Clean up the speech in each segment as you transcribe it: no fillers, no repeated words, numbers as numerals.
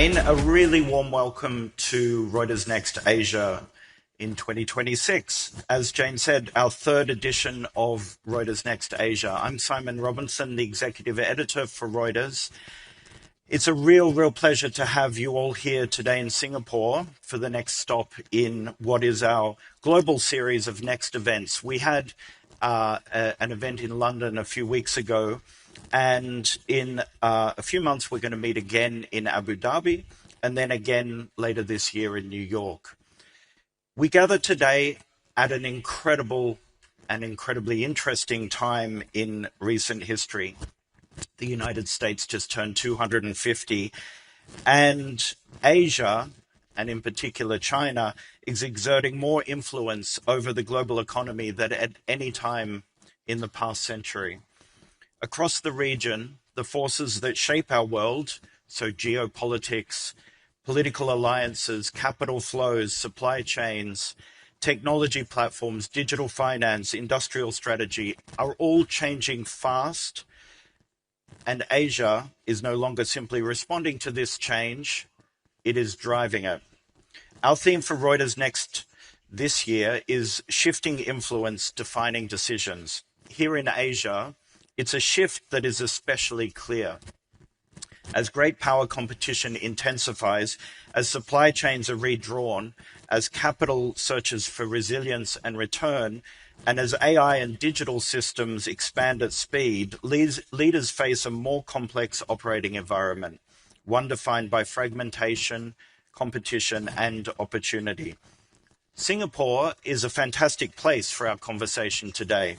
Jane, a really warm welcome to Reuters Next Asia in 2026. As Jane said, our third edition of Reuters Next Asia. I'm Simon Robinson, the executive editor for Reuters. It's a real pleasure to have you all here today in Singapore for the next stop in what is our global series of next events. We had an event in London a few weeks ago, and in a few months we're going to meet again in Abu Dhabi, and then again later this year in New York. We gather today at an incredibly interesting time in recent history. The United States just turned 250, and Asia, and in particular China, is exerting more influence over the global economy than at any time in the past century. Across the region, the forces that shape our world, so geopolitics, political alliances, capital flows, supply chains, technology platforms, digital finance, industrial strategy, are all changing fast. And Asia is no longer simply responding to this change, it is driving it. Our theme for Reuters Next this year is shifting influence, defining decisions. Here in Asia, it's a shift that is especially clear. As great power competition intensifies, as supply chains are redrawn, as capital searches for resilience and return, and as AI and digital systems expand at speed, leaders face a more complex operating environment, one defined by fragmentation, competition, and opportunity. Singapore is a fantastic place for our conversation today.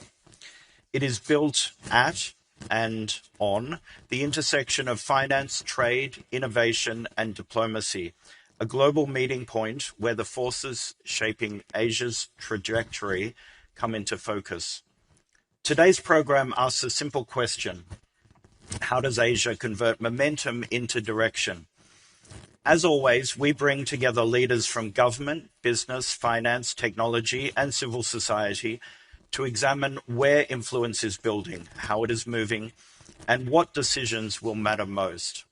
It is built at and on the intersection of finance, trade, innovation, and diplomacy, a global meeting point where the forces shaping Asia's trajectory come into focus. Today's program asks a simple question: how does Asia convert momentum into direction? As always, we bring together leaders from government, business, finance, technology, and civil society to examine where influence is building, how it is moving, and what decisions will matter most.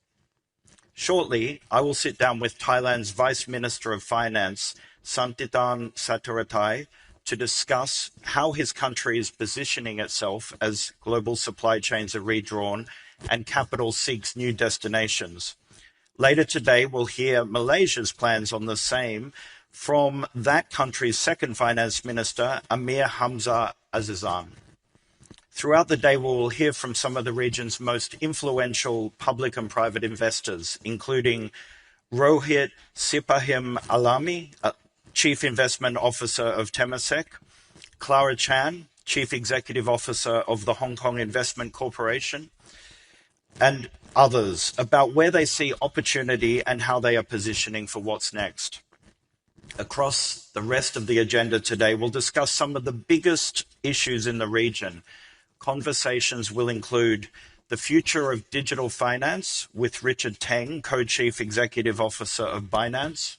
Shortly, I will sit down with Thailand's Vice Minister of Finance, Santitan Sataratai, to discuss how his country is positioning itself as global supply chains are redrawn and capital seeks new destinations. Later today, we'll hear Malaysia's plans on the same from that country's second finance minister, Amir Hamzah Azizan. Throughout the day, we will hear from some of the region's most influential public and private investors, including Rohit Sipahim Alami, Chief Investment Officer of Temasek, Clara Chan, Chief Executive Officer of the Hong Kong Investment Corporation, and others, about where they see opportunity and how they are positioning for what's next. Across the rest of the agenda today, we'll discuss some of the biggest issues in the region. Conversations will include the future of digital finance with Richard Teng, Co-Chief Executive Officer of Binance,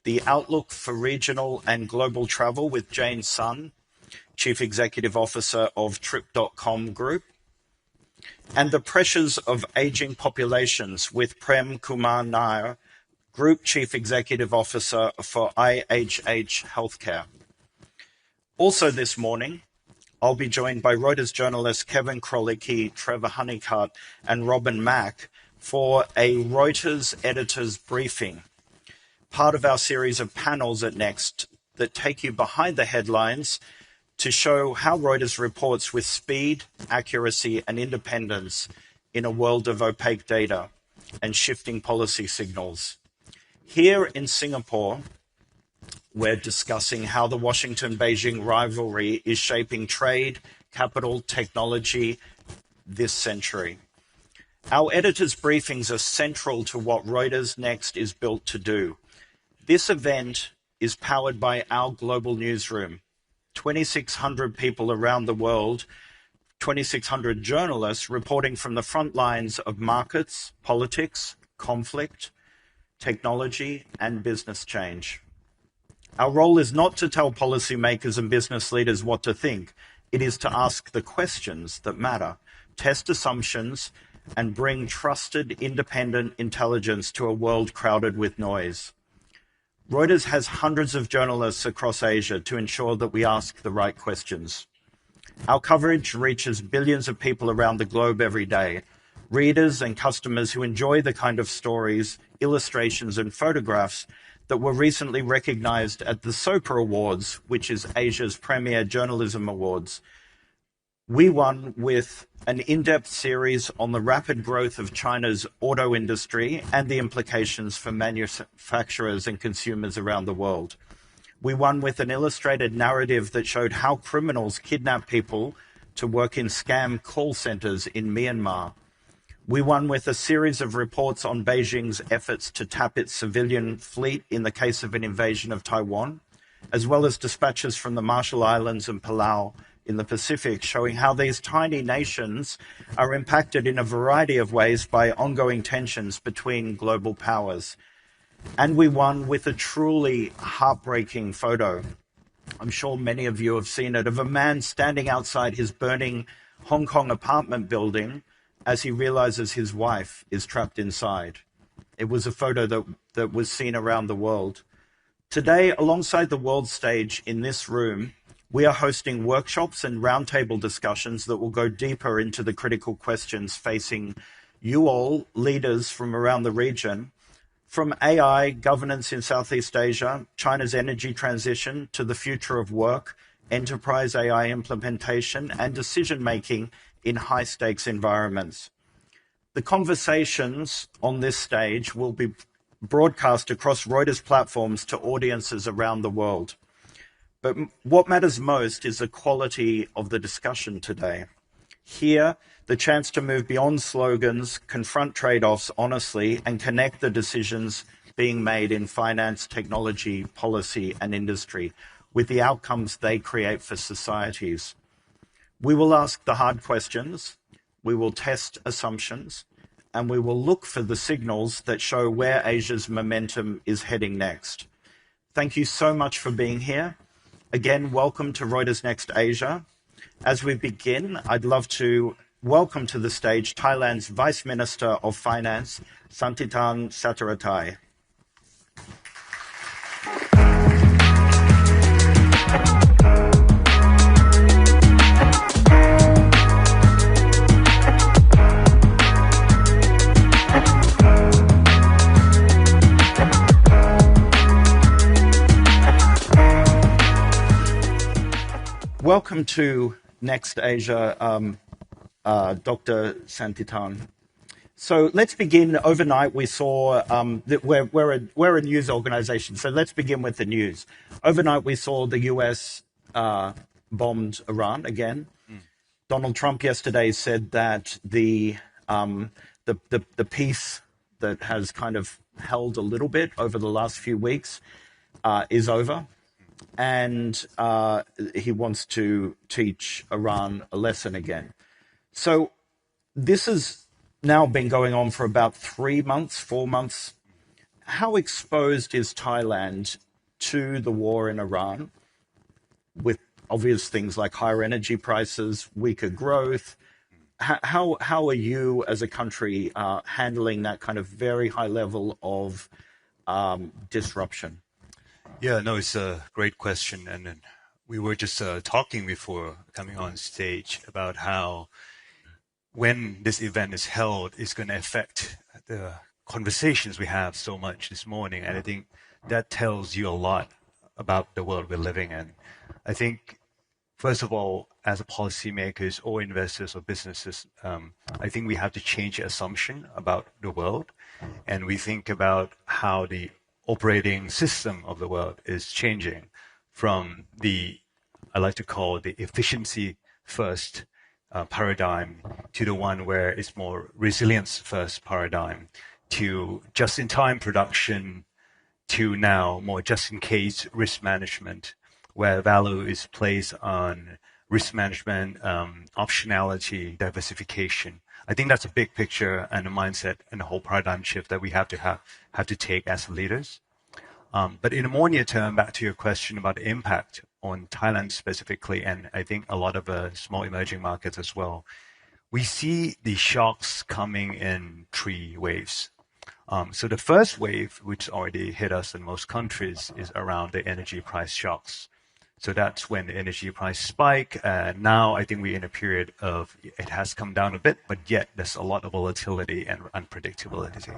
the outlook for regional and global travel with Jane Sun, Chief Executive Officer of Trip.com Group, and the pressures of aging populations with Prem Kumar Nair, Group Chief Executive Officer for IHH Healthcare. Also this morning, I'll be joined by Reuters journalists Kevin Krolicki, Trevor Honeycutt, and Robin Mack for a Reuters editors briefing, part of our series of panels at Next that take you behind the headlines to show how Reuters reports with speed, accuracy, and independence in a world of opaque data and shifting policy signals. Here in Singapore, we're discussing how the Washington-Beijing rivalry is shaping trade, capital, technology this century. Our editors' briefings are central to what Reuters Next is built to do. This event is powered by our global newsroom, 2,600 people around the world, 2,600 journalists reporting from the front lines of markets, politics, conflict, technology, and business change. Our role is not to tell policymakers and business leaders what to think. It is to ask the questions that matter, test assumptions, and bring trusted, independent intelligence to a world crowded with noise. Reuters has hundreds of journalists across Asia to ensure that we ask the right questions. Our coverage reaches billions of people around the globe every day, readers and customers who enjoy the kind of stories, illustrations, and photographs that were recently recognized at the SOPA Awards, which is Asia's premier journalism awards. We won with an in-depth series on the rapid growth of China's auto industry and the implications for manufacturers and consumers around the world. We won with an illustrated narrative that showed how criminals kidnap people to work in scam call centers in Myanmar. We won with a series of reports on Beijing's efforts to tap its civilian fleet in the case of an invasion of Taiwan, as well as dispatches from the Marshall Islands and Palau in the Pacific, showing how these tiny nations are impacted in a variety of ways by ongoing tensions between global powers. And we won with a truly heartbreaking photo. I'm sure many of you have seen it, of a man standing outside his burning Hong Kong apartment building as he realizes his wife is trapped inside. It was a photo that was seen around the world. Today, alongside the world stage in this room, we are hosting workshops and roundtable discussions that will go deeper into the critical questions facing you all, leaders from around the region, from AI, governance in Southeast Asia, China's energy transition, to the future of work, enterprise AI implementation, and decision-making in high-stakes environments. The conversations on this stage will be broadcast across Reuters platforms to audiences around the world. But what matters most is the quality of the discussion today. Here, the chance to move beyond slogans, confront trade-offs honestly, and connect the decisions being made in finance, technology, policy, and industry with the outcomes they create for societies. We will ask the hard questions, we will test assumptions, and we will look for the signals that show where Asia's momentum is heading next. Thank you so much for being here. Again, welcome to Reuters Next Asia. As we begin, I'd love to welcome to the stage Thailand's Vice Minister of Finance, Santhitan Srirattai. Welcome to Next Asia, Dr. Santhitan. So let's begin. Overnight, we saw that we're a news organization, so let's begin with the news. Overnight, we saw the US bombed Iran again. Donald Trump yesterday said that the peace that has kind of held a little bit over the last few weeks is over. And he wants to teach Iran a lesson again. So this has now been going on for about 3 months, 4 months. How exposed is Thailand to the war in Iran, with obvious things like higher energy prices, weaker growth? How are you as a country handling that kind of very high level of disruption? Yeah, no, it's a great question. And we were just talking before coming on stage about how when this event is held, it's going to affect the conversations we have so much this morning. And I think that tells you a lot about the world we're living in. I think, first of all, as policymakers or investors or businesses, I think we have to change the assumption about the world. And we think about how the operating system of the world is changing from the, I like to call the efficiency first paradigm to the one where it's more resilience first paradigm, to just-in-time production, to now more just-in-case risk management, where value is placed on risk management, optionality, diversification. I think that's a big picture and a mindset and a whole paradigm shift that we have to take as leaders. But in a more near term, back to your question about the impact on Thailand specifically, and I think a lot of small emerging markets as well, we see the shocks coming in three waves. So the first wave, which already hit us in most countries, is around the energy price shocks. So that's when the energy price spike. Now I think we're in a period of it has come down a bit, but yet there's a lot of volatility and unpredictability.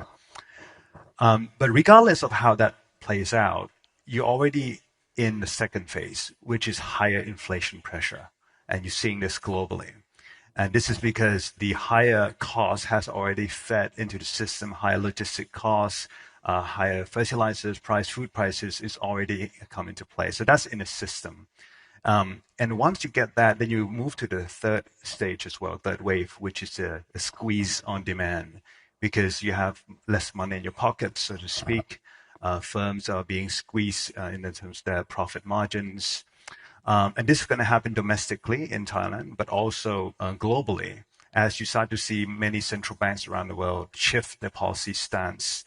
But regardless of how that plays out, you're already in the second phase, which is higher inflation pressure. And you're seeing this globally. And this is because the higher cost has already fed into the system, higher logistic costs, higher fertilizers price, food prices is already come into play. So that's in the system. And once you get that, then you move to the third stage as well, third wave, which is a squeeze on demand, because you have less money in your pocket, so to speak. Firms are being squeezed in terms of their profit margins. And this is going to happen domestically in Thailand, but also globally, as you start to see many central banks around the world shift their policy stance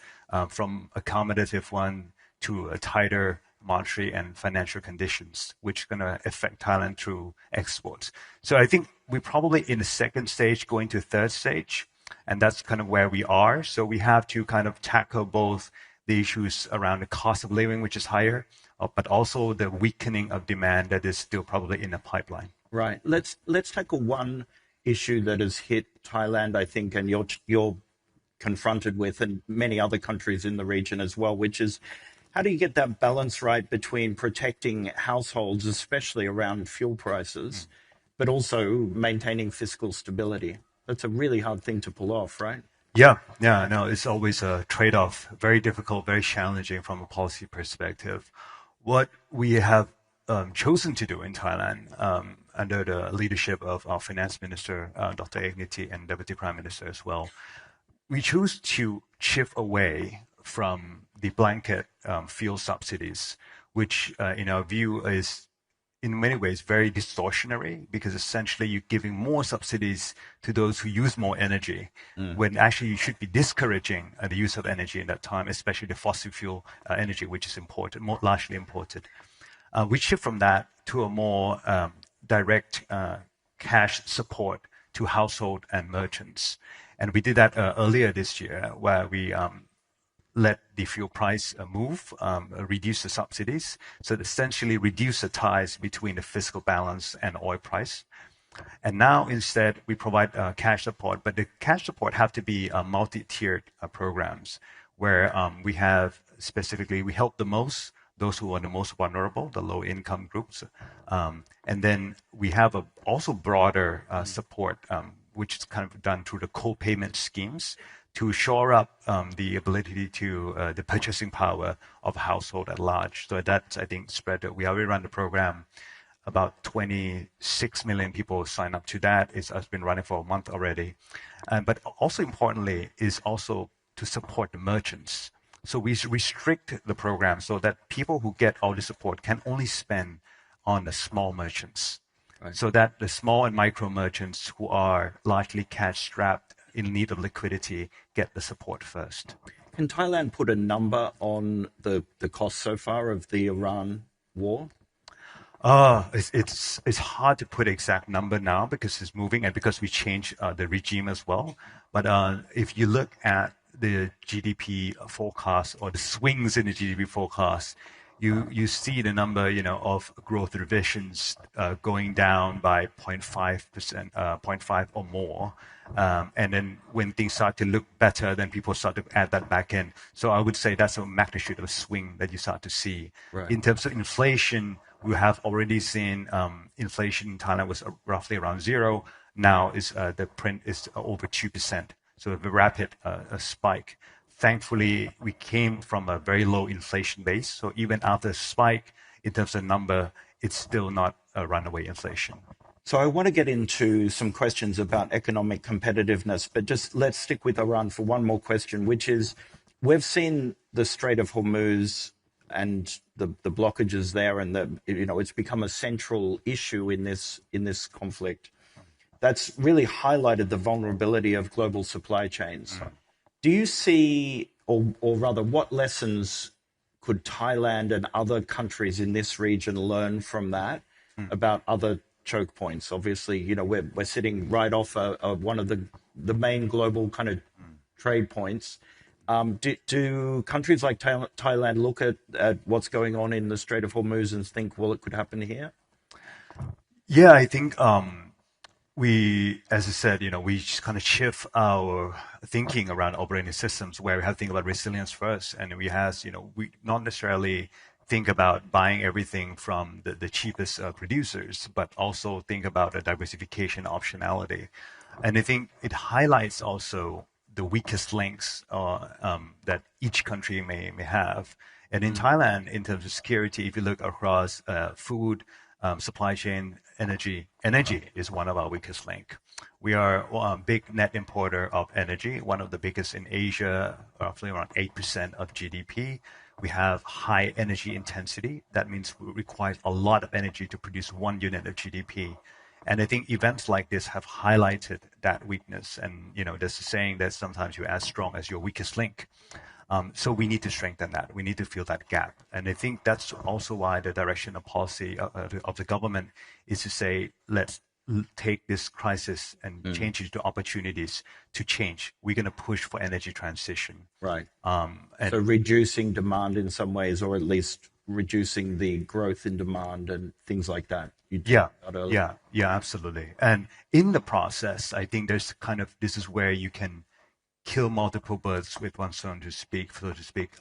from accommodative one to a tighter monetary and financial conditions, which is going to affect Thailand through exports. So I think we're probably in the second stage going to third stage, and that's kind of where we are. So we have to kind of tackle both the issues around the cost of living, which is higher, but also the weakening of demand that is still probably in the pipeline. Right. Let's tackle one issue that has hit Thailand, I think, and you're confronted with, and many other countries in the region as well, which is how do you get that balance right between protecting households, especially around fuel prices, but also maintaining fiscal stability? That's a really hard thing to pull off, right? Yeah, no, it's always a trade-off, very difficult, very challenging from a policy perspective. What we have chosen to do in Thailand, under the leadership of our finance minister, Dr. Ekniti, and Deputy Prime Minister as well, we choose to shift away from the blanket fuel subsidies, which in our view is in many ways very distortionary, because essentially you're giving more subsidies to those who use more energy, when actually you should be discouraging the use of energy in that time, especially the fossil fuel energy, which is imported, more largely imported. We shift from that to a more direct cash support to household and merchants. And we did that earlier this year, where we let the fuel price move, reduce the subsidies, so essentially reduce the ties between the fiscal balance and oil price. And now instead we provide cash support, but the cash support have to be multi-tiered programs, where we have specifically, we help those who are the most vulnerable, the low-income groups. And then we have also broader support, which is kind of done through the co-payment schemes, to shore up the ability to the purchasing power of a household at large. So that's, I think, spread. We already run the program. About 26 million people sign up to that. It's been running for a month already. But also importantly is also to support the merchants. So we restrict the program so that people who get all the support can only spend on the small merchants. Right. So that the small and micro merchants who are largely cash strapped in need of liquidity get the support first. Can Thailand put a number on the cost so far of the Iran war? It's hard to put an exact number now because it's moving and because we changed the regime as well. But if you look at the GDP forecast or the swings in the GDP forecast, you see the number, of growth revisions going down by 0.5%, 0.5 or more. And then when things start to look better, then people start to add that back in. So I would say that's a magnitude of a swing that you start to see. Right. In terms of inflation, we have already seen inflation in Thailand was roughly around 0. Now the print is over 2%. So a rapid spike. Thankfully, we came from a very low inflation base. So even after a spike, in terms of number, it's still not a runaway inflation. So I want to get into some questions about economic competitiveness, but just let's stick with Iran for one more question, which is, we've seen the Strait of Hormuz and the blockages there, and it's become a central issue in this conflict. That's really highlighted the vulnerability of global supply chains. Do you see, or rather, what lessons could Thailand and other countries in this region learn from that about other choke points. Obviously, we're sitting right off one of the main global kind of trade points. Do countries like Thailand look at what's going on in the Strait of Hormuz and think, well, it could happen here? Yeah, I think we, as I said, we just kind of shift our thinking around operating systems where we have to think about resilience first, and we not necessarily think about buying everything from the cheapest producers, but also think about a diversification optionality. And I think it highlights also the weakest links that each country may have. And in Thailand, in terms of security, if you look across food, supply chain, energy is one of our weakest link. We are a big net importer of energy, one of the biggest in Asia, roughly around 8% of GDP. We have high energy intensity. That means we require a lot of energy to produce 1 unit of GDP. And I think events like this have highlighted that weakness. And, there's a saying that sometimes you're as strong as your weakest link. So we need to strengthen that. We need to fill that gap. And I think that's also why the direction of policy of the government is to say, let's take this crisis and change it to opportunities to change. We're going to push for energy transition. Right. So reducing demand in some ways, or at least reducing the growth in demand and things like that. Yeah, absolutely. And in the process, I think this is where you can kill multiple birds with one stone, so to speak.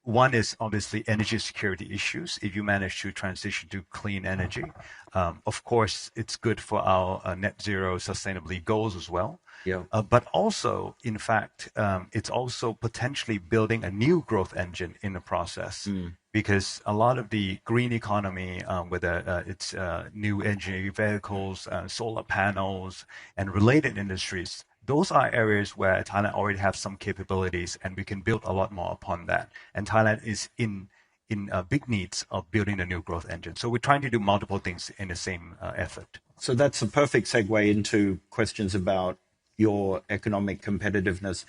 One is obviously energy security issues. If you manage to transition to clean energy, of course, it's good for our net zero sustainability goals as well. Yeah. But also, in fact, it's also potentially building a new growth engine in the process. Because a lot of the green economy, whether it's new energy vehicles, solar panels, and related industries, those are areas where Thailand already have some capabilities, and we can build a lot more upon that. And Thailand is in big needs of building a new growth engine. So we're trying to do multiple things in the same effort. So that's a perfect segue into questions about your economic competitiveness.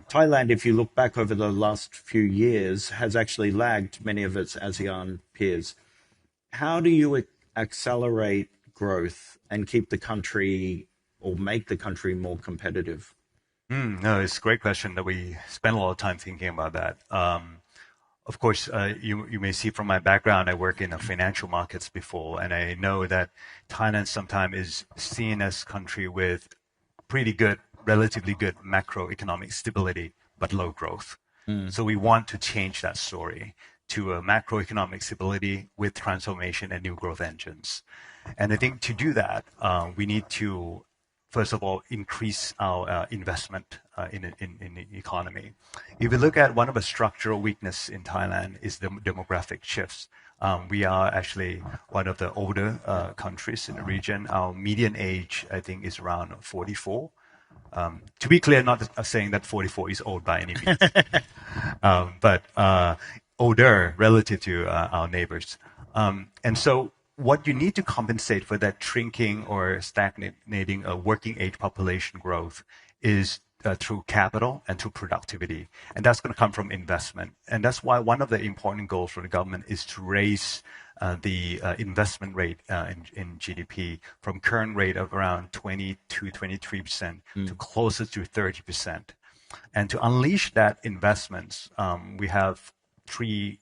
Thailand, if you look back over the last few years, has actually lagged many of its ASEAN peers. How do you accelerate growth and keep the country or make the country more competitive? No, it's a great question that we spend a lot of time thinking about that. Of course, you may see from my background, I work in the financial markets before, and I know that Thailand sometimes is seen as a country with relatively good macroeconomic stability, but low growth. So we want to change that story to a macroeconomic stability with transformation and new growth engines. And I think to do that, we need to, first of all, increase our investment in the economy. If you look at one of the structural weaknesses in Thailand is the demographic shifts. We are actually one of the older countries in the region. Our median age, I think, is around 44. To be clear, not saying that 44 is old by any means, but older relative to our neighbors. And so what you need to compensate for that shrinking or stagnating working age population growth is through capital and through productivity. And that's going to come from investment. And that's why one of the important goals for the government is to raise the investment rate in GDP from current rate of around 20 to 23% to closer to 30%. And to unleash that investments, we have three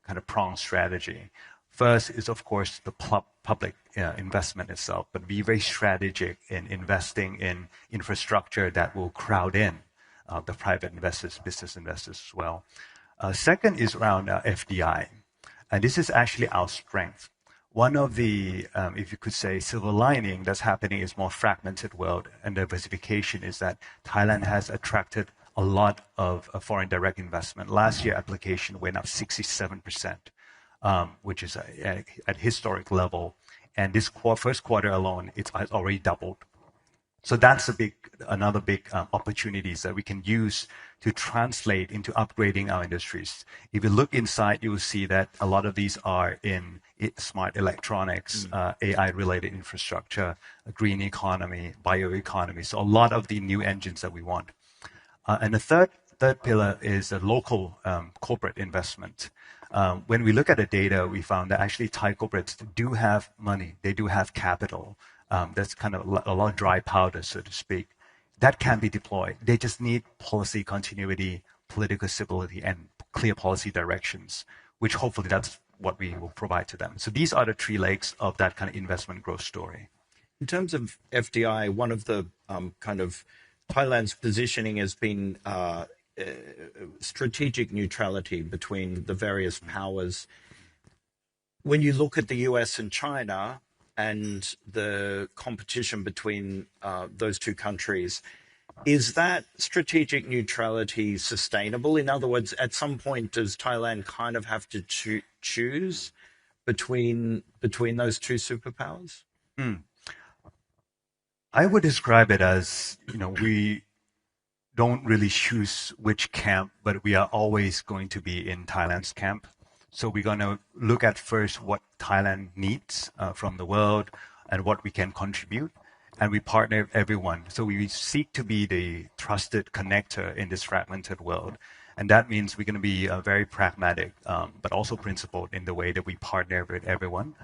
kind of pronged strategy. First is, of course, the public investment itself, but be very strategic in investing in infrastructure that will crowd in the private investors, business investors as well. Second is around FDI. And this is actually our strength. One of the, if you could say, silver lining that's happening is more fragmented world and diversification is that Thailand has attracted a lot of foreign direct investment. Last year, application went up 67%. Which is at historic level. And this first quarter alone, it's already doubled. So that's another big opportunities that we can use to translate into upgrading our industries. If you look inside, you will see that a lot of these are in smart electronics, AI-related infrastructure, green economy, bioeconomy. So a lot of the new engines that we want. And the third pillar is a local corporate investment. When we look at the data, we found that actually Thai corporates do have money. They do have capital. That's kind of a lot of dry powder, so to speak. That can be deployed. They just need policy continuity, political stability, and clear policy directions, which hopefully that's what we will provide to them. So these are the three legs of that kind of investment growth story. In terms of FDI, one of the kind of Thailand's positioning has been strategic neutrality between the various powers. When you look at the US and China and the competition between those two countries, is that strategic neutrality sustainable? In other words, at some point, does Thailand kind of have to choose between those two superpowers? I would describe it as, we don't really choose which camp, but we are always going to be in Thailand's camp. So we're going to look at first what Thailand needs from the world and what we can contribute. And we partner with everyone. So we seek to be the trusted connector in this fragmented world. And that means we're going to be very pragmatic, but also principled in the way that we partner with everyone.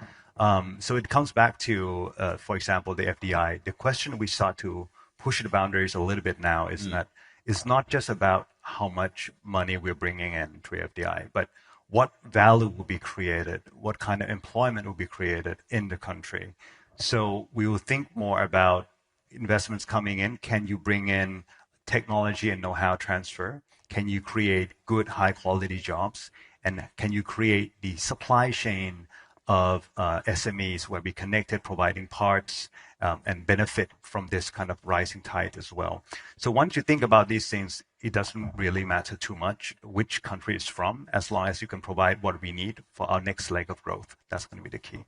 So it comes back to, for example, the FDI. The question we start to push the boundaries a little bit now is that it's not just about how much money we're bringing in through FDI, but what value will be created, what kind of employment will be created in the country. So we will think more about investments coming in. Can you bring in technology and know-how transfer? Can you create good, high-quality jobs? And can you create the supply chain of SMEs where we connected, providing parts and benefit from this kind of rising tide as well? So once you think about these things, it doesn't really matter too much which country it's from, as long as you can provide what we need for our next leg of growth. That's going to be the key.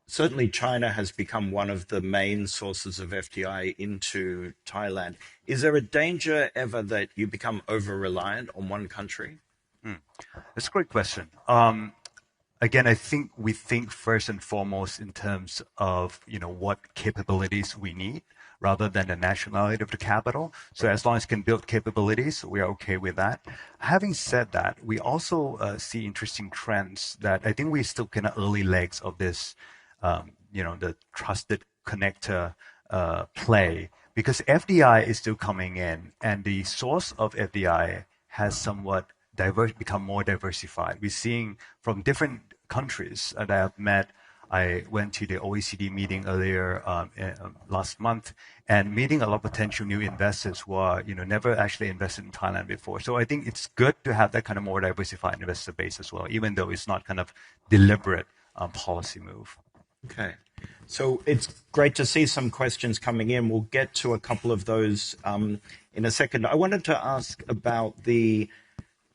Certainly, China has become one of the main sources of FDI into Thailand. Is there a danger ever that you become over-reliant on one country? That's a great question. Again, I think we think first and foremost in terms of what capabilities we need rather than the nationality of the capital. So as long as it can build capabilities, we are okay with that. Having said that, we also see interesting trends that I think we're still kind of early legs of this the trusted connector play, because FDI is still coming in, and the source of FDI has somewhat become more diversified. We're seeing from different countries that I've met. I went to the OECD meeting earlier last month, and meeting a lot of potential new investors who are never actually invested in Thailand before. So I think it's good to have that kind of more diversified investor base as well, even though it's not kind of deliberate policy move. Okay. So it's great to see some questions coming in. We'll get to a couple of those in a second. I wanted to ask about the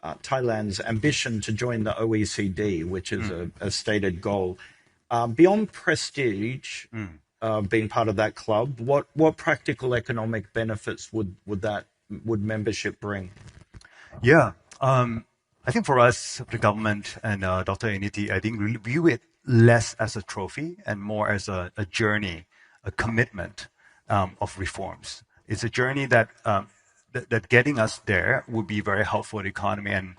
Thailand's ambition to join the OECD, which is a stated goal. Beyond prestige, being part of that club, what practical economic benefits would membership bring? Yeah, I think for us, the government and Dr. Aniti, I think we view it less as a trophy and more as a journey, a commitment of reforms. It's a journey that getting us there would be very helpful for the economy, and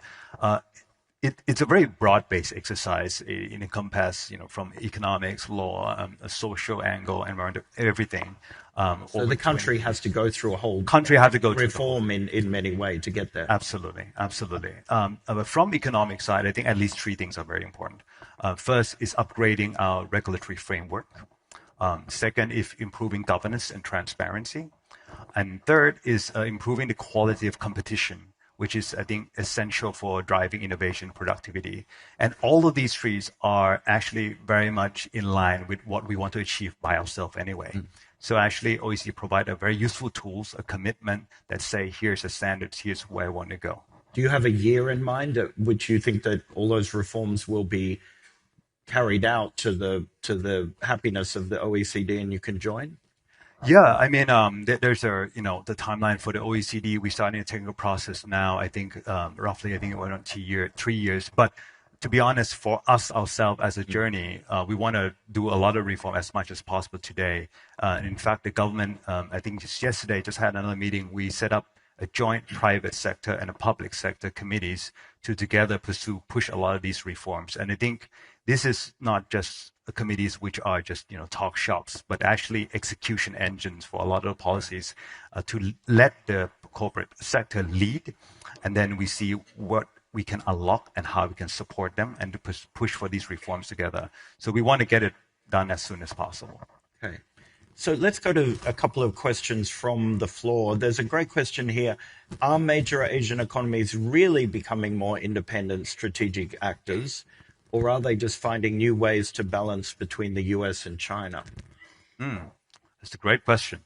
it's a very broad-based exercise. It encompasses, from economics, law, a social angle, environment, everything. So the country has to go through a whole reform in many ways to get there. Absolutely. But from economic side, I think at least three things are very important. First is upgrading our regulatory framework. Second is improving governance and transparency. And third is improving the quality of competition, which is, I think, essential for driving innovation and productivity. And all of these three are actually very much in line with what we want to achieve by ourselves anyway. So actually, OECD provide a very useful tools, a commitment that say, here's the standards, here's where I want to go. Do you have a year in mind at which you think that all those reforms will be carried out to the happiness of the OECD and you can join? Yeah, I mean, there's the timeline for the OECD. We're starting a technical process now. I think roughly, it went on 3 years. But to be honest, for us ourselves as a journey, we want to do a lot of reform as much as possible today. In fact, the government, I think just yesterday, just had another meeting. We set up a joint private sector and a public sector committees to together push a lot of these reforms. And I think this is not just committees which are just talk shops, but actually execution engines for a lot of policies to let the corporate sector lead, and then we see what we can unlock and how we can support them and to push for these reforms together. So we want to get it done as soon as possible. Okay. So let's go to a couple of questions from the floor. There's a great question here. Are major Asian economies really becoming more independent strategic actors, or are they just finding new ways to balance between the US and China? That's a great question.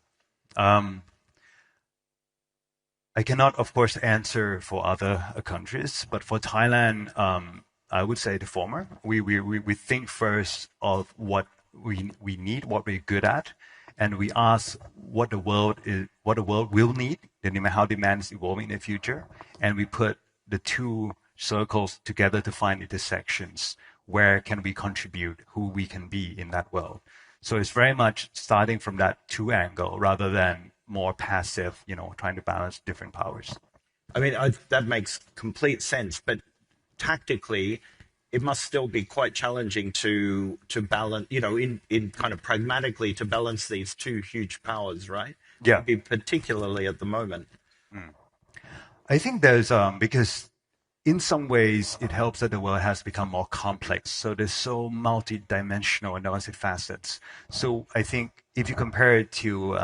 I cannot, of course, answer for other countries, but for Thailand, I would say the former. We think first of what we need, what we're good at, and we ask what the world will need, how demand is evolving in the future, and we put the two circles together to find intersections. Where can we contribute? Who we can be in that world? So it's very much starting from that two angle rather than more passive, trying to balance different powers. I mean, that makes complete sense, but tactically, it must still be quite challenging to balance, in kind of pragmatically to balance these two huge powers, right? Yeah. Particularly at the moment. I think there's because in some ways it helps that the world has become more complex. So there's so multi-dimensional and multi-facets. So I think if you compare it to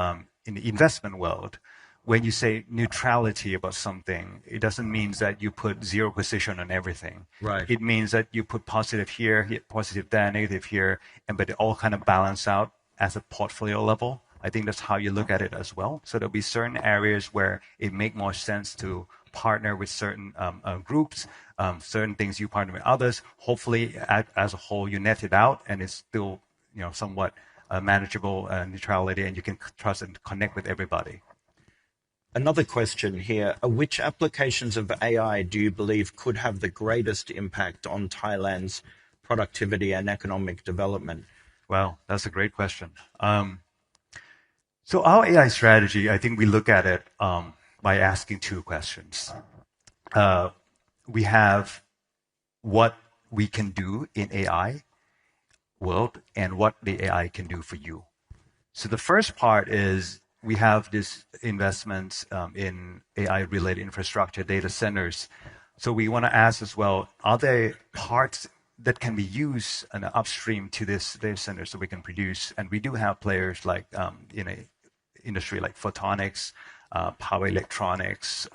in the investment world, when you say neutrality about something, it doesn't mean that you put zero position on everything. Right. It means that you put positive here, positive there, negative here, but it all kind of balance out as a portfolio level. I think that's how you look at it as well. So there'll be certain areas where it make more sense to partner with certain groups, certain things you partner with others. Hopefully, as a whole, you net it out, and it's still somewhat manageable neutrality, and you can trust and connect with everybody. Another question here. Which applications of AI do you believe could have the greatest impact on Thailand's productivity and economic development? Well, that's a great question. So our AI strategy, I think we look at it by asking two questions. We have what we can do in AI world and what the AI can do for you. So the first part is we have this investments in AI-related infrastructure, data centers. So we want to ask as well, are there parts that can be used in the upstream to this data center so we can produce? And we do have players like in an industry like photonics, power electronics,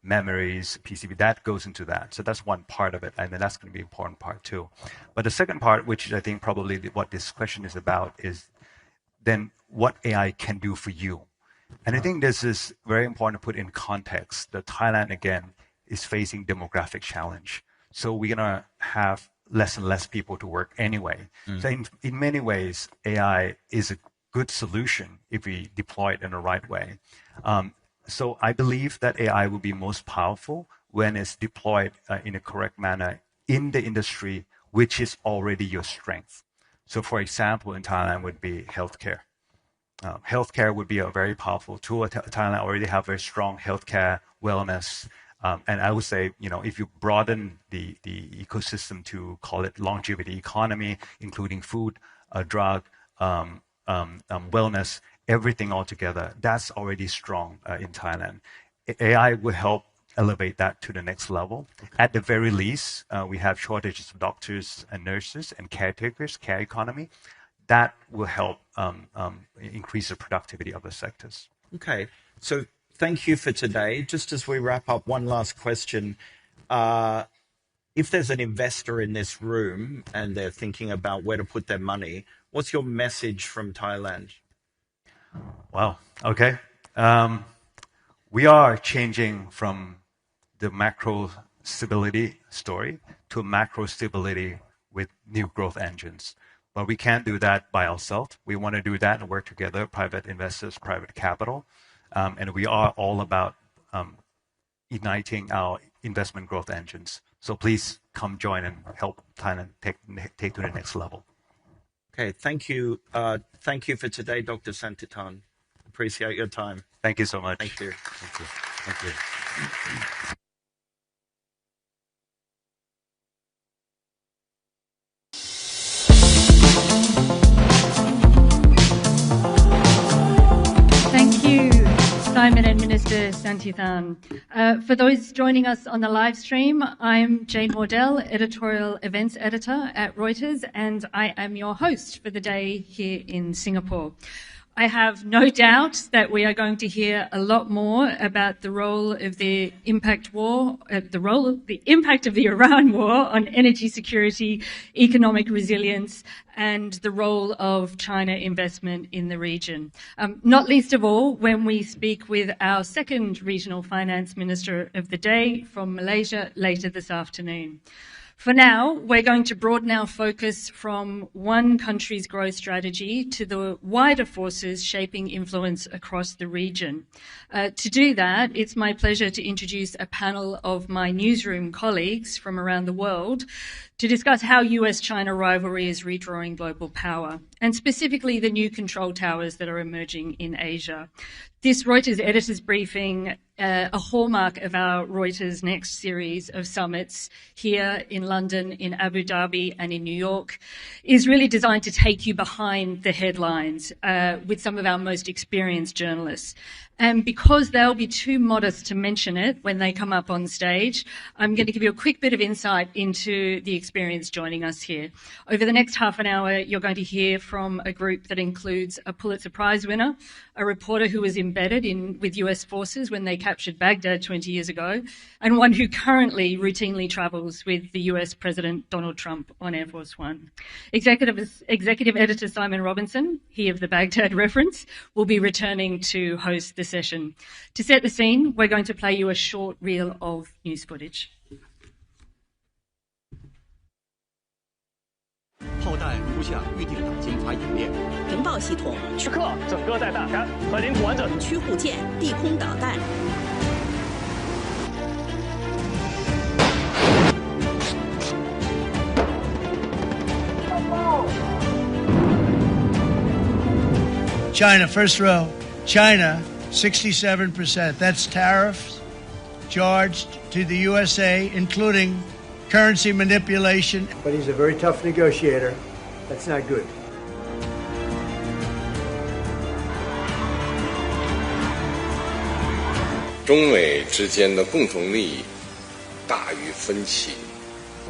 memories, PCB, that goes into that. So that's one part of it, and then that's going to be an important part too. But the second part, which I think probably what this question is about, is then what AI can do for you. And I think this is very important to put in context that Thailand, again, is facing demographic challenge. So we're going to have less and less people to work anyway. So in many ways, AI is a good solution if we deploy it in the right way. So I believe that AI will be most powerful when it's deployed in a correct manner in the industry, which is already your strength. So for example, in Thailand would be healthcare. Healthcare would be a very powerful tool. Thailand already have very strong healthcare, wellness, and I would say, if you broaden the ecosystem to call it longevity economy, including food, drug, wellness, everything all together, that's already strong in Thailand. AI will help elevate that to the next level. At the very least, we have shortages of doctors and nurses and caretakers, care economy. That will help increase the productivity of the sectors. Okay, so thank you for today. Just as we wrap up, one last question. If there's an investor in this room and they're thinking about where to put their money, what's your message from Thailand? Wow, okay. We are changing from the macro stability story to macro stability with new growth engines. But we can't do that by ourselves. We want to do that and work together, private investors, private capital. And we are all about igniting our investment growth engines. So please come join and help Thailand take to the next level. Okay, thank you. Thank you for today, Dr. Santitan. Appreciate your time. Thank you so much. Thank you. Thank you. Thank you. Thank you, Simon and Minister Santithan. For those joining us on the live stream, I'm Jane Wardell, Editorial Events Editor at Reuters, and I am your host for the day here in Singapore. I have no doubt that we are going to hear a lot more about the role of the impact of the Iran war on energy security, economic resilience, and the role of China investment in the region. Not least of all, when we speak with our second regional finance minister of the day from Malaysia later this afternoon. For now, we're going to broaden our focus from one country's growth strategy to the wider forces shaping influence across the region. To do that, it's my pleasure to introduce a panel of my newsroom colleagues from around the world to discuss how US-China rivalry is redrawing global power, and specifically the new control towers that are emerging in Asia. This Reuters Editors Briefing, a hallmark of our Reuters Next series of summits here in London, in Abu Dhabi and in New York, is really designed to take you behind the headlines with some of our most experienced journalists. And because they'll be too modest to mention it when they come up on stage, I'm going to give you a quick bit of insight into the experience joining us here. Over the next half an hour, you're going to hear from a group that includes a Pulitzer Prize winner, a reporter who was embedded with US forces when they captured Baghdad 20 years ago, and one who currently routinely travels with the US President Donald Trump on Air Force One. Executive Editor Simon Robinson, he of the Baghdad reference, will be returning to host the session. To set the scene, we're going to play you a short reel of news footage. 炮弹扑向预定的警察营列，情报系统时刻整个在大山和领土完整，驱护舰、地空导弹。 China, first row. China, 67%. That's tariffs charged to the USA, including currency manipulation. But he's a very tough negotiator. That's not good. 中美之间的共同利益大于分歧。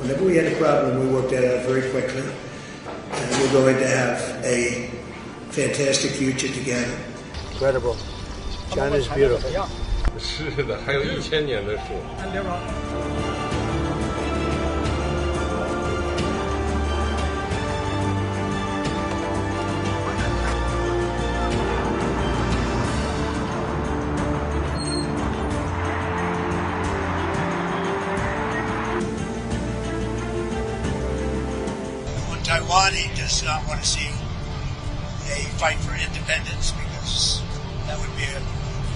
Whenever we had a problem, we worked that out very quickly. And we're going to have a fantastic future together. Incredible. China's beautiful. 是的，还有1000年的树。 Taiwan, he does not want to see a fight for independence because that would be a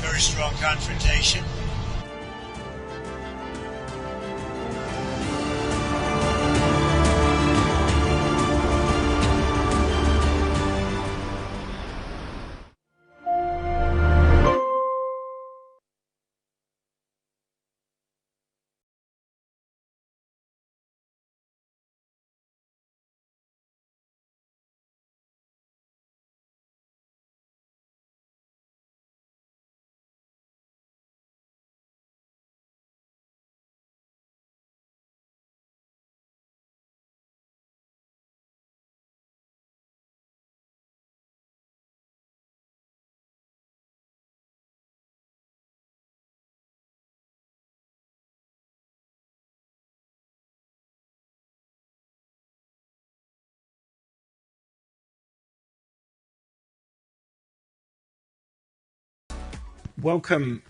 very strong confrontation. Welcome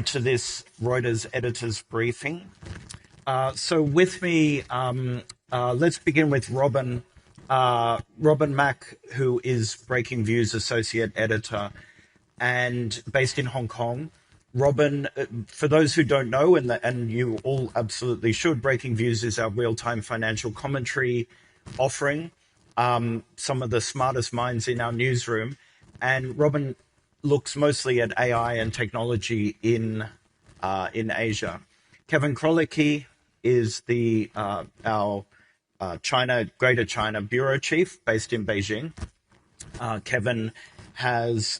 to this Reuters Editors Briefing. So with me, let's begin with Robin Mak, who is Breaking Views Associate Editor and based in Hong Kong. Robin, for those who don't know, and you all absolutely should, Breaking Views is our real-time financial commentary offering, some of the smartest minds in our newsroom. And Robin, looks mostly at AI and technology in Asia. Kevin Krolicki is our Greater China Bureau Chief based in Beijing. Kevin has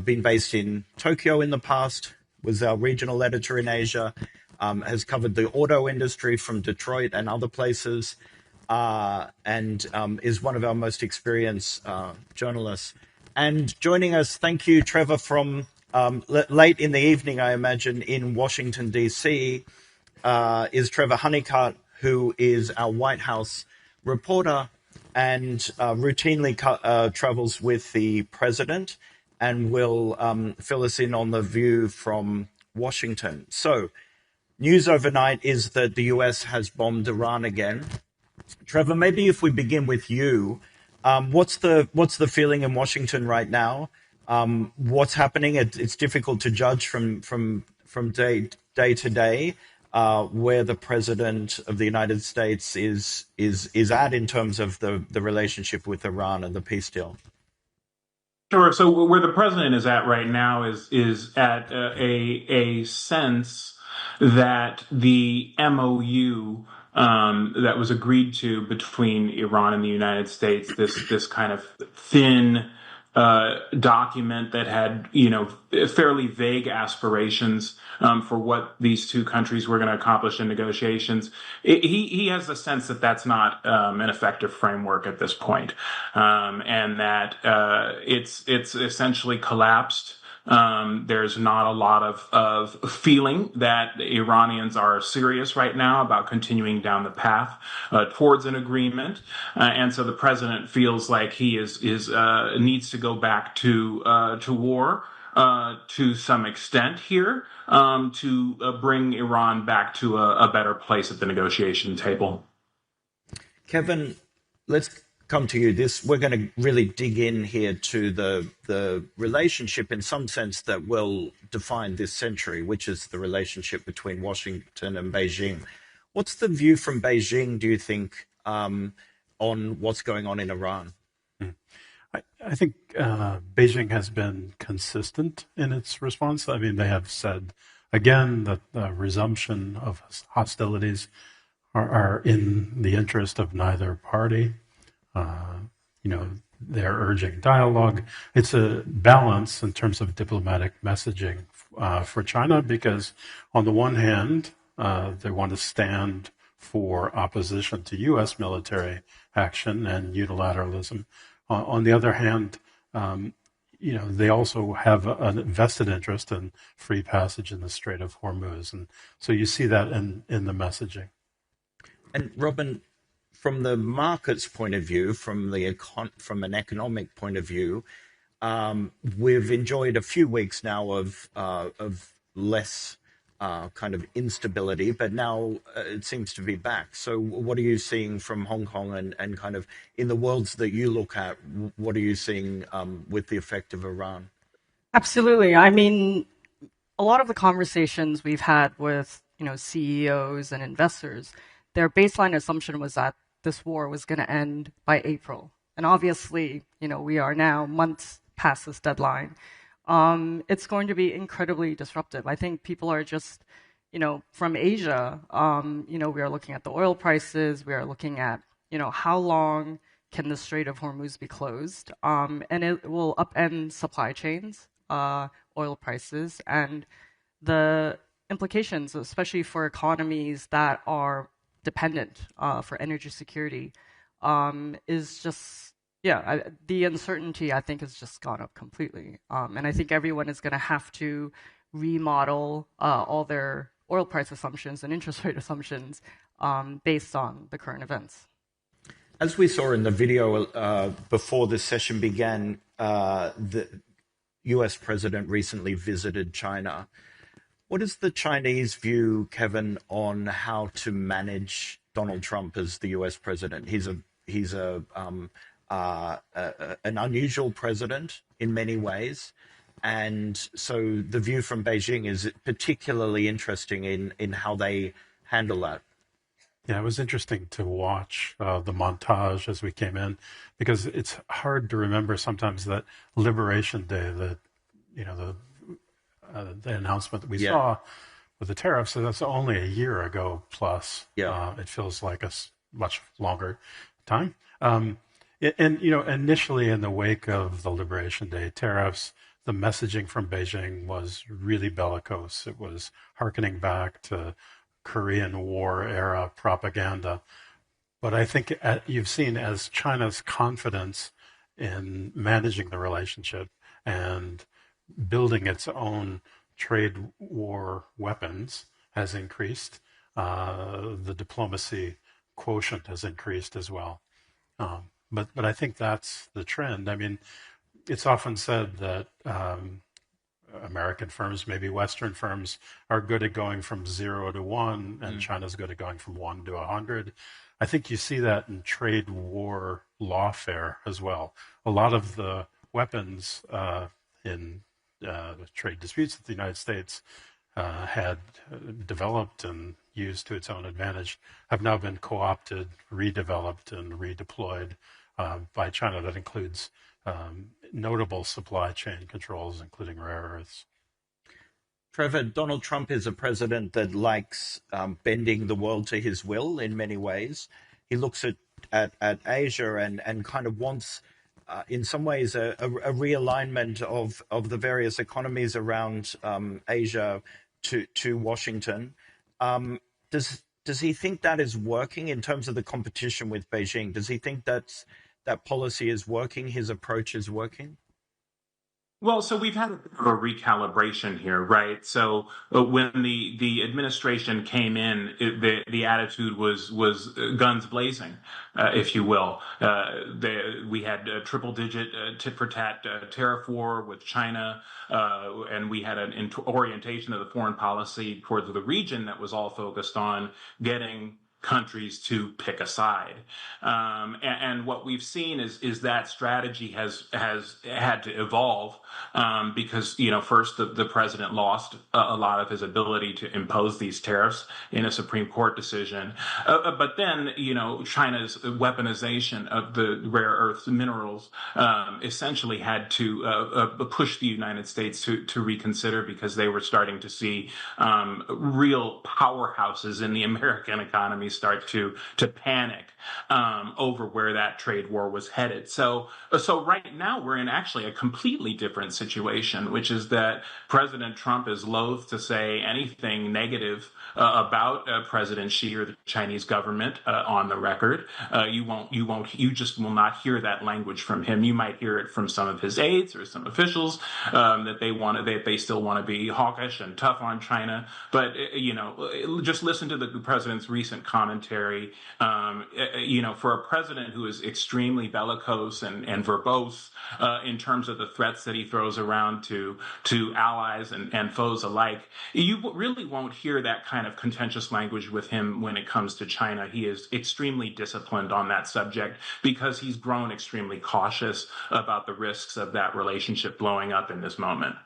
been based in Tokyo in the past, was our regional editor in Asia, has covered the auto industry from Detroit and other places, and is one of our most experienced journalists. And joining us, thank you, Trevor, from late in the evening, I imagine, in Washington, D.C., is Trevor Honeycutt, who is our White House reporter and routinely travels with the president and will fill us in on the view from Washington. So, news overnight is that the US has bombed Iran again. Trevor, maybe if we begin with you, what's the feeling in Washington right now? What's happening? It's difficult to judge from day to day where the president of the United States is at in terms of the relationship with Iran and the peace deal. Sure. So where the president is at right now is at a sense that the MOU that was agreed to between Iran and the United States, this kind of thin document that had, fairly vague aspirations for what these two countries were going to accomplish in negotiations. He has the sense that that's not an effective framework at this point, and that it's essentially collapsed. There's not a lot of feeling that the Iranians are serious right now about continuing down the path towards an agreement, and so the president feels like he needs to go back to war to some extent here to bring Iran back to a better place at the negotiation table. Kevin, let's come to you. We're going to really dig in here to the relationship in some sense that will define this century, which is the relationship between Washington and Beijing. What's the view from Beijing, do you think, on what's going on in Iran? I think Beijing has been consistent in its response. I mean, they have said, again, that the resumption of hostilities are in the interest of neither party. They're urging dialogue. It's a balance in terms of diplomatic messaging for China, because on the one hand, they want to stand for opposition to U.S. military action and unilateralism. On the other hand, they also have a vested interest in free passage in the Strait of Hormuz. And so you see that in the messaging. And Robin, from the market's point of view, from an economic point of view, we've enjoyed a few weeks now of less kind of instability, but now it seems to be back. So what are you seeing from Hong Kong and kind of in the worlds that you look at, what are you seeing with the effect of Iran? Absolutely. I mean, a lot of the conversations we've had with, CEOs and investors, their baseline assumption was that this war was going to end by April. And obviously, we are now months past this deadline. It's going to be incredibly disruptive. I think people are just, from Asia, we are looking at the oil prices. We are looking at, how long can the Strait of Hormuz be closed? And it will upend supply chains, oil prices, and the implications, especially for economies that are dependent for energy security, is just, the uncertainty, I think, has just gone up completely. And I think everyone is going to have to remodel all their oil price assumptions and interest rate assumptions based on the current events. As we saw in the video before this session began, the US president recently visited China. What is the Chinese view, Kevin, on how to manage Donald Trump as the US president? He's an unusual president in many ways. And so the view from Beijing is particularly interesting in how they handle that. Yeah, it was interesting to watch the montage as we came in, because it's hard to remember sometimes that Liberation Day, that the announcement that we saw with the tariffs. So that's only a year ago plus. It feels like a much longer time. Initially in the wake of the Liberation Day tariffs, the messaging from Beijing was really bellicose. It was hearkening back to Korean War era propaganda. But I think you've seen, as China's confidence in managing the relationship and building its own trade war weapons has increased, the diplomacy quotient has increased as well. But I think that's the trend. I mean, it's often said that American firms, maybe Western firms, are good at going from 0 to 1, and China's good at going from 1 to 100. I think you see that in trade war lawfare as well. A lot of the weapons in trade disputes that the United States had developed and used to its own advantage have now been co-opted, redeveloped, and redeployed by China. That includes notable supply chain controls, including rare earths. Trevor, Donald Trump is a president that likes bending the world to his will in many ways. He looks at Asia and kind of wants, in some ways, a realignment of the various economies around Asia to Washington. Does he think that is working in terms of the competition with Beijing? Does he think that policy is working, his approach is working? Well, so we've had a bit of a recalibration here, right? So when the administration came in, the attitude was guns blazing, if you will. We had a triple-digit tit-for-tat tariff war with China, and we had an orientation of the foreign policy towards the region that was all focused on getting countries to pick a side, and what we've seen is that strategy has had to evolve because first the president lost a lot of his ability to impose these tariffs in a Supreme Court decision, but then China's weaponization of the rare earth minerals essentially had to push the United States to reconsider, because they were starting to see real powerhouses in the American economy start to panic over where that trade war was headed. So right now we're in actually a completely different situation, which is that President Trump is loath to say anything negative about President Xi or the Chinese government on the record. You just will not hear that language from him. You might hear it from some of his aides or some officials that they still want to be hawkish and tough on China. But just listen to the president's recent commentary. For a president who is extremely bellicose and verbose in terms of the threats that he throws around to allies and foes alike, you really won't hear that kind of contentious language with him when it comes to China. He is extremely disciplined on that subject because he's grown extremely cautious about the risks of that relationship blowing up in this moment.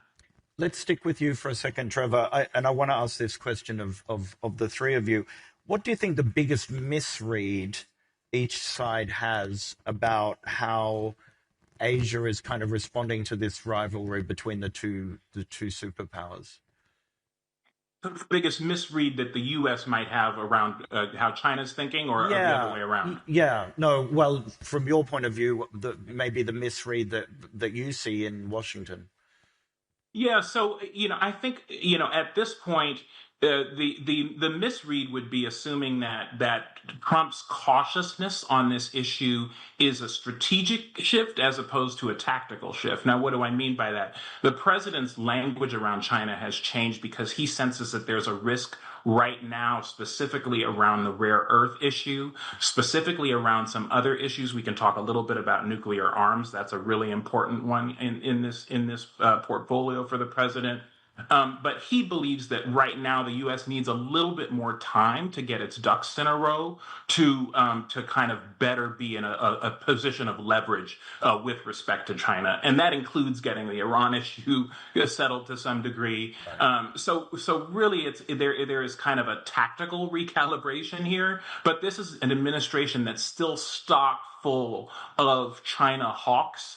Let's stick with you for a second, Trevor. I want to ask this question of the three of you. What do you think the biggest misread each side has about how Asia is kind of responding to this rivalry between the two superpowers? The biggest misread that the U.S. might have around how China's thinking, or the other way around? Yeah, no, well, from your point of view, maybe the misread that you see in Washington. Yeah, so I think at this point, the misread would be assuming that Trump's cautiousness on this issue is a strategic shift as opposed to a tactical shift. Now, what do I mean by that? The president's language around China has changed because he senses that there's a risk right now, specifically around the rare earth issue, specifically around some other issues. We can talk a little bit about nuclear arms. That's a really important one in this portfolio for the president. But he believes that right now the U.S. needs a little bit more time to get its ducks in a row to kind of better be in a position of leverage with respect to China, and that includes getting the Iran issue settled to some degree. So really, there is kind of a tactical recalibration here, but this is an administration that's still stock full of China hawks,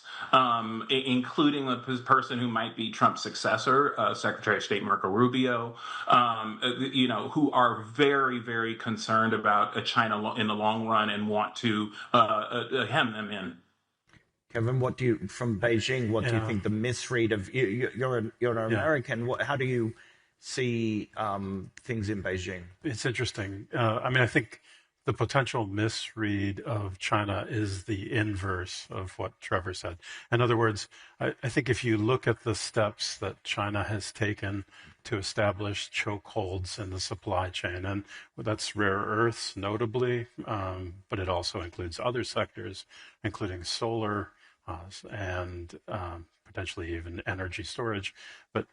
including the person who might be Trump's successor, Secretary of State Marco Rubio, who are very, very concerned about China in the long run and want to hem them in. Kevin, from Beijing, what do you think the misread of, you're an American, how do you see things in Beijing? It's interesting. I think the potential misread of China is the inverse of what Trevor said. In other words, I think if you look at the steps that China has taken to establish chokeholds in the supply chain, and that's rare earths notably, but it also includes other sectors, including solar and potentially even energy storage. But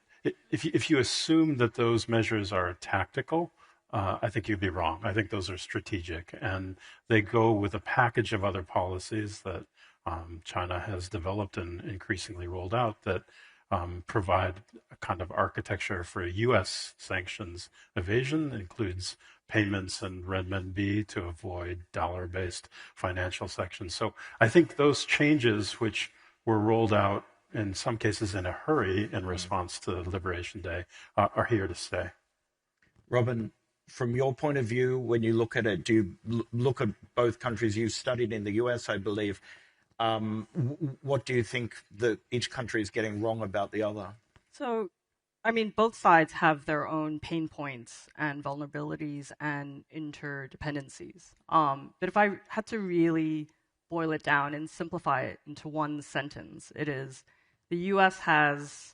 if you assume that those measures are tactical, I think you'd be wrong. I think those are strategic, and they go with a package of other policies that China has developed and increasingly rolled out that provide a kind of architecture for U.S. sanctions evasion. It includes payments in renminbi to avoid dollar-based financial sanctions. So I think those changes, which were rolled out in some cases in a hurry in response to Liberation Day, are here to stay. Robin, from your point of view, when you look at it, do you look at both countries? You studied in the US, I believe. What do you think that each country is getting wrong about the other? So, both sides have their own pain points and vulnerabilities and interdependencies. But if I had to really boil it down and simplify it into one sentence, it is the US has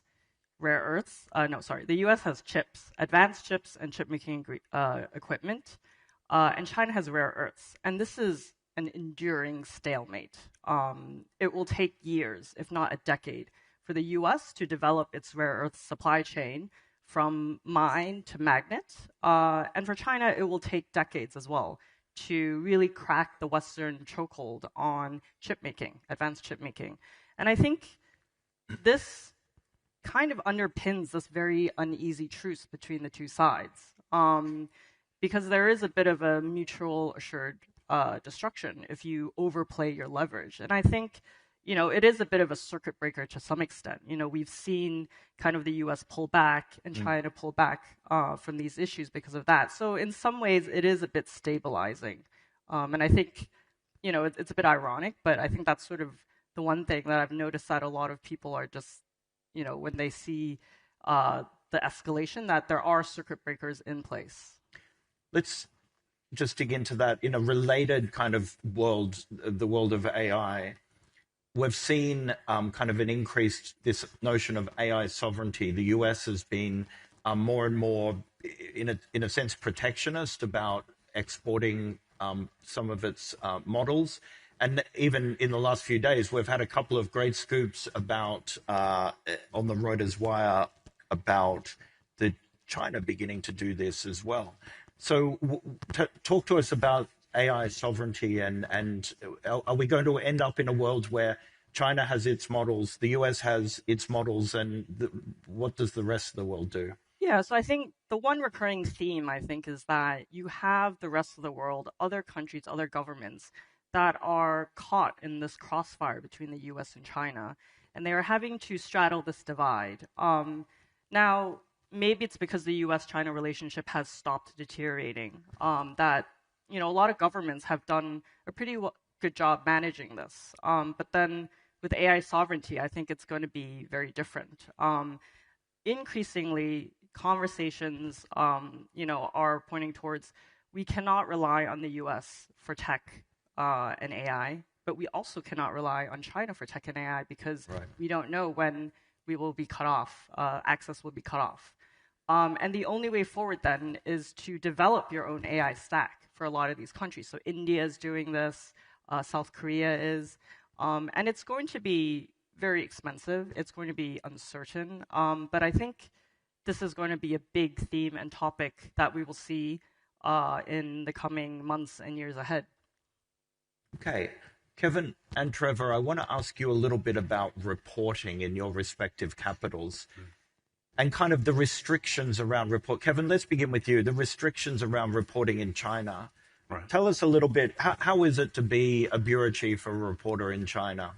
the U.S. has chips, advanced chips and chip-making equipment, and China has rare earths. And this is an enduring stalemate. It will take years, if not a decade, for the U.S. to develop its rare earth supply chain from mine to magnet. And for China, it will take decades as well to really crack the Western chokehold on chip-making, advanced chip-making. And I think this kind of underpins this very uneasy truce between the two sides, because there is a bit of a mutual assured destruction if you overplay your leverage. And I think, it is a bit of a circuit breaker to some extent. We've seen kind of the U.S. pull back and China pull back from these issues because of that. So in some ways, it is a bit stabilizing. And I think, it's a bit ironic, but I think that's sort of the one thing that I've noticed that a lot of people are just, when they see the escalation, that there are circuit breakers in place. Let's just dig into that. In a related kind of world, the world of AI, we've seen kind of an increased, this notion of AI sovereignty. The US has been more and more, in a sense, protectionist about exporting some of its models. And even in the last few days, we've had a couple of great scoops about on the Reuters wire about the China beginning to do this as well. So talk to us about AI sovereignty, and are we going to end up in a world where China has its models, the US has its models, and what does the rest of the world do? Yeah, so I think the one recurring theme, is that you have the rest of the world, other countries, other governments, that are caught in this crossfire between the US and China, and they are having to straddle this divide. Now, maybe it's because the US-China relationship has stopped deteriorating, that, a lot of governments have done a pretty good job managing this. But then with AI sovereignty, I think it's going to be very different. Increasingly, conversations, are pointing towards we cannot rely on the US for tech and AI, but we also cannot rely on China for tech and AI because we don't know when we will be cut off, access will be cut off. And the only way forward then is to develop your own AI stack for a lot of these countries. So India is doing this, South Korea is, and it's going to be very expensive. It's going to be uncertain. But I think, this is going to be a big theme and topic that we will see in the coming months and years ahead. Okay. Kevin and Trevor, I want to ask you a little bit about reporting in your respective capitals and kind of the restrictions around report. Kevin, let's begin with you. The restrictions around reporting in China. Right. Tell us a little bit, how is it to be a bureau chief or a reporter in China?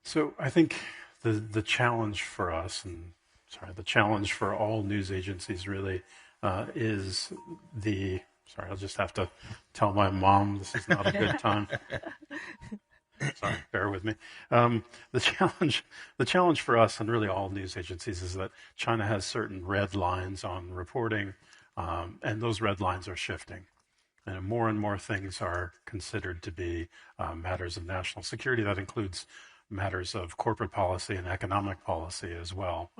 So I think the challenge for us, and the challenge for all news agencies really is the, sorry, I'll just have to tell my mom this is not a good time. Sorry, bear with me. The challenge for us and really all news agencies is that China has certain red lines on reporting, and those red lines are shifting. And more things are considered to be matters of national security. That includes matters of corporate policy and economic policy as well.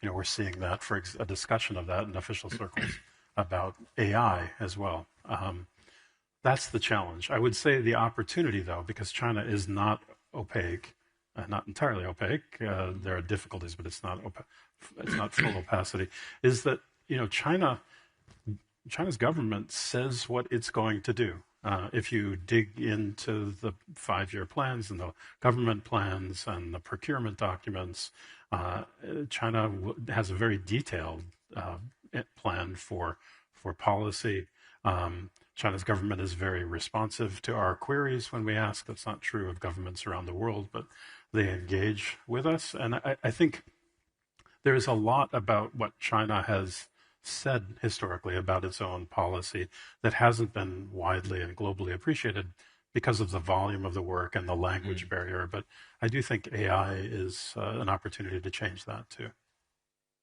We're seeing that for a discussion of that in official circles about AI as well. That's the challenge. I would say the opportunity, though, because China is not opaque, not entirely opaque. There are difficulties, but it's not full opacity. Is that China's government says what it's going to do. If you dig into the 5-year plans and the government plans and the procurement documents, China has a very detailed plan for policy. China's government is very responsive to our queries when we ask. That's not true of governments around the world, but they engage with us. And I think there's a lot about what China has said historically about its own policy that hasn't been widely and globally appreciated because of the volume of the work and the language barrier. But I do think AI is an opportunity to change that too.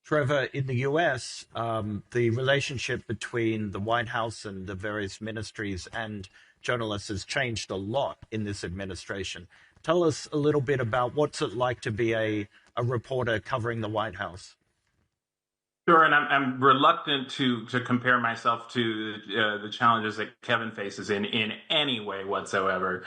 Trevor, in the US, the relationship between the White House and the various ministries and journalists has changed a lot in this administration. Tell us a little bit about what's it like to be a reporter covering the White House. Sure, and I'm reluctant to compare myself to the challenges that Kevin faces in any way whatsoever.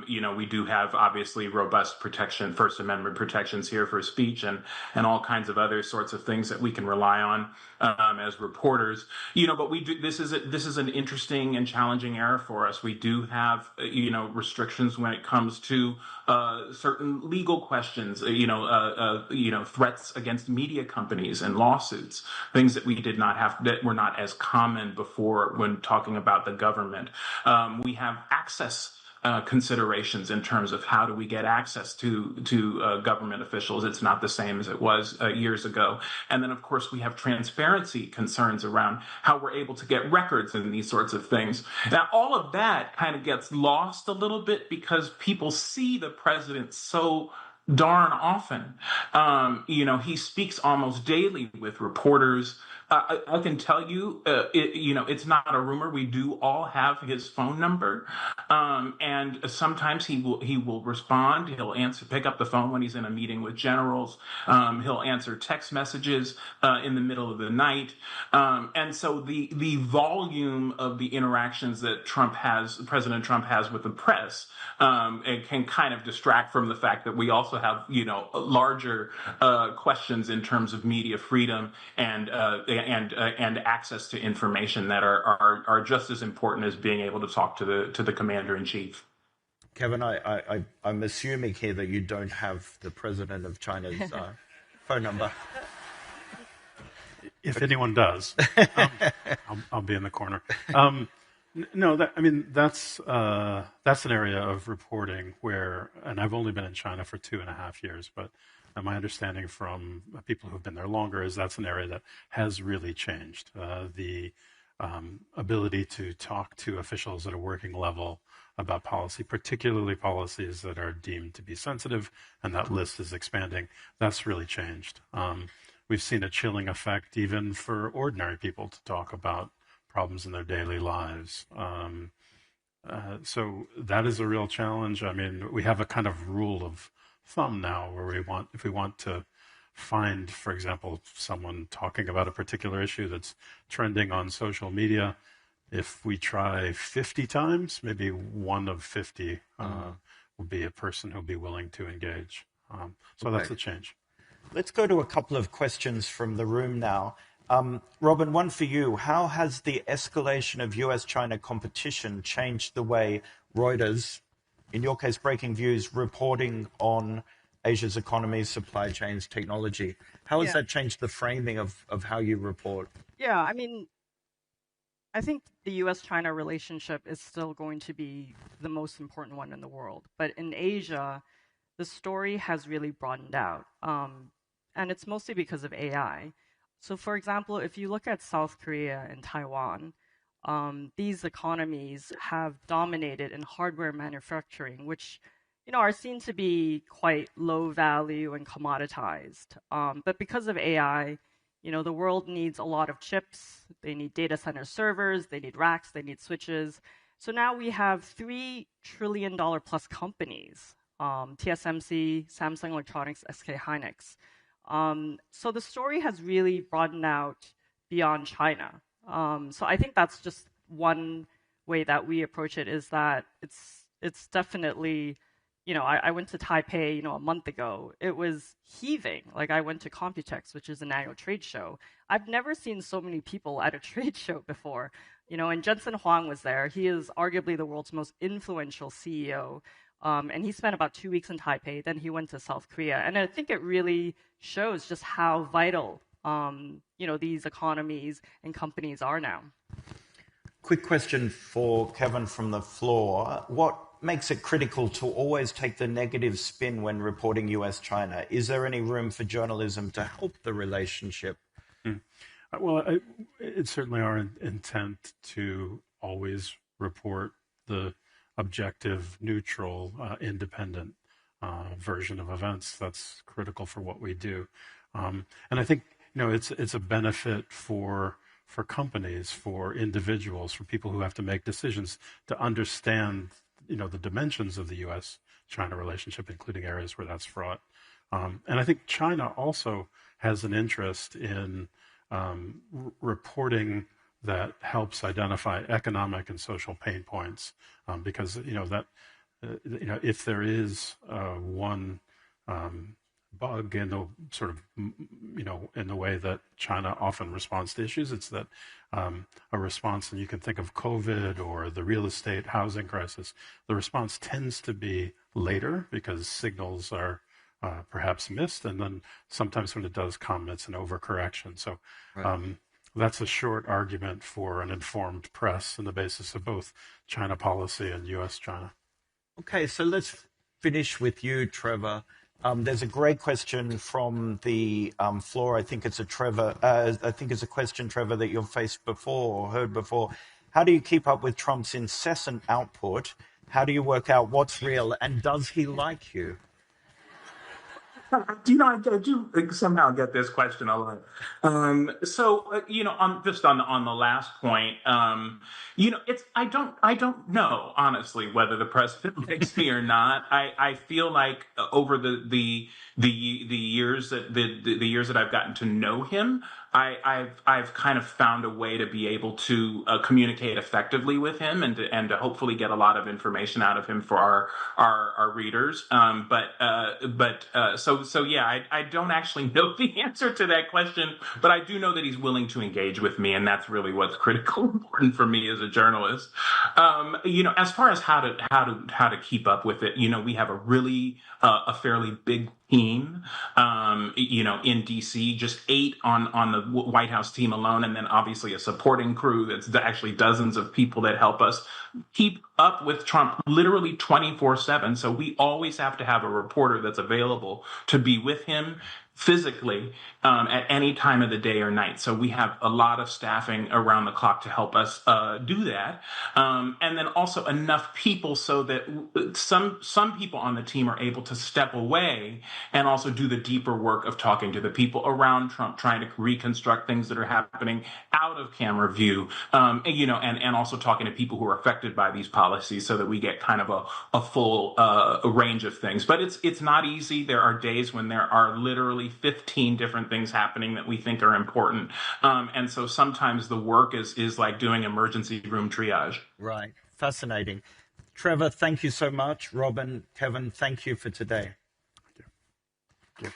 We do have obviously robust protection, First Amendment protections here for speech and all kinds of other sorts of things that we can rely on as reporters. But we do. This is an interesting and challenging era for us. We do have restrictions when it comes to certain legal questions. Threats against media companies and lawsuits. Things that we did not have, that were not as common before when talking about the government. We have access considerations in terms of how do we get access to government officials. It's not the same as it was years ago. And then, of course, we have transparency concerns around how we're able to get records and these sorts of things. Now, all of that kind of gets lost a little bit because people see the president so darn often. He speaks almost daily with reporters. I can tell you, it's not a rumor. We do all have his phone number, and sometimes he will respond. He'll pick up the phone when he's in a meeting with generals. He'll answer text messages in the middle of the night, and so the volume of the interactions that President Trump has with the press, it can kind of distract from the fact that we also have larger questions in terms of media freedom and access to information that are just as important as being able to talk to the commander in chief. Kevin, I'm assuming here that you don't have the president of China's phone number. If anyone does, I'll be in the corner. No, that's an area of reporting where, and I've only been in China for 2.5 years, but my understanding from people who've been there longer is that's an area that has really changed. The ability to talk to officials at a working level about policy, particularly policies that are deemed to be sensitive, and that list is expanding, that's really changed. We've seen a chilling effect even for ordinary people to talk about problems in their daily lives. So that is a real challenge. We have a kind of rule of thumb now where if we want to find, for example, someone talking about a particular issue that's trending on social media, if we try 50 times, maybe 1 of 50 will be a person who'll be willing to engage. So that's a change. Let's go to a couple of questions from the room now. Robin, one for you. How has the escalation of US-China competition changed the way Reuters, in your case, Breaking Views, reporting on Asia's economy, supply chains, technology? How has that changed the framing of how you report? Yeah, I mean, I think the US-China relationship is still going to be the most important one in the world. But in Asia, the story has really broadened out. And it's mostly because of AI. So for example, if you look at South Korea and Taiwan, these economies have dominated in hardware manufacturing, which are seen to be quite low value and commoditized. But because of AI, the world needs a lot of chips. They need data center servers, they need racks, they need switches. So now we have $3 trillion plus companies, TSMC, Samsung Electronics, SK Hynix. So the story has really broadened out beyond China. So I think that's just one way that we approach it, is that it's definitely, I went to Taipei, a month ago. It was heaving. Like, I went to Computex, which is an annual trade show. I've never seen so many people at a trade show before. And Jensen Huang was there. He is arguably the world's most influential CEO. And he spent about 2 weeks in Taipei. Then he went to South Korea. And I think it really shows just how vital, these economies and companies are now. Quick question for Kevin from the floor. What makes it critical to always take the negative spin when reporting US-China? Is there any room for journalism to help the relationship? Well, it's certainly our intent to always report the objective, neutral, independent version of events. That's critical for what we do. And I think, it's a benefit for companies, for individuals, for people who have to make decisions to understand, the dimensions of the US-China relationship, including areas where that's fraught. And I think China also has an interest in reporting that helps identify economic and social pain points, because if there is one bug in the sort of in the way that China often responds to issues, it's that a response, and you can think of COVID or the real estate housing crisis, the response tends to be later because signals are perhaps missed, and then sometimes when it does come, it's an overcorrection. So that's a short argument for an informed press on the basis of both China policy and US-China. Okay, so let's finish with you, Trevor. There's a great question from the floor. I think it's a question, Trevor, that you've faced before or heard before. How do you keep up with Trump's incessant output? How do you work out what's real? And does he like you? I do somehow get this question a lot. Just on the last point, I don't know, honestly, whether the president likes me or not. I feel like over the years that I've gotten to know him, I've kind of found a way to be able to communicate effectively with him and to hopefully get a lot of information out of him for our readers. So I don't actually know the answer to that question, but I do know that he's willing to engage with me, and that's really what's critical important for me as a journalist. As far as how to keep up with it, we have a fairly big team, in DC, just 8 on the White House team alone, and then obviously a supporting crew that's actually dozens of people that help us keep up with Trump literally 24/7. So we always have to have a reporter that's available to be with him physically at any time of the day or night. So we have a lot of staffing around the clock to help us do that. And then also enough people so that some people on the team are able to step away and also do the deeper work of talking to the people around Trump, trying to reconstruct things that are happening out of camera view, and also talking to people who are affected by these policies so that we get kind of a full range of things. But it's not easy. There are days when there are literally 15 different things happening that we think are important. And so sometimes the work is like doing emergency room triage. Right. Fascinating. Trevor, thank you so much. Robin, Kevin, thank you for today. Thank you.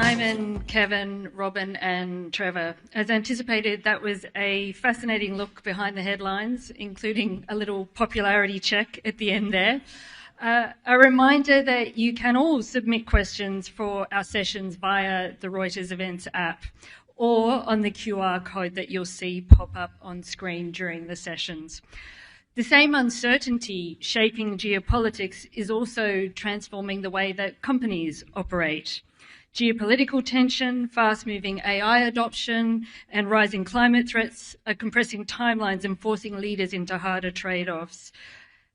Simon, Kevin, Robin, and Trevor. As anticipated, that was a fascinating look behind the headlines, including a little popularity check at the end there. A reminder that you can all submit questions for our sessions via the Reuters Events app or on the QR code that you'll see pop up on screen during the sessions. The same uncertainty shaping geopolitics is also transforming the way that companies operate. Geopolitical tension, fast-moving AI adoption, and rising climate threats are compressing timelines and forcing leaders into harder trade-offs.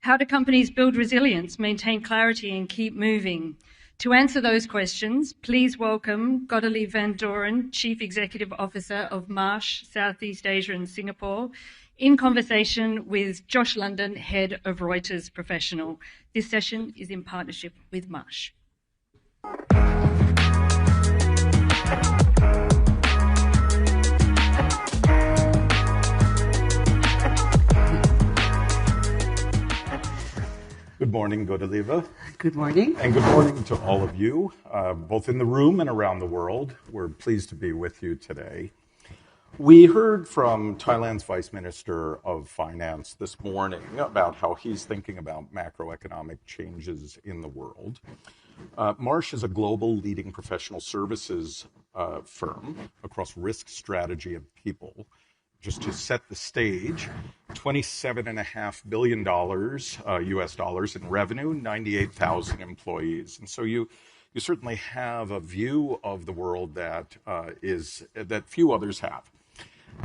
How do companies build resilience, maintain clarity, and keep moving? To answer those questions, please welcome Godelieve van Doren, Chief Executive Officer of Marsh, Southeast Asia and Singapore, in conversation with Josh London, Head of Reuters Professional. This session is in partnership with Marsh. Good morning, Godelieve. Good morning. And good morning to all of you, both in the room and around the world. We're pleased to be with you today. We heard from Thailand's Vice Minister of Finance this morning about how he's thinking about macroeconomic changes in the world. Marsh is a global leading professional services firm across risk, strategy, and people. Just to set the stage, $27.5 billion US dollars in revenue, 98,000 employees. And so you certainly have a view of the world that few others have.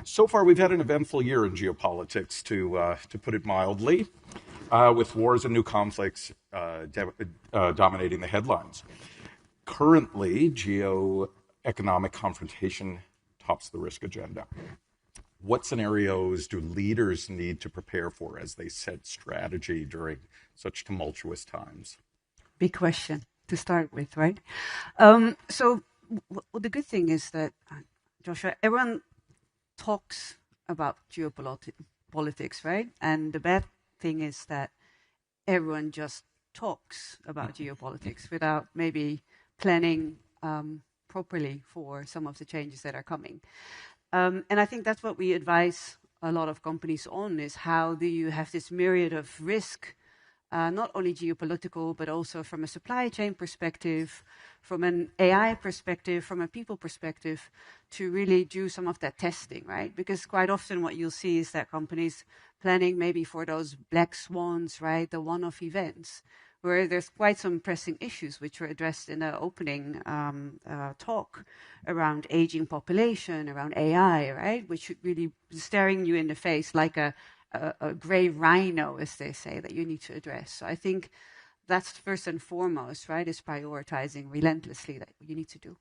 So far, we've had an eventful year in geopolitics, to put it mildly, with wars and new conflicts dominating the headlines. Currently, geoeconomic confrontation tops the risk agenda. What scenarios do leaders need to prepare for as they set strategy during such tumultuous times? Big question to start with, right? So the good thing is that, Joshua, everyone talks about geopolitics, right? And the bad thing is that everyone just talks about geopolitics without maybe planning properly for some of the changes that are coming. And I think that's what we advise a lot of companies on, is how do you have this myriad of risk, not only geopolitical, but also from a supply chain perspective, from an AI perspective, from a people perspective, to really do some of that testing, right? Because quite often what you'll see is that companies planning maybe for those black swans, right, the one-off events, where there's quite some pressing issues which were addressed in the opening talk around aging population, around AI, right, which should really be staring you in the face like a grey rhino, as they say, that you need to address. So I think that's first and foremost, right, is prioritizing relentlessly that you need to do.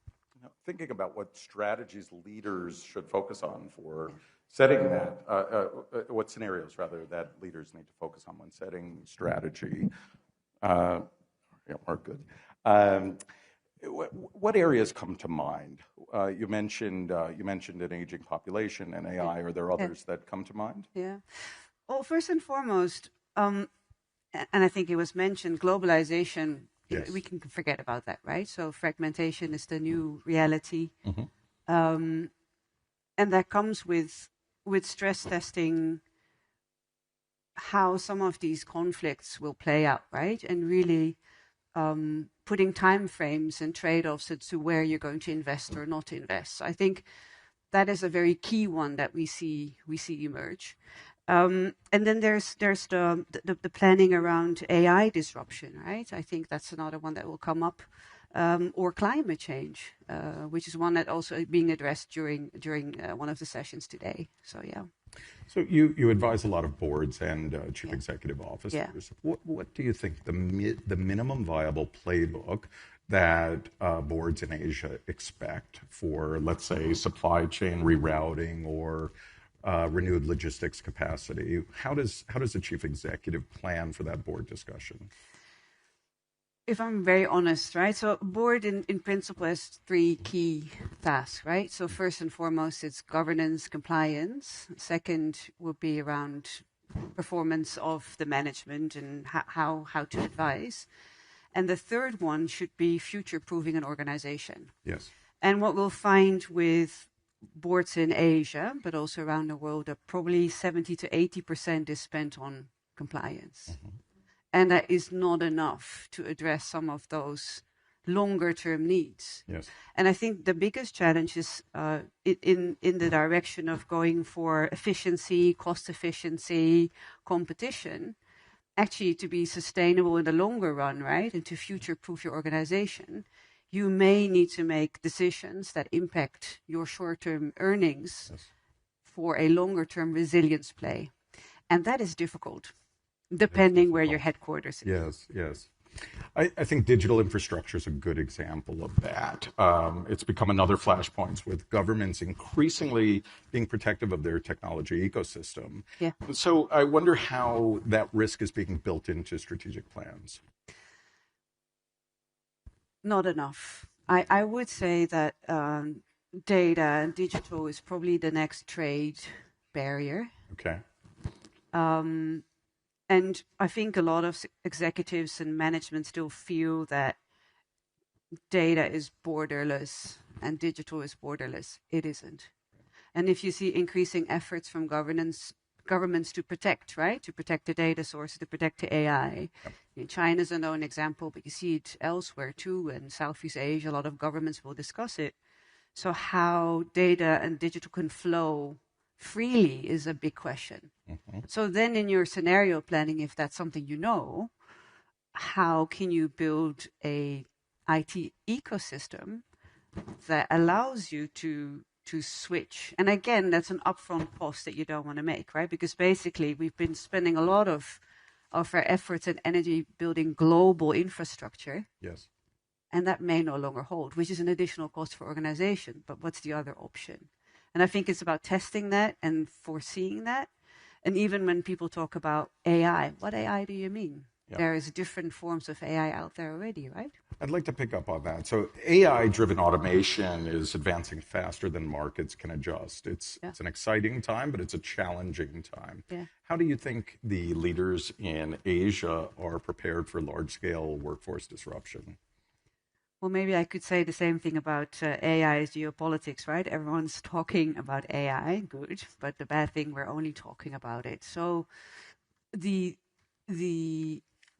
Thinking about what strategies leaders should focus on for setting that, what scenarios, rather, that leaders need to focus on when setting strategy. Are good. What areas come to mind? You mentioned an aging population and AI. Are there others that come to mind? Yeah. Well, first and foremost, and I think it was mentioned, globalization. Yes. We can forget about that, right? So fragmentation is the new reality, and that comes with stress testing how some of these conflicts will play out, right? And really putting time frames and trade-offs as to where you're going to invest or not invest. So I think that is a very key one that we see emerge. And then there's the planning around AI disruption, right? I think that's another one that will come up, or climate change, which is one that also is being addressed during one of the sessions today. So yeah. So you advise a lot of boards and chief executive officers. Yeah. What do you think the minimum viable playbook that boards in Asia expect for, let's say, supply chain rerouting or renewed logistics capacity? How does the chief executive plan for that board discussion? If I'm very honest, right? So board in principle has three key tasks, right? So first and foremost, it's governance, compliance. Second would be around performance of the management and how to advise. And the third one should be future-proofing an organization. Yes. And what we'll find with boards in Asia, but also around the world, that probably 70 to 80% is spent on compliance. Mm-hmm. And that is not enough to address some of those longer term needs. Yes. And I think the biggest challenge is in the direction of going for efficiency, cost efficiency, competition, actually to be sustainable in the longer run, right? And to future-proof your organization, you may need to make decisions that impact your short-term earnings for a longer-term resilience play. And that is difficult, depending where your headquarters is. Yes, yes. I think digital infrastructure is a good example of that. It's become another flashpoint with governments increasingly being protective of their technology ecosystem. Yeah. So I wonder how that risk is being built into strategic plans. Not enough. I would say that data and digital is probably the next trade barrier. Okay. And I think a lot of executives and management still feel that data is borderless and digital is borderless. It isn't. And if you see increasing efforts from governments to protect, right? To protect the data sources, to protect the AI. Yep. China's a known example, but you see it elsewhere too. In Southeast Asia, a lot of governments will discuss it. So how data and digital can flow freely is a big question. Mm-hmm. So then in your scenario planning, if that's something you know, how can you build a IT ecosystem that allows you to switch? And again, that's an upfront cost that you don't want to make, right? Because basically we've been spending a lot of our efforts and energy building global infrastructure. Yes. And that may no longer hold, which is an additional cost for organization. But what's the other option? And I think it's about testing that and foreseeing that. And even when people talk about AI, what AI do you mean? Yeah. There is different forms of AI out there already, right? I'd like to pick up on that. So AI-driven automation is advancing faster than markets can adjust. It's an exciting time, but it's a challenging time. Yeah. How do you think the leaders in Asia are prepared for large-scale workforce disruption? Well, maybe I could say the same thing about AI as geopolitics, right? Everyone's talking about AI, good, but the bad thing, we're only talking about it. So the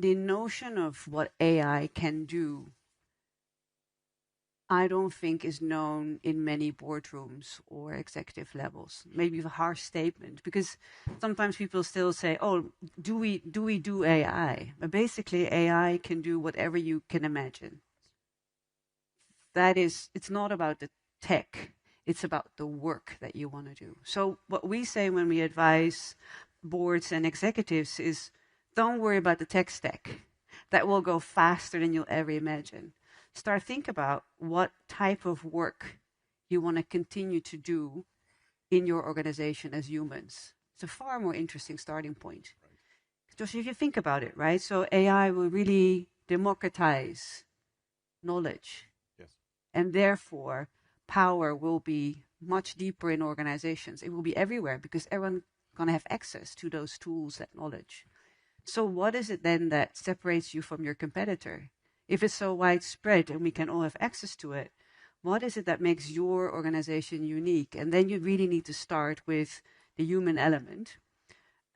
notion of what AI can do, I don't think is known in many boardrooms or executive levels. Maybe a harsh statement, because sometimes people still say, "Oh, do we do AI?" But basically, AI can do whatever you can imagine. That is, it's not about the tech, it's about the work that you want to do. So what we say when we advise boards and executives is, don't worry about the tech stack. That will go faster than you'll ever imagine. Start think about what type of work you want to continue to do in your organization as humans. It's a far more interesting starting point. Just if you think about it, right? So AI will really democratize knowledge. And therefore, power will be much deeper in organizations. It will be everywhere because everyone's going to have access to those tools, that knowledge. So what is it then that separates you from your competitor? If it's so widespread and we can all have access to it, what is it that makes your organization unique? And then you really need to start with the human element,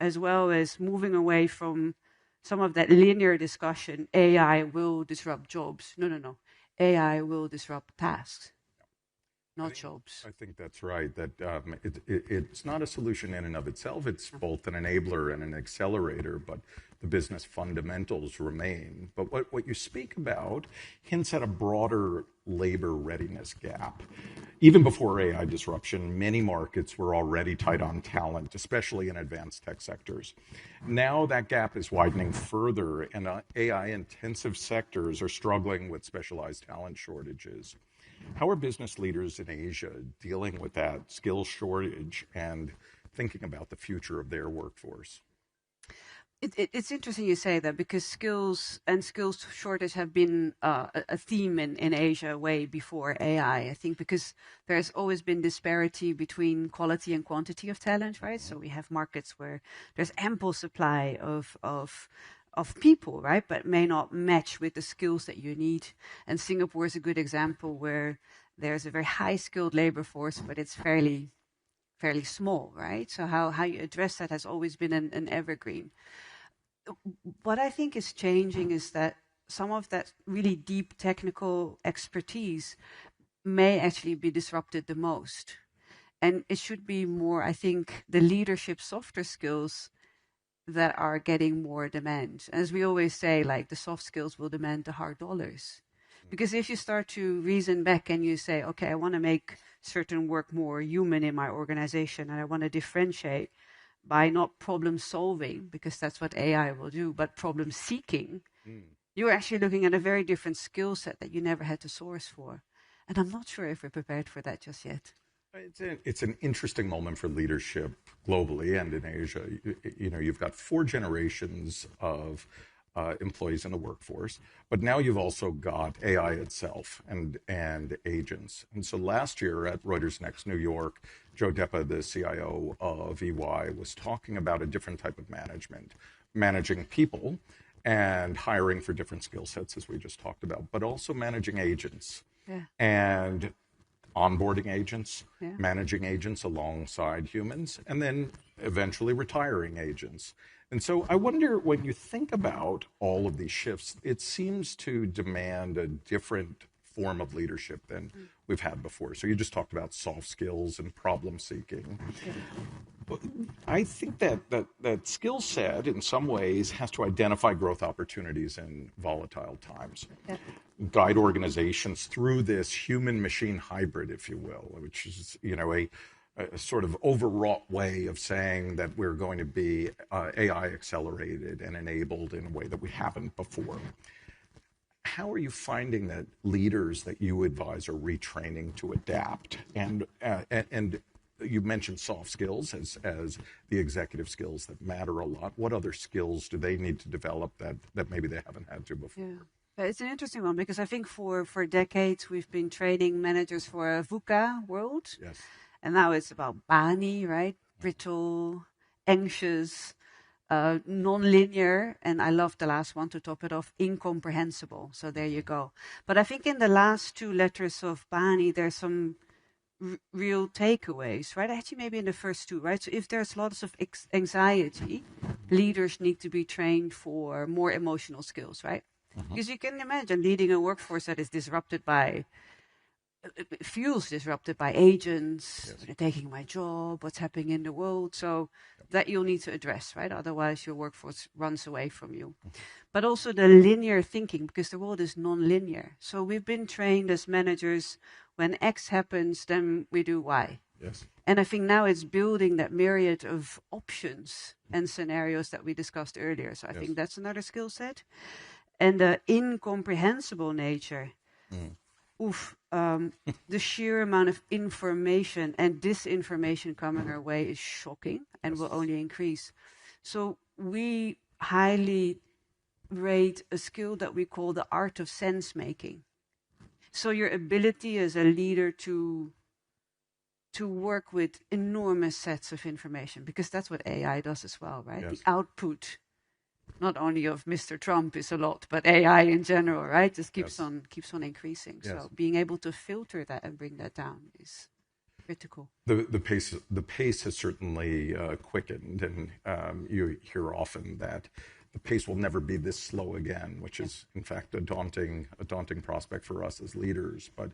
as well as moving away from some of that linear discussion, AI will disrupt jobs. No. AI will disrupt tasks, not jobs. I think that's right, that it's not a solution in and of itself. It's both an enabler and an accelerator, but the business fundamentals remain. But what you speak about hints at a broader labor readiness gap. Even before AI disruption, many markets were already tight on talent, especially in advanced tech sectors. Now that gap is widening further, and AI-intensive sectors are struggling with specialized talent shortages. How are business leaders in Asia dealing with that skill shortage and thinking about the future of their workforce? It's interesting you say that, because skills shortage have been a theme in Asia way before AI. I think because there's always been disparity between quality and quantity of talent, right? So we have markets where there's ample supply of people, right? But may not match with the skills that you need. And Singapore is a good example where there's a very high skilled labor force, but it's fairly small, right? So how you address that has always been an evergreen. What I think is changing is that some of that really deep technical expertise may actually be disrupted the most. And it should be more, I think, the leadership softer skills that are getting more demand. As we always say, like the soft skills will demand the hard dollars. Because if you start to reason back and you say, okay, I want to make certain work more human in my organization, and I want to differentiate by not problem solving, because that's what AI will do, but problem seeking, you're actually looking at a very different skill set that you never had to source for. And I'm not sure if we're prepared for that just yet. It's an interesting moment for leadership globally and in Asia. You've got 4 generations of employees in the workforce, but now you've also got AI itself and agents. And so last year at Reuters Next New York, Joe Deppa, the CIO of EY, was talking about a different type of management, managing people and hiring for different skill sets, as we just talked about, but also managing agents and onboarding agents, managing agents alongside humans, and then eventually retiring agents. And so I wonder, when you think about all of these shifts, it seems to demand a different form of leadership than we've had before. So you just talked about soft skills and problem seeking. But I think that skill set in some ways has to identify growth opportunities in volatile times, guide organizations through this human-machine hybrid, if you will, which is a sort of overwrought way of saying that we're going to be AI accelerated and enabled in a way that we haven't before. How are you finding that leaders that you advise are retraining to adapt? And you mentioned soft skills as the executive skills that matter a lot. What other skills do they need to develop that maybe they haven't had to before? Yeah. It's an interesting one, because I think for decades we've been training managers for a VUCA world. Yes. And now it's about BANI, right? Brittle, anxious, non-linear, and I love the last one to top it off, incomprehensible. So there you go. But I think in the last 2 letters of BANI, there's some real takeaways, right? Actually, maybe in the first 2, right? So if there's lots of anxiety, leaders need to be trained for more emotional skills, right? Because you can imagine leading a workforce that is disrupted by feels disrupted by agents, taking my job, what's happening in the world. So that you'll need to address, right? Otherwise your workforce runs away from you. But also the linear thinking, because the world is non-linear. So we've been trained as managers, when X happens, then we do Y. Yes. And I think now it's building that myriad of options and scenarios that we discussed earlier. So I think that's another skill set. And the incomprehensible nature. The sheer amount of information and disinformation coming our way is shocking and will only increase. So we highly rate a skill that we call the art of sense making. So your ability as a leader to work with enormous sets of information, because that's what AI does as well, right? The output, not only of Mr. Trump is a lot, but AI in general, right? Just keeps on increasing. So being able to filter that and bring that down is critical. The pace has certainly quickened, and you hear often that the pace will never be this slow again, which is in fact a daunting prospect for us as leaders. But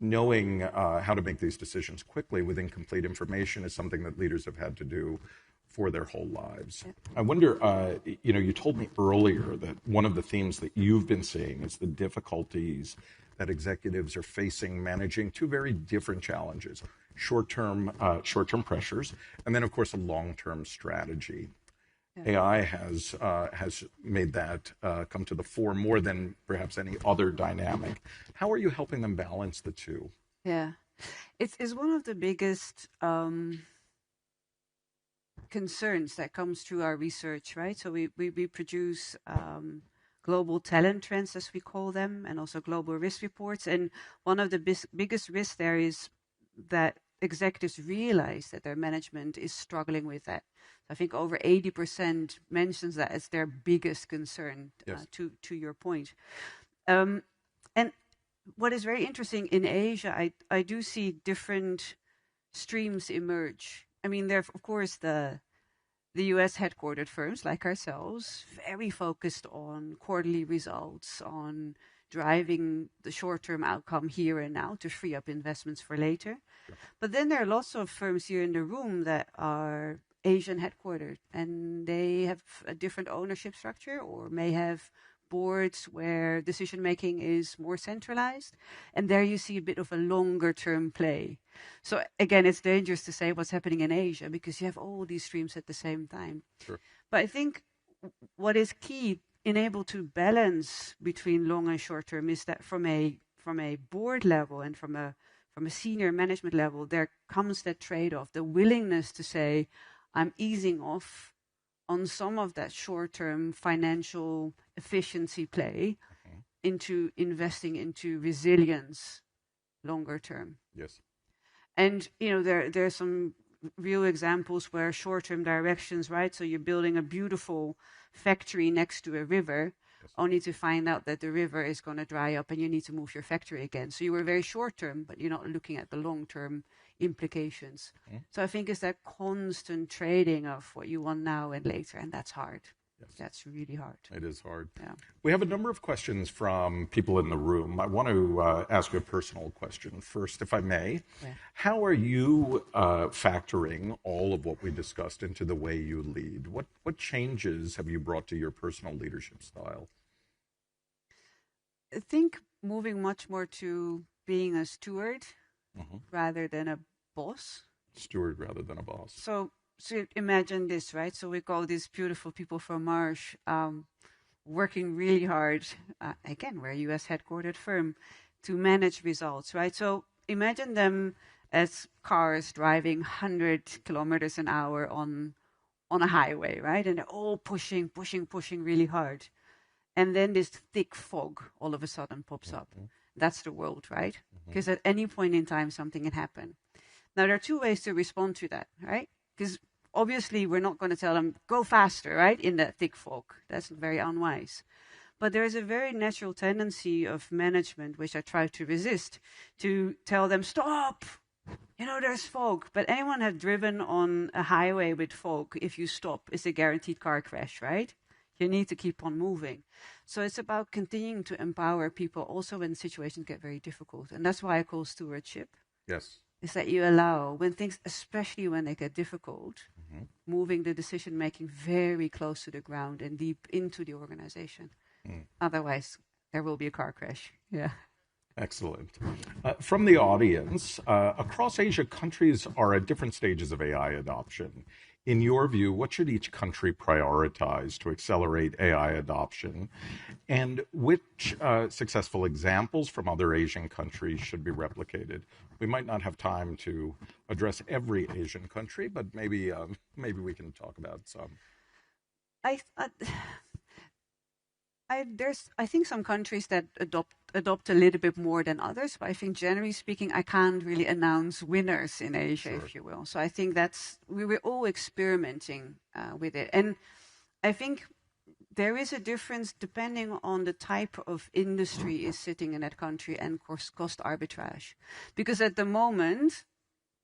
knowing how to make these decisions quickly with incomplete information is something that leaders have had to do for their whole lives. I wonder, you told me earlier that one of the themes that you've been seeing is the difficulties that executives are facing managing 2 very different challenges: short-term pressures, and then of course a long-term strategy. AI has made that come to the fore more than perhaps any other dynamic. How are you helping them balance the 2? Yeah, it's one of the biggest concerns that comes through our research, right? So we produce global talent trends, as we call them, and also global risk reports. And one of the biggest risks there is that executives realize that their management is struggling with that. I think over 80% mentions that as their biggest concern, to your point. And what is very interesting in Asia, I do see different streams emerge. I mean, there are, of course, the US headquartered firms like ourselves, very focused on quarterly results, on driving the short-term outcome here and now to free up investments for later. Sure. But then there are lots of firms here in the room that are Asian headquartered, and they have a different ownership structure or may have boards where decision making is more centralized, and there you see a bit of a longer term play. So again, it's dangerous to say what's happening in Asia because you have all these streams at the same time. Sure. But I think what is key in able to balance between long and short term is that from a board level and from a senior management level, there comes that trade-off, the willingness to say, I'm easing off on some of that short-term financial efficiency play into investing into resilience longer term. Yes. And, there's some real examples where short-term directions, right? So you're building a beautiful factory next to a river, only to find out that the river is going to dry up and you need to move your factory again. So you were very short-term, but you're not looking at the long-term implications. So I think it's that constant trading of what you want now and later, and that's hard. Yes. That's really hard. It is hard. Yeah. We have a number of questions from people in the room. I want to ask you a personal question first, if I may. Yeah. How are you factoring all of what we discussed into the way you lead? What changes have you brought to your personal leadership style? I think moving much more to being a steward rather than a boss. Steward rather than a boss. So imagine this, right? So we call these beautiful people from Marsh working really hard. Again, we're a US headquartered firm to manage results, right? So imagine them as cars driving 100 kilometers an hour on a highway, right? And they're all pushing really hard. And then this thick fog all of a sudden pops up. That's the world, right? Because at any point in time, something can happen. Now, there are two ways to respond to that, right? Because obviously, we're not going to tell them, go faster, right, in that thick fog. That's very unwise. But there is a very natural tendency of management, which I try to resist, to tell them, stop, there's fog. But anyone have driven on a highway with fog, if you stop, it's a guaranteed car crash, right? You need to keep on moving. So it's about continuing to empower people also when situations get very difficult. And that's why I call stewardship. Yes. Is that you allow, when things, especially when they get difficult, moving the decision-making very close to the ground and deep into the organization. Otherwise, there will be a car crash. Yeah. Excellent. From the audience, across Asia, countries are at different stages of AI adoption. In your view, what should each country prioritize to accelerate AI adoption? And which successful examples from other Asian countries should be replicated? We might not have time to address every Asian country, but maybe we can talk about some. I think some countries that adopt a little bit more than others, but I think generally speaking, I can't really announce winners in Asia, Sure. if you will. So I think we were all experimenting with it. And I think there is a difference depending on the type of industry is sitting in that country and cost arbitrage. Because at the moment,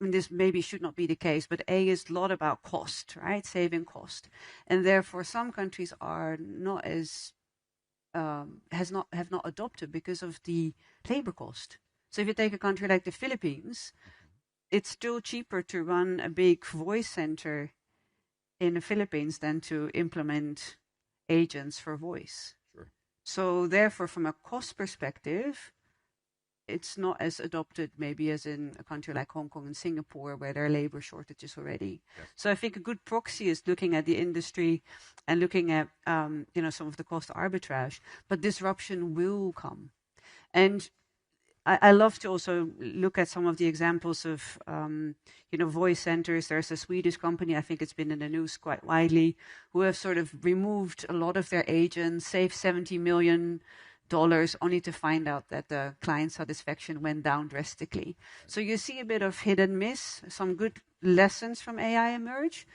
and this maybe should not be the case, but A is a lot about cost, right? Saving cost. And therefore, some countries are not as have not adopted because of the labor cost. So if you take a country like the Philippines, it's still cheaper to run a big voice center in the Philippines than to implement agents for voice. Sure. So therefore, from a cost perspective, it's not as adopted maybe as in a country like Hong Kong and Singapore where there are labor shortages already. Yes. So I think a good proxy is looking at the industry and looking at some of the cost arbitrage, but disruption will come. And I love to also look at some of the examples of voice centers. There's a Swedish company, I think it's been in the news quite widely, who have sort of removed a lot of their agents, saved $70 million, only to find out that the client satisfaction went down drastically. So you see a bit of hit and miss, some good lessons from AI emerge.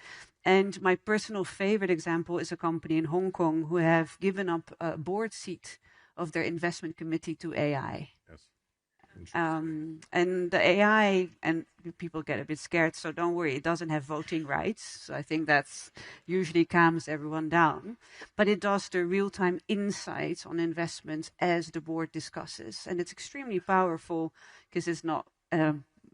And my personal favorite example is a company in Hong Kong who have given up a board seat of their investment committee to AI. Yes. And the AI, and people get a bit scared, so don't worry, it doesn't have voting rights. So I think that's usually calms everyone down. But it does the real-time insights on investments as the board discusses. And it's extremely powerful because it's not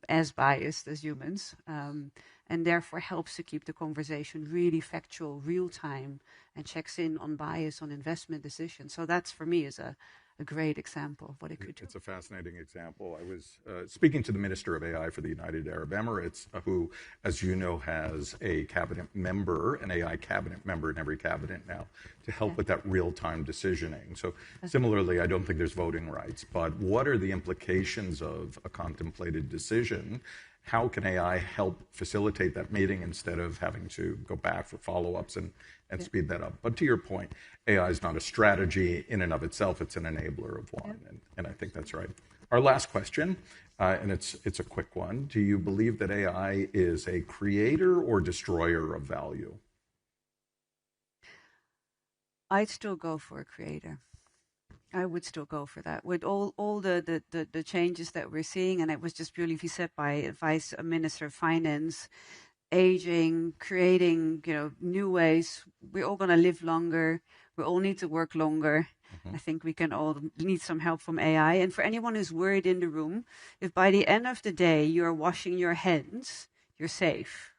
as biased as humans, and therefore helps to keep the conversation really factual, real-time, and checks in on bias on investment decisions. So that's, for me, is a great example of what it could do. It's a fascinating example. I was speaking to the Minister of AI for the United Arab Emirates, who, as you know, has a cabinet member, an AI cabinet member in every cabinet now, to help with that real-time decisioning. So similarly, I don't think there's voting rights, but what are the implications of a contemplated decision? How can AI help facilitate that meeting instead of having to go back for follow-ups and speed that up? But to your point, AI is not a strategy in and of itself. It's an enabler of one, and I think that's right. Our last question, and it's a quick one. Do you believe that AI is a creator or destroyer of value? I'd still go for a creator. I would still go for that. With all the changes that we're seeing, and it was just beautifully said by Vice Minister of Finance, aging, creating new ways. We're all going to live longer. We all need to work longer. I think we can all need some help from AI. And for anyone who's worried in the room, if by the end of the day you're washing your hands, you're safe.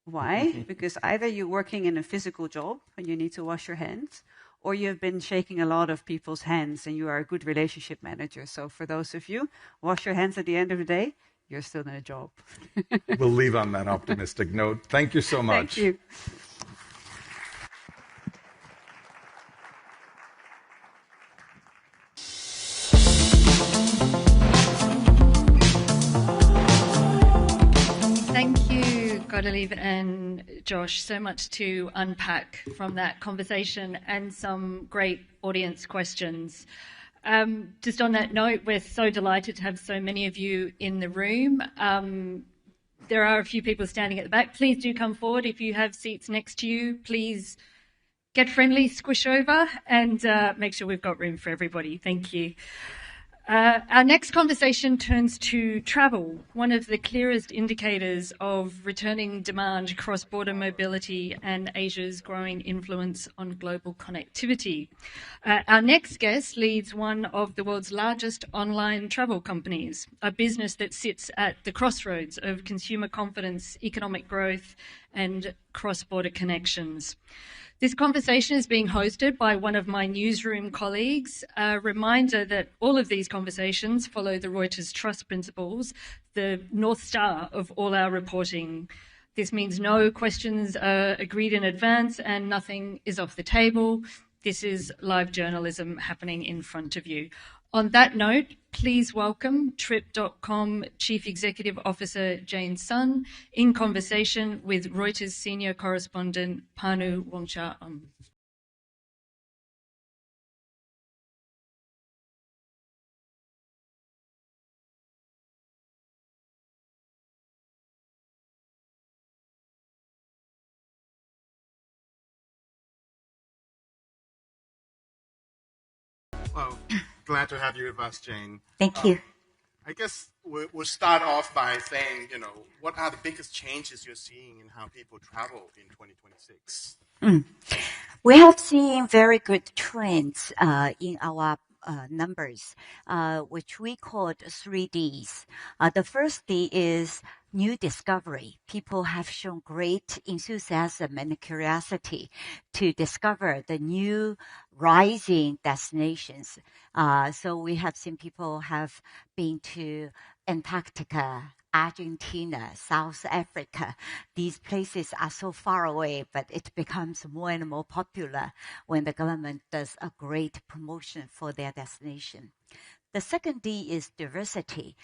Why? Because either you're working in a physical job and you need to wash your hands, or you've been shaking a lot of people's hands and you are a good relationship manager. So for those of you, wash your hands at the end of the day, you're still in a job. We'll leave on that optimistic note. Thank you so much. Thank you. Thank you, Godelieve and Josh, so much to unpack from that conversation and some great audience questions. Just on that note, we're so delighted to have so many of you in the room. There are a few people standing at the back. Please do come forward. If you have seats next to you, please get friendly, squish over, and make sure we've got room for everybody. Thank you. Our next conversation turns to travel, one of the clearest indicators of returning demand, cross-border mobility, and Asia's growing influence on global connectivity. Our next guest leads one of the world's largest online travel companies, a business that sits at the crossroads of consumer confidence, economic growth, and cross-border connections. This conversation is being hosted by one of my newsroom colleagues. A reminder that all of these conversations follow the Reuters Trust Principles, the North Star of all our reporting. This means no questions are agreed in advance and nothing is off the table. This is live journalism happening in front of you. On that note, please welcome Trip.com Chief Executive Officer Jane Sun in conversation with Reuters Senior Correspondent Panu Wongcha. Well, glad to have you with us, Jane. Thank you. I guess we'll start off by saying, what are the biggest changes you're seeing in how people travel in 2026? We have seen very good trends in our numbers, which we called 3Ds. The first D is new discovery. People have shown great enthusiasm and curiosity to discover the new rising destinations. So we have seen people have been to Antarctica, Argentina, South Africa. These places are so far away, but it becomes more and more popular when the government does a great promotion for their destination. The second D is diversity.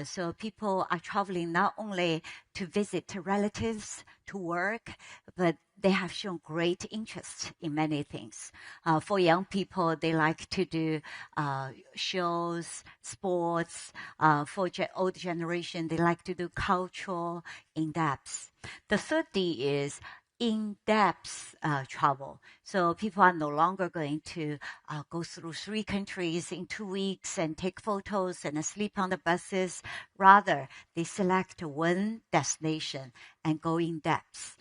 So people are traveling not only to visit relatives, to work, but they have shown great interest in many things. For young people, they like to do shows, sports. For old generation, they like to do cultural in-depth. The third D is in-depth travel. So people are no longer going to go through 3 countries in 2 weeks and take photos and sleep on the buses. Rather, they select one destination and go in depth.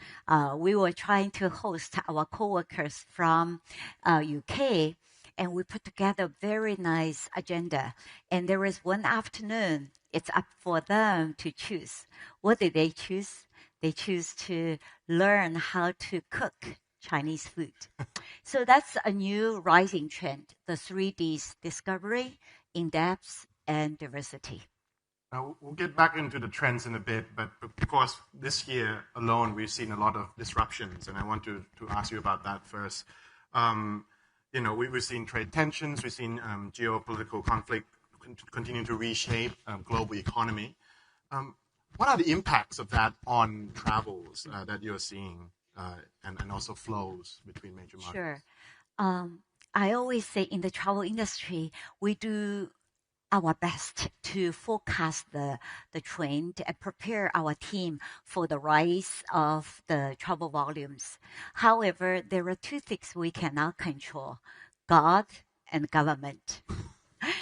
We were trying to host our coworkers from UK, and we put together a very nice agenda. And there is one afternoon, it's up for them to choose. What did they choose? They choose to learn how to cook Chinese food. So that's a new rising trend, the 3Ds: discovery, in-depth, and diversity. We'll get back into the trends in a bit, but of course, this year alone, we've seen a lot of disruptions, and I want to ask you about that first. We've seen trade tensions, we've seen geopolitical conflict continue to reshape global economy. What are the impacts of that on travels that you're seeing and also flows between major markets? Sure. I always say in the travel industry, we do our best to forecast the trend and prepare our team for the rise of the travel volumes. However, there are 2 things we cannot control: God and government.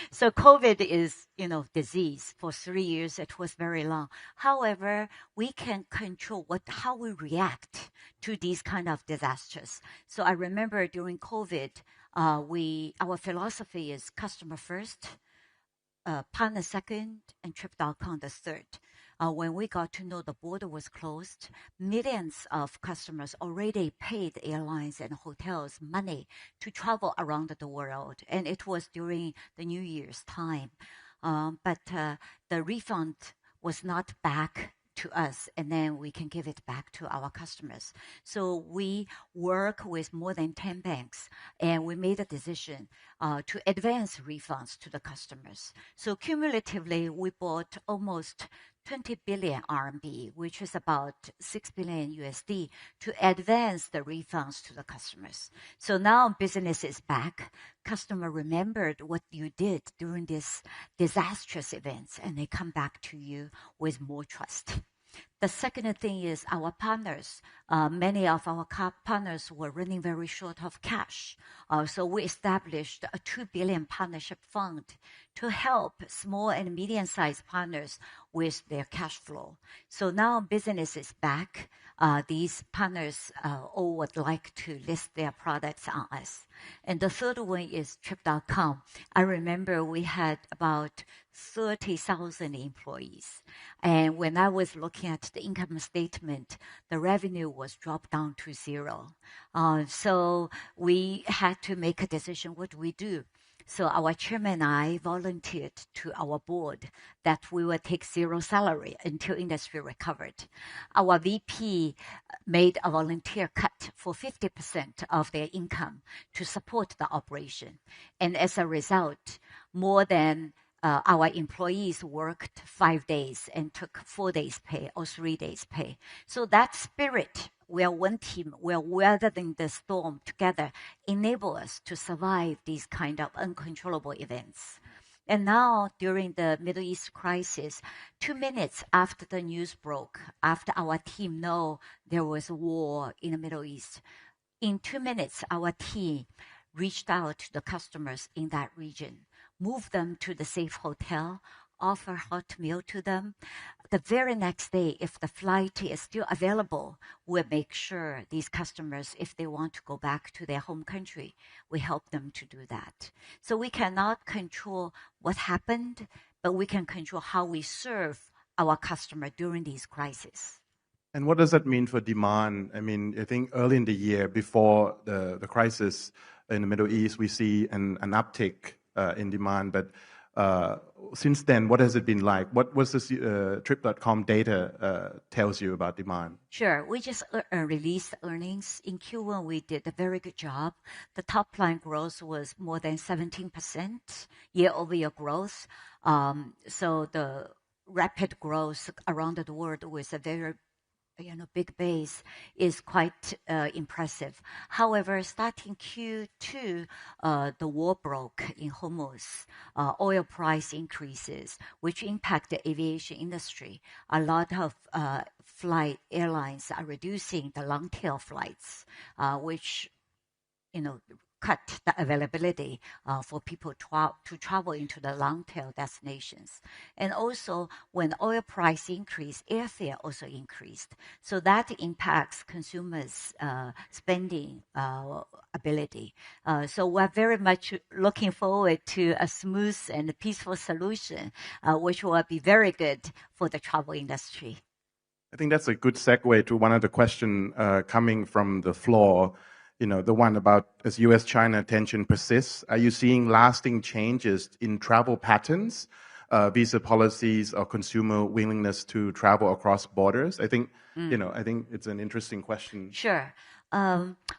So COVID is, disease. For 3 years, it was very long. However, we can control how we react to these kind of disasters. So I remember during COVID, our philosophy is customer first, partner second, and Trip.com the third. When we got to know the border was closed, millions of customers already paid airlines and hotels money to travel around the world. And it was during the New Year's time. But the refund was not back to us, and then we can give it back to our customers. So we work with more than 10 banks, and we made a decision to advance refunds to the customers. So cumulatively, we bought almost 20 billion RMB, which is about $6 billion USD, to advance the refunds to the customers. So now business is back. Customer remembered what you did during this disastrous events, and they come back to you with more trust. The second thing is our partners. Many of our partners were running very short of cash. So we established a 2 billion partnership fund to help small and medium-sized partners with their cash flow. So now business is back. These partners all would like to list their products on us. And the third one is Trip.com. I remember we had about 30,000 employees. And when I was looking at the income statement, the revenue was dropped down to 0. So we had to make a decision. What do we do? So our chairman and I volunteered to our board that we would take 0 salary until industry recovered. Our VP made a volunteer cut for 50% of their income to support the operation. And as a result, more than our employees worked 5 days and took 4 days pay or 3 days pay. So that spirit, we are one team, we are weathering the storm together, enable us to survive these kind of uncontrollable events. And now, during the Middle East crisis, 2 minutes after the news broke, after our team know there was a war in the Middle East, in 2 minutes, our team reached out to the customers in that region, moved them to the safe hotel, offer hot meal to them. The very next day, if the flight is still available, we'll make sure these customers, if they want to go back to their home country, we help them to do that. So we cannot control what happened, but we can control how we serve our customer during these crises. And what does that mean for demand? I mean, I think early in the year, before the crisis in the Middle East, we see an uptick in demand, but since then, what has it been like? What was this Trip.com data tells you about demand? Sure. We just released earnings. In Q1, we did a very good job. The top line growth was more than 17% year-over-year growth. So the rapid growth around the world with a very big base is quite impressive. However, starting Q2, the war broke in Hormuz. Oil price increases, which impact the aviation industry. A lot of airlines are reducing the long tail flights, which, cut the availability for people to travel into the long-tail destinations. And also, when oil price increased, airfare also increased. So that impacts consumers' spending ability. So we're very much looking forward to a smooth and peaceful solution, which will be very good for the travel industry. I think that's a good segue to one of the questions coming from the floor. The one about as U.S.-China tension persists, are you seeing lasting changes in travel patterns, visa policies, or consumer willingness to travel across borders? I think, I think it's an interesting question. Sure.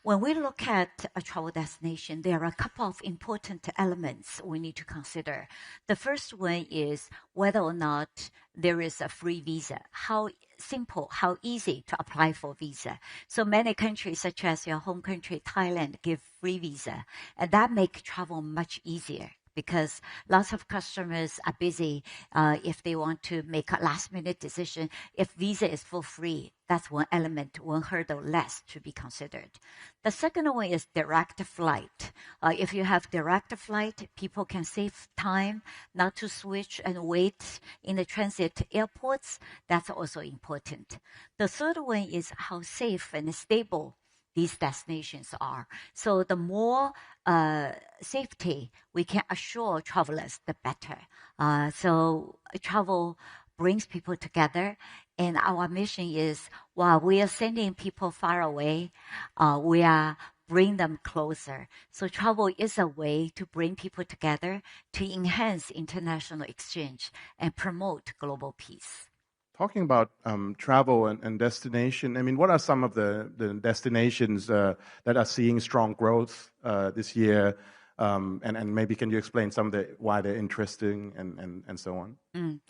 When we look at a travel destination, there are a couple of important elements we need to consider. The first one is whether or not there is a free visa. How simple, how easy to apply for visa. So many countries, such as your home country, Thailand, give free visa, and that makes travel much easier, because lots of customers are busy if they want to make a last-minute decision. If visa is for free, that's one element, one hurdle less to be considered. The second one is direct flight. If you have direct flight, people can save time not to switch and wait in the transit airports. That's also important. The third one is how safe and stable these destinations are. So the more safety we can assure travelers, the better. So travel brings people together, and our mission is, while we are sending people far away, we are bring them closer. So travel is a way to bring people together, to enhance international exchange and promote global peace. Talking about travel and destination, I mean, what are some of the destinations that are seeing strong growth this year? And maybe can you explain some of why they're interesting and so on?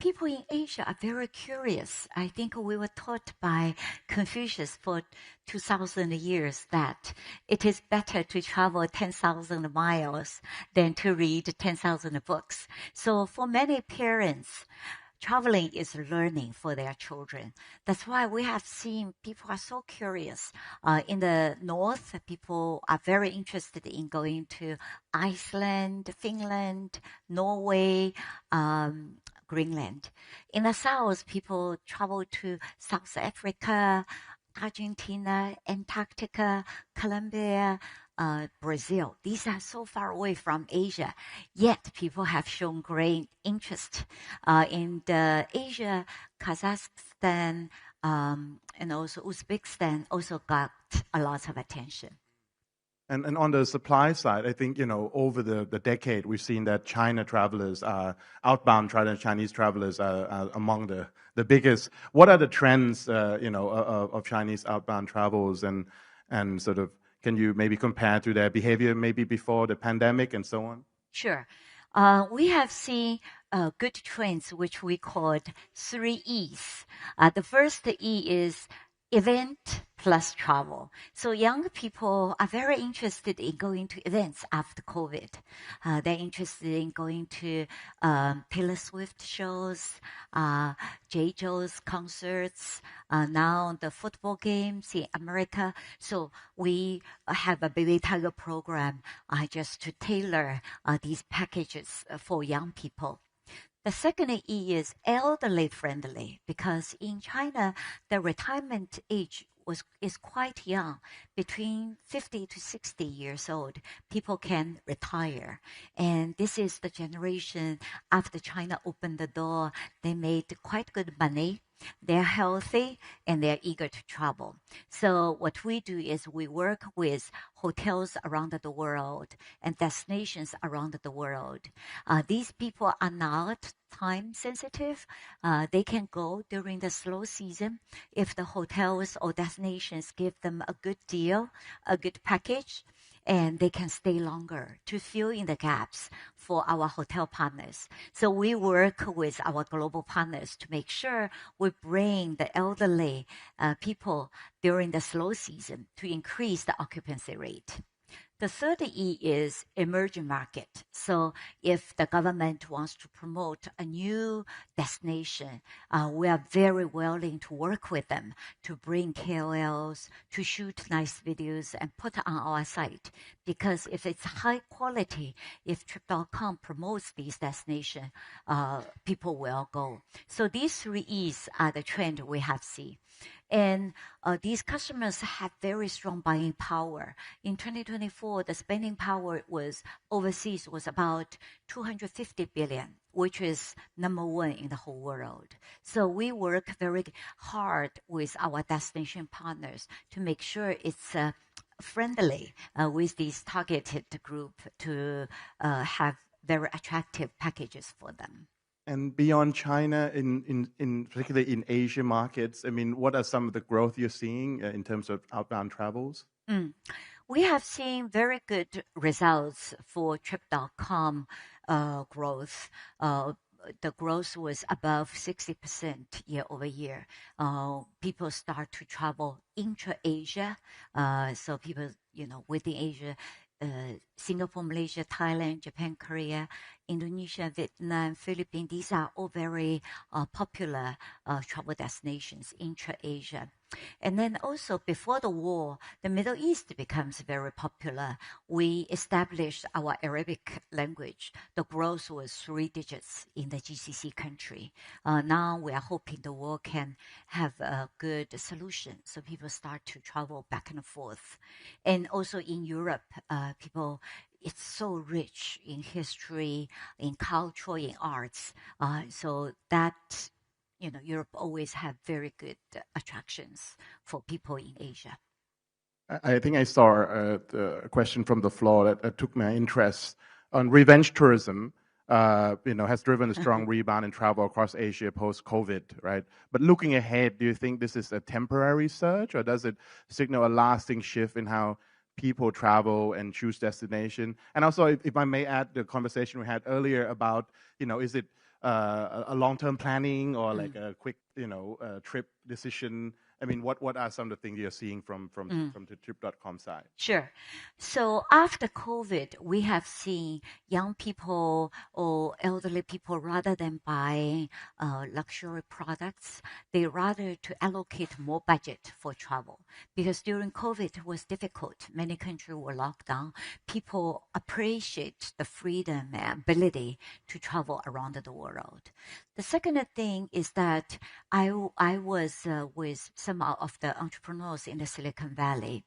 People in Asia are very curious. I think we were taught by Confucius for 2,000 years that it is better to travel 10,000 miles than to read 10,000 books. So for many parents, traveling is learning for their children. That's why we have seen people are so curious. In the north, people are very interested in going to Iceland, Finland, Norway, Greenland. In the south, people travel to South Africa, Argentina, Antarctica, Colombia, Brazil. These are so far away from Asia, yet people have shown great interest in Asia. Kazakhstan and also Uzbekistan also got a lot of attention. And on the supply side, I think, over the decade, we've seen that China travelers outbound Chinese travelers are among the biggest. What are the trends, of Chinese outbound travels and sort of, can you maybe compare to their behavior maybe before the pandemic and so on? Sure. We have seen good trends, which we called 3 E's. The first E is event plus travel. So young people are very interested in going to events after COVID. They're interested in going to Taylor Swift shows, J. Joe's concerts, now the football games in America. So we have a Baby Tiger program just to tailor these packages for young people. The second E is elderly friendly, because in China, the retirement age is quite young. Between 50 to 60 years old, people can retire. And this is the generation after China opened the door, they made quite good money. They're healthy and they're eager to travel. So what we do is we work with hotels around the world and destinations around the world. These people are not time sensitive. They can go during the slow season if the hotels or destinations give them a good deal, a good package, and they can stay longer to fill in the gaps for our hotel partners. So we work with our global partners to make sure we bring the elderly people during the slow season to increase the occupancy rate. The third E is emerging market. So if the government wants to promote a new destination, we are very willing to work with them to bring KOLs, to shoot nice videos and put on our site. Because if it's high quality, if Trip.com promotes these destinations, people will go. So these 3 E's are the trend we have seen. And these customers have very strong buying power. In 2024, the spending power was overseas was about 250 billion, which is number 1 in the whole world. So we work very hard with our destination partners to make sure it's friendly with these targeted group to have very attractive packages for them. And beyond China, in particularly in Asia markets, I mean, what are some of the growth you're seeing in terms of outbound travels? We have seen very good results for Trip.com growth. The growth was above 60% year over year. People start to travel intra-Asia. So people, within Asia, Singapore, Malaysia, Thailand, Japan, Korea, Indonesia, Vietnam, Philippines, these are all very popular travel destinations, intra-Asia. And then also before the war, the Middle East becomes very popular. We established our Arabic language. The growth was 3 digits in the GCC country. Now we are hoping the war can have a good solution so people start to travel back and forth. And also in Europe, people, it's so rich in history, in culture, in arts. So that Europe always have very good attractions for people in Asia. I think I saw a question from the floor that took my interest on revenge tourism. Has driven a strong rebound in travel across Asia post-COVID, right? But looking ahead, do you think this is a temporary surge, or does it signal a lasting shift in how people travel and choose destination? And also, if I may add the conversation we had earlier about, is it a long-term planning or like a quick, trip decision? I mean, what are some of the things you're seeing from the Trip.com side? Sure. So after COVID, we have seen young people or elderly people, rather than buying luxury products, they rather to allocate more budget for travel. Because during COVID, it was difficult. Many countries were locked down. People appreciate the freedom and ability to travel around the world. The second thing is that I was with some of the entrepreneurs in the Silicon Valley.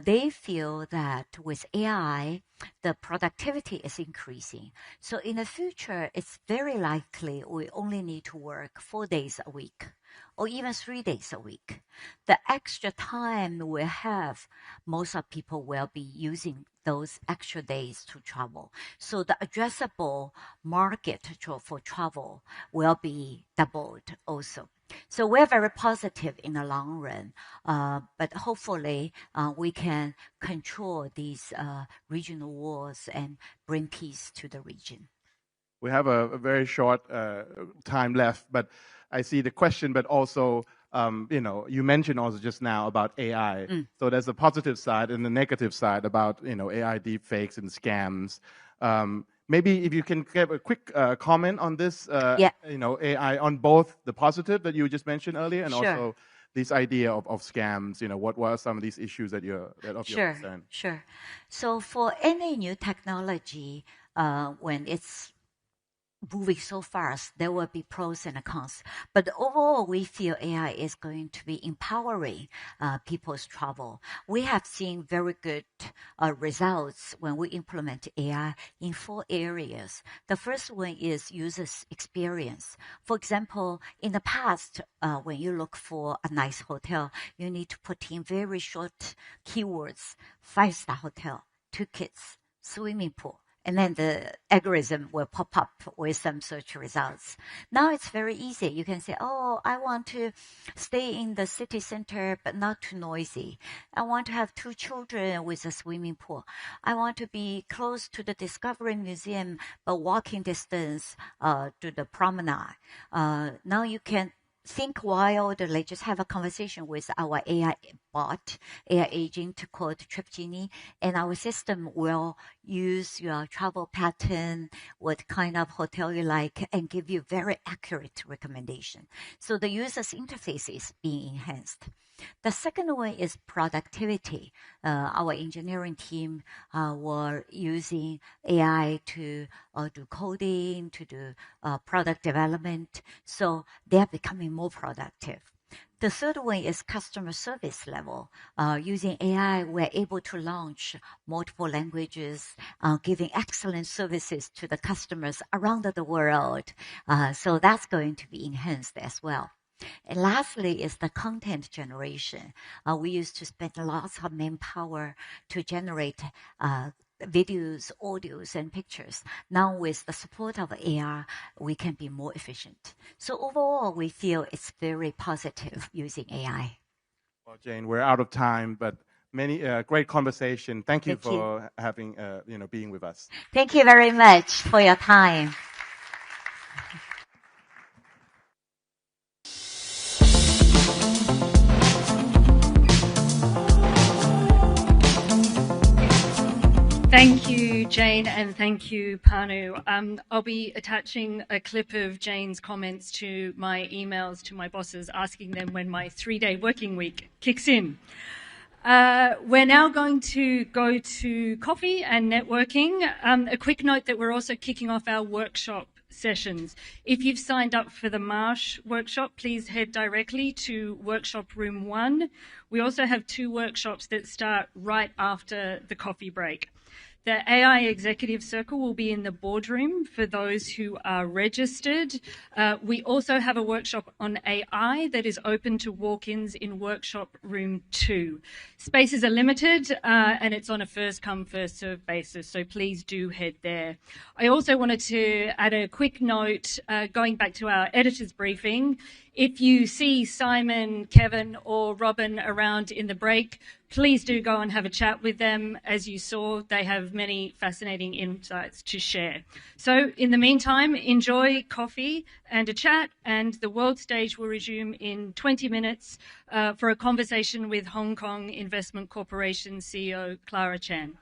They feel that with AI, the productivity is increasing. So in the future, it's very likely we only need to work 4 days a week or even 3 days a week. The extra time we have, most of people will be using those extra days to travel. So the addressable market for travel will be doubled also. So we're very positive in the long run, but hopefully we can control these regional wars and bring peace to the region. We have a very short time left, but I see the question, but also, you mentioned also just now about AI. So there's a positive side and the negative side about, AI deepfakes and scams. Maybe if you can give a quick comment on this, AI on both the positive that you just mentioned earlier and also this idea of scams. What were some of these issues that you're concerned? Sure. So for any new technology, when it's moving so fast, there will be pros and cons. But overall, we feel AI is going to be empowering people's travel. We have seen very good results when we implement AI in 4 areas. The first one is users' experience. For example, in the past, when you look for a nice hotel, you need to put in very short keywords: 5-star hotel, 2 kids, swimming pool. And then the algorithm will pop up with some search results. Now it's very easy. You can say, I want to stay in the city center, but not too noisy. I want to have 2 children with a swimming pool. I want to be close to the Discovery Museum, but walking distance to the promenade. Now you can think wild, like just have a conversation with our AI bot, AI agent called Trip Genie, and our system will use your travel pattern, what kind of hotel you like, and give you very accurate recommendation. So the user's interface is being enhanced. The second one is productivity. Our engineering team were using AI to do coding, to do product development. So they are becoming more productive. The third one is customer service level. Using AI, we're able to launch multiple languages, giving excellent services to the customers around the world. So that's going to be enhanced as well. And lastly is the content generation. We used to spend lots of manpower to generate videos, audios, and pictures. Now with the support of AR, we can be more efficient. So overall, we feel it's very positive using AI. Well, Jane, we're out of time, but many great conversation. Thank you for having, being with us. Thank you very much for your time. Thank you, Jane, and thank you, Panu. I'll be attaching a clip of Jane's comments to my emails to my bosses, asking them when my 3-day working week kicks in. We're now going to go to coffee and networking. A quick note that we're also kicking off our workshop sessions. If you've signed up for the Marsh workshop, please head directly to workshop room 1. We also have 2 workshops that start right after the coffee break. The AI Executive Circle will be in the boardroom for those who are registered. We also have a workshop on AI that is open to walk-ins in workshop room 2. Spaces are limited and it's on a first-come, first-served basis, so please do head there. I also wanted to add a quick note, going back to our editor's briefing. If you see Simon, Kevin, or Robin around in the break, please do go and have a chat with them. As you saw, they have many fascinating insights to share. So in the meantime, enjoy coffee and a chat, and the world stage will resume in 20 minutes for a conversation with Hong Kong Investment Corporation CEO Clara Chan.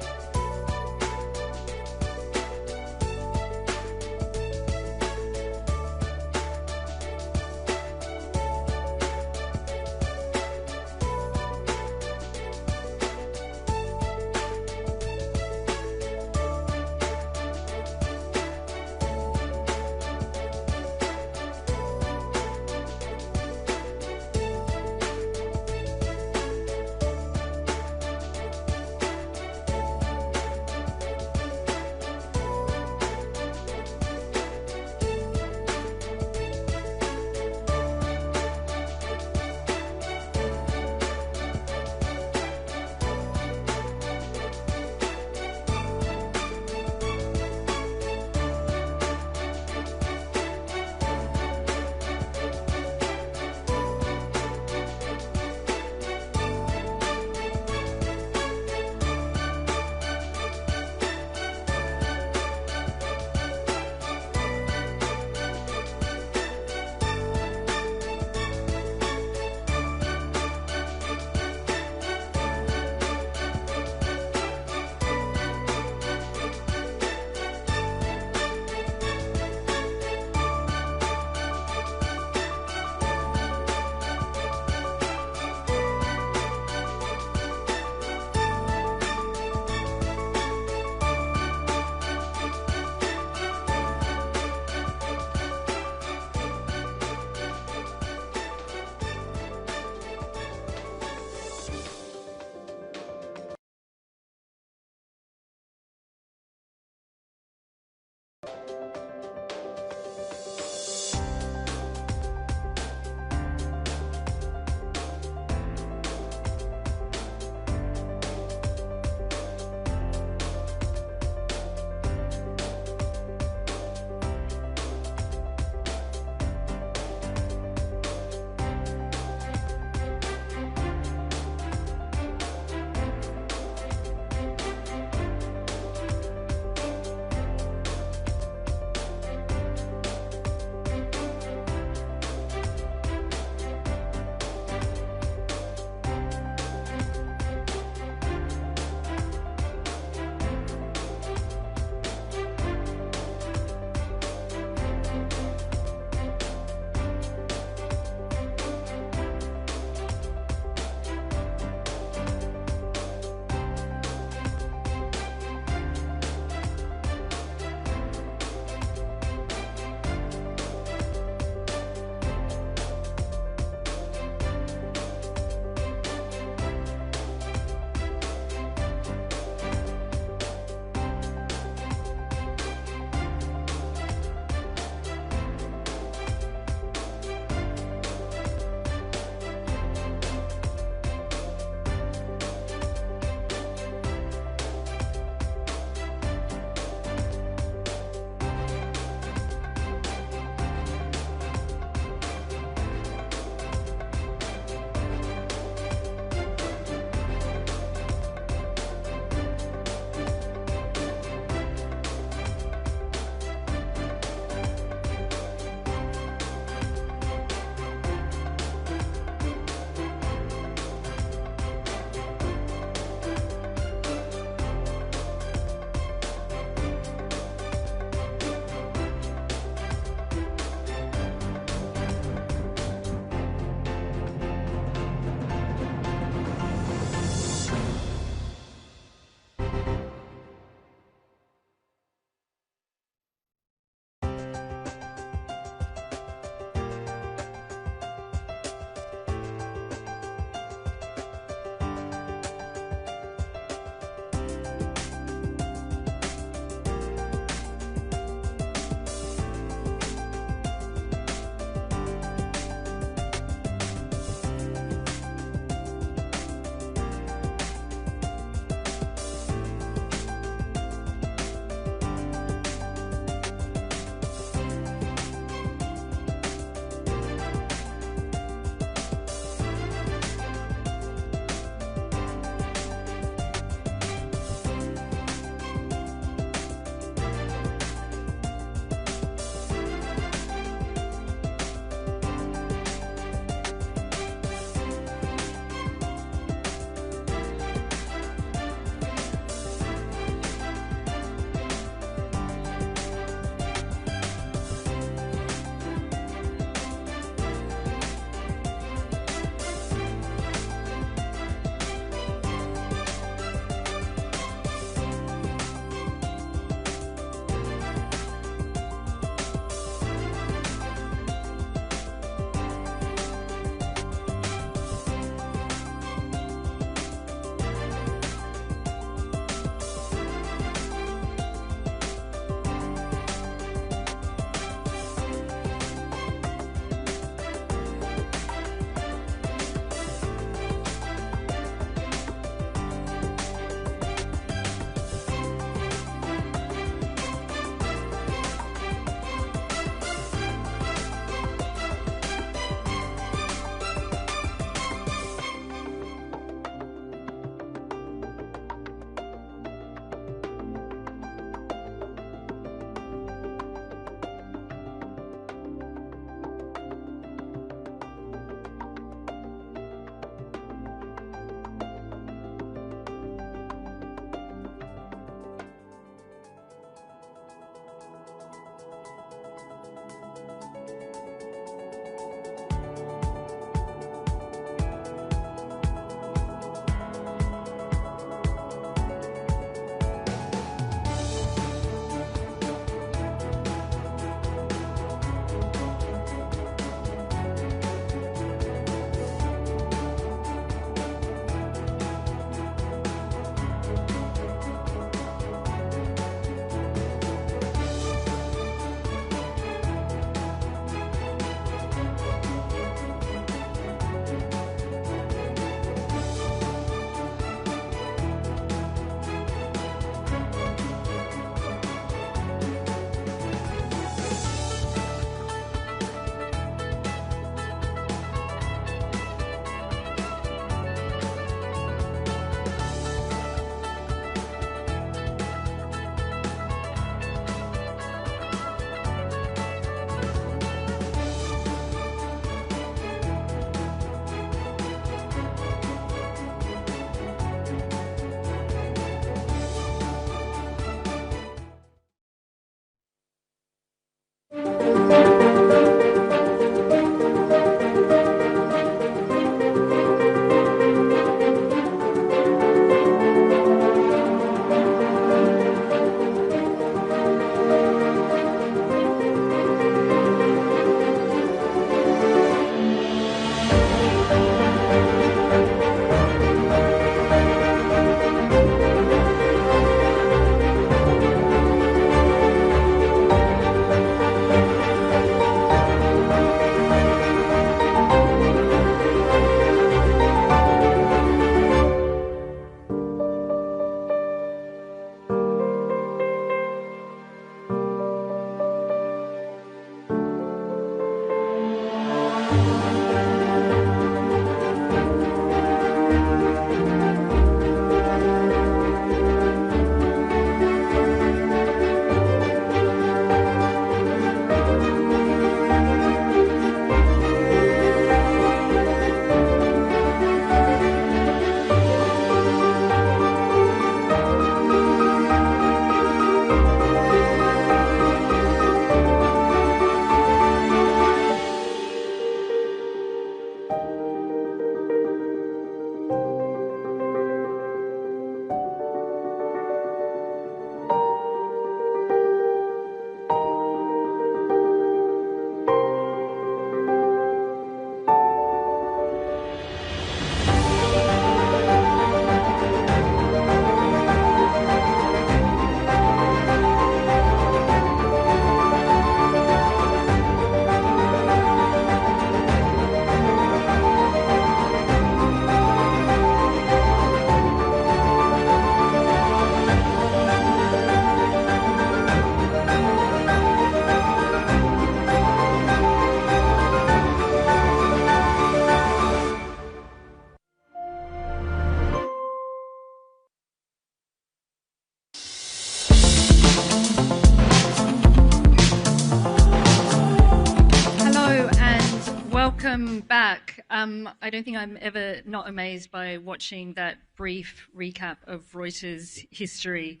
welcome back. I don't think I'm ever not amazed by watching that brief recap of Reuters history.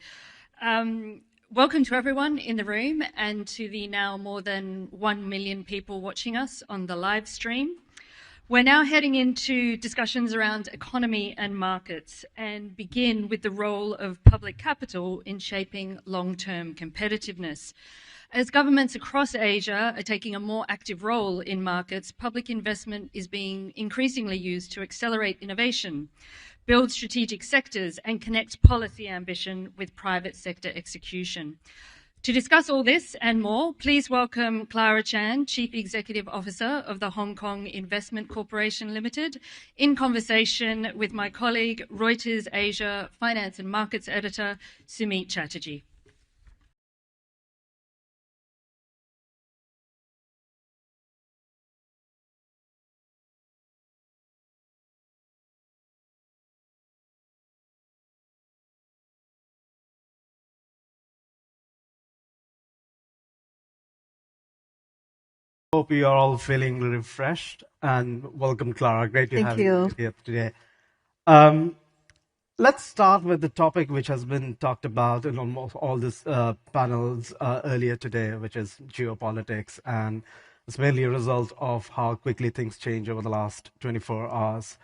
Welcome to everyone in the room and to the now more than 1 million people watching us on the live stream. We're now heading into discussions around economy and markets and begin with the role of public capital in shaping long-term competitiveness. As governments across Asia are taking a more active role in markets, public investment is being increasingly used to accelerate innovation, build strategic sectors, and connect policy ambition with private sector execution. To discuss all this and more, please welcome Clara Chan, Chief Executive Officer of the Hong Kong Investment Corporation Limited, in conversation with my colleague, Reuters Asia Finance and Markets Editor, Sumit Chatterjee. Hope you are all feeling refreshed, and welcome, Clara. Great to have you here today. Let's start with the topic which has been talked about in almost all these panels earlier today, which is geopolitics, and it's mainly a result of how quickly things change over the last 24 hours.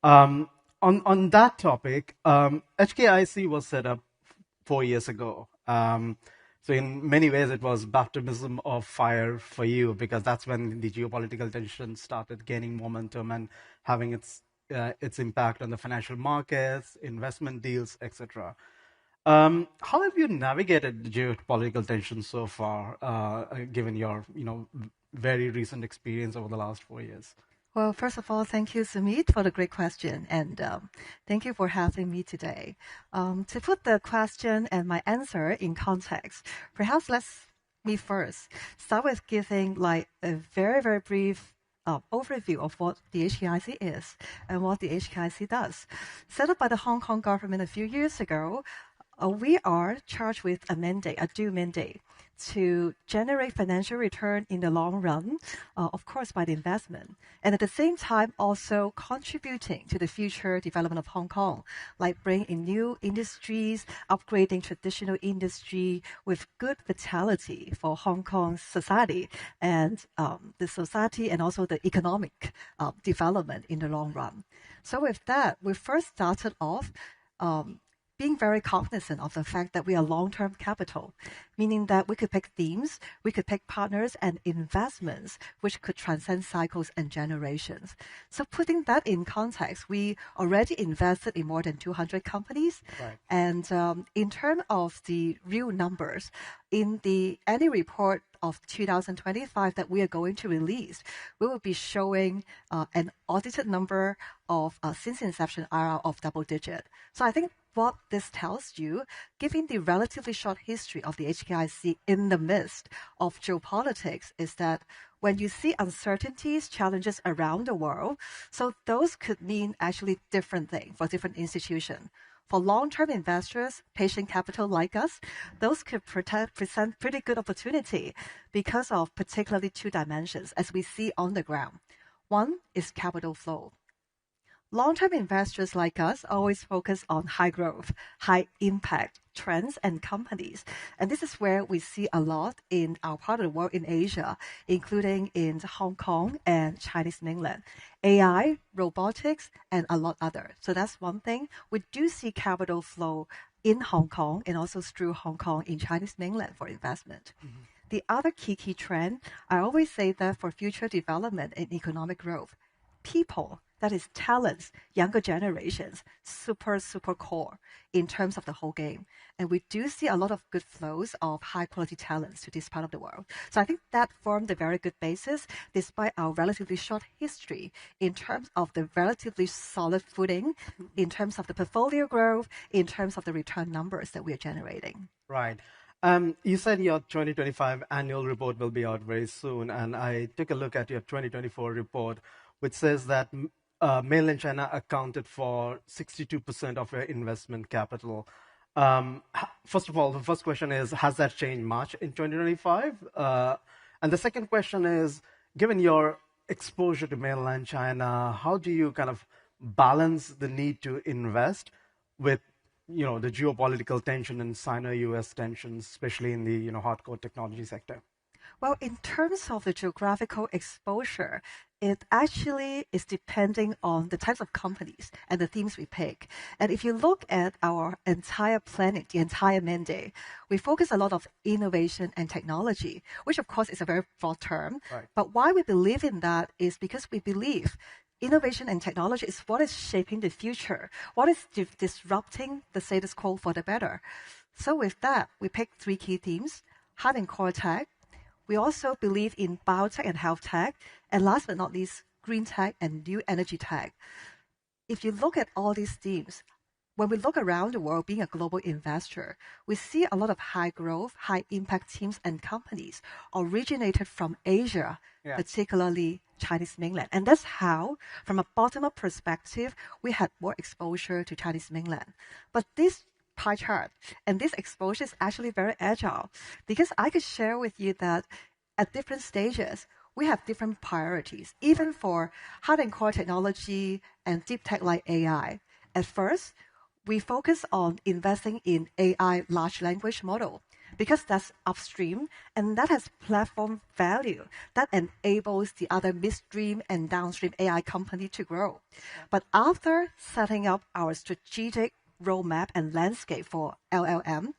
On that topic, HKIC was set up 4 years ago. So in many ways, it was baptism of fire for you, because that's when the geopolitical tension started gaining momentum and having its impact on the financial markets, investment deals, etc. How have you navigated the geopolitical tension so far, given your very recent experience over the last 4 years? Well, first of all, thank you, Sumit, for the great question, and thank you for having me today. To put the question and my answer in context, perhaps me first start with giving like a very, very brief overview of what the HKIC is and what the HKIC does. Set up by the Hong Kong government a few years ago, we are charged with a dual mandate to generate financial return in the long run, of course, by the investment, and at the same time also contributing to the future development of Hong Kong, like bringing in new industries, upgrading traditional industry with good vitality for Hong Kong's society and the society and also the economic development in the long run. So with that, we first started off being very cognizant of the fact that we are long-term capital, meaning that we could pick themes, we could pick partners and investments which could transcend cycles and generations. So putting that in context, we already invested in more than 200 companies. Right. And in terms of the real numbers, in the annual report of 2025 that we are going to release, we will be showing an audited number of, since inception, IRR of double digit. So I think what this tells you, given the relatively short history of the HKIC in the midst of geopolitics, is that when you see uncertainties, challenges around the world, so those could mean actually different things for different institutions. For long-term investors, patient capital like us, those could present pretty good opportunity because of particularly two dimensions as we see on the ground. One is capital flow. Long-term investors like us always focus on high growth, high impact trends and companies. And this is where we see a lot in our part of the world in Asia, including in Hong Kong and Chinese mainland. AI, robotics, and a lot others. So that's one thing. We do see capital flow in Hong Kong and also through Hong Kong in Chinese mainland for investment. Mm-hmm. The other key trend, I always say that for future development and economic growth, people, that is talents, younger generations, super core in terms of the whole game. And we do see a lot of good flows of high quality talents to this part of the world. So I think that formed a very good basis, despite our relatively short history in terms of the relatively solid footing, in terms of the portfolio growth, in terms of the return numbers that we are generating. Right. You said your 2025 annual report will be out very soon, and I took a look at your 2024 report, which says that mainland China accounted for 62% of your investment capital. First of all, the first question is, has that changed much in 2025? And the second question is, given your exposure to mainland China, how do you kind of balance the need to invest with the geopolitical tension and Sino-US tensions, especially in the hardcore technology sector? Well, in terms of the geographical exposure, it actually is depending on the types of companies and the themes we pick. And if you look at our entire planning, the entire mandate, we focus a lot of innovation and technology, which of course is a very broad term. Right. But why we believe in that is because we believe innovation and technology is what is shaping the future, what is disrupting the status quo for the better. So with that, we picked 3 key themes: hard and core tech. We also believe in biotech and health tech, and last but not least, green tech and new energy tech. If you look at all these themes, when we look around the world, being a global investor, we see a lot of high growth, high impact teams and companies originated from Asia, particularly Chinese mainland. And that's how, from a bottom-up perspective, we had more exposure to Chinese mainland. But this pie chart and this exposure is actually very agile, because I could share with you that at different stages, we have different priorities, even for hard and core technology and deep tech like AI. At first, we focus on investing in AI large language model, because that's upstream and that has platform value that enables the other midstream and downstream AI company to grow. But after setting up our strategic roadmap and landscape for LLM,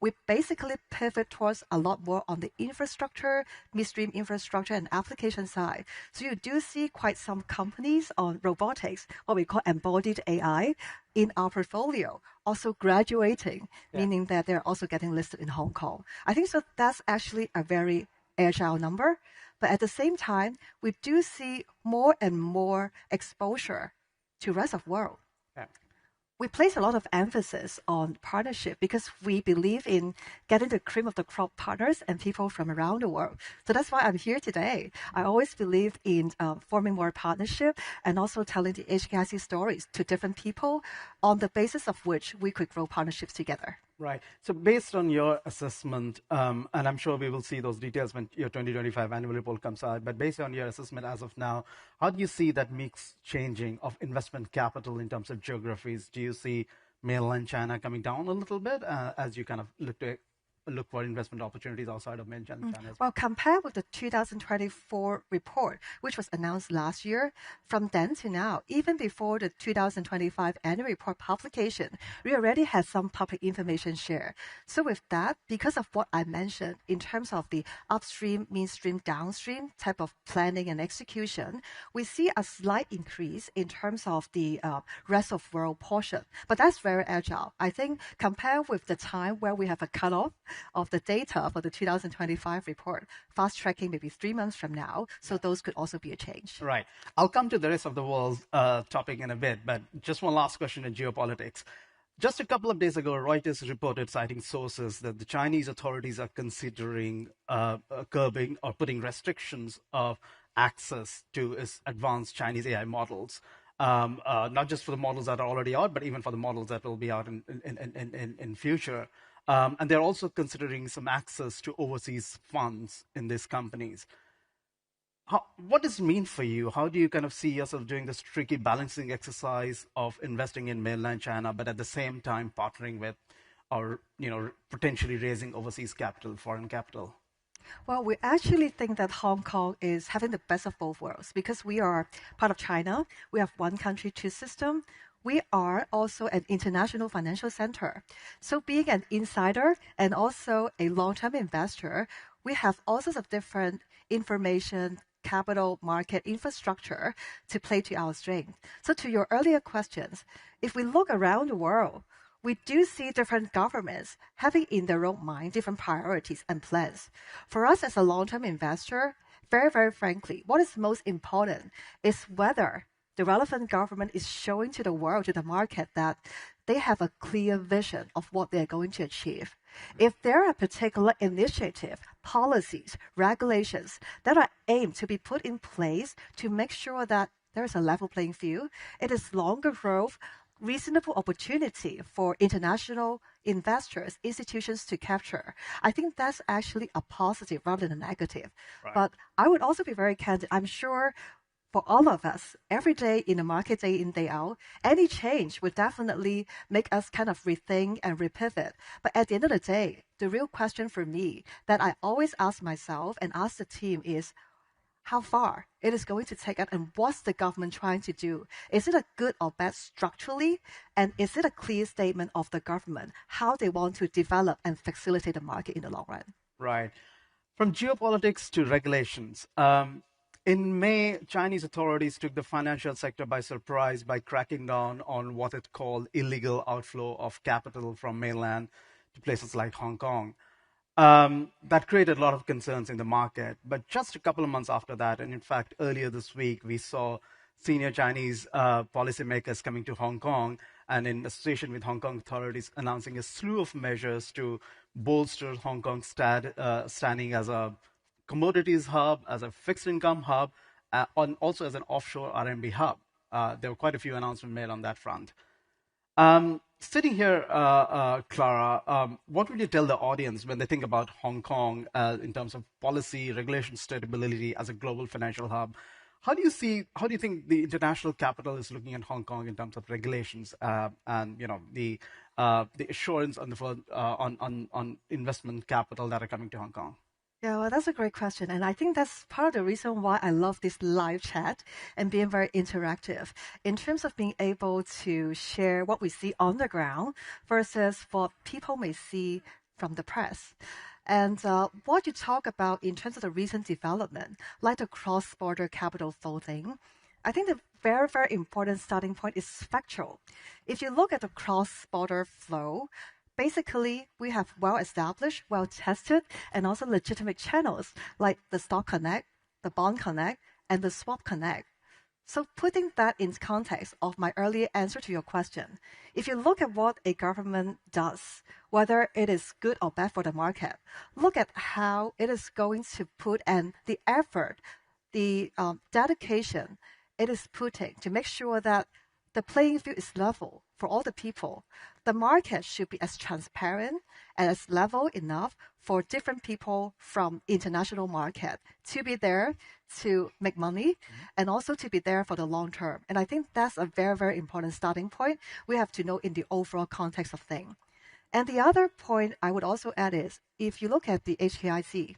we basically pivot towards a lot more on the infrastructure, midstream infrastructure and application side. So you do see quite some companies on robotics, what we call embodied AI, in our portfolio, also graduating, meaning that they're also getting listed in Hong Kong. I think so that's actually a very agile number. But at the same time, we do see more and more exposure to rest of world. We place a lot of emphasis on partnership because we believe in getting the cream of the crop partners and people from around the world. So that's why I'm here today. I always believe in forming more partnership and also telling the HKIC stories to different people on the basis of which we could grow partnerships together. Right. So based on your assessment, and I'm sure we will see those details when your 2025 annual report comes out, but based on your assessment as of now, how do you see that mix changing of investment capital in terms of geographies? Do you see mainland China coming down a little bit as you kind of look for investment opportunities outside of mainland China? Well, compared with the 2024 report, which was announced last year, from then to now, even before the 2025 annual report publication, we already had some public information share. So with that, because of what I mentioned in terms of the upstream, midstream, downstream type of planning and execution, we see a slight increase in terms of the rest of world portion. But that's very agile. I think compared with the time where we have a cutoff of the data for the 2025 report, fast tracking maybe 3 months from now. So those could also be a change. Right. I'll come to the rest of the world topic in a bit, but just one last question in geopolitics. Just a couple of days ago, Reuters reported, citing sources, that the Chinese authorities are considering curbing or putting restrictions of access to its advanced Chinese AI models. Not just for the models that are already out, but even for the models that will be out in future. And they're also considering some access to overseas funds in these companies. What does it mean for you? How do you kind of see yourself doing this tricky balancing exercise of investing in mainland China, but at the same time partnering with or potentially raising overseas capital, foreign capital? Well, we actually think that Hong Kong is having the best of both worlds because we are part of China. We have one country, two system. We are also an international financial center. So being an insider and also a long-term investor, we have all sorts of different information, capital, market, infrastructure to play to our strength. So to your earlier questions, if we look around the world, we do see different governments having in their own mind different priorities and plans. For us as a long-term investor, very, very frankly, what is most important is whether the relevant government is showing to the world, to the market, that they have a clear vision of what they're going to achieve. If there are particular initiative, policies, regulations that are aimed to be put in place to make sure that there is a level playing field, it is longer growth, reasonable opportunity for international investors, institutions to capture. I think that's actually a positive rather than a negative. Right. But I would also be very candid. I'm sure for all of us, every day in the market, day in, day out, any change would definitely make us kind of rethink and repivot. But at the end of the day, the real question for me that I always ask myself and ask the team is, how far it is going to take us and what's the government trying to do? Is it a good or bad structurally? And is it a clear statement of the government how they want to develop and facilitate the market in the long run? Right. From geopolitics to regulations. In May, Chinese authorities took the financial sector by surprise by cracking down on what it called illegal outflow of capital from mainland to places like Hong Kong. That created a lot of concerns in the market. But just a couple of months after that, and in fact, earlier this week, we saw senior Chinese policymakers coming to Hong Kong and in association with Hong Kong authorities announcing a slew of measures to bolster Hong Kong's standing as a commodities hub, as a fixed income hub, and also as an offshore RMB hub. There were quite a few announcements made on that front. Sitting here, Clara, what would you tell the audience when they think about Hong Kong in terms of policy, regulation, stability as a global financial hub? How do you think the international capital is looking at Hong Kong in terms of regulations and the assurance on investment capital that are coming to Hong Kong? Yeah, well, that's a great question. And I think that's part of the reason why I love this live chat and being very interactive in terms of being able to share what we see on the ground versus what people may see from the press. And what you talk about in terms of the recent development, like the cross-border capital flow thing, I think the very, very important starting point is factual. If you look at the cross-border flow, basically, we have well-established, well-tested, and also legitimate channels like the Stock Connect, the Bond Connect, and the Swap Connect. So putting that in context of my earlier answer to your question, if you look at what a government does, whether it is good or bad for the market, look at how it is going to put and the effort, the dedication it is putting to make sure that the playing field is level for all the people. The market should be as transparent and as level enough for different people from international market to be there to make money and also to be there for the long term. And I think that's a very, very important starting point we have to know in the overall context of things. And the other point I would also add is, if you look at the HKIC,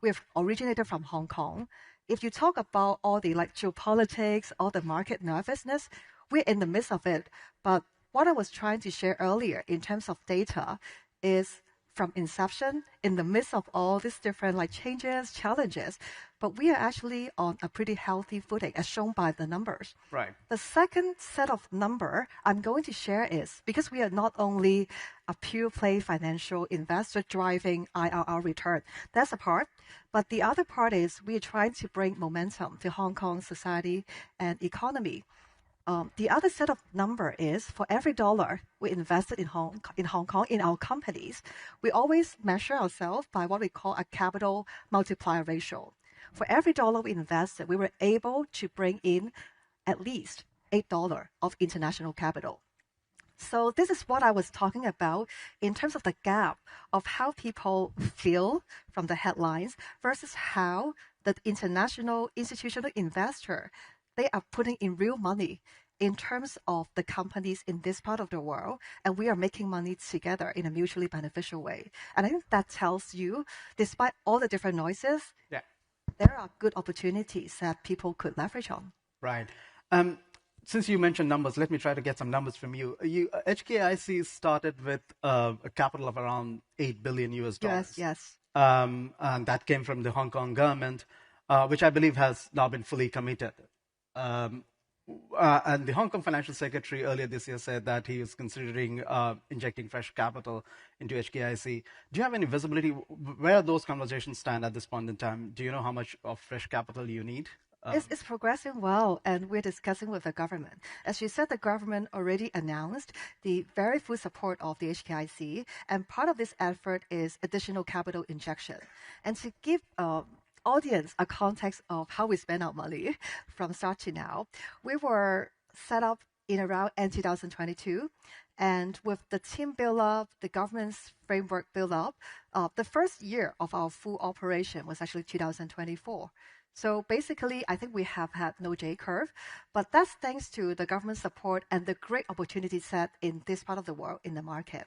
we have originated from Hong Kong. If you talk about all the geopolitics, all the market nervousness, we're in the midst of it. But what I was trying to share earlier in terms of data is from inception, in the midst of all these different changes, challenges, but we are actually on a pretty healthy footing as shown by the numbers. Right. The second set of number I'm going to share is, because we are not only a pure play financial investor driving IRR return, that's a part, but the other part is we are trying to bring momentum to Hong Kong society and economy. The other set of number is for every dollar we invested in Hong Kong in our companies, we always measure ourselves by what we call a capital multiplier ratio. For every dollar we invested, we were able to bring in at least $8 of international capital. So this is what I was talking about in terms of the gap of how people feel from the headlines versus how the international institutional investor, they are putting in real money in terms of the companies in this part of the world, and we are making money together in a mutually beneficial way. And I think that tells you, despite all the different noises, there are good opportunities that people could leverage on. Right. Since you mentioned numbers, let me try to get some numbers from you. HKIC started with a capital of around $8 billion US. Yes. And that came from the Hong Kong government, which I believe has now been fully committed. And the Hong Kong Financial Secretary earlier this year said that he is considering injecting fresh capital into HKIC. Do you have any visibility where those conversations stand at this point in time? Do you know how much of fresh capital you need? It's progressing well, and we're discussing with the government. As you said, the government already announced the very full support of the HKIC, and part of this effort is additional capital injection. And to give audience a context of how we spend our money from start to now, we were set up in around end 2022. And with the team build up, the government's framework build up, the first year of our full operation was actually 2024. So basically, I think we have had no J curve, but that's thanks to the government support and the great opportunity set in this part of the world in the market.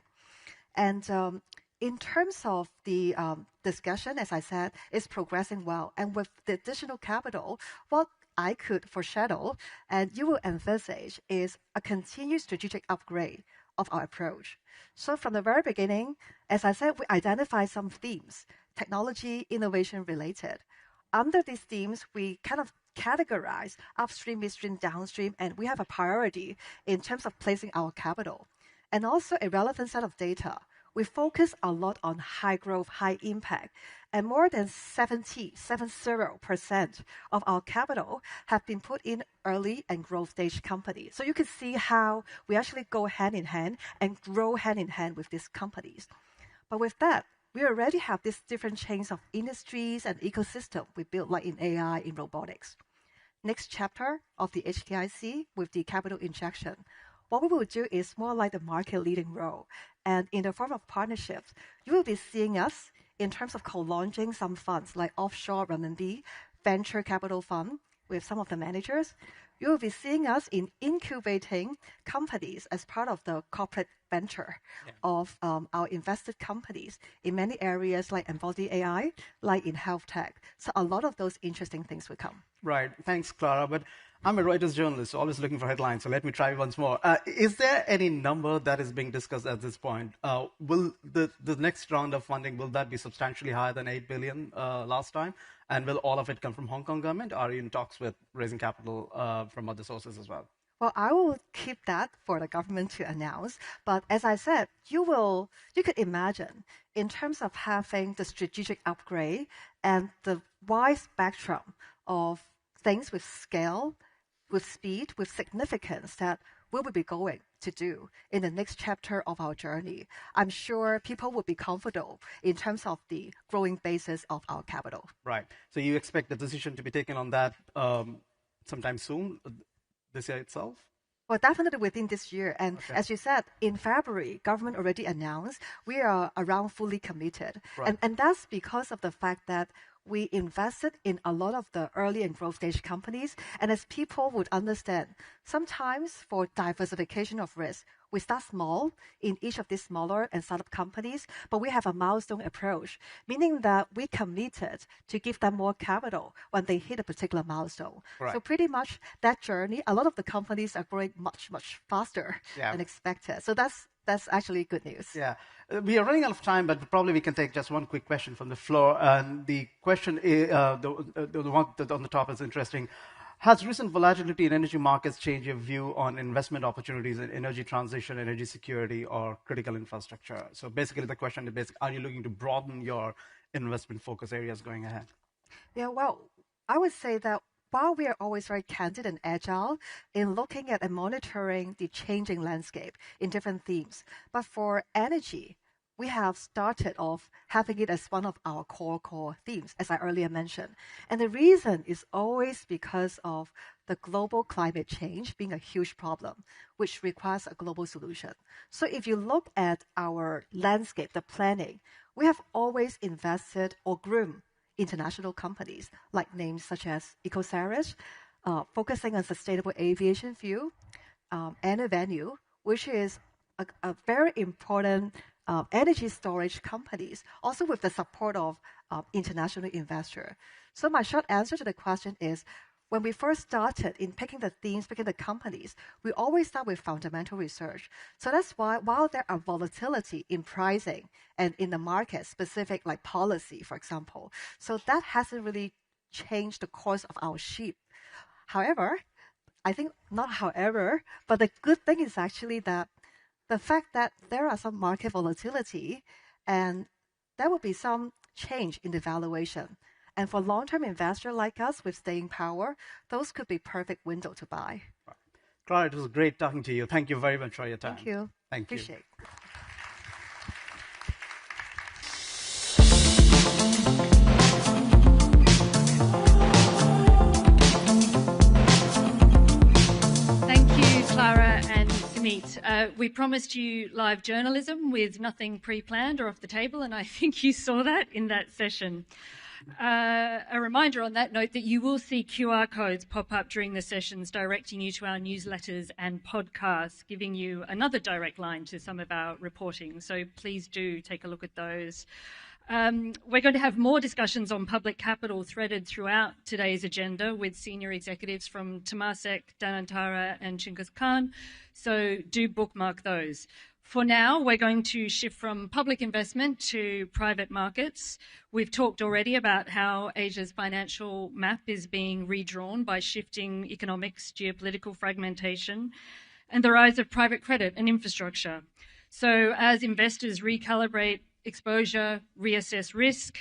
And in terms of the discussion, as I said, it's progressing well. And with the additional capital, what I could foreshadow and you will envisage is a continued strategic upgrade of our approach. So from the very beginning, as I said, we identify some themes, technology, innovation related. Under these themes, we kind of categorize upstream, midstream, downstream, and we have a priority in terms of placing our capital. And also a relevant set of data. We focus a lot on high growth, high impact, and more than 70% of our capital have been put in early and growth stage companies. So you can see how we actually go hand in hand and grow hand in hand with these companies. But with that, we already have these different chains of industries and ecosystem we built like in AI, in robotics. Next chapter of the HKIC with the capital injection. What we will do is more like the market leading role. And in the form of partnerships, you will be seeing us in terms of co-launching some funds like offshore renminbi, venture capital fund with some of the managers. You will be seeing us in incubating companies as part of the corporate venture of our invested companies in many areas like embodied AI, like in health tech. So a lot of those interesting things will come. Right. Thanks, Clara. But I'm a Reuters journalist, so always looking for headlines. So let me try once more. Is there any number that is being discussed at this point? Will the next round of funding, will that be substantially higher than 8 billion last time? And will all of it come from Hong Kong government? Are you in talks with raising capital from other sources as well? Well, I will keep that for the government to announce. But as I said, you could imagine in terms of having the strategic upgrade and the wide spectrum of things with scale, with speed, with significance that we will be going to do in the next chapter of our journey. I'm sure people will be comfortable in terms of the growing basis of our capital. Right. So you expect the decision to be taken on that sometime soon, this year itself? Well, definitely within this year. And as you said, in February, government already announced we are around fully committed. Right. And that's because of the fact that we invested in a lot of the early and growth stage companies. And as people would understand, sometimes for diversification of risk, we start small in each of these smaller and startup companies, but we have a milestone approach, meaning that we committed to give them more capital when they hit a particular milestone. Right. So pretty much that journey, a lot of the companies are growing much, much faster than expected. So that's actually good news. Yeah. We are running out of time, but probably we can take just one quick question from the floor. And the question, the one that on the top is interesting. Has recent volatility in energy markets changed your view on investment opportunities in energy transition, energy security, or critical infrastructure? So basically the question is, are you looking to broaden your investment focus areas going ahead? Yeah, well, I would say that while we are always very candid and agile in looking at and monitoring the changing landscape in different themes, but for energy, we have started off having it as one of our core themes, as I earlier mentioned. And the reason is always because of the global climate change being a huge problem, which requires a global solution. So if you look at our landscape, the planning, we have always invested or groomed international companies like names such as Ecoceres, focusing on sustainable aviation fuel, and a Venue, which is a very important energy storage companies, also with the support of international investor. So my short answer to the question is, when we first started in picking the themes, picking the companies, we always start with fundamental research. So that's why while there are volatility in pricing and in the market specific like policy, for example, so that hasn't really changed the course of our ship. However, I think not however, but the good thing is actually that the fact that there are some market volatility and there will be some change in the valuation. And for long-term investor like us with staying power, those could be perfect window to buy. Clara, it was great talking to you. Thank you very much for your time. Thank you. Thank you. Appreciate it. Thank you, Clara We promised you live journalism with nothing pre-planned or off the table, and I think you saw that in that session. A reminder on that note that you will see QR codes pop up during the sessions directing you to our newsletters and podcasts, giving you another direct line to some of our reporting. So please do take a look at those. We're going to have more discussions on public capital threaded throughout today's agenda with senior executives from Temasek, Danantara and Chinggis Khan. So do bookmark those. For now, we're going to shift from public investment to private markets. We've talked already about how Asia's financial map is being redrawn by shifting economics, geopolitical fragmentation, and the rise of private credit and infrastructure. So as investors recalibrate exposure, reassess risk,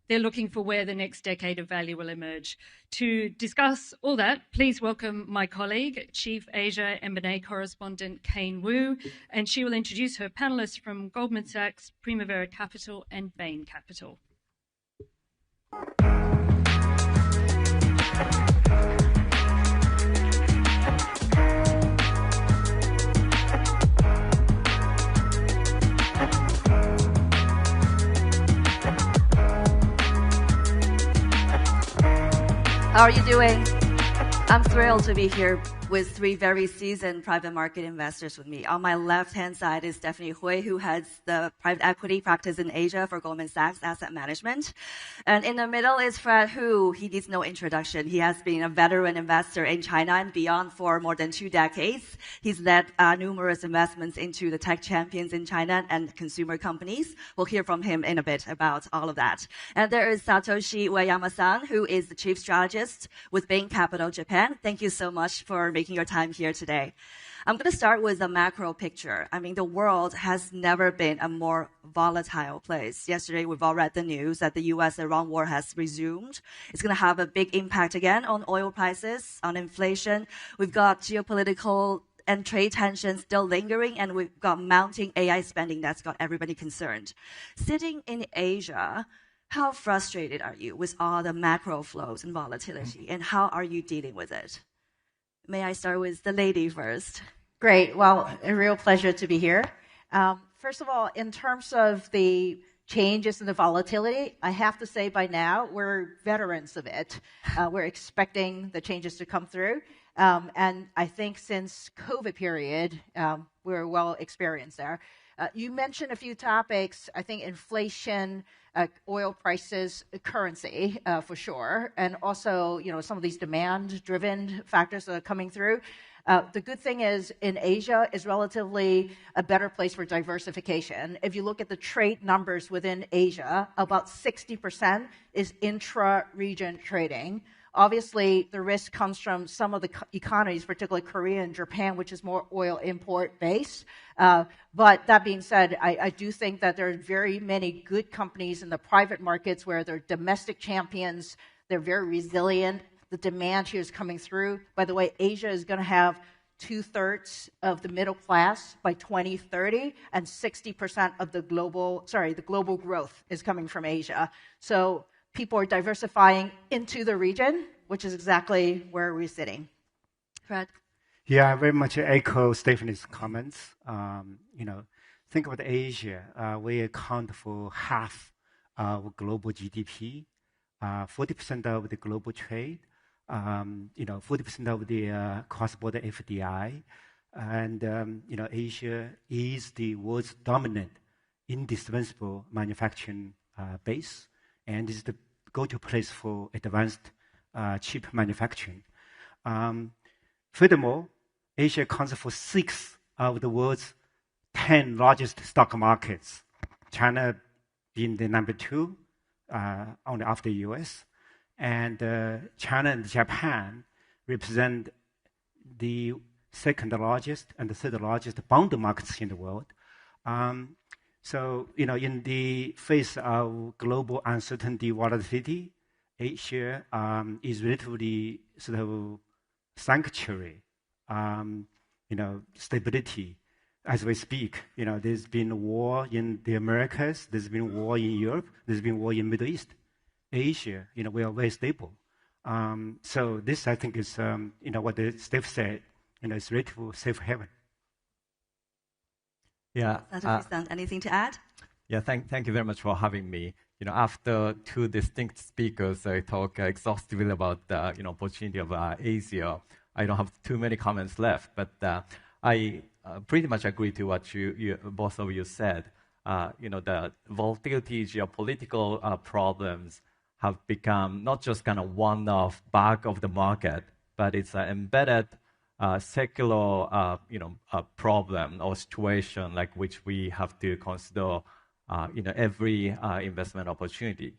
they're looking for where the next decade of value will emerge. To discuss all that, please welcome my colleague, Chief Asia M&A Correspondent Kane Wu, and she will introduce her panelists from Goldman Sachs, Primavera Capital, and Bain Capital. How are you doing? I'm thrilled to be here with three very seasoned private market investors with me. On my left-hand side is Stephanie Hui, who heads the private equity practice in Asia for Goldman Sachs Asset Management. And in the middle is Fred Hu. He needs no introduction. He has been a veteran investor in China and beyond for more than 2 decades. He's led numerous investments into the tech champions in China and consumer companies. We'll hear from him in a bit about all of that. And there is Satoshi Ueyama-san, who is the chief strategist with Bain Capital Japan. Thank you so much for making your time here today. I'm going to start with a macro picture. I mean, the world has never been a more volatile place. Yesterday, we've all read the news that the US-Iran war has resumed. It's going to have a big impact again on oil prices, on inflation. We've got geopolitical and trade tensions still lingering, and we've got mounting AI spending that's got everybody concerned. Sitting in Asia, how frustrated are you with all the macro flows and volatility, and how are you dealing with it? May I start with the lady first? Great. Well, a real pleasure to be here. First of all, in terms of the changes in the volatility, I have to say by now we're veterans of it. We're expecting the changes to come through. And I think since COVID period, we're well experienced there. You mentioned a few topics, I think inflation, oil prices, currency, for sure, and also, some of these demand-driven factors that are coming through. The good thing is in Asia is relatively a better place for diversification. If you look at the trade numbers within Asia, about 60% is intra-region trading. Obviously, the risk comes from some of the economies, particularly Korea and Japan, which is more oil import based. But that being said, I do think that there are very many good companies in the private markets where they're domestic champions. They're very resilient. The demand here is coming through. By the way, Asia is going to have 2/3 of the middle class by 2030, and 60% of the global growth is coming from Asia. So people are diversifying into the region, which is exactly where we're sitting. Fred? Yeah, I very much echo Stephanie's comments. Think about Asia. We account for half of global GDP, 40% of the global trade, 40% of the cross-border FDI. And, Asia is the world's dominant, indispensable manufacturing base, and is the go-to place for advanced chip manufacturing. Furthermore, Asia accounts for 6 of the world's 10 largest stock markets, China being the number 2, only after the US. And China and Japan represent the second largest and the third largest bond markets in the world. So, in the face of global uncertainty, volatility, Asia is relatively sort of sanctuary, stability. As we speak, there's been a war in the Americas, there's been war in Europe, there's been war in Middle East. Asia, we are very stable. So this, I think, is, what Steph said, it's relatively safe haven. Yeah. Anything to add? Yeah, thank you very much for having me. After two distinct speakers, I talk exhaustively about the opportunity of Asia. I don't have too many comments left, but I pretty much agree to what you both of you said. The volatility, geopolitical problems have become not just kind of one-off bug of the market, but it's an embedded secular problem or situation like which we have to consider every investment opportunity,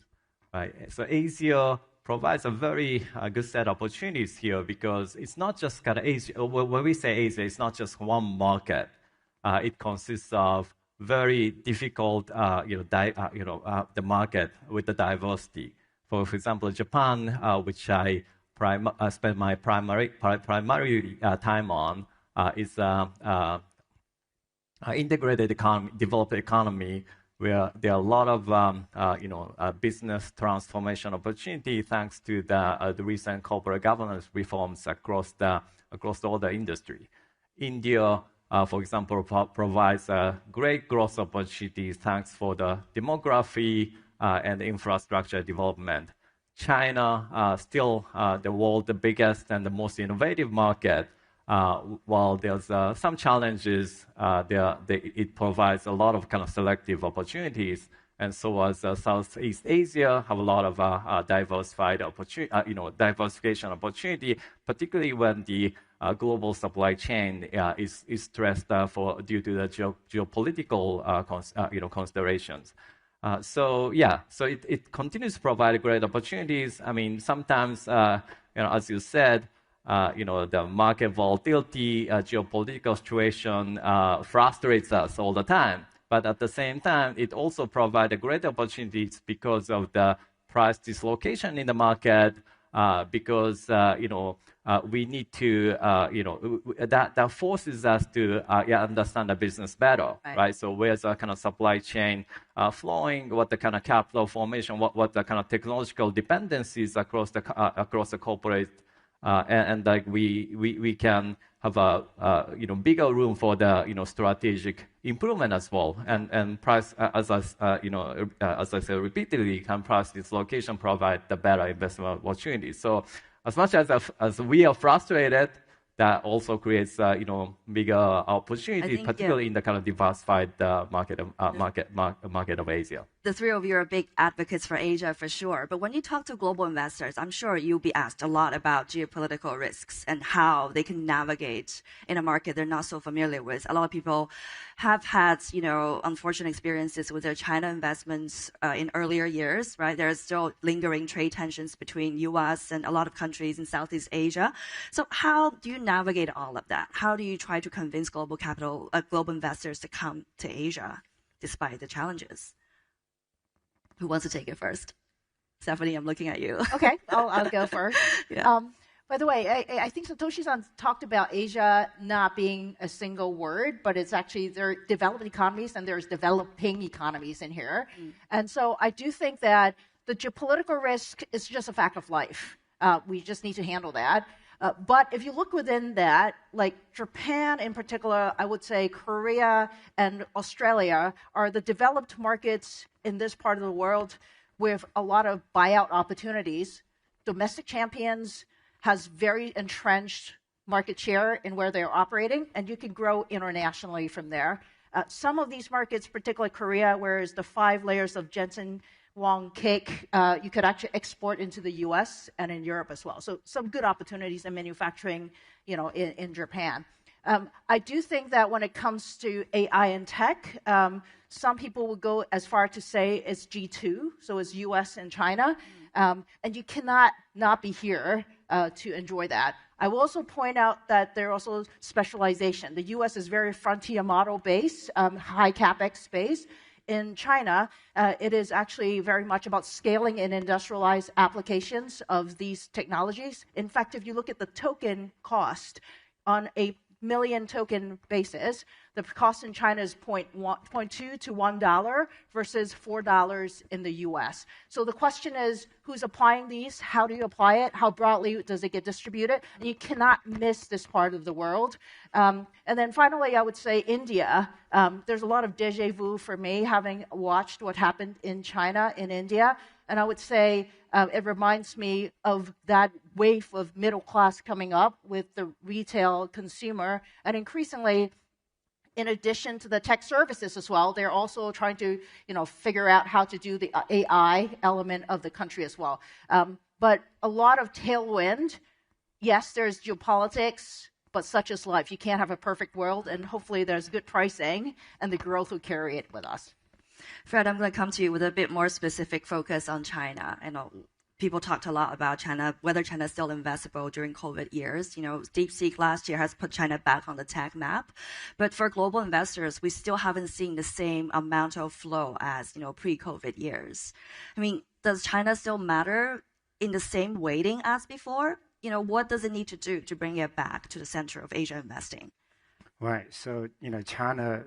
right? So Asia provides a very good set of opportunities here because it's not just kind of Asia. When we say Asia, it's not just one market. It consists of very difficult, the market with the diversity. For example, Japan, which I spend my primary time on, is integrated economy, developed economy, where there are a lot of business transformation opportunity thanks to the recent corporate governance reforms across all the industry. India, for example, provides great growth opportunities thanks for the demography and infrastructure development. China, still the world's biggest and the most innovative market. While there's some challenges, it provides a lot of kind of selective opportunities, and so as Southeast Asia have a lot of diversification opportunity, particularly when the global supply chain is stressed due to the geopolitical considerations. So it continues to provide great opportunities. I mean, sometimes as you said, the market volatility, geopolitical situation frustrates us all the time. But at the same time, it also provides great opportunities because of the price dislocation in the market, because we need to, that forces us to understand the business better, right? So where's the kind of supply chain flowing, what the kind of capital formation, what the kind of technological dependencies across the corporate, and like we can have a bigger room for the strategic improvement as well, and price as I said repeatedly, can price dislocation provide the better investment opportunities. So as much as we are frustrated, that also creates bigger opportunity, particularly in the kind of diversified market of Asia. The three of you are big advocates for Asia for sure. But when you talk to global investors, I'm sure you'll be asked a lot about geopolitical risks and how they can navigate in a market they're not so familiar with. A lot of people have had, unfortunate experiences with their China investments in earlier years, right? There's still lingering trade tensions between U.S. and a lot of countries in Southeast Asia. So how do you navigate all of that? How do you try to convince global investors to come to Asia despite the challenges? Who wants to take it first? Stephanie, I'm looking at you. Okay, I'll go first. Yeah. By the way, I think Satoshi-san talked about Asia not being a single word, but it's actually there are developed economies and there's developing economies in here. And so I do think that the geopolitical risk is just a fact of life. We just need to handle that. But if you look within that, like Japan in particular, I would say Korea and Australia are the developed markets in this part of the world with a lot of buyout opportunities. Domestic champions has very entrenched market share in where they're operating, and you can grow internationally from there. Some of these markets, particularly Korea, where is the 5 layers of Jensen Wong cake, you could actually export into the U.S. and in Europe as well. So some good opportunities in manufacturing, in Japan. I do think that when it comes to AI and tech, some people will go as far to say it's G2, so it's U.S. and China, and you cannot not be here to enjoy that. I will also point out that there are also specialization. The U.S. is very frontier model based, high capex space. In China, it is actually very much about scaling and industrialized applications of these technologies. In fact, if you look at the token cost on a million token basis, the cost in China is 0.2 to $1 versus $4 in the US. So the question is, who's applying these? How do you apply it? How broadly does it get distributed? And you cannot miss this part of the world. And then finally, I would say India. There's a lot of déjà vu for me, having watched what happened in China, in India. And I would say it reminds me of that wave of middle class coming up with the retail consumer. And increasingly, in addition to the tech services as well, they're also trying to, figure out how to do the AI element of the country as well. But a lot of tailwind. Yes, there's geopolitics, but such is life. You can't have a perfect world, and hopefully there's good pricing, and the growth will carry it with us. Fred, I'm going to come to you with a bit more specific focus on China. I know people talked a lot about China, whether China is still investable during COVID years. DeepSeek last year has put China back on the tech map. But for global investors, we still haven't seen the same amount of flow as, pre-COVID years. I mean, does China still matter in the same weighting as before? What does it need to do to bring it back to the center of Asia investing? Right. So, China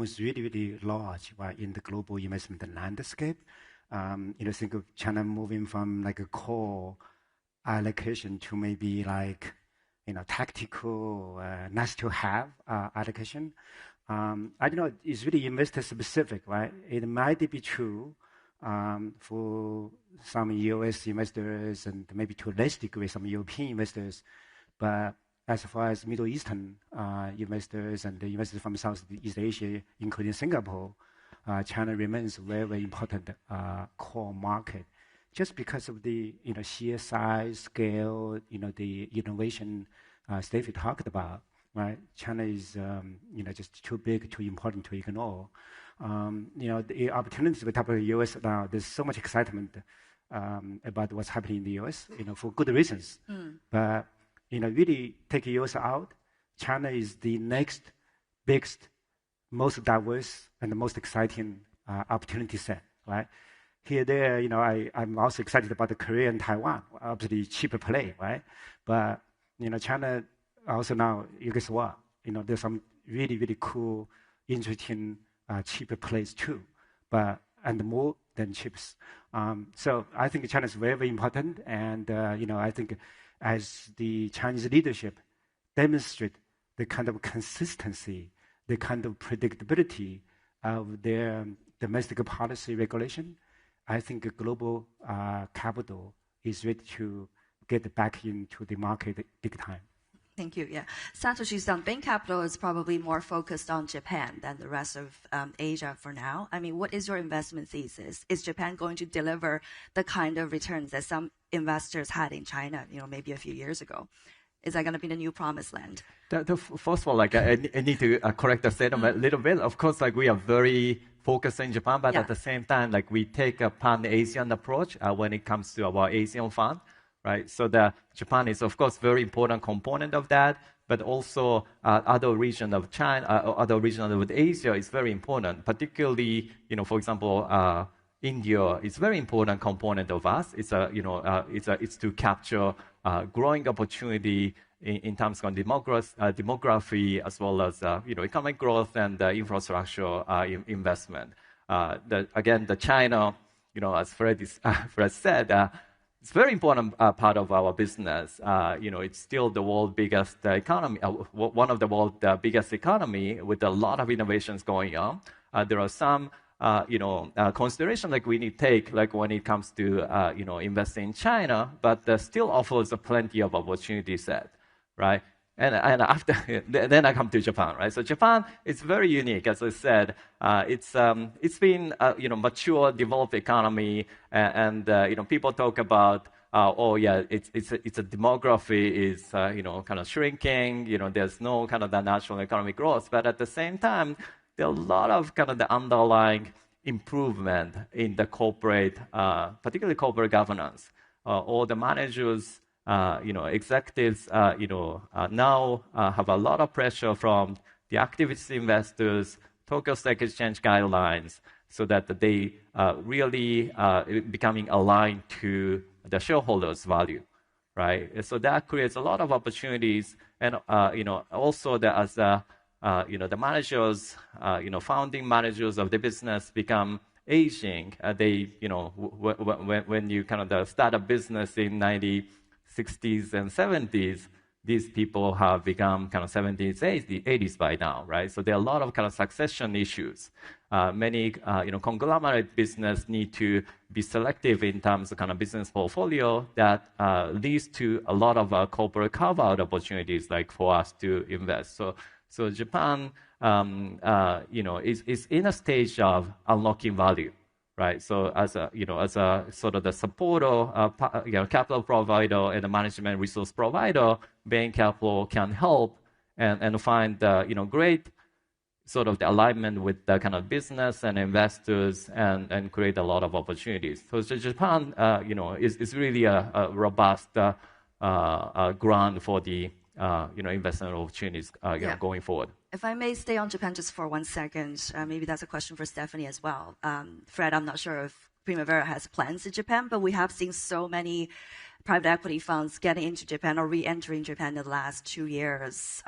is really, really large, right, in the global investment landscape. Think of China moving from like a core allocation to maybe like, tactical, nice to have allocation. I don't know, it's really investor specific, right? It might be true for some US investors and maybe to a less degree some European investors, but as far as Middle Eastern investors and the investors from Southeast Asia, including Singapore, China remains a very, very important core market, just because of the sheer size, scale, the innovation Steffi talked about. Right, China is just too big, too important to ignore. The opportunities with the U.S. now, there's so much excitement about what's happening in the U.S. For good reasons. But really take the U.S. out, China is the next biggest, most diverse, and the most exciting opportunity set, right? Here, there, I'm also excited about the Korea and Taiwan, obviously cheaper play, right? But, China also now, you guess what? There's some really, really cool, interesting, cheaper plays too, and more than chips. So I think China is very, very important, and I think as the Chinese leadership demonstrate the kind of consistency, the kind of predictability of their domestic policy regulation, I think global capital is ready to get back into the market big time. Thank you. Yeah, Satoshi-san, Bain Capital is probably more focused on Japan than the rest of Asia for now. I mean, what is your investment thesis? Is Japan going to deliver the kind of returns that some investors had in China, maybe a few years ago? Is that going to be the new promised land? First of all, I need to correct the statement a little bit. Of course, we are very focused in Japan, but at the same time, we take a pan-Asian approach when it comes to our Asian fund. Right, so Japan is of course very important component of that, but also other region of China, other region of Asia is very important. Particularly, for example, India is very important component of us. It's it's to capture growing opportunity in terms of demography as well as economic growth and infrastructure investment. The China, as Fred said. It's a very important part of our business. It's still the world's biggest economy, one of the world's biggest economy with a lot of innovations going on. There are some, considerations we need to take, when it comes to, investing in China, but still offers plenty of opportunity set, right? And after then I come to Japan, right? So Japan is very unique, as I said. It's been mature, developed economy, and people talk about it's a demography is kind of shrinking. There's no kind of the national economic growth, but at the same time there are a lot of kind of the underlying improvement in the corporate, particularly corporate governance. All the managers. Executives, now have a lot of pressure from the activist investors, Tokyo Stock Exchange guidelines, so that they really becoming aligned to the shareholders' value, right? So that creates a lot of opportunities, and also as the managers, founding managers of the business become aging. When you kind of start a business in 1960s and 70s, these people have become kind of 70s, 80s by now, right? So there are a lot of kind of succession issues. Many, conglomerate business need to be selective in terms of kind of business portfolio that leads to a lot of corporate carve-out opportunities, like for us to invest. So Japan, is in a stage of unlocking value, right? So as a sort of the supporter, capital provider and a management resource provider, Bain Capital can help and find great sort of the alignment with the kind of business and investors and create a lot of opportunities. So Japan, is really a robust ground for the investment opportunities going forward. If I may stay on Japan just for 1 second, maybe that's a question for Stephanie as well. Fred, I'm not sure if Primavera has plans in Japan, but we have seen so many private equity funds getting into Japan or re-entering Japan in the last 2 years.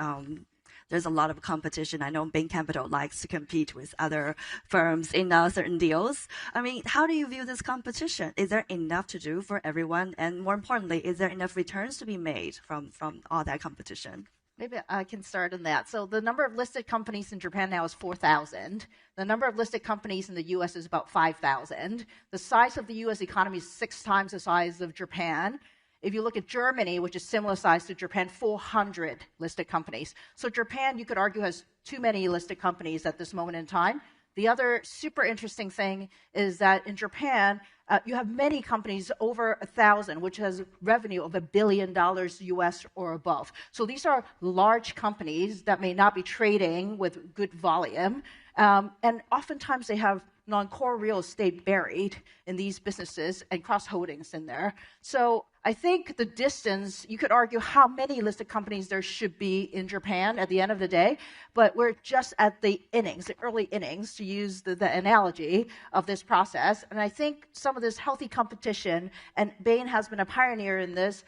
There's a lot of competition. I know Bain Capital likes to compete with other firms in certain deals. I mean, how do you view this competition? Is there enough to do for everyone? And more importantly, is there enough returns to be made from all that competition? Maybe I can start on that. So the number of listed companies in Japan now is 4,000. The number of listed companies in the U.S. is about 5,000. The size of the U.S. economy is 6 times the size of Japan. If you look at Germany, which is similar size to Japan, 400 listed companies. So Japan, you could argue, has too many listed companies at this moment in time. The other super interesting thing is that in Japan, you have many companies over 1,000, which has revenue of $1 billion US or above. So these are large companies that may not be trading with good volume. And oftentimes they have non-core real estate buried in these businesses and cross-holdings in there. So I think the distance, you could argue how many listed companies there should be in Japan at the end of the day, but we're just at the innings, the early innings, to use the analogy of this process. And I think some of this healthy competition, and Bain has been a pioneer in this,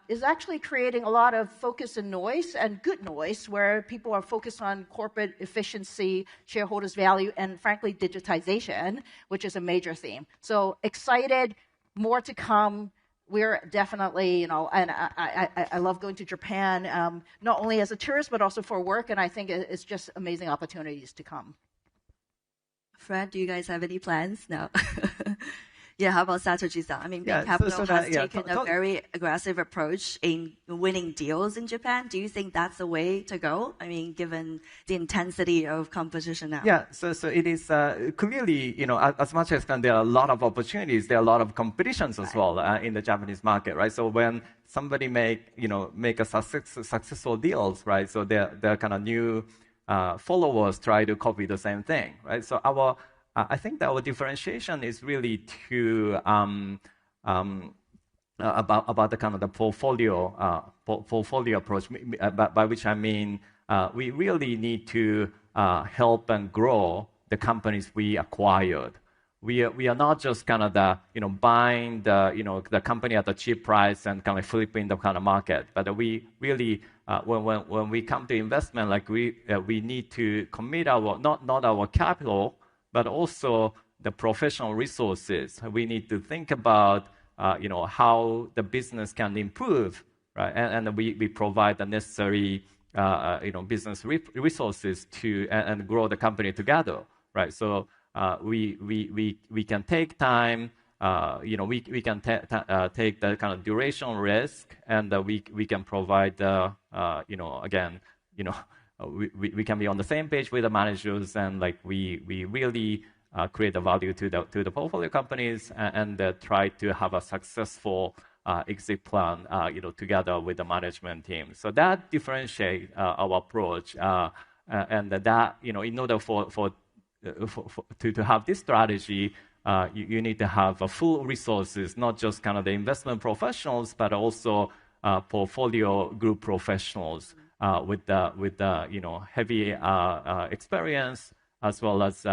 is actually creating a lot of focus and noise, and good noise, where people are focused on corporate efficiency, shareholders' value, and frankly, digitization, which is a major theme. So excited, more to come. We're definitely, and I love going to Japan, not only as a tourist, but also for work, and I think it's just amazing opportunities to come. Fred, do you guys have any plans? No. Yeah, how about Satoshi-san? I mean, Bain Capital has taken a very aggressive approach in winning deals in Japan. Do you think that's the way to go? I mean, given the intensity of competition now. Yeah, so it is clearly, as much as there are a lot of opportunities, there are a lot of competitions as well in the Japanese market, right? So when somebody make a successful deals, right? So their kind of new followers try to copy the same thing, right? So I think that our differentiation is really about the kind of the portfolio approach, by which I mean we really need to help and grow the companies we acquired. We are not just kind of buying the company at a cheap price and kind of flipping the kind of market, but we really when we come to investment, like we need to commit our not our capital, but also the professional resources. We need to think about, how the business can improve, right? And we provide the necessary, business resources to and grow the company together, right? So we can take time, we can take the kind of duration risk, and we can provide, we can be on the same page with the managers, and we really create the value to the portfolio companies and try to have a successful exit plan, together with the management team. So that differentiates our approach, and that in order to have this strategy, you need to have full resources, not just kind of the investment professionals, but also portfolio group professionals. With the heavy experience as well as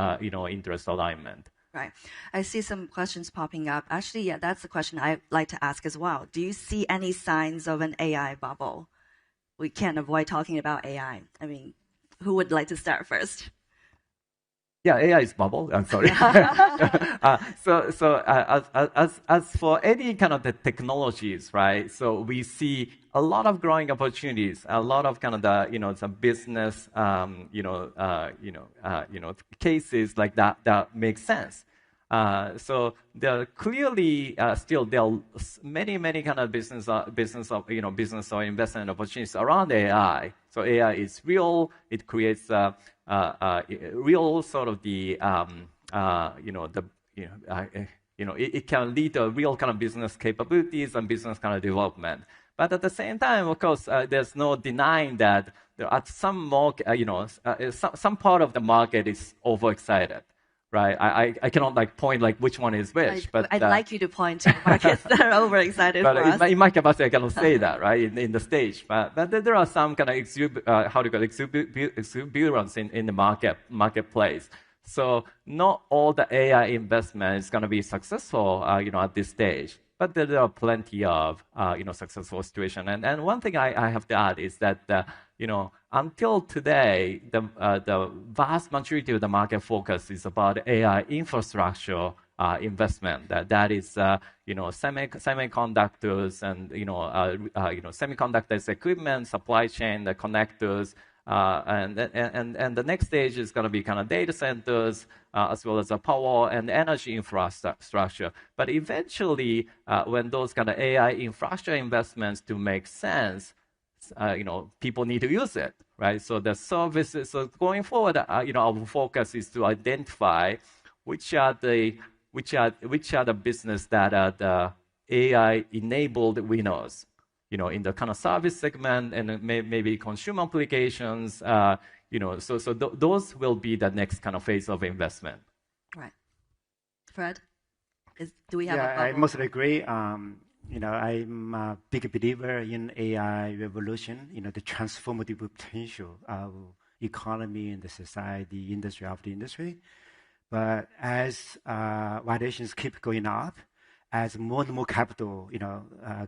interest alignment. Right. I see some questions popping up. Actually, yeah, that's a question I'd like to ask as well. Do you see any signs of an AI bubble? We can't avoid talking about AI. I mean, Who would like to start first? Yeah, AI is bubble. I'm sorry. As for any kind of the technologies, right? So we see a lot of growing opportunities, a lot of kind of the some business cases like that make sense. So there are clearly still there are many kind of business or investment opportunities around AI. So AI is real. It creates real sort of it can lead to real kind of business capabilities and business kind of development. But at the same time, of course, there's no denying that there are some some part of the market is overexcited. Right, I cannot point which one is which, but I'd like you to point to markets that are overexcited but for us. In my capacity, I cannot say that, right, in the stage. But there are some kind of exuberance in the marketplace. So not all the AI investment is going to be successful, at this stage. But there are plenty of, successful situations. And one thing I have to add is that, until today, the vast majority of the market focus is about AI infrastructure investment. That is, semiconductors and, semiconductors equipment, supply chain, the connectors. And the next stage is going to be kind of data centers, as well as the power and energy infrastructure. But eventually, when those kind of AI infrastructure investments to make sense, people need to use it, right? So the services. So going forward, our focus is to identify which are the business that are the AI-enabled winners. In the kind of service segment and maybe consumer applications, so those will be the next kind of phase of investment. Right. Fred, do we have a bubble? I mostly agree. I'm a big believer in AI revolution, the transformative potential of economy and the society, industry after industry. But as valuations keep going up, as more and more capital,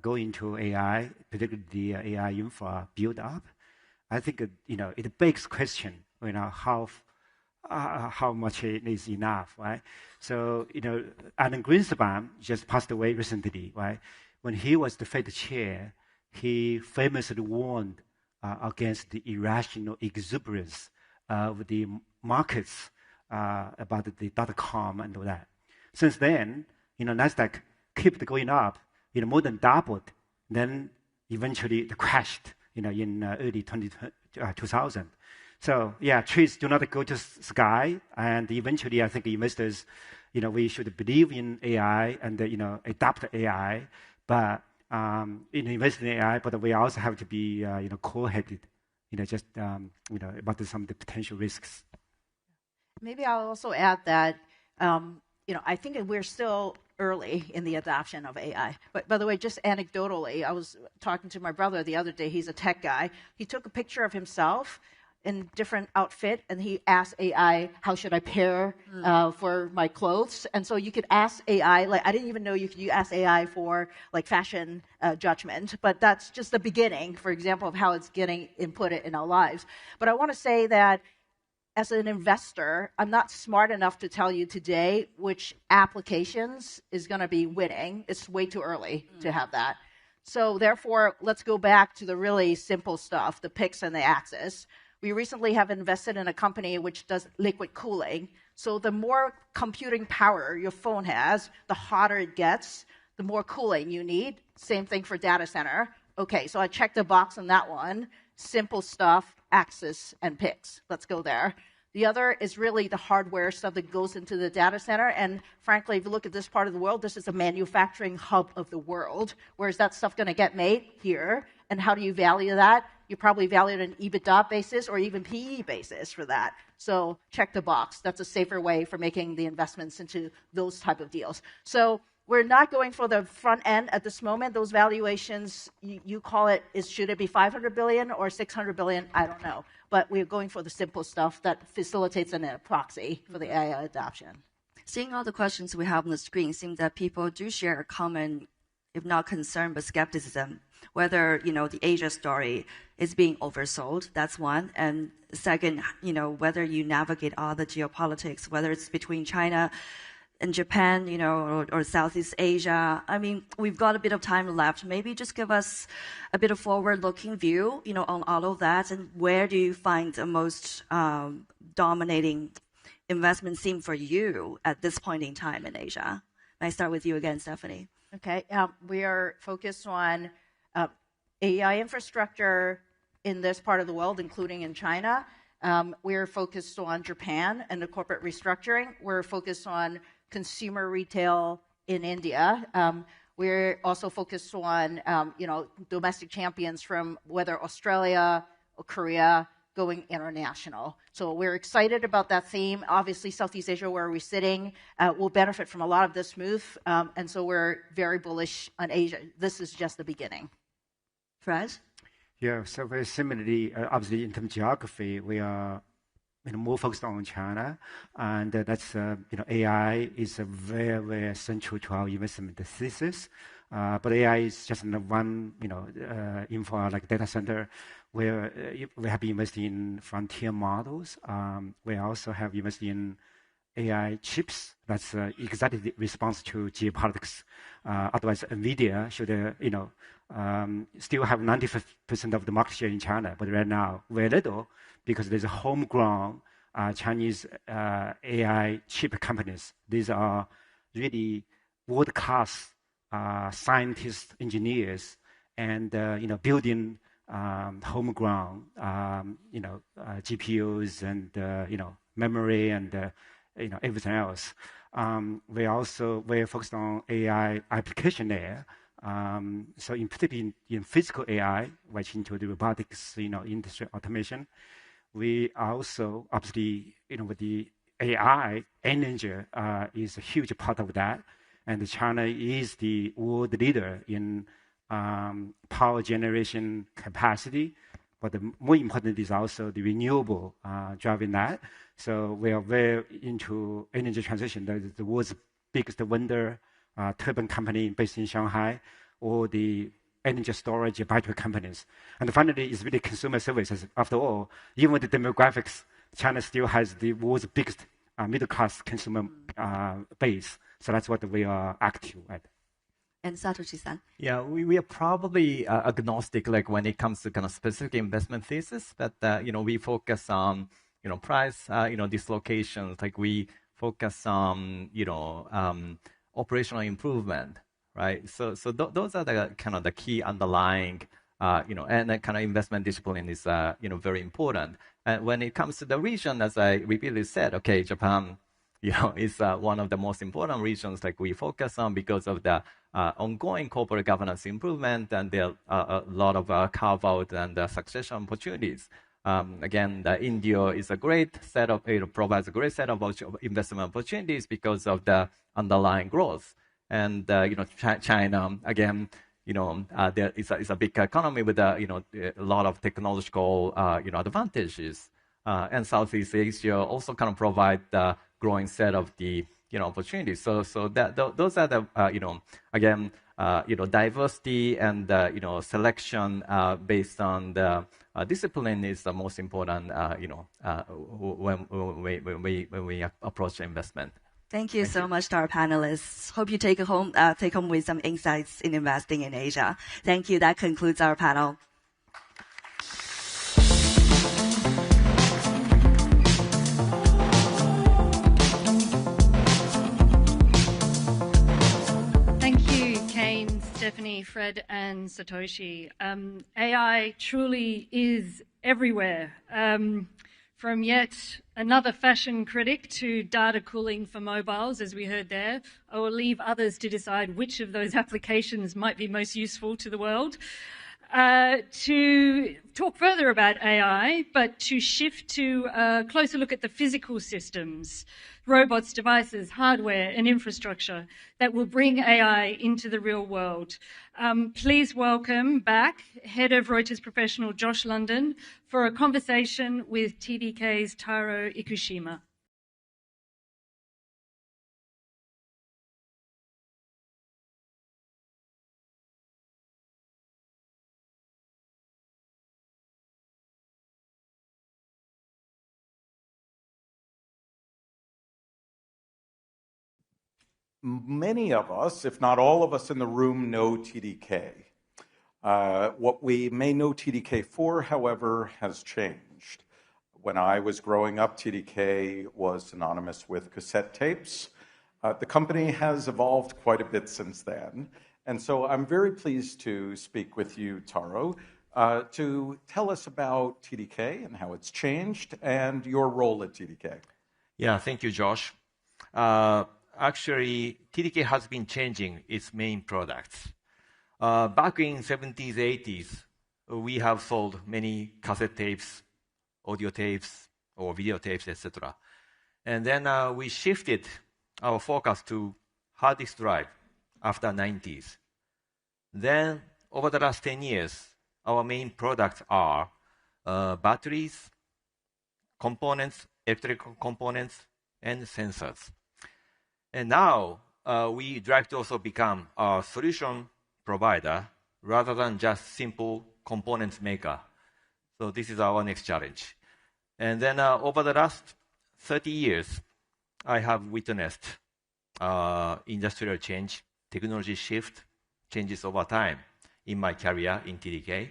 go into AI, particularly the AI infra build up, I think it begs question, how much it is enough, right? So Alan Greenspan just passed away recently, right? When he was the Fed chair, he famously warned against the irrational exuberance of the markets about the .com and all that. Since then, Nasdaq kept going up, more than doubled. Then eventually it crashed, in early 2000. So yeah, trees do not go to sky, and eventually I think investors, we should believe in AI and adapt AI, but invest in AI. But we also have to be cool-headed, about some of the potential risks. Maybe I'll also add that I think we're still early in the adoption of AI. But by the way, just anecdotally, I was talking to my brother the other day. He's a tech guy. He took a picture of himself in different outfit, and he asked AI, how should I pair for my clothes? And so you could ask AI, I didn't even know you could ask AI for fashion judgment, but that's just the beginning, for example, of how it's getting inputted in our lives. But I want to say that as an investor, I'm not smart enough to tell you today which applications is going to be winning. It's way too early to have that. So therefore, let's go back to the really simple stuff, the picks and the axes. We recently have invested in a company which does liquid cooling. So the more computing power your phone has, the hotter it gets, the more cooling you need. Same thing for data center. Okay, so I checked the box on that one. Simple stuff, axis and picks. Let's go there. The other is really the hardware stuff that goes into the data center. And frankly, if you look at this part of the world, this is a manufacturing hub of the world. Where is that stuff going to get made? Here. And how do you value that? You probably value it on an EBITDA basis or even PE basis for that. So check the box. That's a safer way for making the investments into those type of deals. So we're not going for the front end at this moment. Those valuations, you call it, should it be 500 billion or 600 billion? I don't know. But we're going for the simple stuff that facilitates a proxy for the AI adoption. Seeing all the questions we have on the screen, it seems that people do share a common if not concern, but skepticism, whether, the Asia story is being oversold. That's one. And second, whether you navigate all the geopolitics, whether it's between China and Japan, or Southeast Asia. I mean, we've got a bit of time left. Maybe just give us a bit of forward-looking view, on all of that, and where do you find the most dominating investment theme for you at this point in time in Asia? May I start with you again, Stephanie? Okay, we are focused on AI infrastructure in this part of the world, including in China. We're focused on Japan and the corporate restructuring. We're focused on consumer retail in India. We're also focused on, domestic champions from whether Australia or Korea going international. So we're excited about that theme. Obviously, Southeast Asia, where we're sitting, will benefit from a lot of this move. And so we're very bullish on Asia. This is just the beginning. Fred? Yeah, so very similarly, obviously in terms of geography, we are more focused on China, and that's AI is a very, very central to our investment thesis. But AI is just one info like data center where we have been investing in frontier models. We also have invested in AI chips. That's exactly the response to geopolitics. Otherwise, NVIDIA should still have 95% of the market share in China, but right now very little because there's a homegrown Chinese AI chip companies. These are really world-class scientists, engineers, and building homegrown GPUs and memory and everything else. We're also very focused on AI application there. So in particular in physical AI, which into the robotics, industry automation, we also obviously, with the AI, energy is a huge part of that. And China is the world leader in power generation capacity. But the more important is also the renewable driving that. So we are very into energy transition. That is the world's biggest wind turbine company based in Shanghai, or the energy storage battery companies. And finally, it's really consumer services. After all, even with the demographics, China still has the world's biggest middle-class consumer base. So that's what we are active at. And Satoshi-san? Yeah, we are probably agnostic, like when it comes to kind of specific investment thesis, but we focus on price, dislocations. Like we focus on operational improvement, right? So those are the kind of the key underlying, and that kind of investment discipline is very important. And when it comes to the region, as I repeatedly said, okay, Japan, is one of the most important regions like we focus on because of the ongoing corporate governance improvement, and there are a lot of carve-out and succession opportunities. Again, India is a great set of, provides a great set of investment opportunities because of the underlying growth. And China, again, there is a big economy with a lot of technological advantages. And Southeast Asia also kind of provide the growing set of the opportunities. So that those are the again diversity and selection based on the discipline is the most important when we approach investment. Thank you so much to our panelists. Hope you take home with some insights in investing in Asia. Thank you. That concludes our panel. Thank you, Kane, Stephanie, Fred, and Satoshi. AI truly is everywhere. From yet another fashion critic to data cooling for mobiles, as we heard there. I will leave others to decide which of those applications might be most useful to the world. To talk further about AI, but to shift to a closer look at the physical systems, robots, devices, hardware, and infrastructure that will bring AI into the real world. Please welcome back Head of Reuters Professional Josh London for a conversation with TDK's Taro Ikushima. Many of us, if not all of us in the room, know TDK. What we may know TDK for, however, has changed. When I was growing up, TDK was synonymous with cassette tapes. The company has evolved quite a bit since then. And so I'm very pleased to speak with you, Taro, to tell us about TDK and how it's changed and your role at TDK. Yeah, thank you, Josh. Actually, TDK has been changing its main products. Back in 70s, 80s, we have sold many cassette tapes, audio tapes, or videotapes, etc. And then we shifted our focus to hard disk drive after 90s. Then, over the last 10 years, our main products are batteries, components, electrical components, and sensors. And now, we drive to also become a solution provider rather than just simple components maker. So this is our next challenge. And then over the last 30 years, I have witnessed industrial change, technology shift, changes over time in my career in TDK.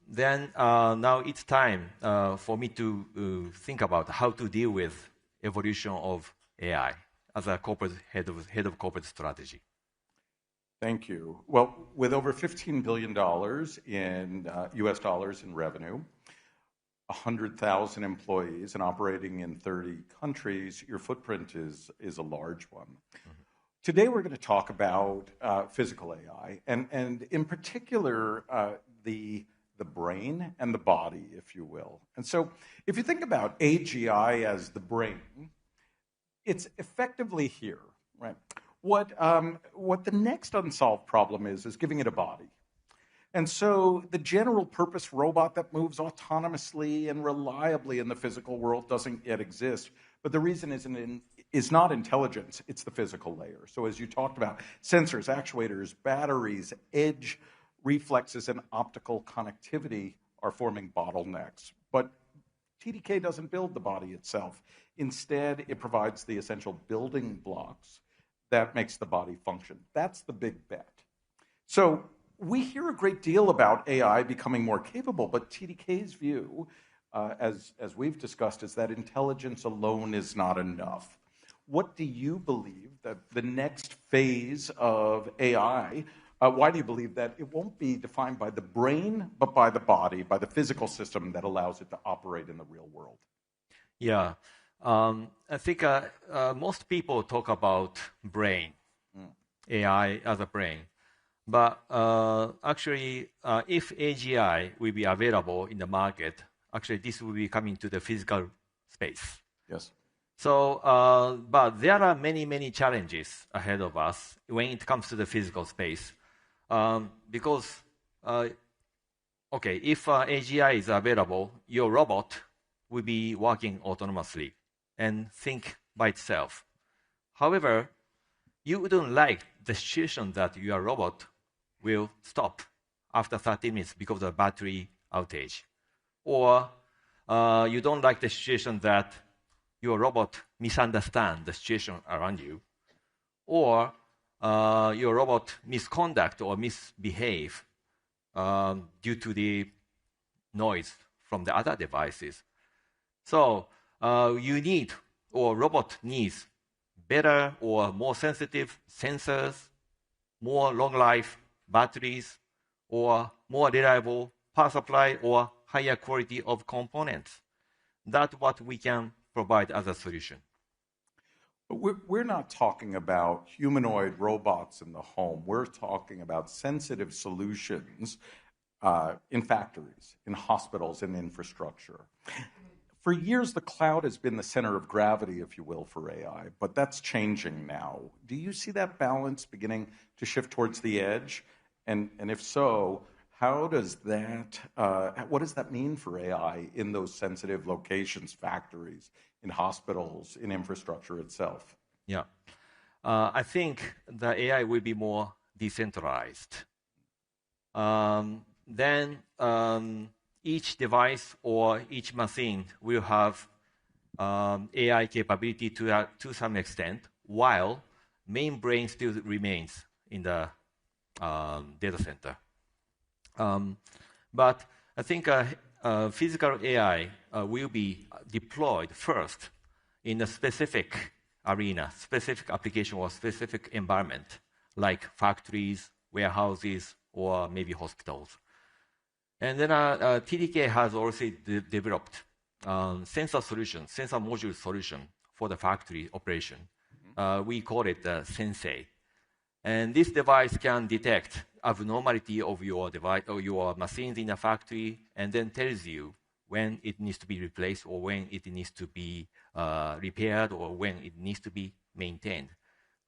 Then now it's time for me to think about how to deal with evolution of AI as a corporate head of corporate strategy. Thank you. Well, with over $15 billion in US dollars in revenue, 100,000 employees and operating in 30 countries, your footprint is a large one. Mm-hmm. Today we're going to talk about physical AI and in particular the brain and the body, if you will. And so if you think about AGI as the brain, it's effectively here, right? What the next unsolved problem is giving it a body. And so the general purpose robot that moves autonomously and reliably in the physical world doesn't yet exist. But the reason is not intelligence, it's the physical layer. So as you talked about, sensors, actuators, batteries, edge reflexes, and optical connectivity are forming bottlenecks. But TDK doesn't build the body itself. Instead, it provides the essential building blocks that makes the body function. That's the big bet. So we hear a great deal about AI becoming more capable, but TDK's view, as we've discussed, is that intelligence alone is not enough. What do you believe that the next phase of AI, why do you believe that it won't be defined by the brain, but by the body, by the physical system that allows it to operate in the real world? Yeah. I think most people talk about brain, AI as a brain. But actually, if AGI will be available in the market, actually this will be coming to the physical space. Yes. So, but there are many, many challenges ahead of us when it comes to the physical space. Because, okay, if AGI is available, your robot will be working autonomously and think by itself. However, you wouldn't like the situation that your robot will stop after 30 minutes because of battery outage. Or you don't like the situation that your robot misunderstands the situation around you. Or your robot misconduct or misbehave due to the noise from the other devices. So you need, or robot needs, better or more sensitive sensors, more long-life batteries, or more reliable power supply or higher quality of components. That's what we can provide as a solution. We're not talking about humanoid robots in the home. We're talking about sensitive solutions in factories, in hospitals, in infrastructure. For years, the cloud has been the center of gravity, if you will, for AI, but that's changing now. Do you see that balance beginning to shift towards the edge? And if so, how does that, what does that mean for AI in those sensitive locations, factories, in hospitals, in infrastructure itself? Yeah. I think the AI will be more decentralized. Then each device or each machine will have AI capability to some extent, while main brain still remains in the data center. But I think physical AI will be deployed first in a specific arena, specific application or specific environment, like factories, warehouses, or maybe hospitals. And then TDK has also developed sensor module solution for the factory operation. We call it Sensei. And this device can detect abnormality of your device or your machines in the factory, and then tells you when it needs to be replaced or when it needs to be repaired or when it needs to be maintained,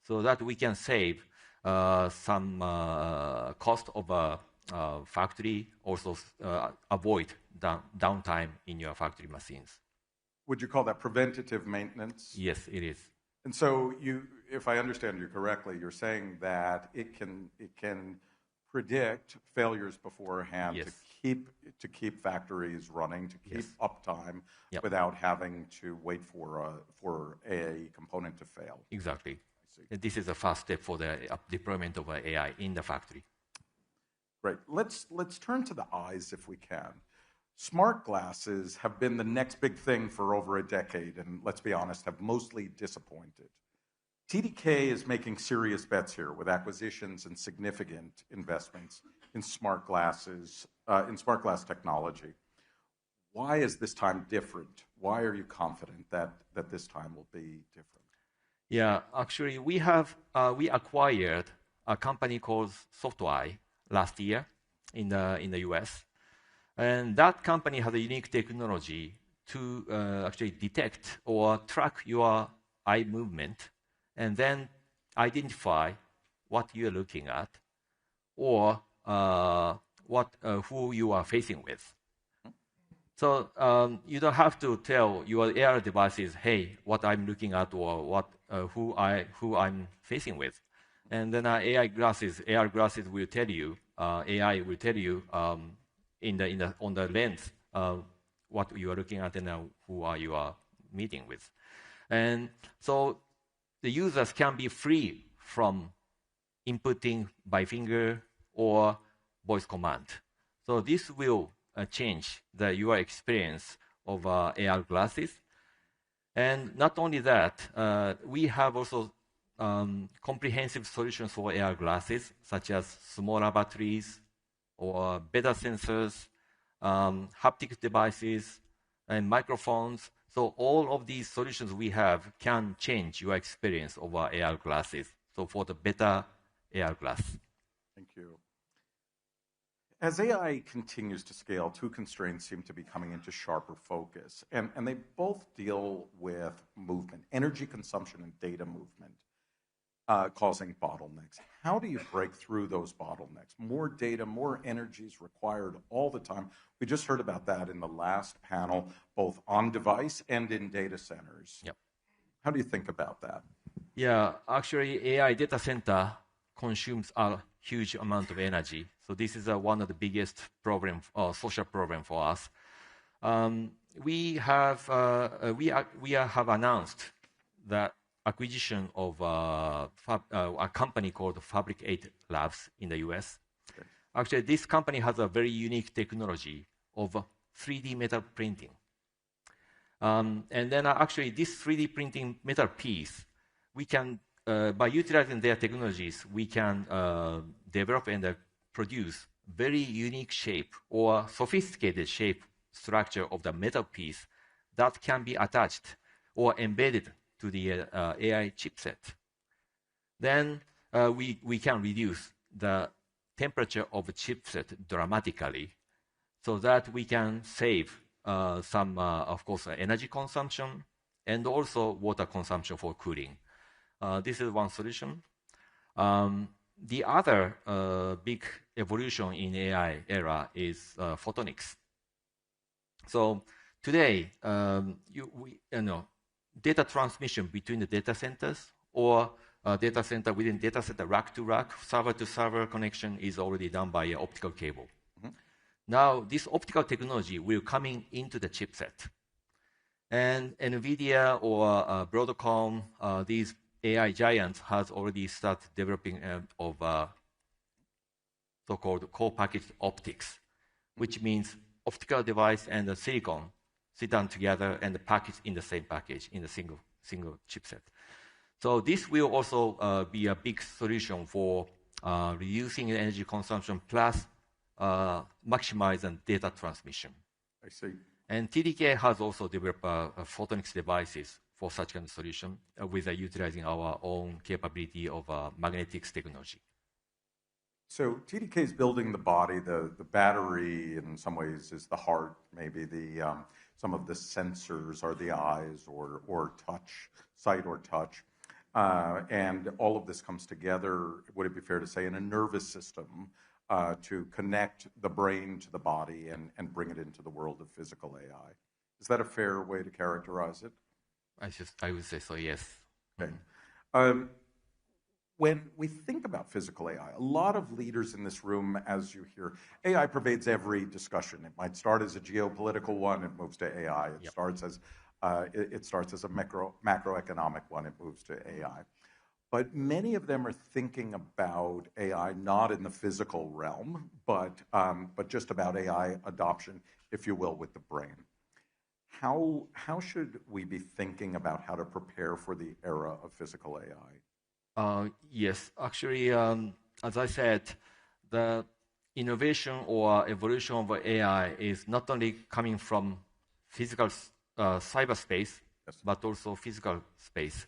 so that we can save some cost of a factory, also avoid downtime in your factory machines. Would you call that preventative maintenance? Yes, it is. And so if I understand you correctly, you're saying that it can predict failures beforehand. Yes. to keep factories running, to keep uptime without having to wait for a component to fail. Exactly. This is the first step for the deployment of AI in the factory. Great. Let's turn to the eyes if we can. Smart glasses have been the next big thing for over a decade, and let's be honest, have mostly disappointed. TDK is making serious bets here with acquisitions and significant investments in smart glasses, in smart glass technology. Why is this time different? Why are you confident that this time will be different? Yeah, actually, we acquired a company called SoftEye last year in the US, and that company has a unique technology to actually detect or track your eye movement, and then identify what you're looking at, or who you are facing with. So you don't have to tell your AR devices, hey, what I'm looking at or who I'm facing with. And then AR glasses will tell you, AI will tell you on the lens what you are looking at and who you are meeting with. And so the users can be free from inputting by finger or voice command. So this will change your experience of AR glasses. And not only that, we have also comprehensive solutions for AR glasses, such as smaller batteries or better sensors, haptic devices, and microphones. So all of these solutions we have can change your experience of AR glasses. So for the better AR glass. Thank you. As AI continues to scale, two constraints seem to be coming into sharper focus, and they both deal with movement, energy consumption and data movement, causing bottlenecks. How do you break through those bottlenecks? More data, more energy is required all the time. We just heard about that in the last panel, both on device and in data centers. Yep. How do you think about that? Yeah, actually, AI data center consumes a huge amount of energy. So this is one of the biggest social problem for us. We have announced the acquisition of a company called Fabric 8 Labs in the US. Okay. Actually, this company has a very unique technology of 3D metal printing. And then actually this 3D printing metal piece, we can, by utilizing their technologies, we can develop and produce very unique shape or sophisticated shape structure of the metal piece that can be attached or embedded to the AI chipset. Then we can reduce the temperature of the chipset dramatically, so that we can save some, of course, energy consumption and also water consumption for cooling. This is one solution. The other big evolution in AI era is photonics. So today, data transmission between the data centers or data center within data center, rack to rack, server to server connection is already done by an optical cable. Mm-hmm. Now, this optical technology will come into the chipset. And NVIDIA or Broadcom, these AI giant has already started developing so-called co-packaged optics, which means optical device and the silicon sit down together and packaged in the same package in a single chipset. So this will also be a big solution for reducing energy consumption plus maximizing data transmission. I see. And TDK has also developed photonics devices for such kind of solution with utilizing our own capability of magnetics technology. So TDK is building the body. The battery, in some ways, is the heart. Maybe some of the sensors are the eyes or touch, sight or touch. And all of this comes together, would it be fair to say, in a nervous system to connect the brain to the body and bring it into the world of physical AI. Is that a fair way to characterize it? I would say so, yes. Okay. When we think about physical AI, a lot of leaders in this room, as you hear, AI pervades every discussion. It might start as a geopolitical one, it moves to AI. It starts as a macroeconomic one, it moves to AI. But many of them are thinking about AI not in the physical realm, but just about AI adoption, if you will, with the brain. How should we be thinking about how to prepare for the era of physical AI? Yes, actually, as I said, the innovation or evolution of AI is not only coming from physical cyberspace, but also physical space.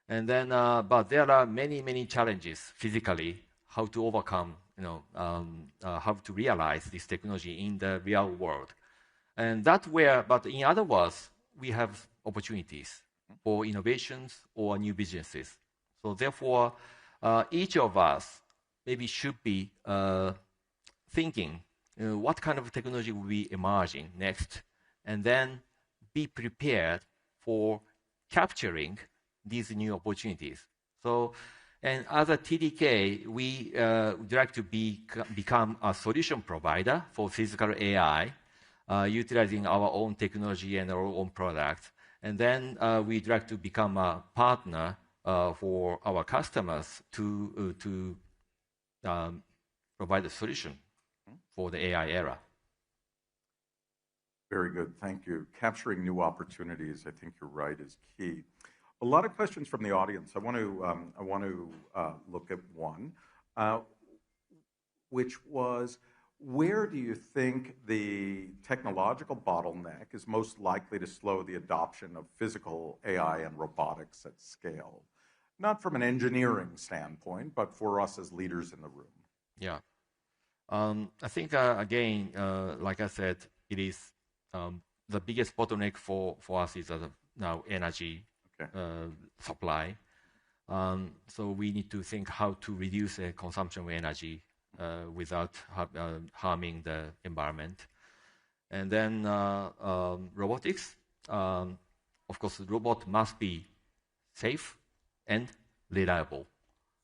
And then, but there are many challenges physically, how to overcome, how to realize this technology in the real world. And but in other words, we have opportunities for innovations or new businesses. So therefore, each of us maybe should be thinking, what kind of technology will be emerging next, and then be prepared for capturing these new opportunities. So, and as a TDK, we would like to become a solution provider for physical AI, utilizing our own technology and our own products. And then we'd like to become a partner for our customers to provide a solution for the AI era. Very good, thank you. Capturing new opportunities, I think you're right, is key. A lot of questions from the audience. I want to look at one, which was, where do you think the technological bottleneck is most likely to slow the adoption of physical AI and robotics at scale? Not from an engineering standpoint, but for us as leaders in the room. Yeah. I think, again, like I said, it is the biggest bottleneck for us is now energy supply. So we need to think how to reduce the consumption of energy without harming the environment. And then robotics, of course, the robot must be safe and reliable.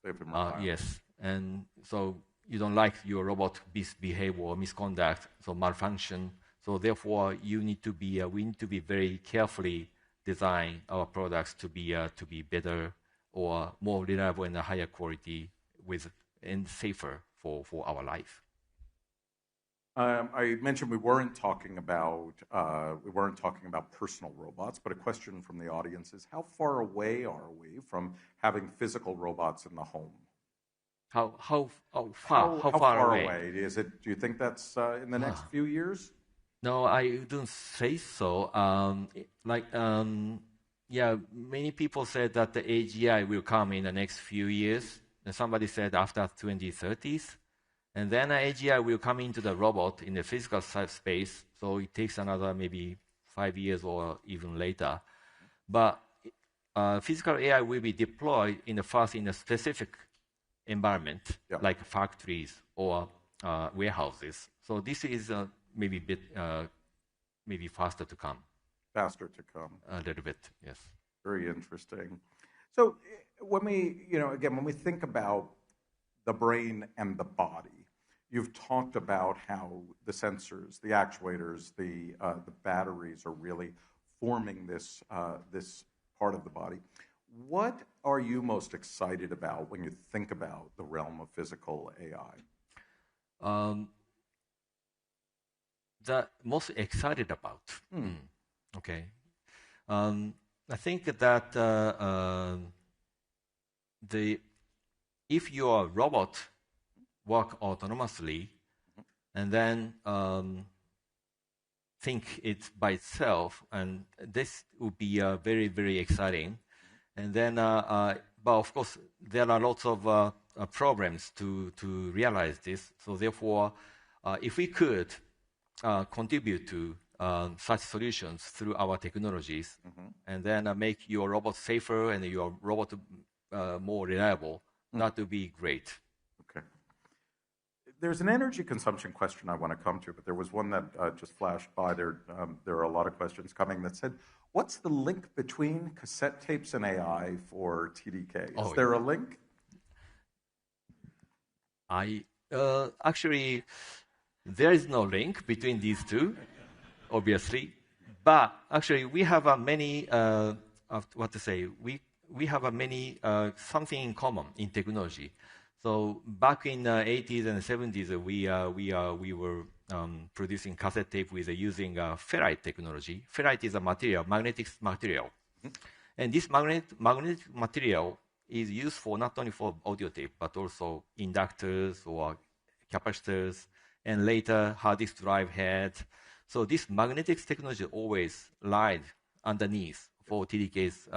Safe and reliable. Yes, and so you don't like your robot misbehave or misconduct, so malfunction. So therefore, we need to be very carefully design our products to be better or more reliable and a higher quality and safer for our life. I mentioned we weren't talking about personal robots, but a question from the audience is, how far away are we from having physical robots in the home? How far away? Is it? Do you think that's in the next few years? No, I don't say so. Many people said that the AGI will come in the next few years. And somebody said after 2030s. And then AGI will come into the robot in the physical space. So it takes another maybe 5 years or even later. But physical AI will be deployed in a specific environment, like factories or warehouses. So this is maybe faster to come. Faster to come. A little bit, yes. Very interesting. So when we think about the brain and the body, you've talked about how the sensors, the actuators, the batteries are really forming this part of the body. What are you most excited about when you think about the realm of physical AI? The most excited about. Okay. I think that if your robot work autonomously and then think it by itself, and this would be very, very exciting. And then, but of course, there are lots of problems to realize this. So therefore, if we could contribute to such solutions through our technologies, and then make your robot safer and your robot more reliable, that would be great. Okay. There's an energy consumption question I want to come to, but there was one that just flashed by. There are a lot of questions coming that said, what's the link between cassette tapes and AI for TDK? Is there a link? Actually, there is no link between these two, obviously. But actually, we have many, we have many something in common in technology. So back in the 80s and 70s, we were producing cassette tape with using ferrite technology. Ferrite is a material, magnetic material. And this magnetic material is used for not only for audio tape, but also inductors or capacitors, and later hard disk drive heads. So this magnetic technology always lied underneath for TDK's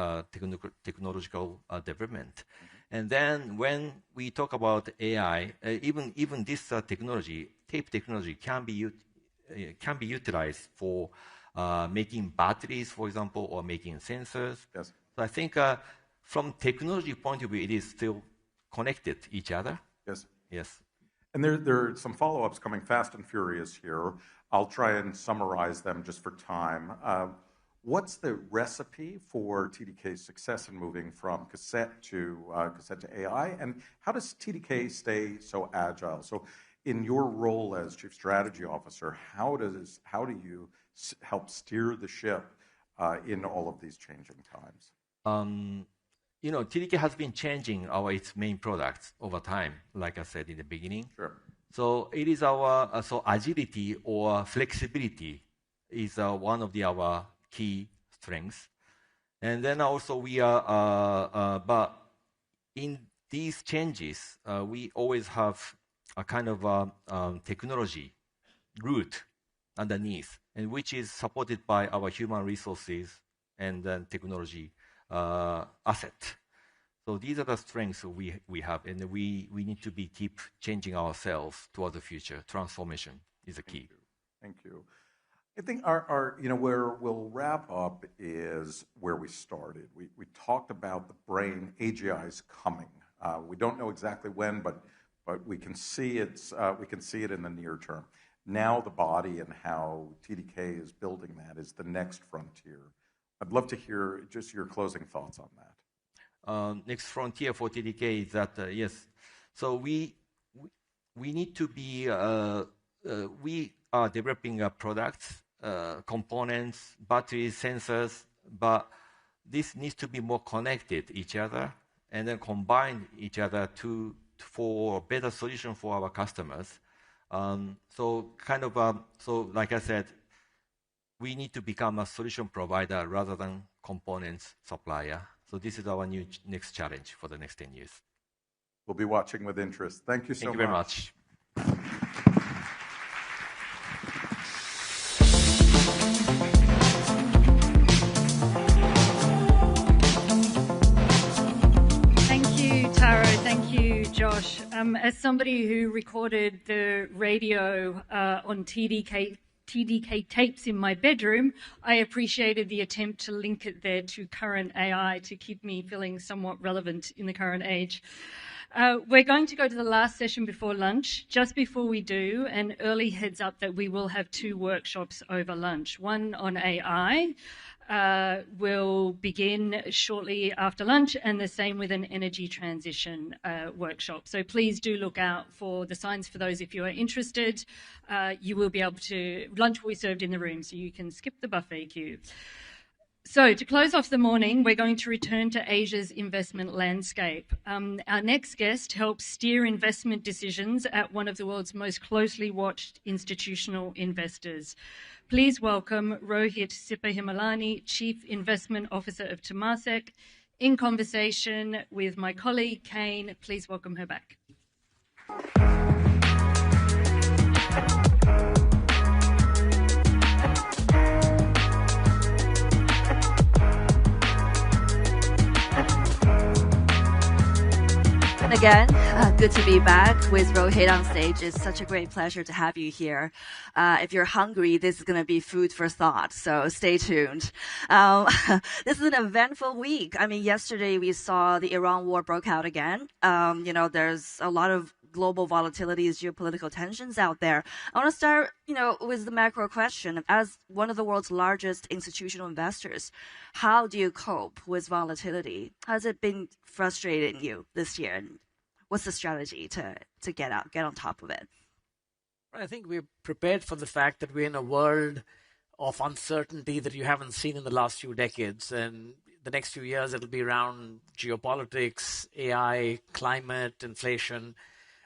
technological development. And then when we talk about AI, even this technology, tape technology, can be utilized for making batteries, for example, or making sensors. Yes. So I think from technology point of view, it is still connected each other. Yes. Yes. And there are some follow-ups coming fast and furious here. I'll try and summarize them just for time. What's the recipe for TDK's success in moving from cassette to AI? And how does TDK stay so agile? So in your role as Chief Strategy Officer, how do you help steer the ship in all of these changing times? TDK has been changing its main products over time, like I said in the beginning. Sure. So it is our agility or flexibility is one of our key strengths. And then also but in these changes, we always have a kind of technology root underneath, and which is supported by our human resources and then technology asset. So these are the strengths we have, and we need to keep changing ourselves toward the future. Transformation is a key. Thank you. I think our where we'll wrap up is where we started. We talked about the brain. AGI is coming. We don't know exactly when, but we can see it. We can see it in the near term. Now the body and how TDK is building that is the next frontier. I'd love to hear just your closing thoughts on that. Next frontier for TDK is that yes. So we need to be. We are developing products, components, batteries, sensors, but this needs to be more connected each other and then combine each other for better solution for our customers. So like I said, we need to become a solution provider rather than components supplier. So this is our next challenge for the next 10 years. We'll be watching with interest. Thank you so much. Thank you very much. Thank you, Taro. Thank you, Josh. As somebody who recorded the radio on TDK tapes in my bedroom, I appreciated the attempt to link it there to current AI to keep me feeling somewhat relevant in the current age. We're going to go to the last session before lunch. Just before we do, an early heads up that we will have 2 workshops over lunch. One on AI will begin shortly after lunch, and the same with an energy transition workshop. So please do look out for the signs for those if you are interested. You will be able to, lunch will be served in the room, so you can skip the buffet queue. So to close off the morning, we're going to return to Asia's investment landscape. Our next guest helps steer investment decisions at one of the world's most closely watched institutional investors. Please welcome Rohit Sipahimalani, Chief Investment Officer of Temasek, in conversation with my colleague Kane. Please welcome her back. Again, good to be back with Rohit on stage. It's such a great pleasure to have you here. If you're hungry, this is going to be food for thought, so stay tuned. This is an eventful week. I mean, yesterday we saw the Iran war broke out again. There's a lot of global volatilities, geopolitical tensions out there. I want to start, with the macro question. As one of the world's largest institutional investors, how do you cope with volatility? Has it been frustrating you this year? And what's the strategy to get on top of it? I think we're prepared for the fact that we're in a world of uncertainty that you haven't seen in the last few decades. And the next few years, it'll be around geopolitics, AI, climate, inflation.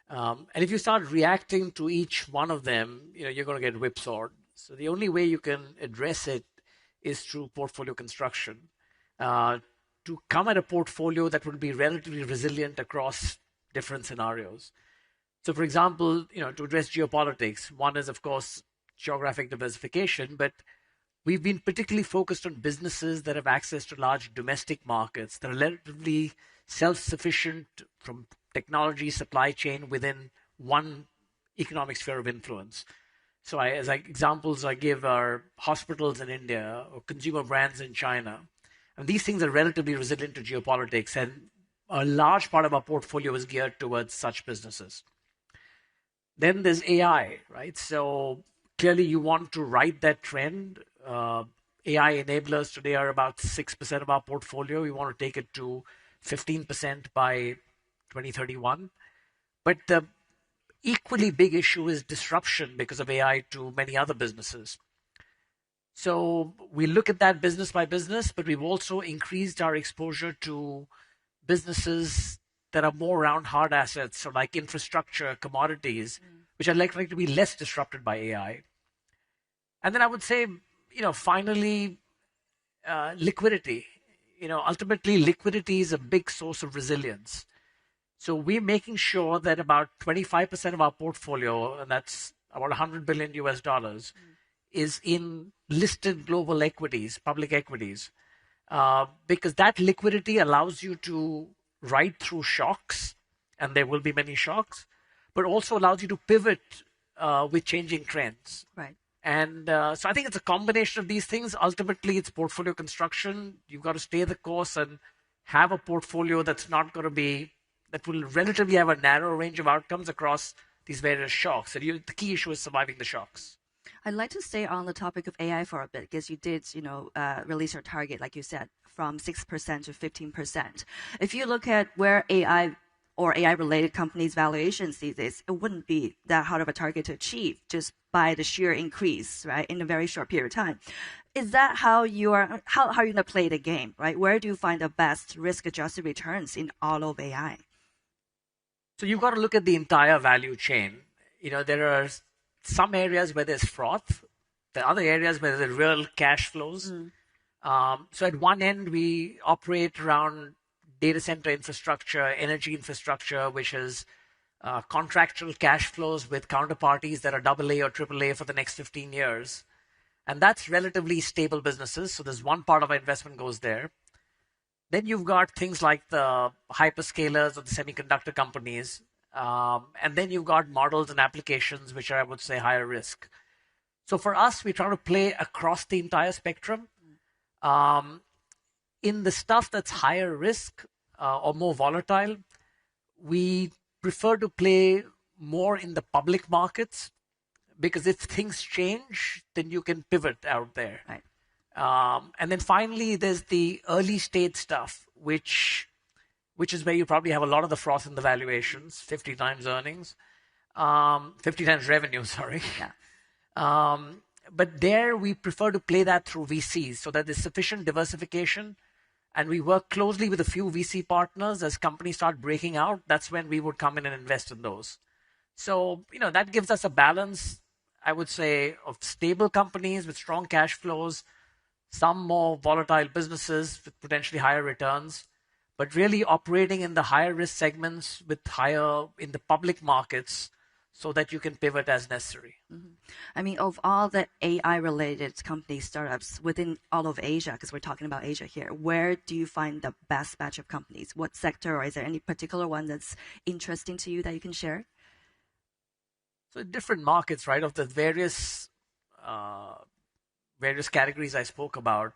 And if you start reacting to each one of them, you're going to get whipsawed. So the only way you can address it is through portfolio construction. To come at a portfolio that will be relatively resilient across different scenarios. So for example, to address geopolitics, one is, of course, geographic diversification, but we've been particularly focused on businesses that have access to large domestic markets that are relatively self-sufficient from technology, supply chain within one economic sphere of influence. So examples I give are hospitals in India or consumer brands in China. And these things are relatively resilient to geopolitics, and a large part of our portfolio is geared towards such businesses. Then there's AI, right? So clearly you want to ride that trend. AI enablers today are about 6% of our portfolio. We want to take it to 15% by 2031. But the equally big issue is disruption because of AI to many other businesses. So we look at that business by business, but we've also increased our exposure to businesses that are more around hard assets, so like infrastructure, commodities, which are likely to be less disrupted by AI. And then I would say, finally, liquidity. Ultimately, liquidity is a big source of resilience. So we're making sure that about 25% of our portfolio, and that's about $100 billion US, is in listed global equities, public equities, because that liquidity allows you to ride through shocks, and there will be many shocks, but also allows you to pivot with changing trends. Right. And so I think it's a combination of these things. Ultimately, it's portfolio construction. You've got to stay the course and have a portfolio that will relatively have a narrow range of outcomes across these various shocks. And the key issue is surviving the shocks. I'd like to stay on the topic of AI for a bit, because you did, release your target, like you said, from 6% to 15%. If you look at where AI or AI-related companies' valuations these days, it wouldn't be that hard of a target to achieve just by the sheer increase, right, in a very short period of time. Is that how you're going to play the game, right? Where do you find the best risk-adjusted returns in all of AI? So you've got to look at the entire value chain. There are some areas where there's froth. There are other areas where there's real cash flows. So at one end, we operate around data center infrastructure, energy infrastructure, which is contractual cash flows with counterparties that are AA or AAA for the next 15 years. And that's relatively stable businesses. So there's one part of our investment goes there. Then you've got things like the hyperscalers or the semiconductor companies. And then you've got models and applications, which are, I would say, higher risk. So for us, we try to play across the entire spectrum. In the stuff that's higher risk or more volatile, we prefer to play more in the public markets, because if things change, then you can pivot out there. Right. And then finally, there's the early stage stuff, which is where you probably have a lot of the froth in the valuations, 50 times earnings, 50 times revenue, sorry. Yeah. But there we prefer to play that through VCs so that there's sufficient diversification, and we work closely with a few VC partners. As companies start breaking out, that's when we would come in and invest in those. So, that gives us a balance, I would say, of stable companies with strong cash flows, some more volatile businesses with potentially higher returns, but really operating in the higher risk segments with higher in the public markets so that you can pivot as necessary. Mm-hmm. I mean, of all the AI-related company startups within all of Asia, because we're talking about Asia here, where do you find the best batch of companies? What sector, or is there any particular one that's interesting to you that you can share? So different markets, right, of the various categories I spoke about.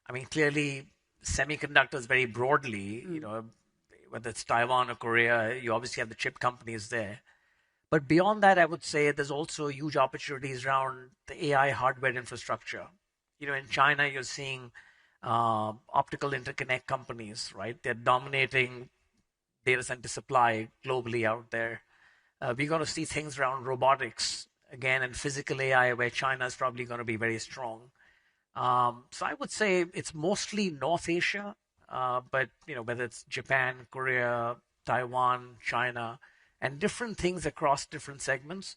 I mean, clearly, semiconductors very broadly, whether it's Taiwan or Korea, you obviously have the chip companies there. But beyond that, I would say there's also huge opportunities around the AI hardware infrastructure. In China, you're seeing optical interconnect companies, right? They're dominating data center supply globally out there. We're going to see things around robotics, again, and physical AI, where China is probably going to be very strong. So I would say it's mostly North Asia, but whether it's Japan, Korea, Taiwan, China, and different things across different segments.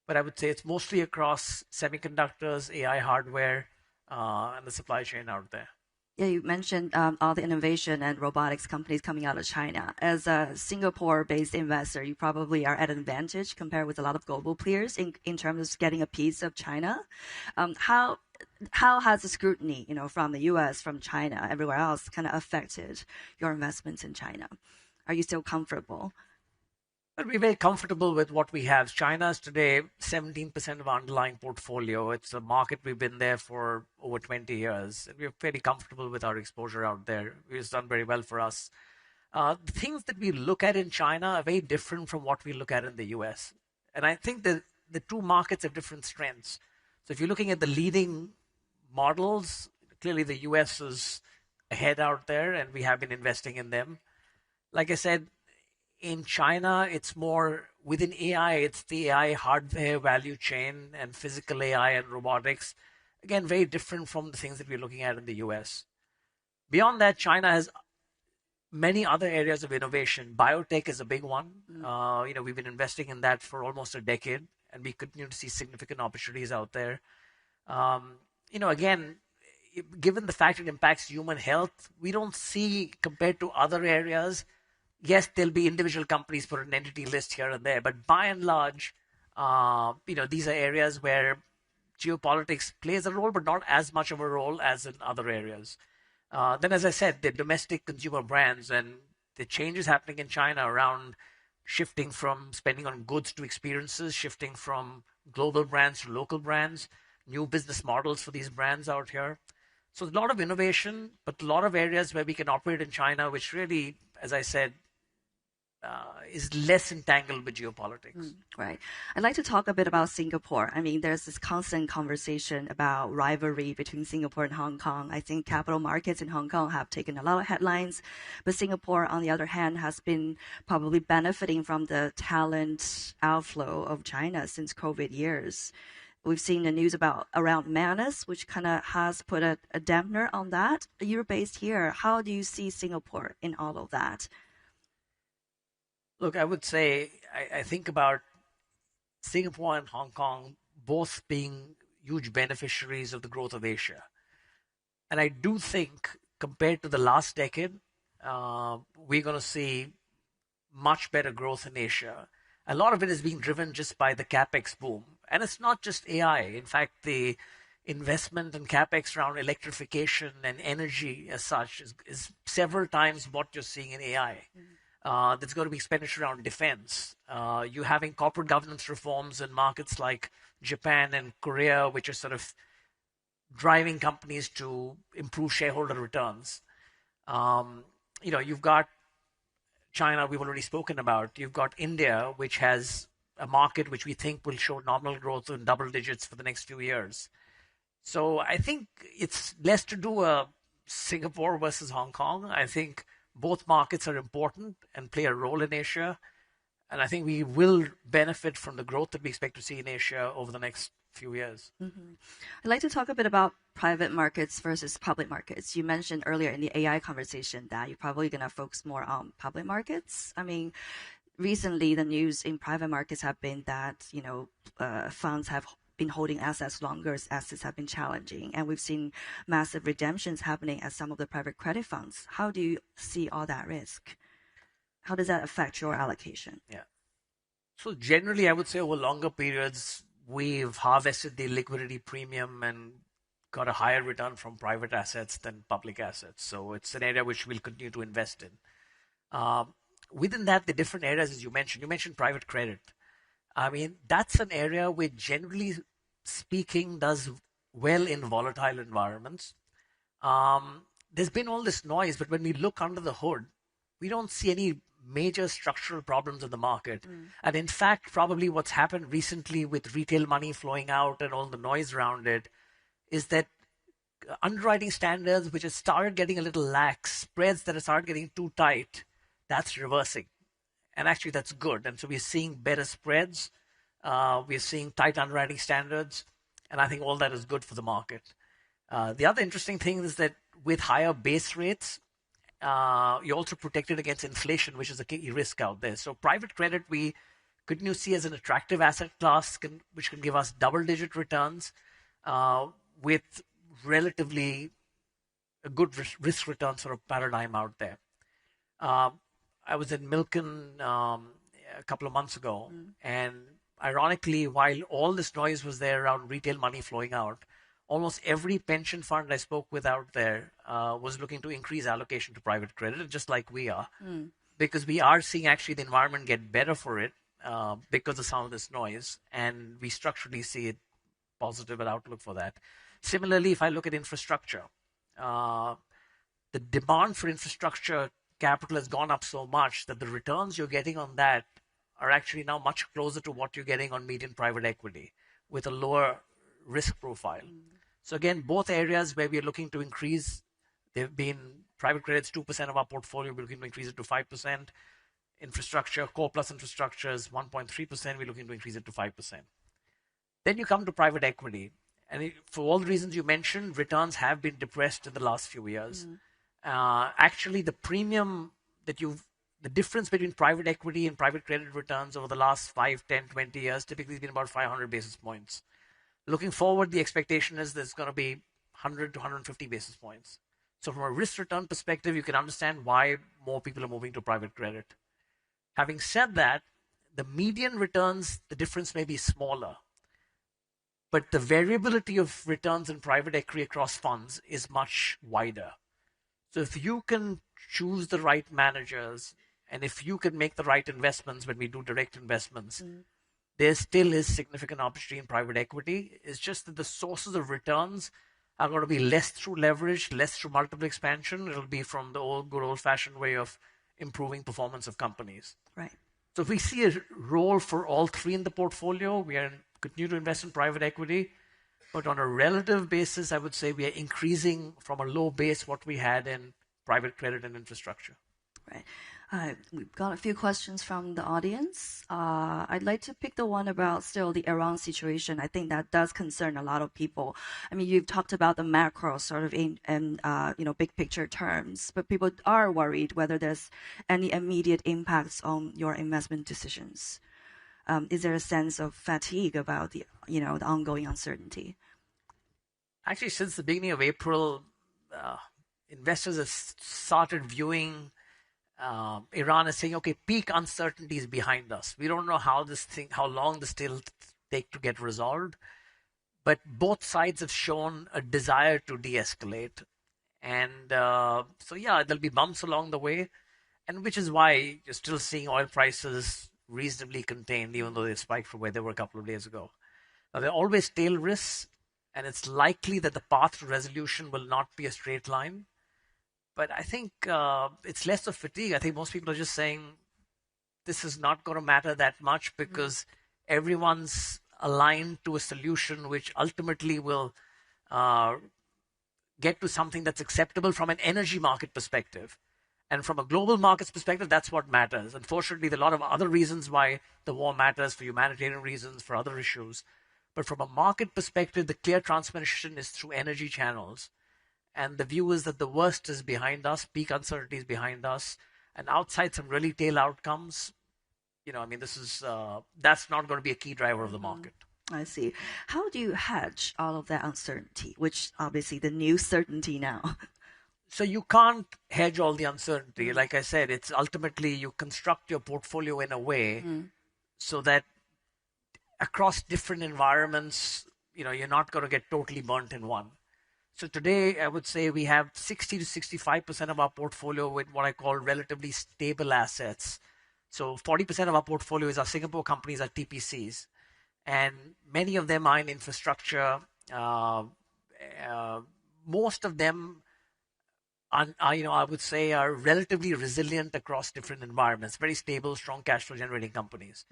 But I would say it's mostly across semiconductors, AI hardware, and the supply chain out there. Yeah, you mentioned all the innovation and robotics companies coming out of China. As a Singapore-based investor, you probably are at an advantage compared with a lot of global players in terms of getting a piece of China. How has the scrutiny, from the U.S., from China, everywhere else, kind of affected your investments in China? Are you still comfortable? But we're very comfortable with what we have. China is today 17% of our underlying portfolio. It's a market we've been there for over 20 years. And we're fairly comfortable with our exposure out there. It's done very well for us. The things that we look at in China are very different from what we look at in the US. And I think that the two markets have different strengths. So if you're looking at the leading models, clearly the US is ahead out there, and we have been investing in them. Like I said, in China, it's more within AI, it's the AI hardware value chain and physical AI and robotics. Again, very different from the things that we're looking at in the US. Beyond that, China has many other areas of innovation. Biotech is a big one. We've been investing in that for almost a decade, and we continue to see significant opportunities out there. Again, given the fact it impacts human health, we don't see, compared to other areas, yes, there'll be individual companies for an entity list here and there, but by and large, these are areas where geopolitics plays a role, but not as much of a role as in other areas. Then, as I said, the domestic consumer brands and the changes happening in China around shifting from spending on goods to experiences, shifting from global brands to local brands, new business models for these brands out here. So a lot of innovation, but a lot of areas where we can operate in China, which really, as I said, is less entangled with geopolitics. Right. I'd like to talk a bit about Singapore. I mean, there's this constant conversation about rivalry between Singapore and Hong Kong. I think capital markets in Hong Kong have taken a lot of headlines, but Singapore, on the other hand, has been probably benefiting from the talent outflow of China since COVID years. We've seen the news around Manus, which kind of has put a dampener on that. You're based here. How do you see Singapore in all of that? Look, I would say I think about Singapore and Hong Kong both being huge beneficiaries of the growth of Asia. And I do think, compared to the last decade, we're going to see much better growth in Asia. A lot of it is being driven just by the capex boom. And it's not just AI. In fact, the investment in capex around electrification and energy as such is several times what you're seeing in AI. There's going to be expenditure around defense. You're having corporate governance reforms in markets like Japan and Korea, which are sort of driving companies to improve shareholder returns. You've got China, we've already spoken about. You've got India, which has a market which we think will show nominal growth in double digits for the next few years. So I think it's less to do Singapore versus Hong Kong. I think both markets are important and play a role in Asia. And I think we will benefit from the growth that we expect to see in Asia over the next few years. Mm-hmm. I'd like to talk a bit about private markets versus public markets. You mentioned earlier in the AI conversation that you're probably going to focus more on public markets. I mean, recently the news in private markets have been that, funds have been holding assets longer as assets have been challenging. And we've seen massive redemptions happening at some of the private credit funds. How do you see all that risk? How does that affect your allocation? Yeah. So generally, I would say over longer periods, we've harvested the liquidity premium and got a higher return from private assets than public assets. So it's an area which we'll continue to invest in. Within that, the different areas, as you mentioned private credit. I mean, that's an area which, generally speaking, does well in volatile environments. There's been all this noise, but when we look under the hood, we don't see any major structural problems in the market. And in fact, probably what's happened recently with retail money flowing out and all the noise around it is that underwriting standards, which have started getting a little lax, spreads that have started getting too tight, that's reversing. And actually, that's good. And so we're seeing better spreads. We're seeing tight underwriting standards. And I think all that is good for the market. The other interesting thing is that with higher base rates, you're also protected against inflation, which is a key risk out there. So private credit, we continue to see as an attractive asset class, which can give us double-digit returns with relatively a good risk return sort of paradigm out there. I was in Milken a couple of months ago, and ironically, while all this noise was there around retail money flowing out, almost every pension fund I spoke with out there was looking to increase allocation to private credit, just like we are, because we are seeing actually the environment get better for it because of some of this noise, and we structurally see it positive an outlook for that. Similarly, if I look at infrastructure, the demand for infrastructure capital has gone up so much that the returns you're getting on that are actually now much closer to what you're getting on median private equity with a lower risk profile. So again, both areas where we are looking to increase, they've been private credit's 2% of our portfolio, we're looking to increase it to 5%. Infrastructure, core plus infrastructure is 1.3%, we're looking to increase it to 5%. Then you come to private equity. And for all the reasons you mentioned, returns have been depressed in the last few years. Actually, the premium that the difference between private equity and private credit returns over the last 5, 10, 20 years typically has been about 500 basis points. Looking forward, the expectation is there's going to be 100 to 150 basis points. So from a risk return perspective, you can understand why more people are moving to private credit. Having said that, the median returns, the difference may be smaller. But the variability of returns in private equity across funds is much wider. So if you can choose the right managers, and if you can make the right investments when we do direct investments, there still is significant opportunity in private equity. It's just that the sources of returns are going to be less through leverage, less through multiple expansion. It'll be from the good old-fashioned way of improving performance of companies. Right. So if we see a role for all three in the portfolio, we continue to invest in private equity. But on a relative basis, I would say we are increasing from a low base what we had in private credit and infrastructure. Right. We've got a few questions from the audience. I'd like to pick the one about still the Iran situation. I think that does concern a lot of people. I mean, you've talked about the macro sort of in big picture terms, but people are worried whether there's any immediate impacts on your investment decisions. Is there a sense of fatigue about the ongoing uncertainty? Actually, since the beginning of April, investors have started viewing Iran as saying, okay, peak uncertainty is behind us. We don't know how long this will take to get resolved. But both sides have shown a desire to de-escalate. And there'll be bumps along the way, and which is why you're still seeing oil prices reasonably contained, even though they spiked from where they were a couple of days ago. Now, there are always tail risks, and it's likely that the path to resolution will not be a straight line. But I think it's less of fatigue. I think most people are just saying this is not going to matter that much because everyone's aligned to a solution which ultimately will get to something that's acceptable from an energy market perspective. And from a global markets perspective, that's what matters. Unfortunately, there are a lot of other reasons why the war matters, for humanitarian reasons, for other issues. But from a market perspective, the clear transmission is through energy channels. And the view is that the worst is behind us, peak uncertainty is behind us. And outside some really tail outcomes, this is that's not going to be a key driver of the market. I see. How do you hedge all of that uncertainty, which obviously the new certainty now? So you can't hedge all the uncertainty. Like I said, it's ultimately you construct your portfolio in a way so that across different environments, you're not going to get totally burnt in one. So today, I would say we have 60 to 65% of our portfolio with what I call relatively stable assets. So 40% of our portfolio is our Singapore companies, our TPCs. And many of them are in infrastructure. Most of them I would say are relatively resilient across different environments, very stable, strong cash flow generating companies.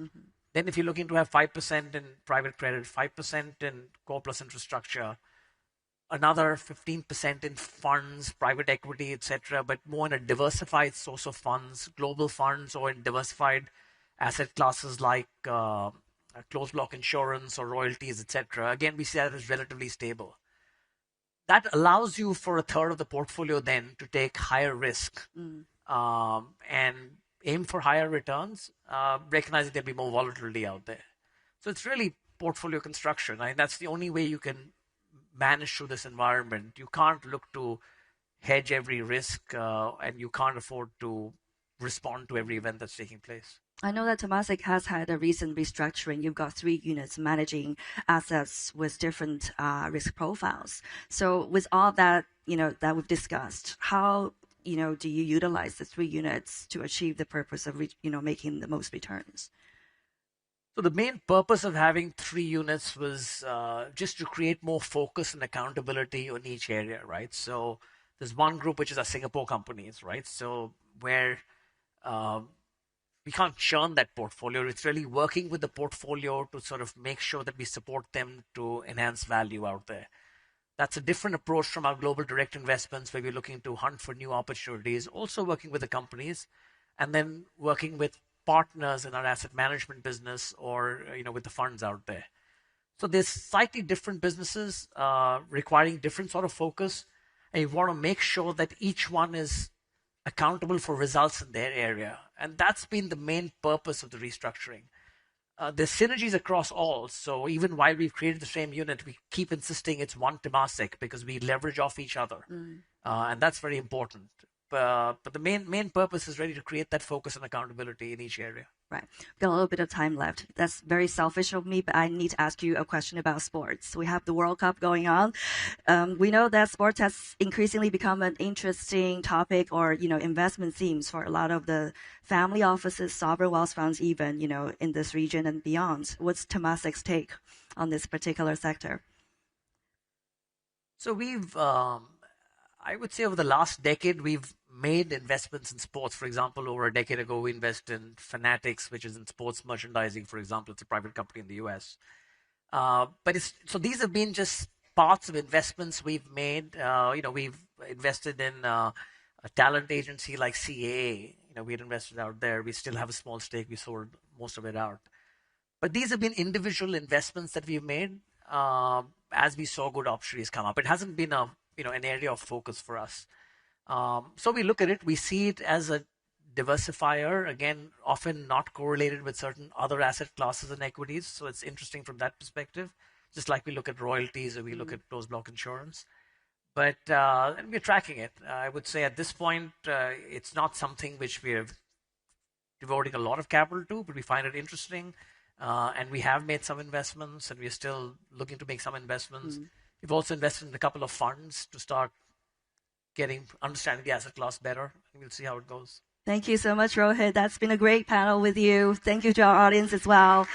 Then if you're looking to have 5% in private credit, 5% in core plus infrastructure, another 15% in funds, private equity, etc., but more in a diversified source of funds, global funds, or in diversified asset classes like closed block insurance or royalties, etc. Again, we see that as relatively stable. That allows you for a third of the portfolio then to take higher risk and aim for higher returns, recognizing there'll be more volatility out there. So it's really portfolio construction. I mean, that's the only way you can manage through this environment. You can't look to hedge every risk and you can't afford to respond to every event that's taking place. I know that Temasek has had a recent restructuring. You've got 3 units managing assets with different risk profiles. So with all that, that we've discussed, how, do you utilize the 3 units to achieve the purpose of, making the most returns? So the main purpose of having 3 units was just to create more focus and accountability on each area, right? So there's one group, which is our Singapore companies, right? So where we can't churn that portfolio. It's really working with the portfolio to sort of make sure that we support them to enhance value out there. That's a different approach from our global direct investments, where we're looking to hunt for new opportunities, also working with the companies, and then working with partners in our asset management business or with the funds out there. So there's slightly different businesses requiring different sort of focus, and you want to make sure that each one is accountable for results in their area. And that's been the main purpose of the restructuring. There's synergies across all. So even while we've created the same unit, we keep insisting it's one Temasek because we leverage off each other. And that's very important. But the main purpose is really to create that focus and accountability in each area. Right. We've got a little bit of time left. That's very selfish of me, but I need to ask you a question about sports. We have the World Cup going on. We know that sports has increasingly become an interesting topic or, investment themes for a lot of the family offices, sovereign wealth funds even, in this region and beyond. What's Temasek's take on this particular sector? So we've, I would say over the last decade, we've made investments in sports. For example, over a decade ago, we invested in Fanatics, which is in sports merchandising, for example. It's a private company in the US. So these have been just parts of investments we've made. We've invested in a talent agency like CAA. We had invested out there. We still have a small stake. We sold most of it out. But these have been individual investments that we've made as we saw good opportunities come up. It hasn't been an area of focus for us. So we look at it, we see it as a diversifier, again, often not correlated with certain other asset classes and equities. So it's interesting from that perspective, just like we look at royalties or we look at closed block insurance. But and we're tracking it. I would say at this point, it's not something which we're devoting a lot of capital to, but we find it interesting. And we have made some investments and we're still looking to make some investments. We've also invested in a couple of funds to start understanding the asset class better. We'll see how it goes. Thank you so much, Rohit. That's been a great panel with you. Thank you to our audience as well.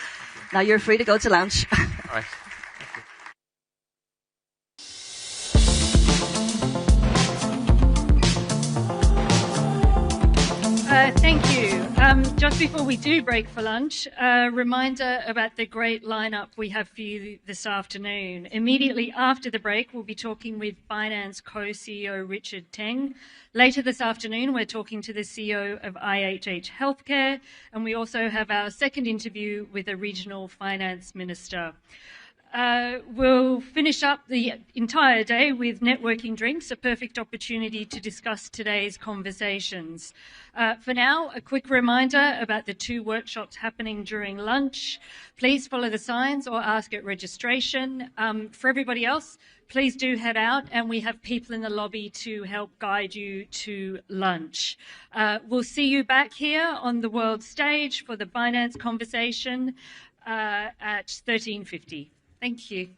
Now you're free to go to lunch. All right. Thank you. Just before we do break for lunch, a reminder about the great lineup we have for you this afternoon. Immediately after the break, we'll be talking with Binance co-CEO Richard Teng. Later this afternoon, we're talking to the CEO of IHH Healthcare, and we also have our second interview with a regional finance minister. We'll finish up the entire day with networking drinks, a perfect opportunity to discuss today's conversations. For now, a quick reminder about the 2 workshops happening during lunch. Please follow the signs or ask at registration. For everybody else, please do head out, and we have people in the lobby to help guide you to lunch. We'll see you back here on the world stage for the Binance conversation at 13:50. Thank you.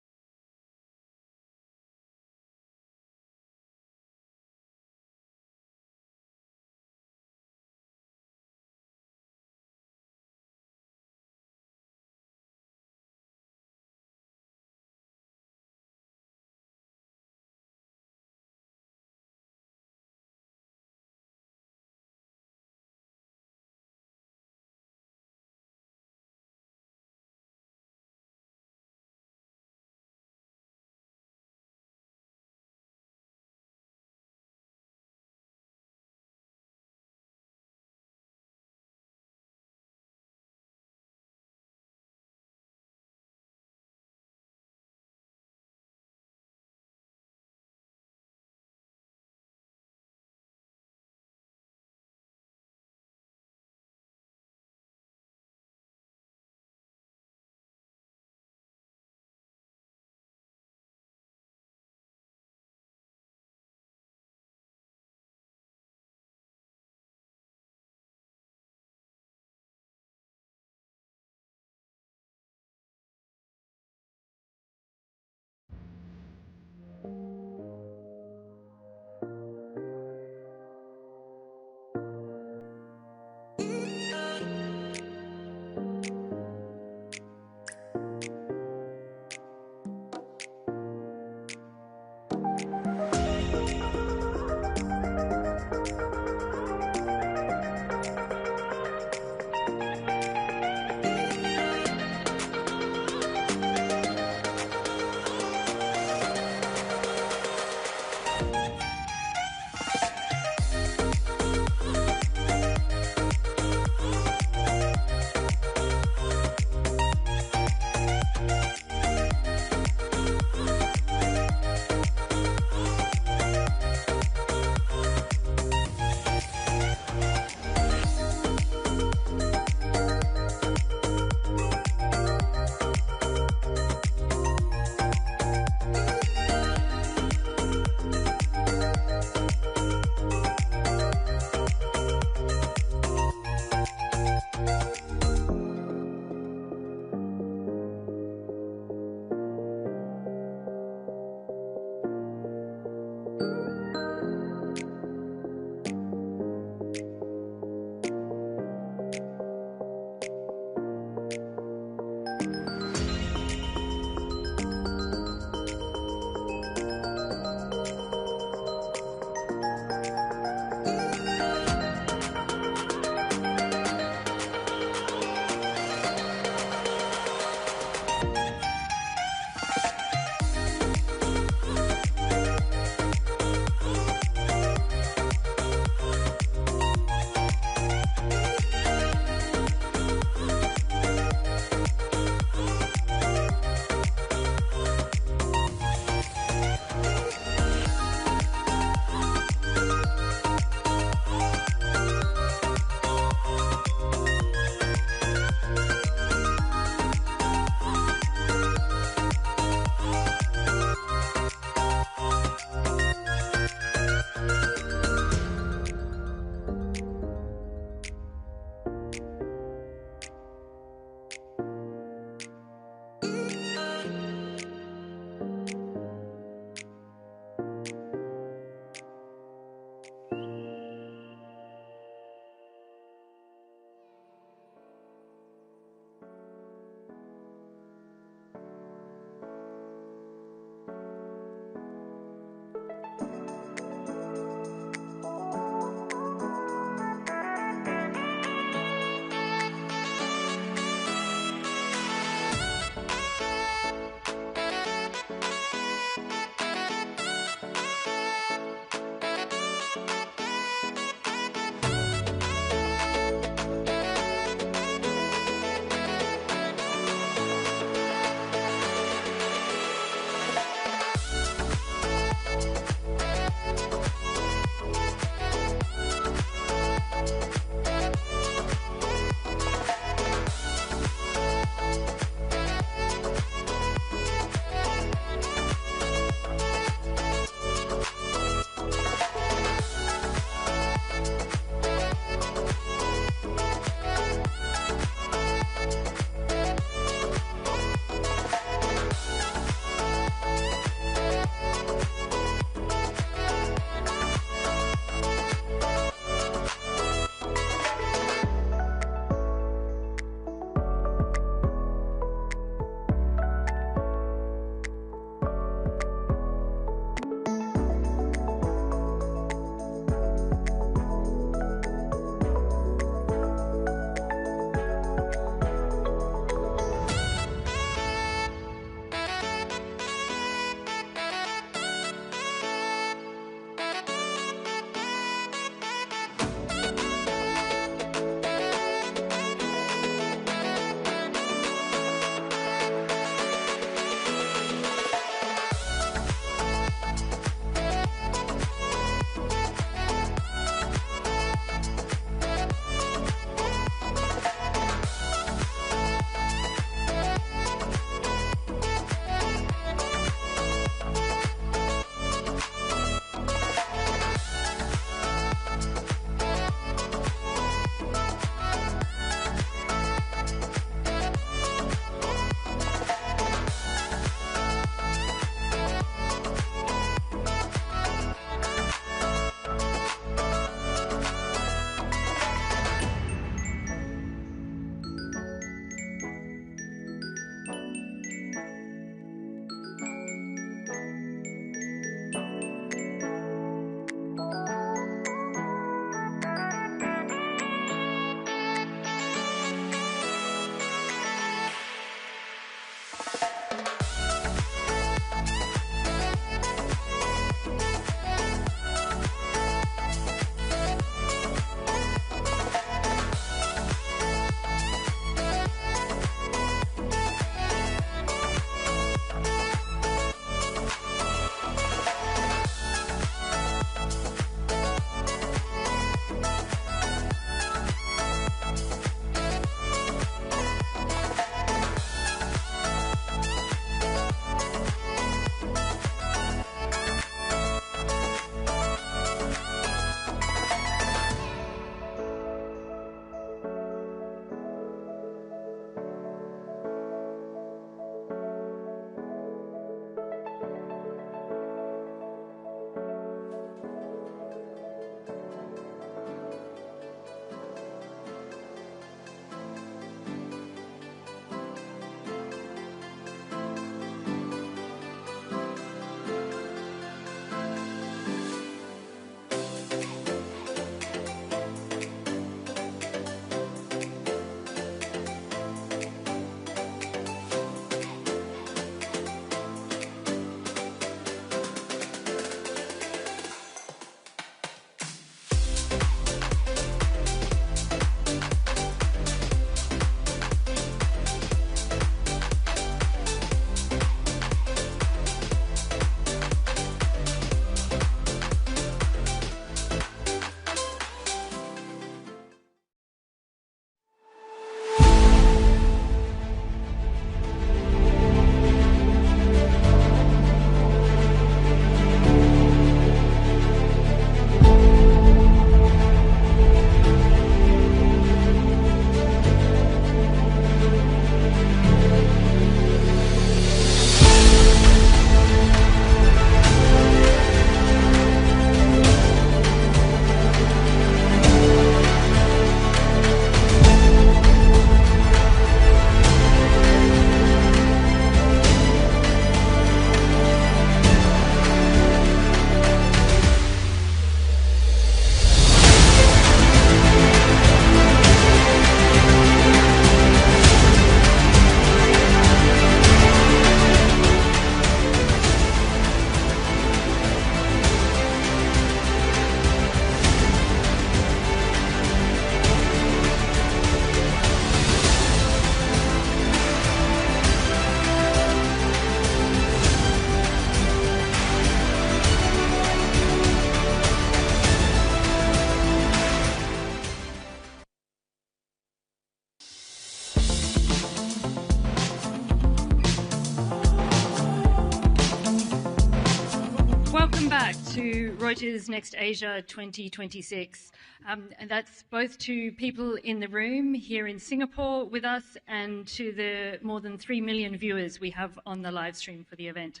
to Reuters Next Asia 2026. And that's both to people in the room here in Singapore with us and to the more than 3 million viewers we have on the live stream for the event.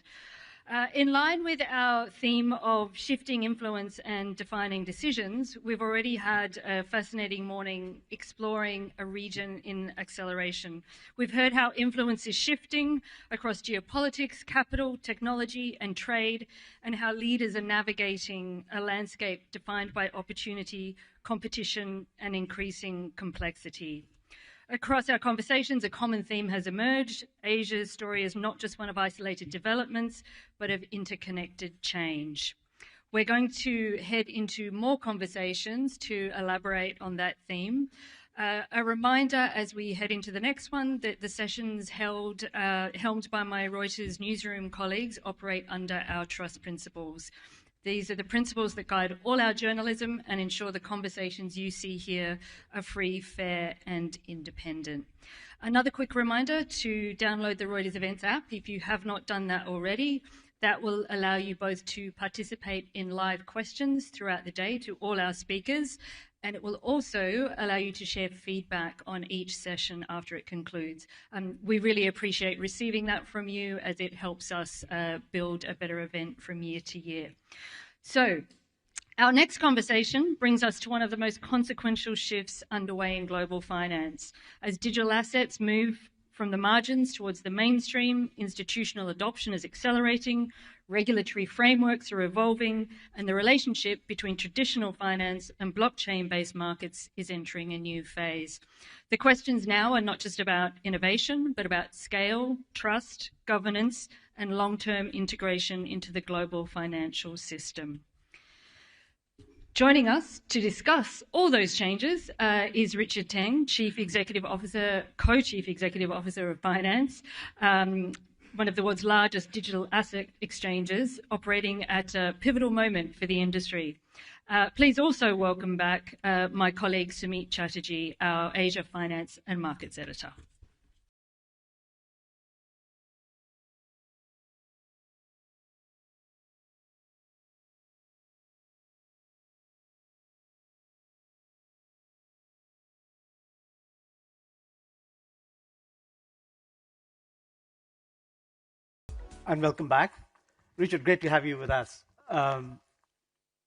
In line with our theme of shifting influence and defining decisions, we've already had a fascinating morning exploring a region in acceleration. We've heard how influence is shifting across geopolitics, capital, technology, and trade, and how leaders are navigating a landscape defined by opportunity, competition, and increasing complexity. Across our conversations, a common theme has emerged. Asia's story is not just one of isolated developments, but of interconnected change. We're going to head into more conversations to elaborate on that theme. A reminder as we head into the next one that the sessions helmed by my Reuters newsroom colleagues operate under our trust principles. These are the principles that guide all our journalism and ensure the conversations you see here are free, fair, and independent. Another quick reminder to download the Reuters Events app if you have not done that already. That will allow you both to participate in live questions throughout the day to all our speakers, and it will also allow you to share feedback on each session after it concludes. We really appreciate receiving that from you as it helps us build a better event from year to year. So, our next conversation brings us to one of the most consequential shifts underway in global finance. As digital assets move from the margins towards the mainstream, institutional adoption is accelerating, regulatory frameworks are evolving, and the relationship between traditional finance and blockchain-based markets is entering a new phase. The questions now are not just about innovation, but about scale, trust, governance, and long-term integration into the global financial system. Joining us to discuss all those changes is Richard Teng, Chief Executive Officer, Co-Chief Executive Officer of Binance, one of the world's largest digital asset exchanges, operating at a pivotal moment for the industry. Please also welcome back my colleague Sumit Chatterjee, our Asia Finance and Markets Editor. And welcome back. Richard, great to have you with us.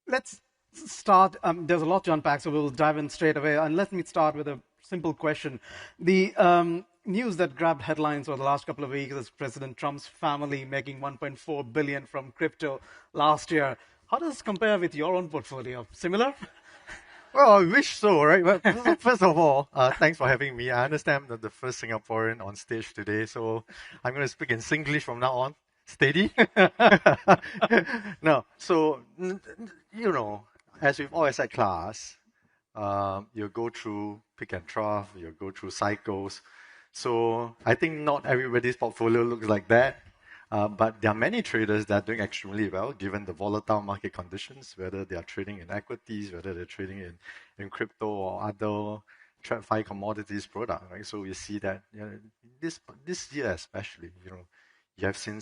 Let's start. There's a lot to unpack, so we'll dive in straight away. And let me start with a simple question. The news that grabbed headlines over the last couple of weeks is President Trump's family making $1.4 billion from crypto last year. How does this compare with your own portfolio? Similar? Well, I wish so, right? Well, first of all, thanks for having me. I understand that the first Singaporean on stage today, so I'm going to speak in Singlish from now on. Steady? No, so, you know, as with all asset class, you go through peak and trough, you go through cycles. So I think not everybody's portfolio looks like that. But there are many traders that are doing extremely well, given the volatile market conditions, whether they are trading in equities, whether they're trading in crypto or other TradFi commodities product, right? So we see that this year especially, you have seen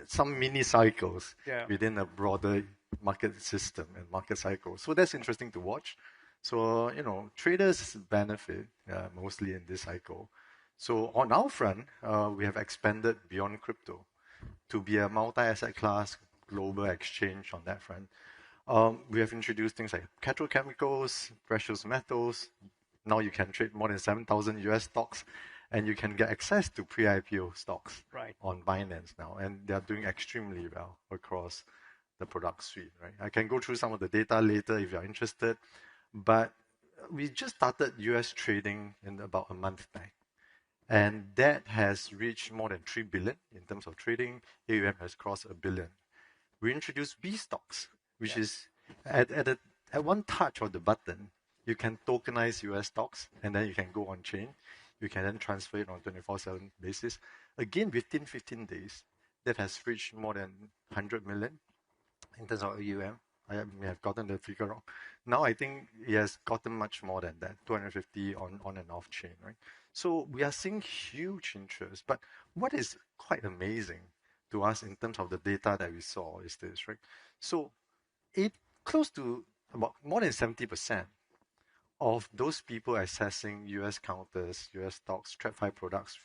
some mini cycles within a broader market system and market cycle. So that's interesting to watch. So, traders benefit mostly in this cycle. So on our front, we have expanded beyond crypto to be a multi-asset class global exchange on that front. We have introduced things like petrochemicals, precious metals. Now you can trade more than 7,000 US stocks, and you can get access to pre-IPO stocks on Binance now. And they are doing extremely well across the product suite, right? I can go through some of the data later if you're interested. But we just started US trading in about a month back. And that has reached more than 3 billion in terms of trading. AUM has crossed 1 billion. We introduced B stocks, which is at one touch of the button, you can tokenize US stocks, and then you can go on chain. You can then transfer it on a 24/7 basis. Again, within 15 days, that has reached more than 100 million in terms of AUM. I may have gotten the figure wrong. Now I think it has gotten much more than that, 250 on and off chain, right? So we are seeing huge interest. But what is quite amazing to us in terms of the data that we saw is this, right? So close to about more than 70% of those people accessing US counters, US stocks, TradFi products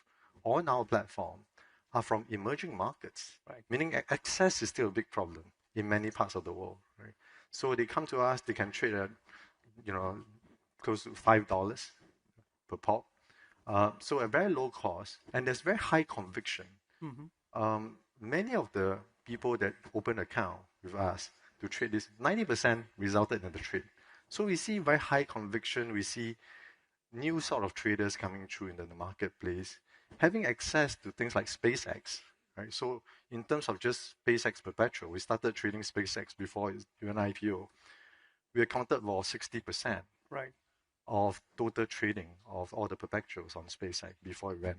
on our platform are from emerging markets, right? Meaning access is still a big problem in many parts of the world, right? So they come to us, they can trade at, close to $5 per pop. So a very low cost, and there's very high conviction. Many of the people that open account with us to trade this, 90% resulted in the trade. So we see very high conviction. We see new sort of traders coming through in the marketplace, having access to things like SpaceX, right? So in terms of just SpaceX Perpetual, we started trading SpaceX before it went IPO. We accounted for 60%, right, of total trading of all the perpetuals on SpaceX before it went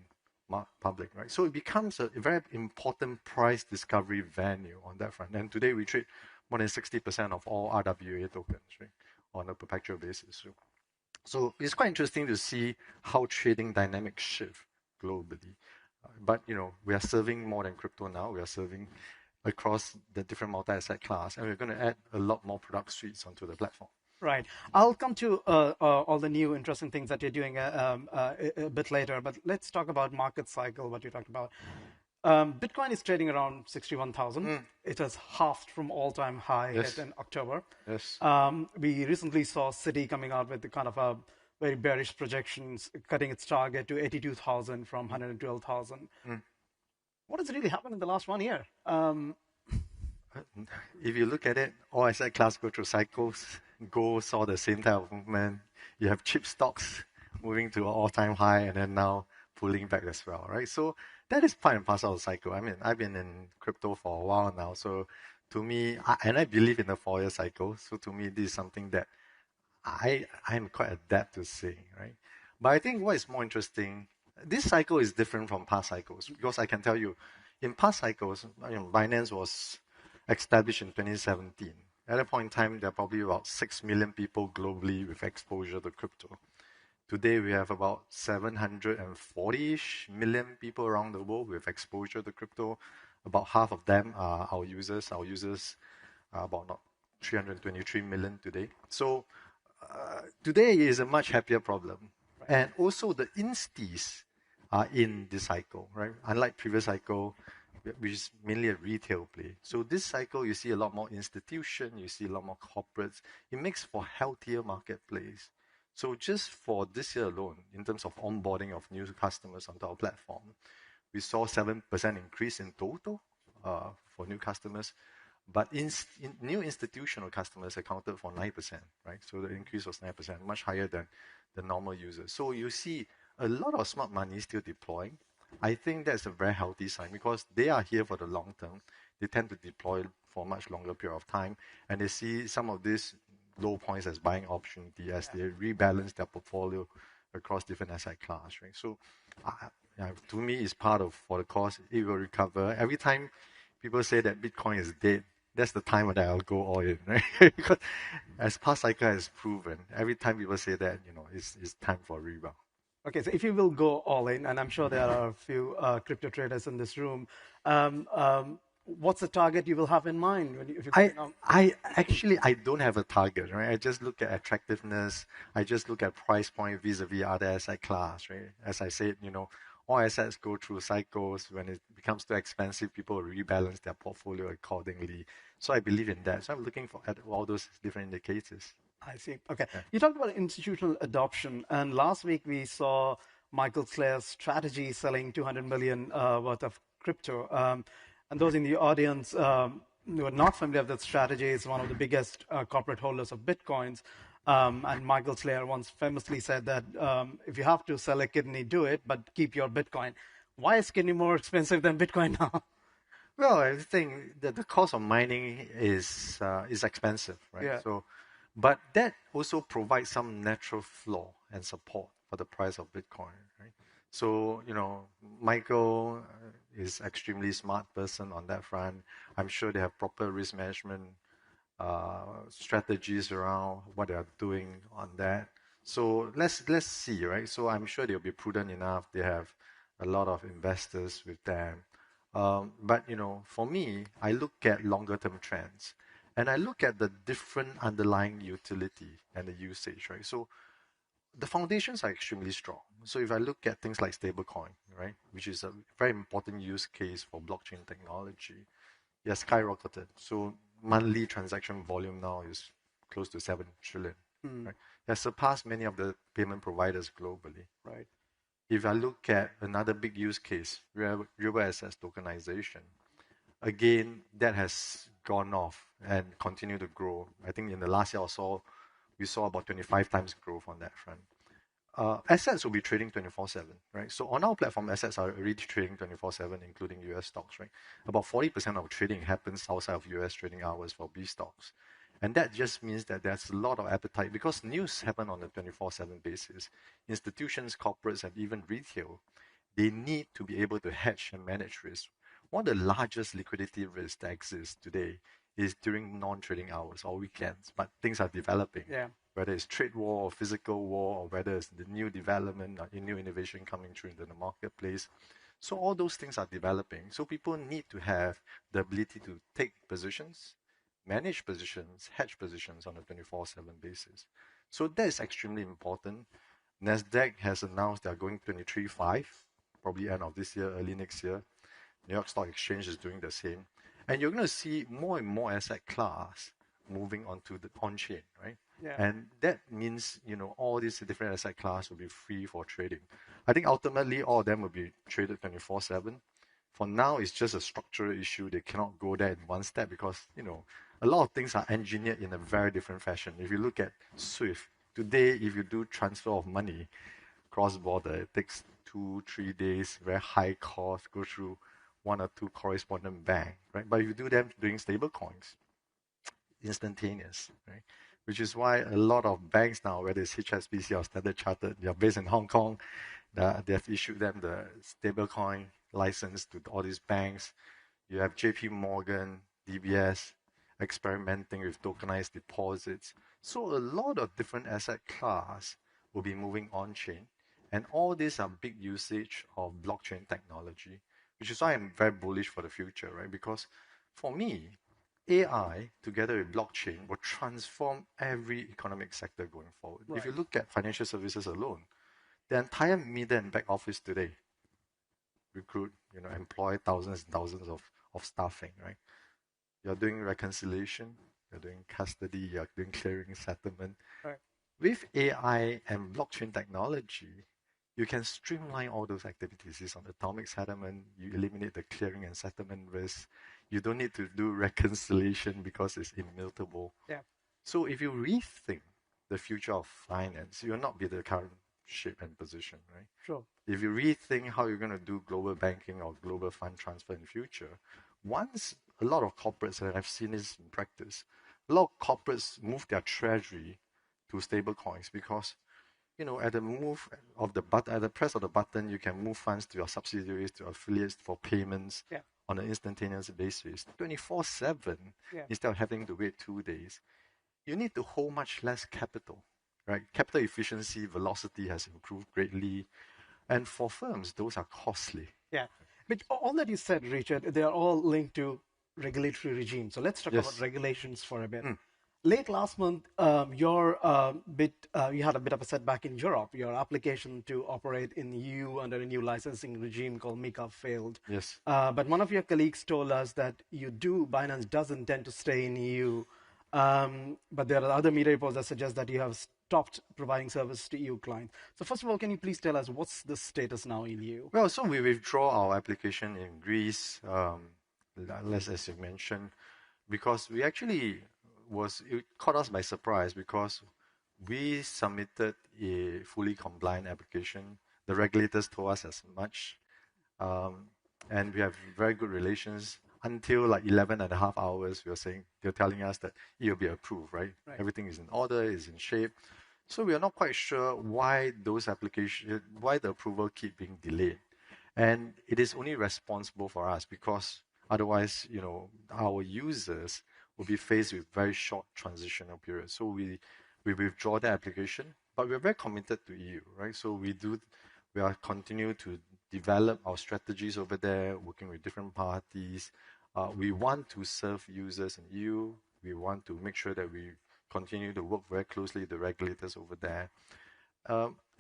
public, right? So it becomes a very important price discovery venue on that front. And today we trade more than 60% of all RWA tokens, right, on a perpetual basis. So it's quite interesting to see how trading dynamics shift globally. But we are serving more than crypto now. We are serving across the different multi-asset class, and we're going to add a lot more product suites onto the platform. Right. I'll come to all the new interesting things that you're doing a bit later, but let's talk about market cycle, what you talked about. Bitcoin is trading around 61,000. It has halved from all-time high hit in October. Yes. We recently saw Citi coming out with the kind of a very bearish projections, cutting its target to 82,000 from 112,000. What has really happened in the last 1 year? If you look at it, all asset class go through cycles. Gold saw the same type of movement. You have cheap stocks moving to an all-time high and then now pulling back as well, right? So that is part and parcel of the cycle. I mean, I've been in crypto for a while now, so to me, I believe in the 4-year cycle. So to me, this is something that I'm quite adept to seeing, right? But I think what is more interesting, this cycle is different from past cycles because I can tell you, in past cycles, Binance was established in 2017. At that point in time, there are probably about 6 million people globally with exposure to crypto. Today, we have about 740-ish million people around the world with exposure to crypto. About half of them are our users. Our users are about 323 million today. So today is a much happier problem. Right. And also the instis are in this cycle, right? Unlike previous cycle, which is mainly a retail play. So this cycle, you see a lot more institution, you see a lot more corporates. It makes for healthier marketplace. So just for this year alone, in terms of onboarding of new customers onto our platform, we saw 7% increase in total for new customers. But new institutional customers accounted for 9%, right? So the increase was 9%, much higher than the normal users. So you see a lot of smart money still deploying. I think that's a very healthy sign because they are here for the long term. They tend to deploy for a much longer period of time, and they see some of these low points as buying opportunity as they rebalance their portfolio across different asset class, right? So to me, it's part of for the course. It will recover. Every time people say that Bitcoin is dead, that's the time that I'll go all in, right? Because as past cycle has proven, every time people say that, it's time for a rebound. Okay, so if you will go all in, and I'm sure there are a few crypto traders in this room, what's the target you will have in mind? I don't have a target, right? I just look at attractiveness. I just look at price point vis-a-vis other asset class, right? As I said, all assets go through cycles. When it becomes too expensive, people rebalance their portfolio accordingly. So I believe in that. So I'm looking at all those different indicators. I see. Okay. Yeah. You talked about institutional adoption, and last week we saw Michael Saylor's strategy selling 200 million worth of crypto. And those in the audience who are not familiar with that strategy, is one of the biggest corporate holders of Bitcoins. And Michael Saylor once famously said that if you have to sell a kidney, do it, but keep your Bitcoin. Why is kidney more expensive than Bitcoin now? Well, I think that the cost of mining is expensive, right? Yeah. But that also provides some natural flow and support for the price of Bitcoin, right? So, Michael is extremely smart person on that front. I'm sure they have proper risk management strategies around what they are doing on that. So let's see, right? So I'm sure they'll be prudent enough. They have a lot of investors with them. But, for me, I look at longer term trends. And I look at the different underlying utility and the usage, right? So the foundations are extremely strong. So if I look at things like stablecoin, right, which is a very important use case for blockchain technology, it has skyrocketed. So monthly transaction volume now is close to 7 trillion. Right? It has surpassed many of the payment providers globally. Right? If I look at another big use case, real assets tokenization, again, that has gone off and continued to grow. I think in the last year or so, we saw about 25 times growth on that front. Assets will be trading 24/7, right? So on our platform, assets are already trading 24/7, including US stocks, right? About 40% of trading happens outside of US trading hours for B stocks. And that just means that there's a lot of appetite because news happen on a 24/7 basis. Institutions, corporates, and even retail, they need to be able to hedge and manage risk. One of the largest liquidity risks that exists today is during non-trading hours or weekends, but things are developing. Yeah. Whether it's trade war or physical war, or whether it's the new development or new innovation coming through into the marketplace. So all those things are developing. So people need to have the ability to take positions, manage positions, hedge positions on a 24/7 basis. So that is extremely important. Nasdaq has announced they are going 23/5, probably end of this year, early next year. New York Stock Exchange is doing the same. And you're going to see more and more asset class moving onto the on-chain, right? Yeah. And that means, all these different asset class will be free for trading. I think ultimately all of them will be traded 24/7. For now, it's just a structural issue. They cannot go there in one step because, a lot of things are engineered in a very different fashion. If you look at SWIFT, today, if you do transfer of money cross-border, it takes 2-3 days, very high cost, go through 1 or 2 correspondent bank, right? But if you do them doing stable coins, instantaneous, right? Which is why a lot of banks now, whether it's HSBC or Standard Chartered, they are based in Hong Kong, they have issued them the stablecoin license to all these banks. You have JP Morgan, DBS, experimenting with tokenized deposits. So a lot of different asset class will be moving on-chain. And all these are big usage of blockchain technology, which is why I'm very bullish for the future, right? Because for me, AI together with blockchain will transform every economic sector going forward. Right. If you look at financial services alone, the entire middle and back office today recruit, employ thousands and thousands of staffing, right? You're doing reconciliation, you're doing custody, you're doing clearing, settlement. Right. With AI and blockchain technology, you can streamline all those activities. It's on atomic settlement, you eliminate the clearing and settlement risk. You don't need to do reconciliation because it's immutable. Yeah. So if you rethink the future of finance, you will not be the current shape and position, right? Sure. If you rethink how you're going to do global banking or global fund transfer in the future, once a lot of corporates, and I've seen this in practice, a lot of corporates move their treasury to stable coins because at the move of the button, at the press of the button, you can move funds to your subsidiaries, to affiliates for payments on an instantaneous basis, 24/7, instead of having to wait 2 days. You need to hold much less capital, right? Capital efficiency, velocity has improved greatly. And for firms, those are costly. Yeah. But all that you said, Richard, they are all linked to regulatory regime. So let's talk about regulations for a bit. Late last month, you had a bit of a setback in Europe. Your application to operate in EU under a new licensing regime called MiCA failed. Yes. But one of your colleagues told us that Binance does intend to stay in EU. But there are other media reports that suggest that you have stopped providing service to EU clients. So first of all, can you please tell us what's the status now in EU? Well, so we withdraw our application in Greece, as you mentioned, because we actually it caught us by surprise because we submitted a fully compliant application. The regulators told us as much, and we have very good relations. Until like 11 and a half hours, they're telling us that it will be approved, right? Everything is in order, is in shape. So we are not quite sure why the approval keep being delayed. And it is only responsible for us because otherwise, our users will be faced with very short transitional periods. So we withdraw the application, but we're very committed to EU, right? So we are continue to develop our strategies over there, working with different parties. We want to serve users in EU, We want to make sure that we continue to work very closely with the regulators over there.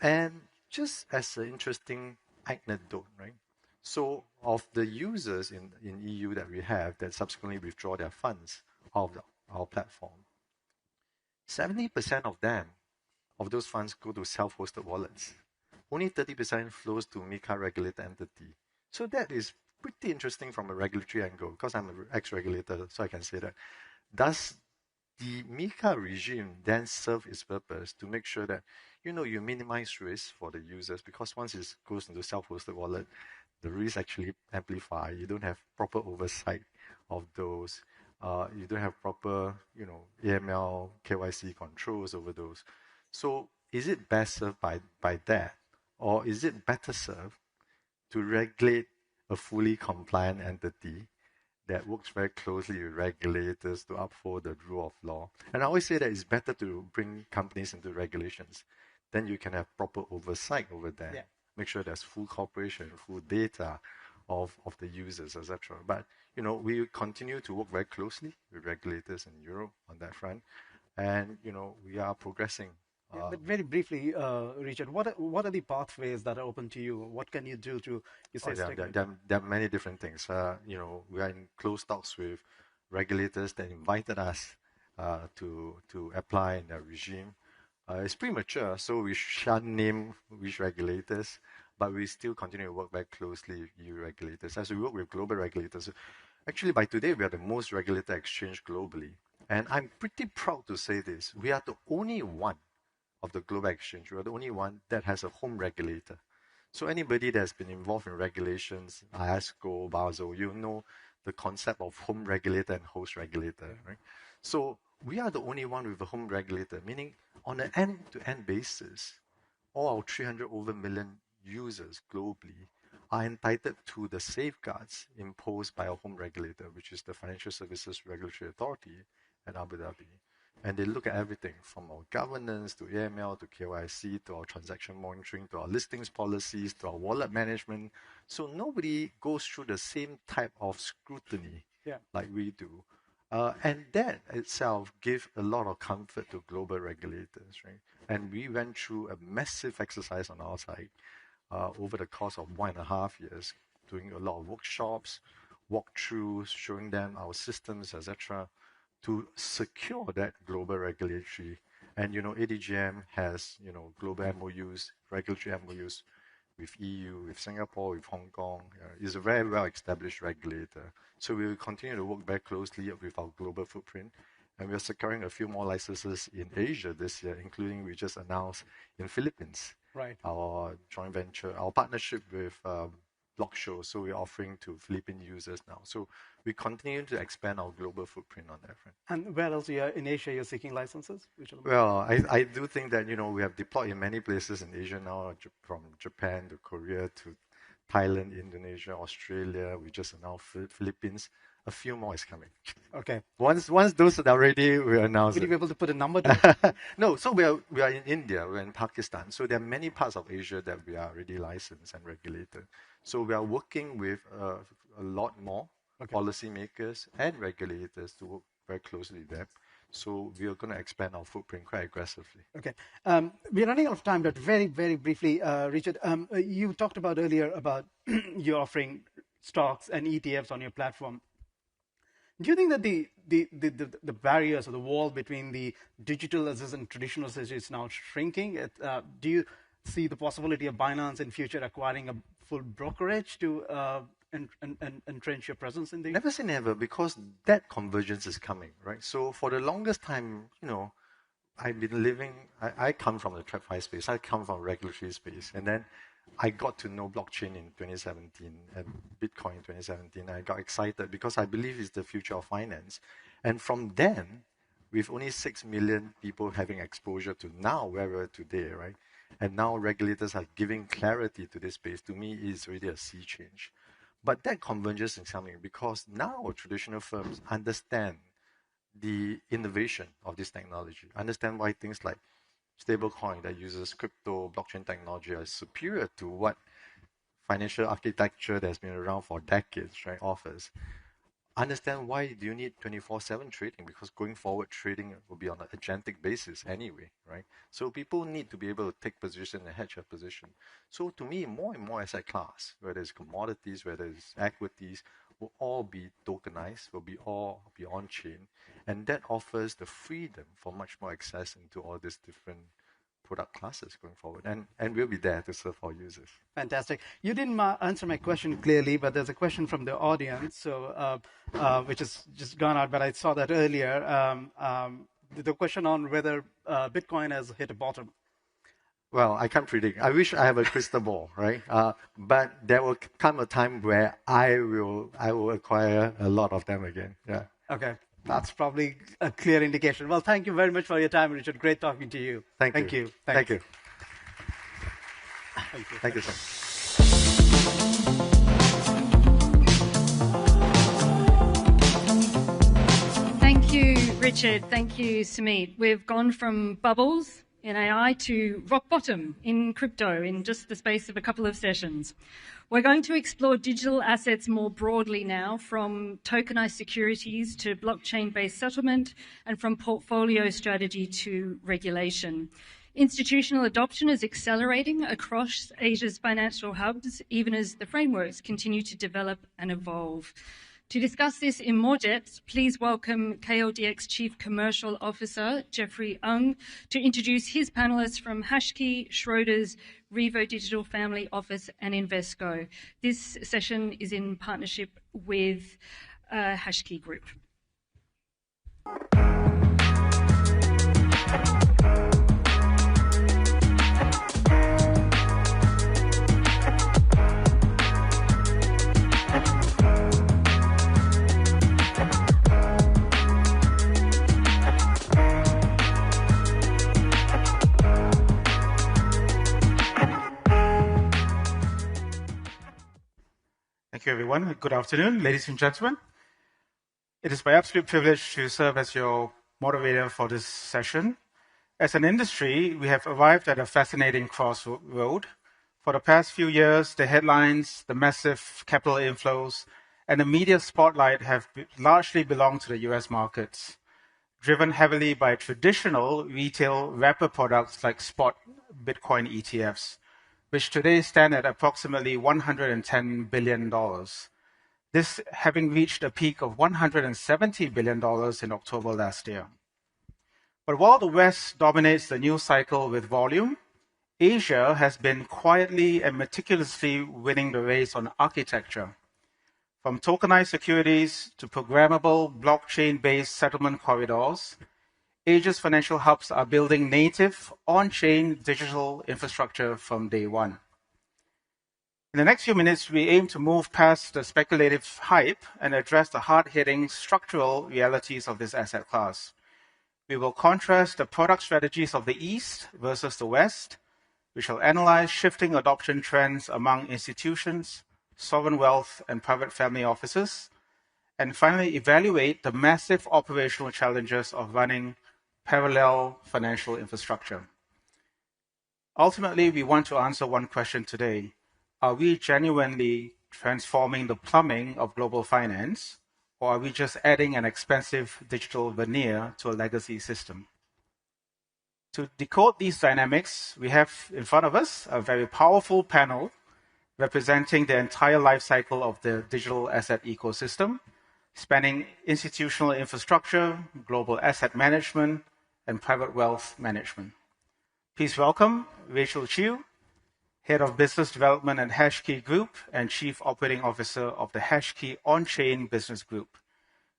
And just as an interesting anecdote, right? So of the users in EU that we have that subsequently withdraw their funds out of our platform, 70% of them, of those funds go to self-hosted wallets. Only 30% flows to MiCA regulated entity. So that is pretty interesting from a regulatory angle, because I'm an ex-regulator, so I can say that. Does the MiCA regime then serve its purpose to make sure that you minimize risk for the users? Because once it goes into self-hosted wallet, the risk actually amplify. You don't have proper oversight of those. You don't have proper, AML, KYC controls over those. So is it best served by that? Or is it better served to regulate a fully compliant entity that works very closely with regulators to uphold the rule of law? And I always say that it's better to bring companies into regulations. Then you can have proper oversight over there. Yeah. Make sure there's full cooperation, full data of the users, etc. But, we continue to work very closely with regulators in Europe on that front. And, we are progressing. But very briefly, Richard, what are the pathways that are open to you? What can you do to, there are many different things. We are in close talks with regulators that invited us to apply in their regime. It's premature, so we shan't name which regulators, but we still continue to work very closely with EU regulators. As we work with global regulators, actually by today we are the most regulated exchange globally. And I'm pretty proud to say this. We are the only one of the global exchange. We are the only one that has a home regulator. So anybody that's been involved in regulations, ISCO, Basel, the concept of home regulator and host regulator, right? So we are the only one with a home regulator, meaning on an end-to-end basis, all our 300 over million users globally are entitled to the safeguards imposed by our home regulator, which is the Financial Services Regulatory Authority at Abu Dhabi. And they look at everything from our governance to AML to KYC to our transaction monitoring to our listings policies to our wallet management. So nobody goes through the same type of scrutiny like we do. And that itself gives a lot of comfort to global regulators, right? And we went through a massive exercise on our side over the course of 1.5 years, doing a lot of workshops, walkthroughs, showing them our systems, etc., to secure that global regulatory. And, ADGM has, global MOUs, regulatory MOUs with EU, with Singapore, with Hong Kong. It's a very well-established regulator. So we will continue to work very closely with our global footprint. And we're securing a few more licenses in Asia this year, including we just announced in Philippines. Right. Our joint venture, our partnership with Blockshow. So we're offering to Philippine users now. So we continue to expand our global footprint on that front. And where else in Asia you're seeking licenses? Well, I do think that, we have deployed in many places in Asia now, from Japan to Korea to Thailand, Indonesia, Australia. We just announced Philippines. A few more is coming. Okay. Once those are ready, we announce it. Would you be able to put a number to it? No, so we are in India, we're in Pakistan. So there are many parts of Asia that we are already licensed and regulated. So we are working with a lot more policymakers and regulators to work very closely with them. So we are going to expand our footprint quite aggressively. Okay. We're running out of time, but very, very briefly, Richard, you talked about earlier about you offering stocks and ETFs on your platform. Do you think that the barriers or the wall between the digital assets and traditional assets is now shrinking? Do you see the possibility of Binance in future acquiring a full brokerage to entrench your presence in the? Never say never, because that convergence is coming, right? So for the longest time, I've been living. I come from the TradFi space. I come from regulatory space, and then I got to know blockchain in 2017 and Bitcoin in 2017. I got excited because I believe it's the future of finance. And from then, with only 6 million people having exposure to now where we're today, right? And now regulators are giving clarity to this space. To me, it's really a sea change. But that convergence is coming because now traditional firms understand the innovation of this technology, understand why things like stablecoin that uses crypto blockchain technology are superior to what financial architecture that's been around for decades, right, offers. understand why do you need 24/7 trading, because going forward trading will be on an agentic basis anyway, right? So people need to be able to take position and hedge a position. So to me, more and more asset class, whether it's commodities, whether it's equities, will all be tokenized, will be all be on-chain, and that offers the freedom for much more access into all these different product classes going forward, and we'll be there to serve our users. Fantastic. You didn't answer my question clearly, but there's a question from the audience, so which has just gone out, but I saw that earlier. The question on whether Bitcoin has hit a bottom. Well, I can't predict. I wish I have a crystal ball, right? But there will come a time where I will acquire a lot of them again. Yeah. Okay. That's probably a clear indication. Well, thank you very much for your time, Richard. Great talking to you. Thank you. Thank you. Thank you. Thank you. Thank you, sir. Thank you, Richard. Thank you, Sumit. We've gone from bubbles in AI to rock bottom in crypto in just the space of a couple of sessions. We're going to explore digital assets more broadly now, from tokenized securities to blockchain-based settlement, and from portfolio strategy to regulation. Institutional adoption is accelerating across Asia's financial hubs, even as the frameworks continue to develop and evolve. To discuss this in more depth, please welcome KLDX Chief Commercial Officer Jeffrey Ng to introduce his panelists from Hashkey, Schroders, Revo Digital Family Office, and Invesco. This session is in partnership with Hashkey Group. Thank you, everyone. Good afternoon, ladies and gentlemen. It is my absolute privilege to serve as your moderator for this session. As an industry, we have arrived at a fascinating crossroad. For the past few years, the headlines, the massive capital inflows, and the media spotlight have largely belonged to the US markets, driven heavily by traditional retail wrapper products like spot Bitcoin ETFs, which today stand at approximately $110 billion. This having reached a peak of $170 billion in October last year. But while the West dominates the news cycle with volume, Asia has been quietly and meticulously winning the race on architecture. From tokenized securities to programmable blockchain-based settlement corridors, Asia's financial hubs are building native, on-chain digital infrastructure from day one. In the next few minutes, we aim to move past the speculative hype and address the hard-hitting structural realities of this asset class. We will contrast the product strategies of the East versus the West. We shall analyze shifting adoption trends among institutions, sovereign wealth, and private family offices, and finally evaluate the massive operational challenges of running parallel financial infrastructure. Ultimately, we want to answer one question today. Are we genuinely transforming the plumbing of global finance, or are we just adding an expensive digital veneer to a legacy system? To decode these dynamics, we have in front of us a very powerful panel representing the entire life cycle of the digital asset ecosystem, spanning institutional infrastructure, global asset management, and private wealth management. Please welcome Rachel Chiu, Head of Business Development at Hashkey Group and Chief Operating Officer of the Hashkey On-Chain Business Group.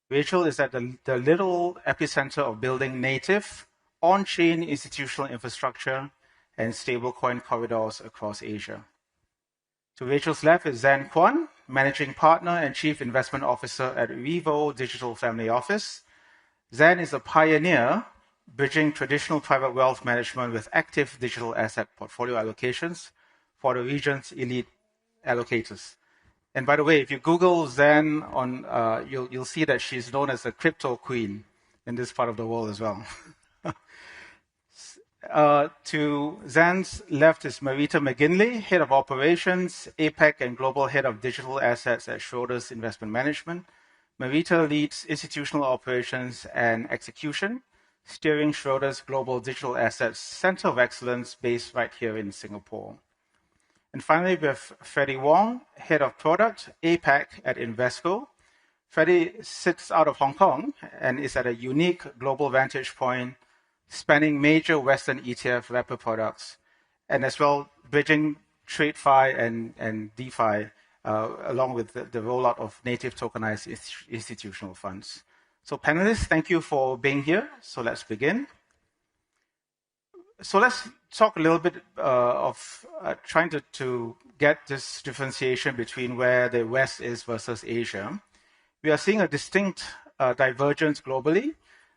Rachel is at the literal epicenter of building native, on-chain institutional infrastructure and stablecoin corridors across Asia. To Rachel's left is Zan Kwan, Managing Partner and Chief Investment Officer at Revo Digital Family Office. Zan is a pioneer bridging traditional private wealth management with active digital asset portfolio allocations for the region's elite allocators. And by the way, if you Google Zan, you'll see that she's known as the crypto queen in this part of the world as well. To Zan's left is Marita McGinley, Head of Operations, APAC and Global Head of Digital Assets at Schroders Investment Management. Marita leads institutional operations and execution, steering Schroders Global Digital Assets Center of Excellence based right here in Singapore. And finally, we have Freddie Wong, Head of Product, APAC at Invesco. Freddie sits out of Hong Kong and is at a unique global vantage point, spanning major Western ETF wrapper products, and as well bridging TradeFi and DeFi, along with the rollout of native tokenized institutional funds. So panelists, thank you for being here. So let's begin. So let's talk a little bit of trying to get this differentiation between where the West is versus Asia. We are seeing a distinct divergence globally.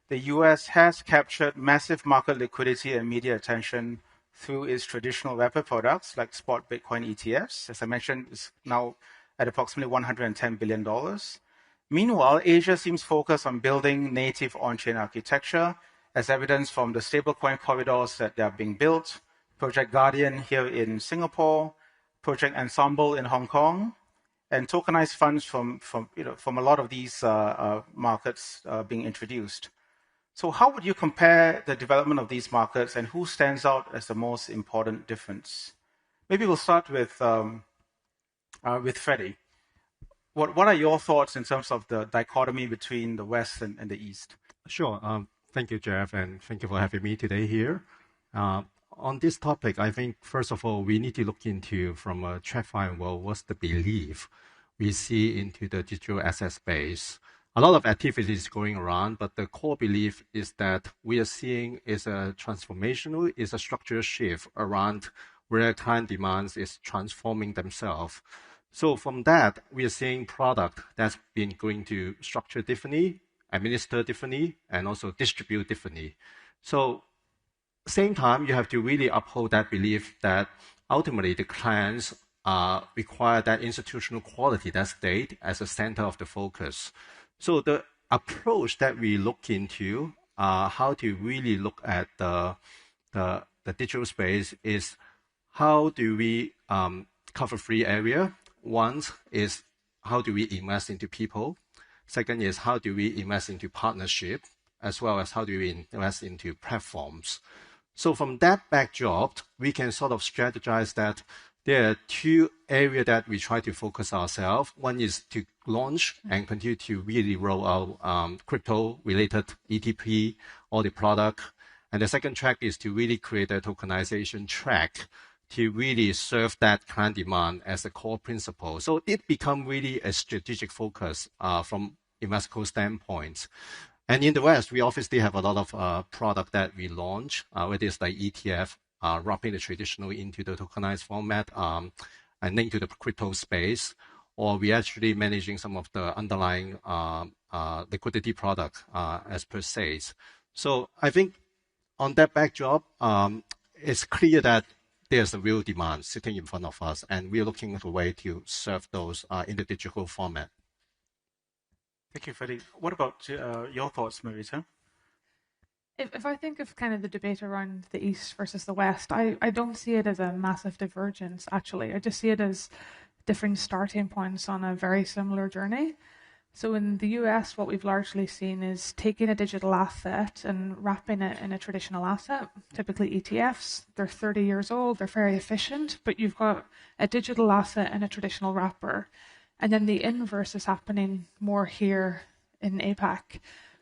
The US has captured massive market liquidity and media attention through its traditional wrapper products like spot Bitcoin ETFs. As I mentioned, it's now at approximately $110 billion. Meanwhile, Asia seems focused on building native on-chain architecture, as evidenced from the stablecoin corridors that are being built, Project Guardian here in Singapore, Project Ensemble in Hong Kong, and tokenized funds from a lot of these markets being introduced. So how would you compare the development of these markets, and who stands out as the most important difference? Maybe we'll start with Freddie. What are your thoughts in terms of the dichotomy between the West and the East? Sure. Thank you, Jeff, and thank you for having me today here. On this topic, I think, first of all, we need to look into, from a TradFi world, what's the belief we see into the digital asset space. A lot of activities going around, but the core belief is that we are seeing is a transformational, is a structural shift around where client demands is transforming themselves. So from that, we are seeing product that's been going to structure differently, administer differently, and also distribute differently. So same time, you have to really uphold that belief that ultimately the clients require that institutional quality, that state as a center of the focus. So the approach that we look into, how to really look at the digital space is how do we cover three areas. One is how do we invest into people? Second is how do we invest into partnership, as well as how do we invest into platforms. So from that backdrop, we can sort of strategize that there are two areas that we try to focus ourselves. One is to launch and continue to really roll out crypto-related ETP, all the product. And the second track is to really create a tokenization track to really serve that client demand as a core principle. So it become really a strategic focus from Invesco standpoint. And in the West, we obviously have a lot of product that we launch, whether it's like ETF, wrapping the traditional into the tokenized format and linked to the crypto space, or we actually managing some of the underlying liquidity product as per se. So I think on that backdrop, it's clear that there's a real demand sitting in front of us, and we're looking at a way to serve those in the digital format. Thank you, Freddie. What about your thoughts, Marita? If I think of kind of the debate around the East versus the West, I don't see it as a massive divergence, actually. I just see it as different starting points on a very similar journey. So in the US, what we've largely seen is taking a digital asset and wrapping it in a traditional asset, typically ETFs. They're 30 years old, they're very efficient, but you've got a digital asset and a traditional wrapper. And then the inverse is happening more here in APAC,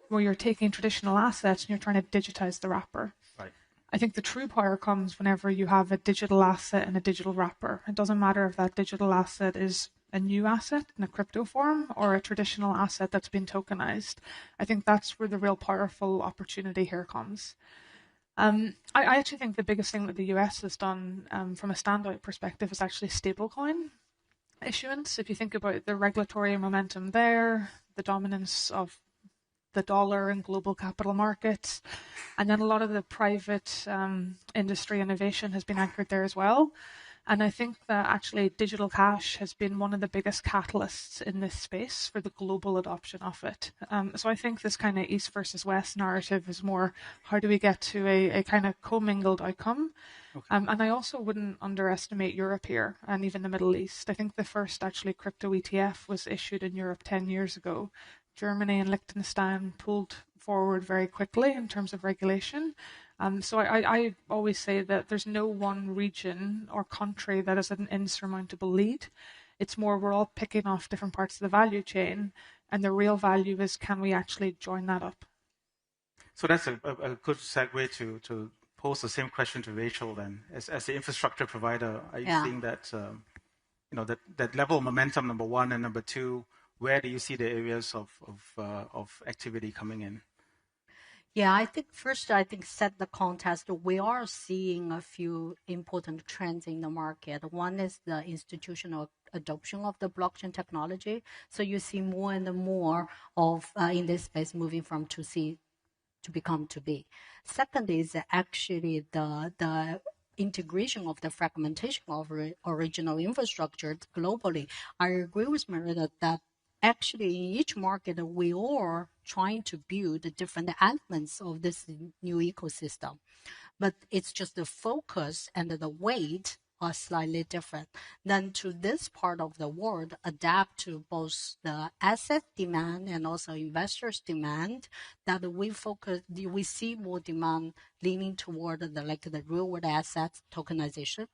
where you're taking traditional assets and you're trying to digitize the wrapper. Right. I think the true power comes whenever you have a digital asset and a digital wrapper. It doesn't matter if that digital asset is a new asset in a crypto form or a traditional asset that's been tokenized. I think that's where the real powerful opportunity here comes. I actually think the biggest thing that the US has done from a standout perspective is actually stablecoin issuance. If you think about the regulatory momentum there, the dominance of the dollar in global capital markets, and then a lot of the private industry innovation has been anchored there as well. And I think that actually digital cash has been one of the biggest catalysts in this space for the global adoption of it. So I think this kind of East versus West narrative is more, how do we get to a kind of commingled outcome? Okay. And I also wouldn't underestimate Europe here and even the Middle East. I think the first actually crypto ETF was issued in Europe 10 years ago. Germany and Liechtenstein pulled forward very quickly in terms of regulation. So I always say that there's no one region or country that is at an insurmountable lead. It's more we're all picking off different parts of the value chain, and the real value is can we actually join that up? So that's a good segue to pose the same question to Rachel then. As the infrastructure provider, are you seeing that that level of momentum, number one, and number two, where do you see the areas of activity coming in? Yeah, I think first, set the context. We are seeing a few important trends in the market. One is the institutional adoption of the blockchain technology. So you see more and more of in this space moving from 2C to become 2B. Second is actually the integration of the fragmentation of original infrastructure globally. I agree with Merida that actually in each market we are trying to build different elements of this new ecosystem, but it's just the focus and the weight are slightly different. Then to this part of the world, adapt to both the asset demand and also investors demand, that we see more demand leaning toward the real world assets tokenization.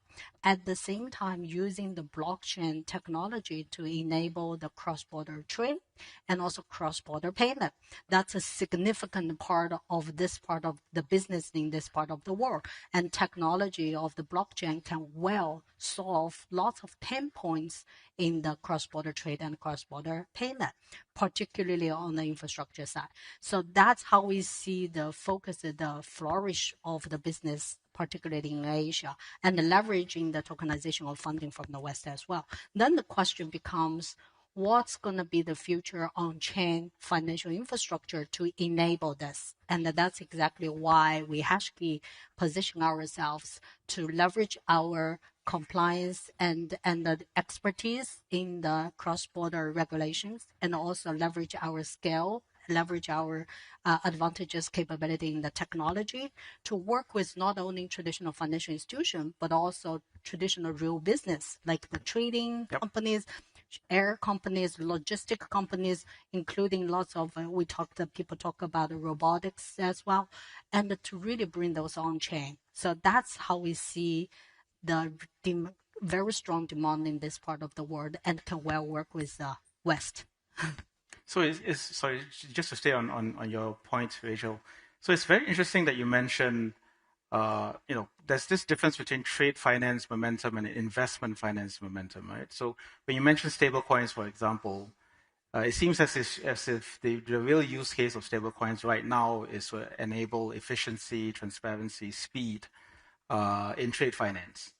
At the same time, using the blockchain technology to enable the cross-border trade and also cross-border payment. That's a significant part of this part of the business in this part of the world. And technology of the blockchain can well solve lots of pain points in the cross-border trade and cross-border payment, particularly on the infrastructure side. So that's how we see the focus, the flourish of the business, particularly in Asia, and leveraging the tokenization of funding from the West as well. Then the question becomes, what's going to be the future on-chain financial infrastructure to enable this? And that's exactly why we HashKey position ourselves to leverage our compliance and the expertise in the cross-border regulations, and also leverage our scale, leverage our advantages, capability in the technology to work with not only traditional financial institutions, but also traditional real business, like the trading companies, air companies, logistic companies, including lots of, people talk about robotics as well, and to really bring those on chain. So that's how we see the very strong demand in this part of the world, and can well work with the West. So sorry, just to stay on your point, Rachel. So it's very interesting that you mentioned, there's this difference between trade finance momentum and investment finance momentum, right? So when you mention stablecoins, for example, it seems as if the real use case of stablecoins right now is to enable efficiency, transparency, speed in trade finance.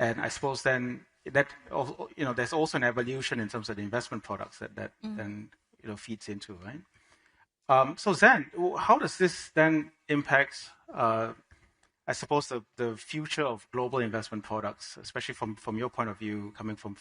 And I suppose then that there's also an evolution in terms of the investment products that then feeds into, right? So Zan, how does this then impact, I suppose, the future of global investment products, especially from your point of view, coming from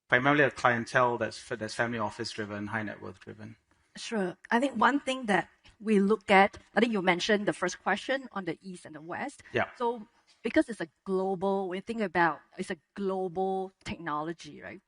primarily a clientele that's family office driven, high net worth driven? Sure. I think one thing that we look at, I think you mentioned the first question on the East and the West. Yeah. So because it's a global, we think about it's a global technology, right?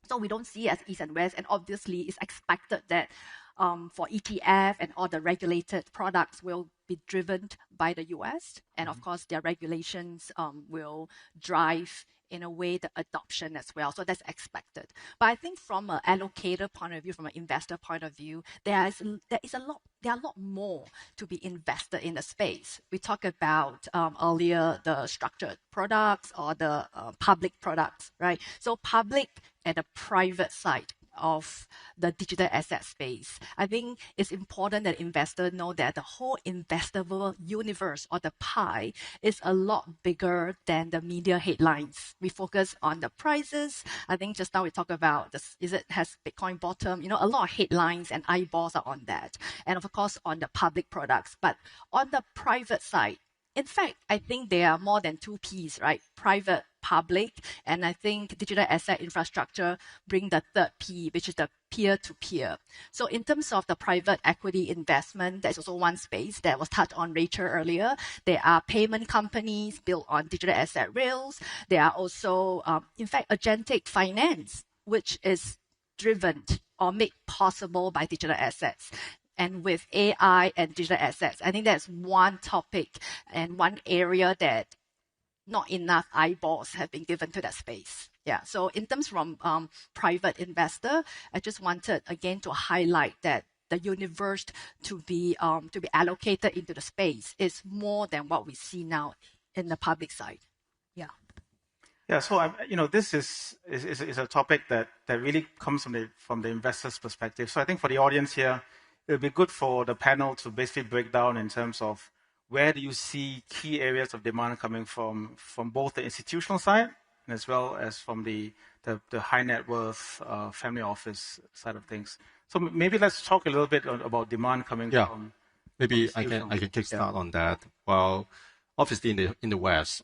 So we don't see it as East and West, and obviously it's expected that for ETF and all the regulated products will be driven by the US, and of course their regulations will drive in a way the adoption as well. So that's expected. But I think from an allocator point of view, from an investor point of view, there are a lot more to be invested in the space. We talked about earlier the structured products or the public products, right? So public and the private side of the digital asset space. I think it's important that investors know that the whole investable universe or the pie is a lot bigger than the media headlines. We focus on the prices. I think just now we talked about this, has Bitcoin bottom? A lot of headlines and eyeballs are on that. And of course on the public products. But on the private side, in fact, I think there are more than two P's, right? Private, public, and I think digital asset infrastructure bring the third P, which is the peer-to-peer. So in terms of the private equity investment, there's also one space that was touched on Rachel earlier. There are payment companies built on digital asset rails. There are also, in fact, agentic finance, which is driven or made possible by digital assets. And with AI and digital assets, I think that's one topic and one area that not enough eyeballs have been given to that space. Yeah. So in terms from private investor, I just wanted again to highlight that the universe to be allocated into the space is more than what we see now in the public side. Yeah. Yeah, so this is a topic that really comes from the investor's perspective. So I think for the audience here, it would be good for the panel to basically break down in terms of where do you see key areas of demand coming from both the institutional side as well as from the high net worth family office side of things. So maybe let's talk a little bit about demand coming from. Maybe I can kickstart on that. Well, obviously in the West,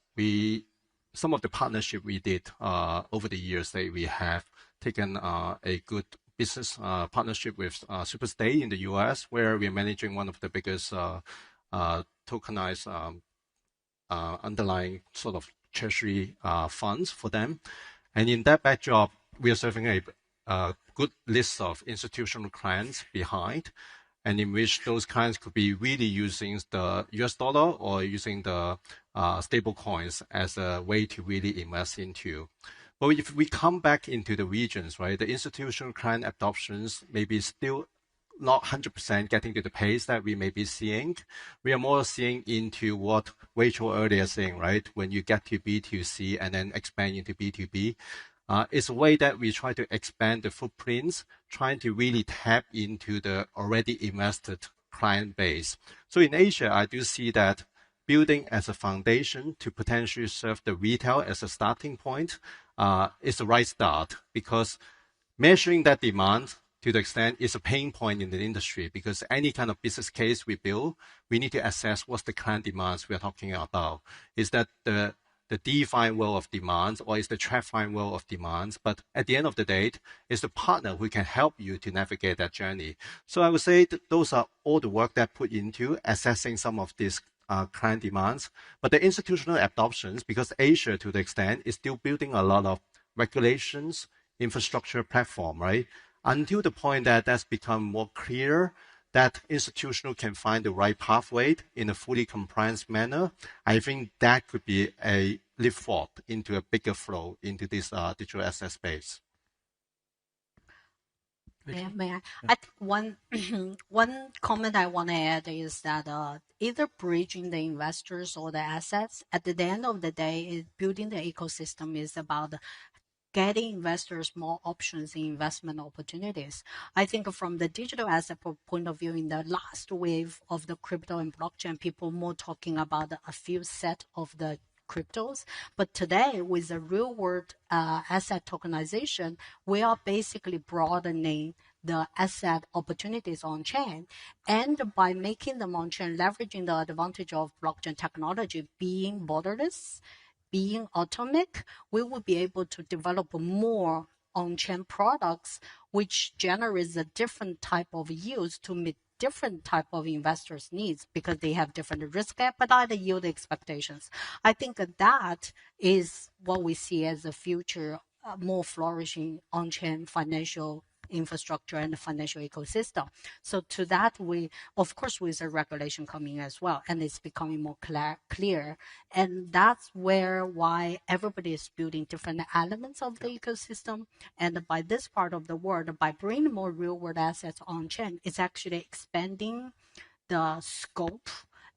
some of the partnership we did over the years that we have taken a good business partnership with Superstay in the US, where we're managing one of the biggest tokenized underlying sort of treasury funds for them. And in that backdrop, we are serving a good list of institutional clients behind, and in which those clients could be really using the US dollar or using the stable coins as a way to really invest into. But if we come back into the regions, right, the institutional client adoptions may be still not 100% getting to the pace that we may be seeing. We are more seeing into what Rachel earlier saying, right? When you get to B2C and then expand into B2B, it's a way that we try to expand the footprints, trying to really tap into the already invested client base. So in Asia, I do see that building as a foundation to potentially serve the retail as a starting point is the right start, because measuring that demand to the extent is a pain point in the industry, because any kind of business case we build, we need to assess what's the client demands we are talking about. Is that the defined world of demands, or is the TradFi world of demands? But at the end of the day, it's the partner who can help you to navigate that journey. So I would say that those are all the work that put into assessing some of these client demands. But the institutional adoptions, because Asia to the extent is still building a lot of regulations, infrastructure platform, right? Until the point that that's become more clear, that institutional can find the right pathway in a fully compliant manner, I think that could be a leap forward into a bigger flow into this digital asset space. Yeah, may I? I think one comment I want to add is that either bridging the investors or the assets, at the end of the day, building the ecosystem is about getting investors more options in investment opportunities. I think from the digital asset point of view, in the last wave of the crypto and blockchain, people more talking about a few set of the cryptos. But today, with the real world asset tokenization, we are basically broadening the asset opportunities on chain. And by making them on chain, leveraging the advantage of blockchain technology being borderless, being atomic, we will be able to develop more on-chain products, which generates a different type of yields to meet different type of investors' needs, because they have different risk appetite and yield expectations. I think that is what we see as a future more flourishing on-chain financial infrastructure and the financial ecosystem. So to that, we, of course, with the regulation coming as well, and it's becoming more clear. And that's why everybody is building different elements of the ecosystem. And by this part of the world, by bringing more real world assets on chain, it's actually expanding the scope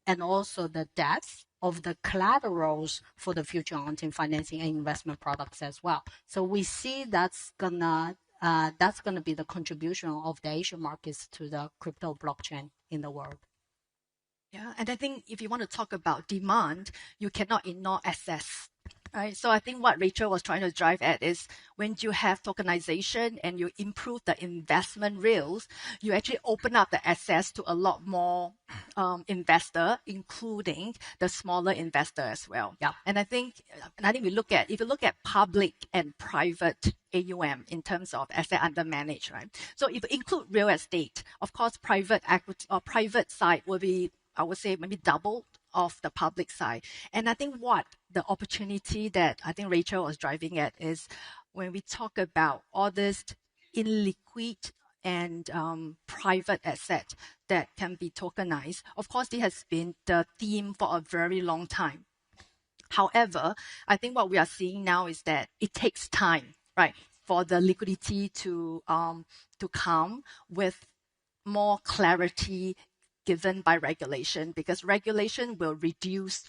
and also the depth of the collaterals for the future on-chain financing and investment products as well. So we see that's gonna be the contribution of the Asian markets to the crypto blockchain in the world. Yeah, and I think if you want to talk about demand, you cannot ignore access. Right? So I think what Rachel was trying to drive at is when you have tokenization and you improve the investment rails, you actually open up the access to a lot more investor, including the smaller investor as well. Yeah. And I think if you look at public and private AUM in terms of asset under managed, right? So if you include real estate, of course, private equity or private side will be, I would say, maybe double of the public side. And I think what the opportunity that I think Rachel was driving at is when we talk about all this illiquid and private asset that can be tokenized. Of course, this has been the theme for a very long time. However, I think what we are seeing now is that it takes time, right, for the liquidity to come with more clarity given by regulation, because regulation will reduce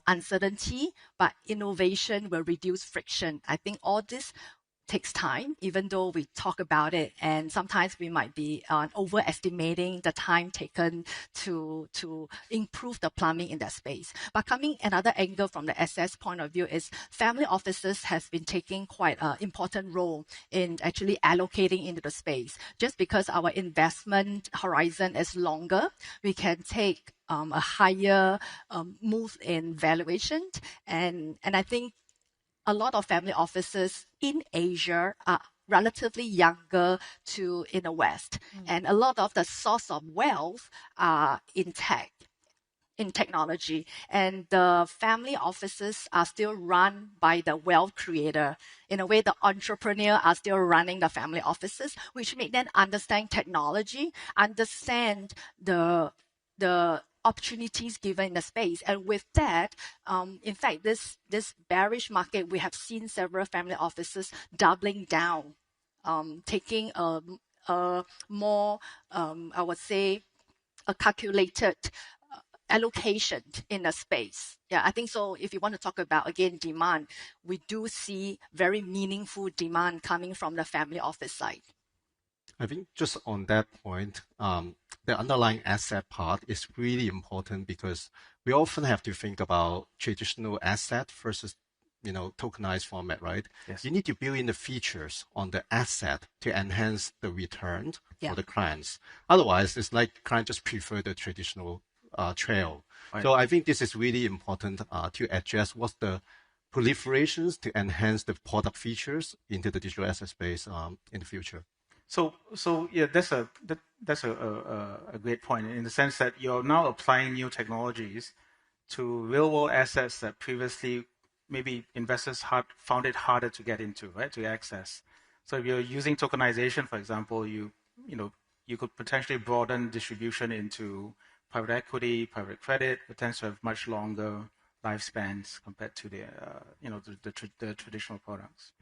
uncertainty, but innovation will reduce friction. I think all this takes time, even though we talk about it, and sometimes we might be overestimating the time taken to improve the plumbing in that space. But coming another angle from the SS point of view is family offices has been taking quite an important role in actually allocating into the space. Just because our investment horizon is longer, we can take a higher move in valuation, and I think a lot of family offices in Asia are relatively younger to in the West. And a lot of the source of wealth are in tech, in technology. And the family offices are still run by the wealth creator. In a way, the entrepreneur are still running the family offices, which make them understand technology, understand the opportunities given in the space. And with that, in fact, this bearish market, we have seen several family offices doubling down, taking a more, I would say, a calculated allocation in the space. Yeah, I think so. If you want to talk about, again, demand, we do see very meaningful demand coming from the family office side. I think just on that point, the underlying asset part is really important, because we often have to think about traditional asset versus, tokenized format, right? Yes. You need to build in the features on the asset to enhance the return for the clients. Otherwise, it's like clients just prefer the traditional trail. Right. So I think this is really important to address what's the proliferations to enhance the product features into the digital asset space in the future. So yeah, that's a great point, in the sense that you're now applying new technologies to real world assets that previously maybe investors found it harder to get into, right, to access. So if you're using tokenization, for example, you could potentially broaden distribution into private equity, private credit, that tends to have much longer lifespans compared to the traditional products.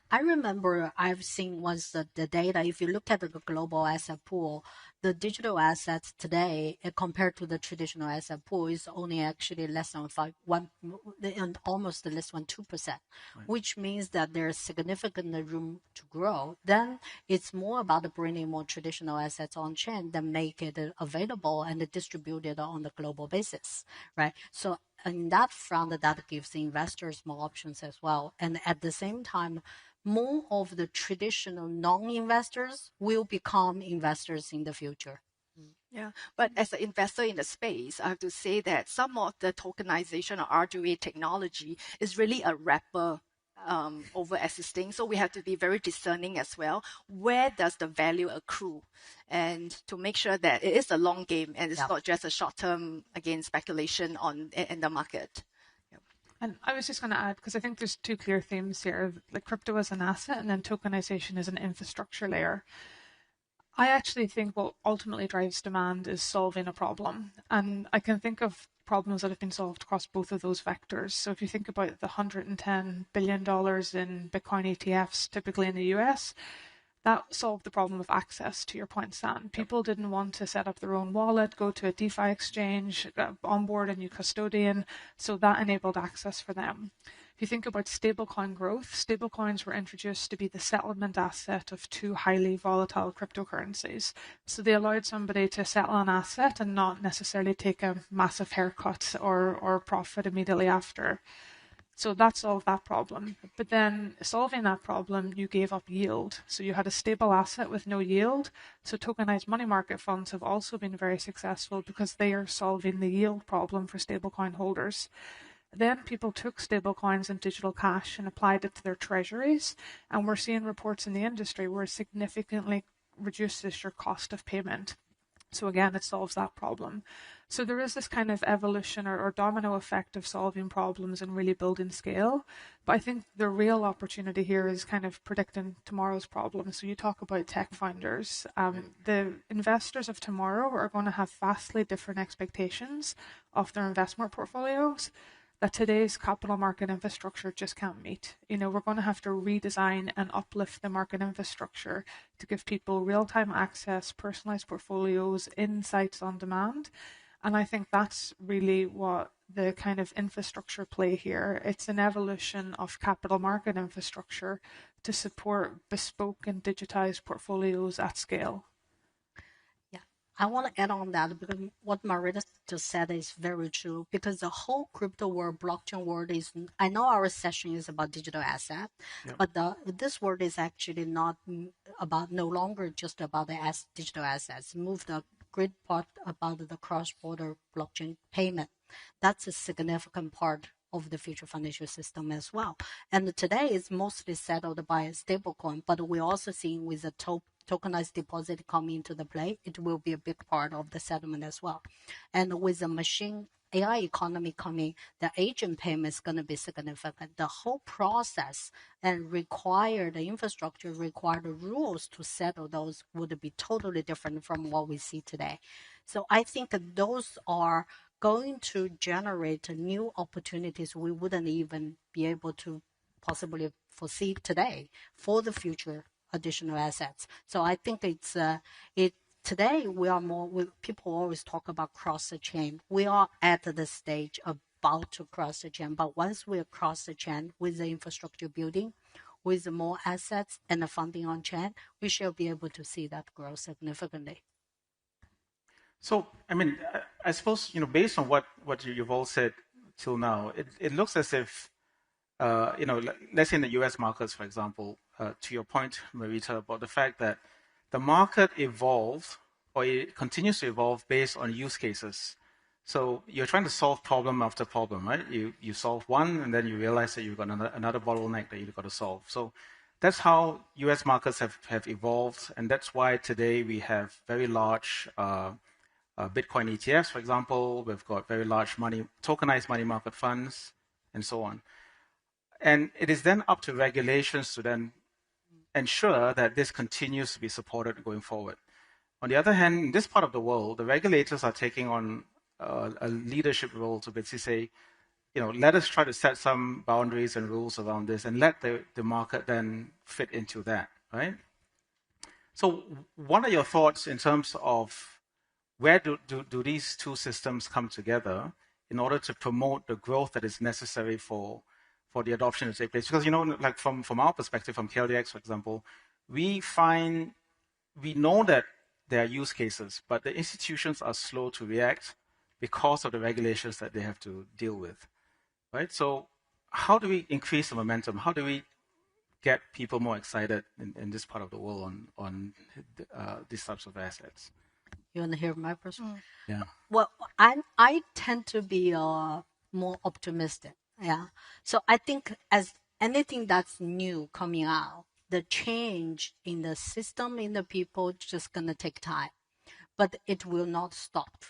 I remember I've seen once the data. If you look at the global asset pool, the digital assets today compared to the traditional asset pool is only actually less than almost less than 2%, which means that there's significant room to grow. Then it's more about bringing more traditional assets on chain than make it available and distributed on the global basis, right? So in that front, that gives the investors more options as well. And at the same time, more of the traditional non-investors will become investors in the future. Yeah, but as an investor in the space, I have to say that some of the tokenization or RWA technology is really a wrapper over existing. So we have to be very discerning as well. Where does the value accrue? And to make sure that it is a long game and it's not just a short-term, again, speculation in the market. And I was just going to add, because I think there's two clear themes here, like crypto as an asset and then tokenization as an infrastructure layer. I actually think what ultimately drives demand is solving a problem. And I can think of problems that have been solved across both of those vectors. So if you think about the $110 billion in Bitcoin ETFs, typically in the US, that solved the problem of access, to your point, Sam. People didn't want to set up their own wallet, go to a DeFi exchange, onboard a new custodian, so that enabled access for them. If you think about stablecoin growth, stablecoins were introduced to be the settlement asset of two highly volatile cryptocurrencies. So they allowed somebody to settle an asset and not necessarily take a massive haircut or profit immediately after. So that solved that problem. But then solving that problem, you gave up yield. So you had a stable asset with no yield. So tokenized money market funds have also been very successful because they are solving the yield problem for stablecoin holders. Then people took stablecoins and digital cash and applied it to their treasuries. And we're seeing reports in the industry where it significantly reduces your cost of payment. So again, it solves that problem. So there is this kind of evolution or domino effect of solving problems and really building scale. But I think the real opportunity here is kind of predicting tomorrow's problems. So you talk about tech founders. The investors of tomorrow are going to have vastly different expectations of their investment portfolios that today's capital market infrastructure just can't meet. We're going to have to redesign and uplift the market infrastructure to give people real-time access, personalized portfolios, insights on demand. And I think that's really what the kind of infrastructure play here. It's an evolution of capital market infrastructure to support bespoke and digitized portfolios at scale. I want to add on that because what Marita just said is very true, because the whole crypto world, blockchain world is, I know our session is about digital asset, but this world is actually not about, no longer just about the digital assets. Move the great part about the cross-border blockchain payment. That's a significant part of the future financial system as well. And today it's mostly settled by a stablecoin, but we're also seeing with the tokenized deposit coming into the play, it will be a big part of the settlement as well. And with the machine AI economy coming, the agent payment is going to be significant. The whole process and the infrastructure, require the rules to settle those would be totally different from what we see today. So I think that those are going to generate new opportunities we wouldn't even be able to possibly foresee today for the future additional assets. So I think today we are people always talk about cross the chain. We are at the stage about to cross the chain, but once we cross the chain with the infrastructure building, with more assets and the funding on chain, we shall be able to see that grow significantly. So, I suppose, based on what you've all said till now, it looks as if, let's say in the US markets, for example, to your point, Marita, about the fact that the market evolved, or it continues to evolve based on use cases. So you're trying to solve problem after problem, right? You solve one, and then you realize that you've got another bottleneck that you've got to solve. So that's how US markets have evolved, and that's why today we have very large Bitcoin ETFs, for example. We've got very large tokenized money market funds, and so on. And it is then up to regulations to then ensure that this continues to be supported going forward. On the other hand, in this part of the world, the regulators are taking on a leadership role to basically say, let us try to set some boundaries and rules around this and let the market then fit into that, right? So what are your thoughts in terms of where do these two systems come together in order to promote the growth that is necessary for the adoption to take place? Because, like from our perspective, from KLDX, for example, we know that there are use cases, but the institutions are slow to react because of the regulations that they have to deal with, right? So how do we increase the momentum? How do we get people more excited in this part of the world on these types of assets? You want to hear my perspective? Yeah. Well, I tend to be more optimistic. Yeah. So I think as anything that's new coming out, the change in the system, in the people, just going to take time, but it will not stop.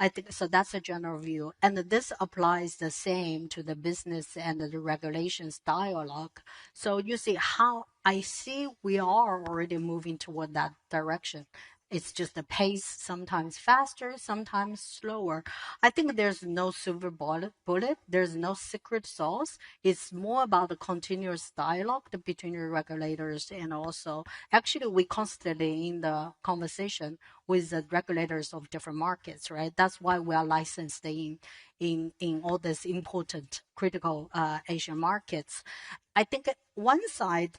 I think so. That's a general view, and this applies the same to the business and the regulations dialogue. So you see how I see we are already moving toward that direction. It's just the pace, sometimes faster, sometimes slower. I think there's no silver bullet. There's no secret sauce. It's more about the continuous dialogue between the regulators and also, actually, we constantly in the conversation with the regulators of different markets, right? That's why we are licensed in all these important, critical Asian markets. I think one side,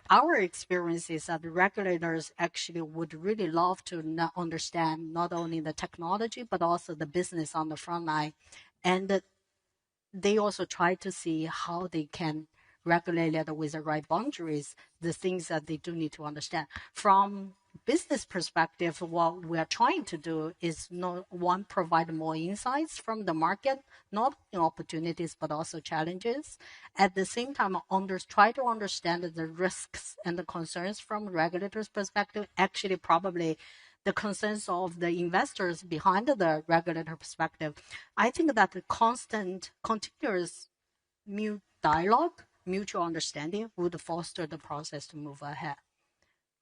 our experience is that the regulators actually would really love to understand not only the technology, but also the business on the front line. And they also try to see how they can regulate it with the right boundaries, the things that they do need to understand. From business perspective, what we are trying to do is provide more insights from the market, not opportunities, but also challenges. At the same time, try to understand the risks and the concerns from regulators' perspective. Actually, probably the concerns of the investors behind the regulator perspective, I think that the constant, continuous dialogue, mutual understanding would foster the process to move ahead.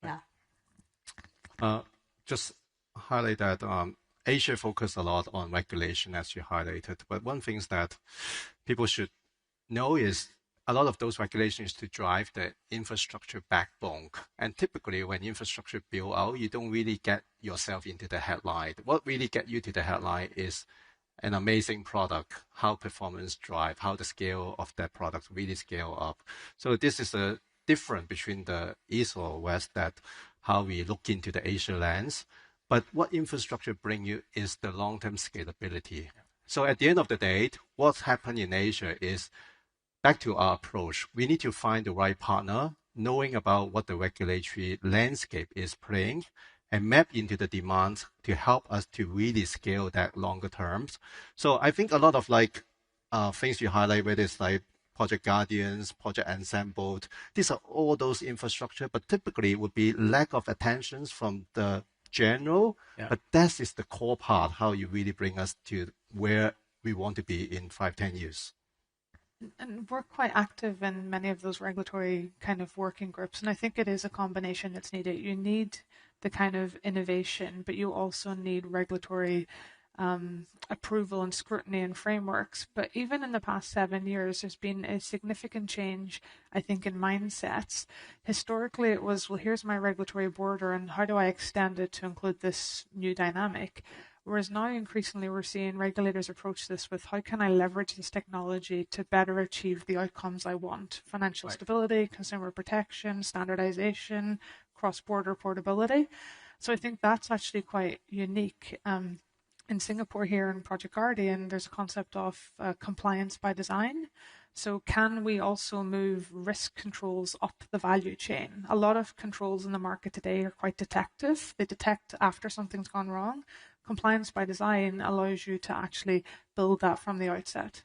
Yeah. Just highlight that Asia focus a lot on regulation, as you highlighted. But one thing that people should know is a lot of those regulations to drive the infrastructure backbone. And typically, when infrastructure build out, you don't really get yourself into the headline. What really get you to the headline is an amazing product, how performance drive, how the scale of that product really scale up. So this is a difference between the East or West, that how we look into the Asia lens. But what infrastructure bring you is the long-term scalability. So at the end of the day, what's happened in Asia is, back to our approach, we need to find the right partner, knowing about what the regulatory landscape is playing, and map into the demand to help us to really scale that longer terms. So I think a lot of things you highlight, whether it's like Project Guardians, Project Ensemble, these are all those infrastructure, but typically it would be lack of attention from the general, but that is the core part, how you really bring us to where we want to be in 5-10 years. And we're quite active in many of those regulatory kind of working groups. And I think it is a combination that's needed. You need the kind of innovation, but you also need regulatory approval and scrutiny and frameworks. But even in the past 7 years, there's been a significant change, I think, in mindsets. Historically, it was, well, here's my regulatory border, and how do I extend it to include this new dynamic? Whereas now, increasingly, we're seeing regulators approach this with, how can I leverage this technology to better achieve the outcomes I want? Financial stability, consumer protection, standardization, cross-border portability. So I think that's actually quite unique. In Singapore here in Project Guardian, there's a concept of compliance by design. So can we also move risk controls up the value chain? A lot of controls in the market today are quite detective. They detect after something's gone wrong. Compliance by design allows you to actually build that from the outset.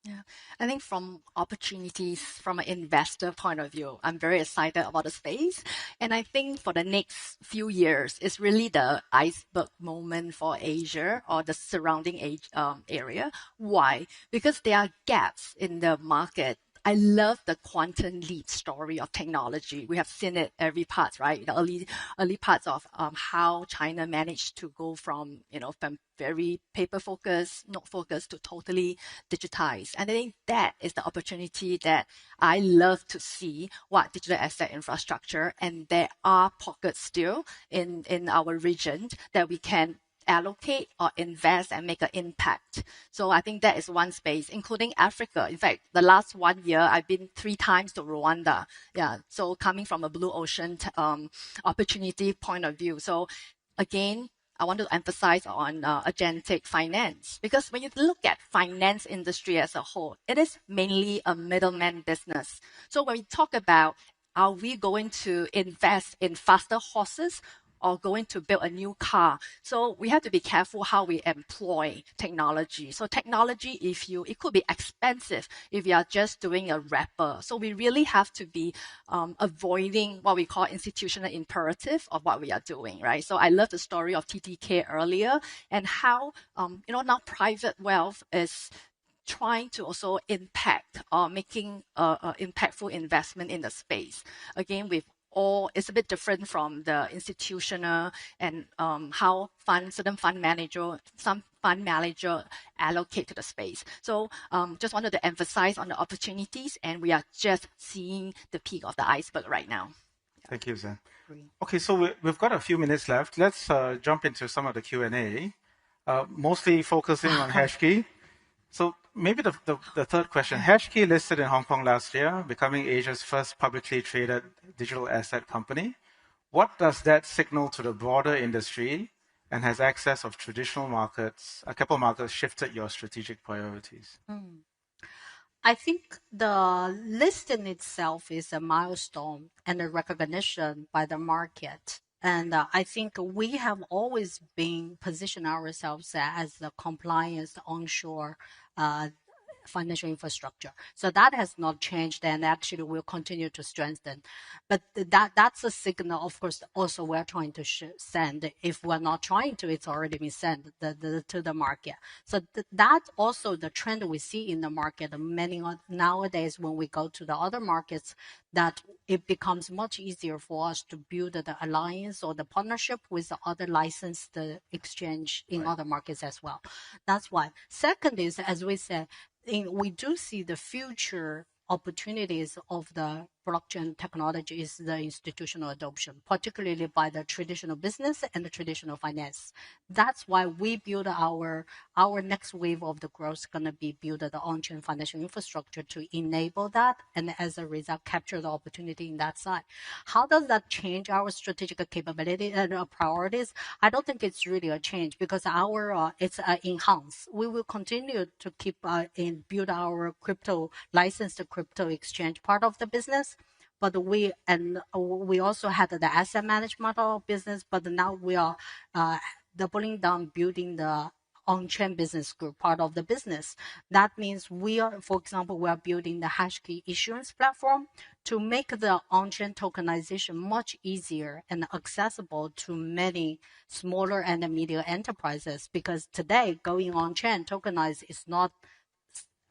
Yeah, I think from opportunities from an investor point of view, I'm very excited about the space. And I think for the next few years, it's really the iceberg moment for Asia or the surrounding area. Why? Because there are gaps in the market. I love the quantum leap story of technology. We have seen it every part, right? The early parts of how China managed to go from very paper focused, note focused, to totally digitized. And I think that is the opportunity that I love to see what digital asset infrastructure, and there are pockets still in our region that we can allocate or invest and make an impact. So I think that is one space, including Africa. In fact, the last 1 year, I've been 3 times to Rwanda. Yeah, so coming from a blue ocean opportunity point of view. So again, I want to emphasize on agentic finance, because when you look at finance industry as a whole, it is mainly a middleman business. So when we talk about, are we going to invest in faster horses or going to build a new car? So we have to be careful how we employ technology. So technology, it could be expensive if you are just doing a wrapper. So we really have to be avoiding what we call institutional imperative of what we are doing, right? So I love the story of TTK earlier, and how, now private wealth is trying to also impact or making impactful investment in the space. Again, with it's a bit different from the institutional and how some fund manager allocate to the space. So just wanted to emphasize on the opportunities, and we are just seeing the peak of the iceberg right now. Thank you, Zan. Okay, so we've got a few minutes left. Let's jump into some of the Q&A, mostly focusing on HashKey. So maybe the third question. HashKey listed in Hong Kong last year, becoming Asia's first publicly traded digital asset company. What does that signal to the broader industry, and has access of traditional markets, capital markets, shifted your strategic priorities? I think the listing itself is a milestone and a recognition by the market. And I think we have always been positioned ourselves as the compliance onshore financial infrastructure. So that has not changed and actually will continue to strengthen. But that's a signal, of course, also we're trying to send. If we're not trying to, it's already been sent to the market. So that's also the trend we see in the market. Many nowadays, when we go to the other markets, that it becomes much easier for us to build the alliance or the partnership with the other licensed exchange in other markets as well. That's why. Second is, as we said, we do see the future opportunities of the blockchain technology is the institutional adoption, particularly by the traditional business and the traditional finance. That's why we build our next wave of the growth going to be build the on-chain financial infrastructure to enable that, and as a result, capture the opportunity in that side. How does that change our strategic capability and priorities? I don't think it's really a change because it's enhanced. We will continue to keep and build our licensed crypto exchange part of the business. But we also had the asset management model business, but now we are doubling down, building the on-chain business group part of the business. That means for example, we are building the hashkey issuance platform to make the on-chain tokenization much easier and accessible to many smaller and medium enterprises. Because today, going on-chain tokenized is not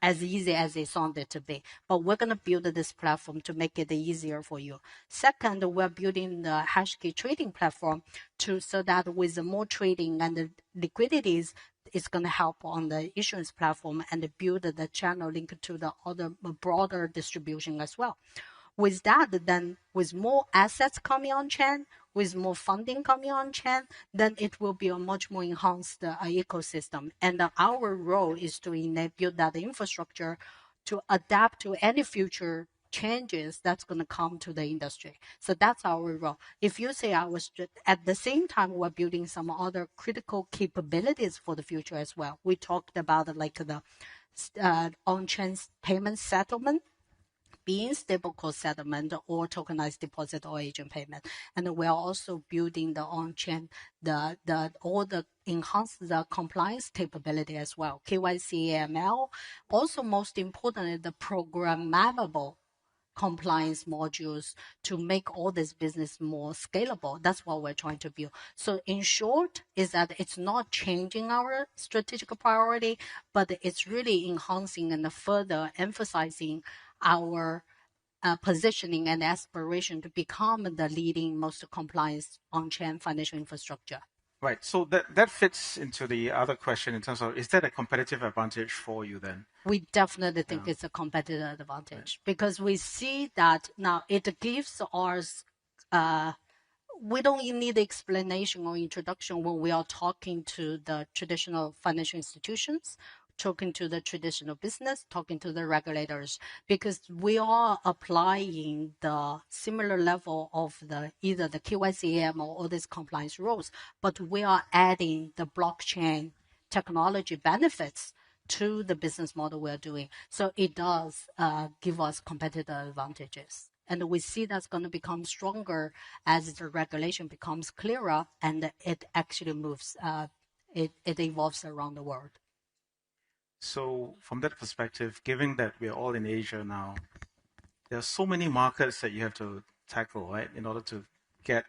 as easy as it sounded to be. But we're going to build this platform to make it easier for you. Second, we're building the hashkey trading platform so that with more trading and the liquidities, it's going to help on the issuance platform and build the channel link to the other broader distribution as well. With that, then with more assets coming on chain, with more funding coming on chain, then it will be a much more enhanced ecosystem. And our role is to build that infrastructure to adapt to any future changes that's going to come to the industry. So that's our role. If you say at the same time, we're building some other critical capabilities for the future as well. We talked about like the on-chain payment settlement, being stablecoin settlement or tokenized deposit or agent payment. And we're also building the on-chain, all the enhance the compliance capability as well. KYC, AML. Also, most importantly, the programmable compliance modules to make all this business more scalable. That's what we're trying to build. So in short, is that it's not changing our strategic priority, but it's really enhancing and further emphasizing our positioning and aspiration to become the leading, most compliant on-chain financial infrastructure. Right. So that fits into the other question in terms of, is that a competitive advantage for you then? We definitely think it's a competitive advantage because we see that now it gives us, we don't need explanation or introduction when we are talking to the traditional financial institutions, talking to the traditional business, talking to the regulators, because we are applying the similar level of either the KYC, AML or these compliance rules, but we are adding the blockchain technology benefits to the business model we're doing. So it does give us competitive advantages. And we see that's going to become stronger as the regulation becomes clearer and it actually moves, it evolves around the world. So from that perspective, given that we're all in Asia now, there are so many markets that you have to tackle, right, in order to get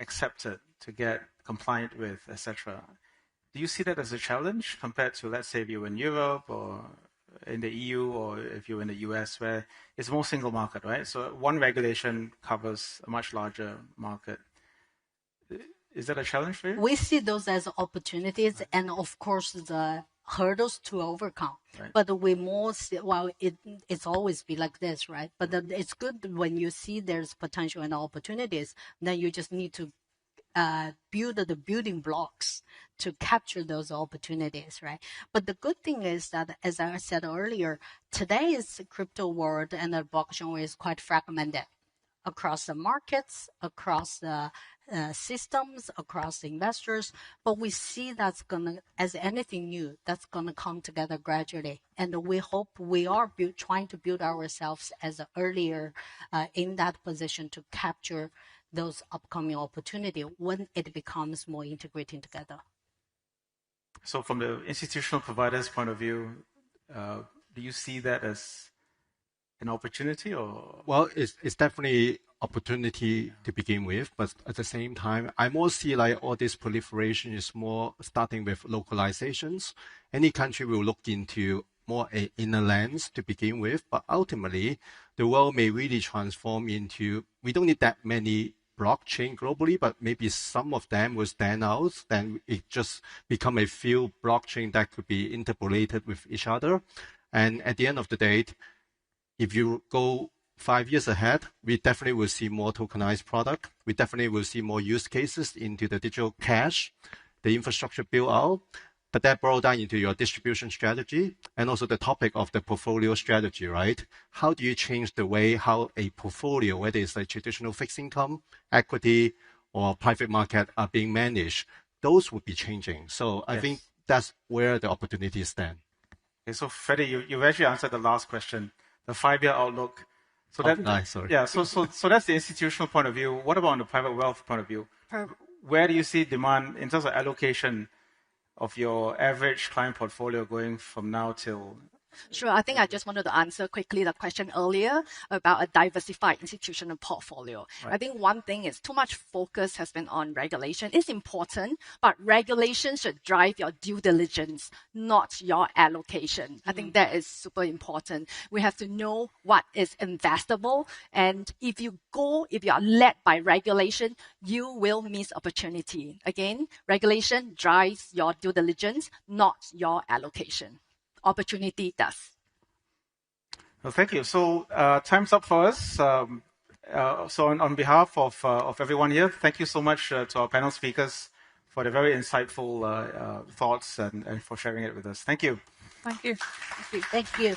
accepted, to get compliant with, etc. Do you see that as a challenge compared to, let's say, if you were in Europe or in the EU or if you're in the US, where it's more single market, right? So one regulation covers a much larger market. Is that a challenge for you? We see those as opportunities and, of course, the hurdles to overcome. Right. But we it's always be like this, right? But it's good when you see there's potential and opportunities, then you just need to build the building blocks to capture those opportunities, right? But the good thing is that, as I said earlier, today's crypto world and the blockchain is quite fragmented across the markets, across the systems, across the investors. But we see that's gonna, as anything new, that's gonna come together gradually. And we hope we are trying to build ourselves as earlier in that position to capture those upcoming opportunities when it becomes more integrating together. So from the institutional provider's point of view, Do you see that as an opportunity or? Well, it's definitely opportunity to begin with, but at the same time, I more see like all this proliferation is more starting with localizations. Any country will look into more a inner lands to begin with, but ultimately the world may really transform into, we don't need that many blockchain globally, but maybe some of them will stand out, then it just become a few blockchain that could be interpolated with each other. And at the end of the day, if you go 5 years ahead, we definitely will see more tokenized product. We definitely will see more use cases into the digital cash, the infrastructure build out, but that boils down into your distribution strategy and also the topic of the portfolio strategy, right? How do you change the way how a portfolio, whether it's like traditional fixed income, equity, or private market are being managed? Those would be changing. So I think that's where the opportunities stand. Okay, so Freddie, you've actually answered the last question, the 5-year outlook. So sorry. Yeah, so that's the institutional point of view. What about on the private wealth point of view? Where do you see demand in terms of allocation of your average client portfolio going from now till? Sure. I think I just wanted to answer quickly the question earlier about a diversified institutional portfolio. Right. I think one thing is too much focus has been on regulation. It's important, but regulation should drive your due diligence, not your allocation. I think that is super important. We have to know what is investable. And if you are led by regulation, you will miss opportunity. Again, regulation drives your due diligence, not your allocation. Opportunity does. Well, thank you. So time's up for us. So on behalf of everyone here, thank you so much to our panel speakers for the very insightful thoughts and for sharing it with us. Thank you. Thank you. Thank you. Thank you.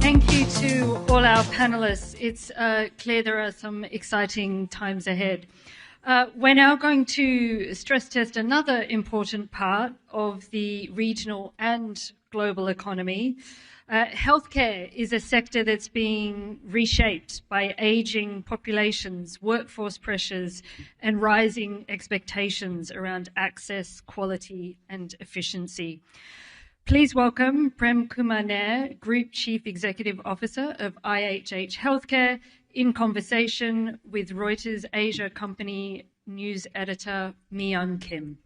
Thank you to all our panelists. It's clear there are some exciting times ahead. We're now going to stress test another important part of the regional and global economy. Healthcare is a sector that's being reshaped by aging populations, workforce pressures, and rising expectations around access, quality, and efficiency. Please welcome Prem Kumar Nair, Group Chief Executive Officer of IHH Healthcare, in conversation with Reuters Asia Company News Editor Myung Kim.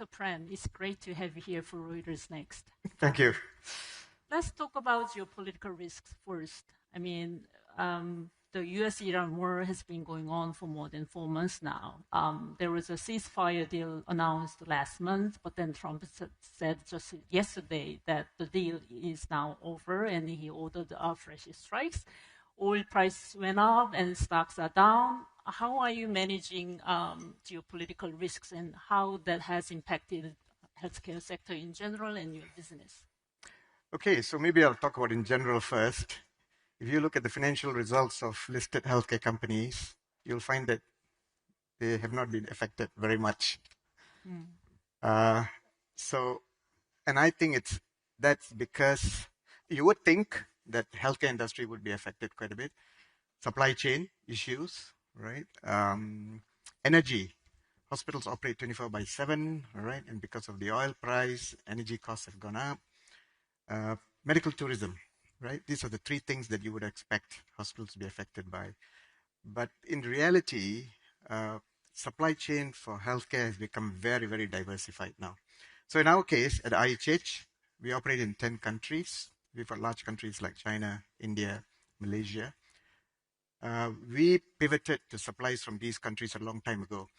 Prem, it's great to have you here for Reuters Next. Thank you. Let's talk about geopolitical risks first. I mean, the US-Iran war has been going on for more than 4 months now. There was a ceasefire deal announced last month, but then Trump said just yesterday that the deal is now over and he ordered fresh strikes. Oil prices went up and stocks are down. How are you managing geopolitical risks and how that has impacted healthcare sector in general and your business? Okay, so maybe I'll talk about in general first. If you look at the financial results of listed healthcare companies, you'll find that they have not been affected very much. And I think that's because you would think that healthcare industry would be affected quite a bit. Supply chain issues, right? Energy. Hospitals operate 24/7, right? And because of the oil price, energy costs have gone up. Medical tourism, right? These are the 3 things that you would expect hospitals to be affected by. But in reality, supply chain for healthcare has become very, very diversified now. So in our case, at IHH, we operate in 10 countries. We've got large countries like China, India, Malaysia. We pivoted to supplies from these countries a long time ago.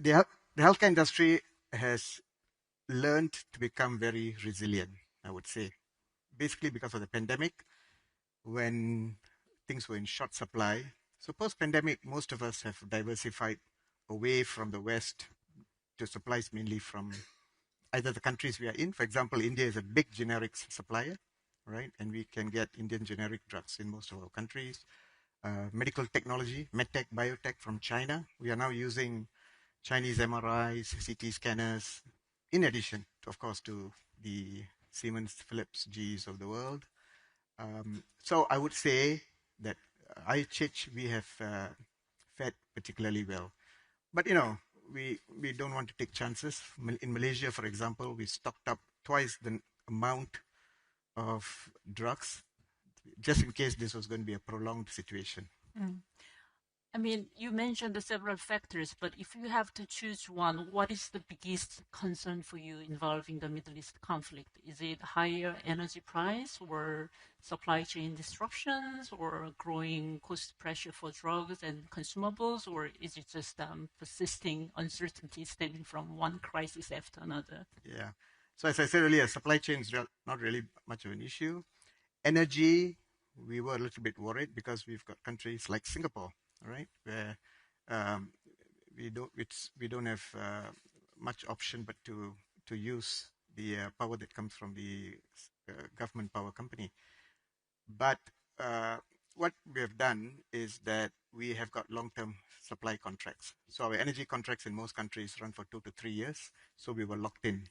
The healthcare industry has learned to become very resilient, I would say. Basically because of the pandemic, when things were in short supply. So post-pandemic, most of us have diversified away from the West to supplies mainly from either the countries we are in. For example, India is a big generics supplier. right? And we can get Indian generic drugs in most of our countries. Medical technology, medtech, biotech from China. We are now using Chinese MRIs, CT scanners, in addition, of course, to the Siemens, Philips, GEs of the world. So I would say that IHH, we have fared particularly well. But, we don't want to take chances. In Malaysia, for example, we stocked up twice the amount of drugs, just in case this was going to be a prolonged situation. I mean, you mentioned the several factors, but if you have to choose one, what is the biggest concern for you involving the Middle East conflict? Is it higher energy price or supply chain disruptions or growing cost pressure for drugs and consumables, or is it just persisting uncertainty stemming from one crisis after another? Yeah. So as I said earlier, supply chain is not really much of an issue. Energy, we were a little bit worried because we've got countries like Singapore, right, where we don't have much option but to use the power that comes from the government power company. But what we have done is that we have got long-term supply contracts. So our energy contracts in most countries run for 2 to 3 years. So we were locked in.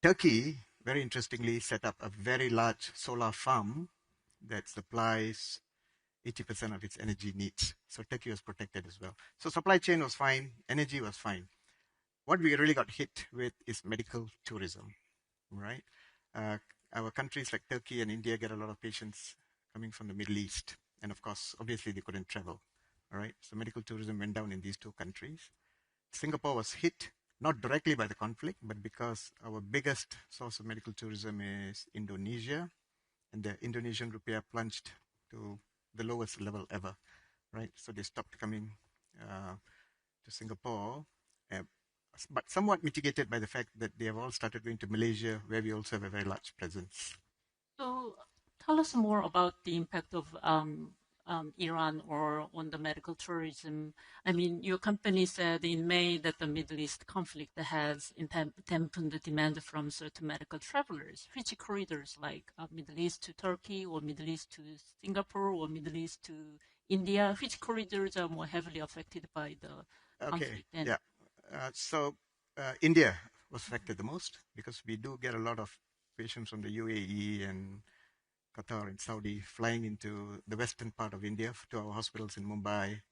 Turkey, very interestingly, set up a very large solar farm that supplies 80% of its energy needs. So Turkey was protected as well. So supply chain was fine, energy was fine. What we really got hit with is medical tourism, right? Our countries like Turkey and India get a lot of patients coming from the Middle East. And of course, obviously they couldn't travel, all right? So medical tourism went down in these two countries. Singapore was hit, not directly by the conflict, but because our biggest source of medical tourism is Indonesia, and the Indonesian rupiah plunged to the lowest level ever, right? So they stopped coming to Singapore, but somewhat mitigated by the fact that they have all started going to Malaysia, where we also have a very large presence. So tell us more about the impact of Iran or on the medical tourism. I mean, your company said in May that the Middle East conflict has dampened the demand from certain medical travelers. Which corridors, like Middle East to Turkey or Middle East to Singapore or Middle East to India, which corridors are more heavily affected by the conflict? Yeah. So India was affected the most because we do get a lot of patients from the UAE and Qatar and Saudi flying into the western part of India to our hospitals in Mumbai.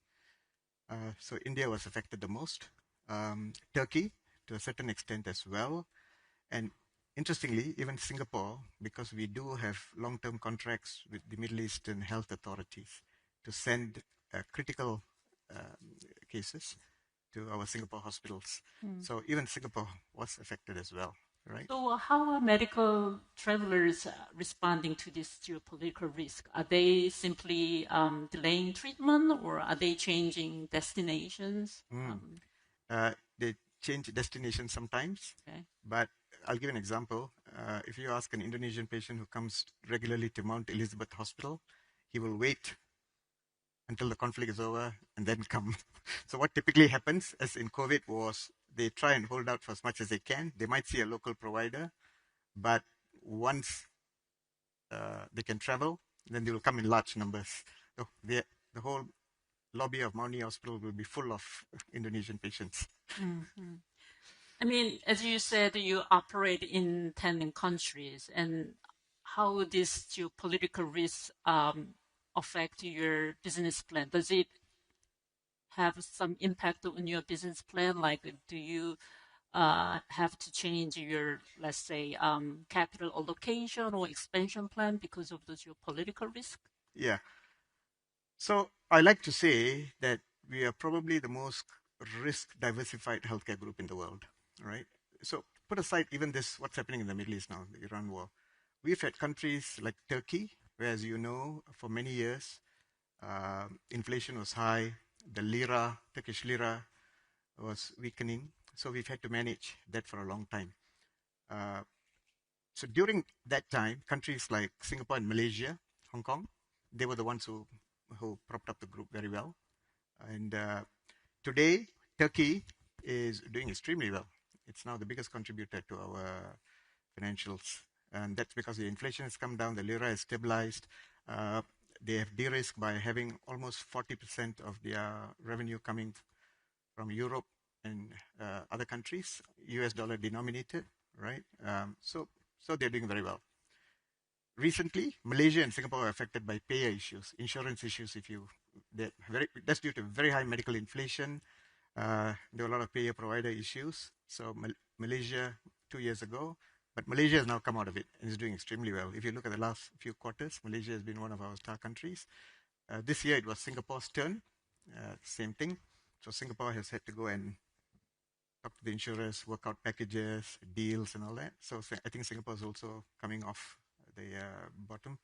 So India was affected the most. Turkey, to a certain extent as well. And interestingly, even Singapore, because we do have long-term contracts with the Middle Eastern health authorities to send critical cases to our Singapore hospitals. So even Singapore was affected as well. Right. So how are medical travelers responding to this geopolitical risk? Are they simply delaying treatment, or are they changing destinations? They change destinations sometimes, but I'll give an example. If you ask an Indonesian patient who comes regularly to Mount Elizabeth Hospital, he will wait until the conflict is over and then come. So what typically happens, as in COVID, was they try and hold out for as much as they can. They might see a local provider, but once they can travel, then they will come in large numbers. So the whole lobby of Mauni Hospital will be full of Indonesian patients. Mm-hmm. I mean, as you said, you operate in 10 countries, and how this geopolitical risk affect your business plan? Does it have some impact on your business plan? Like, do you have to change your, let's say, capital allocation or expansion plan because of the geopolitical risk? Yeah. So I like to say that we are probably the most risk-diversified healthcare group in the world, right? So put aside even this, what's happening in the Middle East now, the Iran war. We've had countries like Turkey, where, as you know, for many years, inflation was high, the lira, Turkish lira, was weakening. So we've had to manage that for a long time. So during that time, countries like Singapore and Malaysia, Hong Kong, they were the ones who propped up the group very well. And today, Turkey is doing extremely well. It's now the biggest contributor to our financials. And that's because the inflation has come down, the lira is stabilized. They have de-risked by having almost 40% of their revenue coming from Europe and other countries, US dollar denominated, right? So they're doing very well. Recently, Malaysia and Singapore are affected by payer issues, insurance issues. That's due to very high medical inflation. There were a lot of payer provider issues. So Malaysia 2 years ago, but Malaysia has now come out of it and is doing extremely well. If you look at the last few quarters, Malaysia has been one of our star countries. This year it was Singapore's turn, same thing. So Singapore has had to go and talk to the insurers, work out packages, deals and all that. So I think Singapore is also coming off the bottom.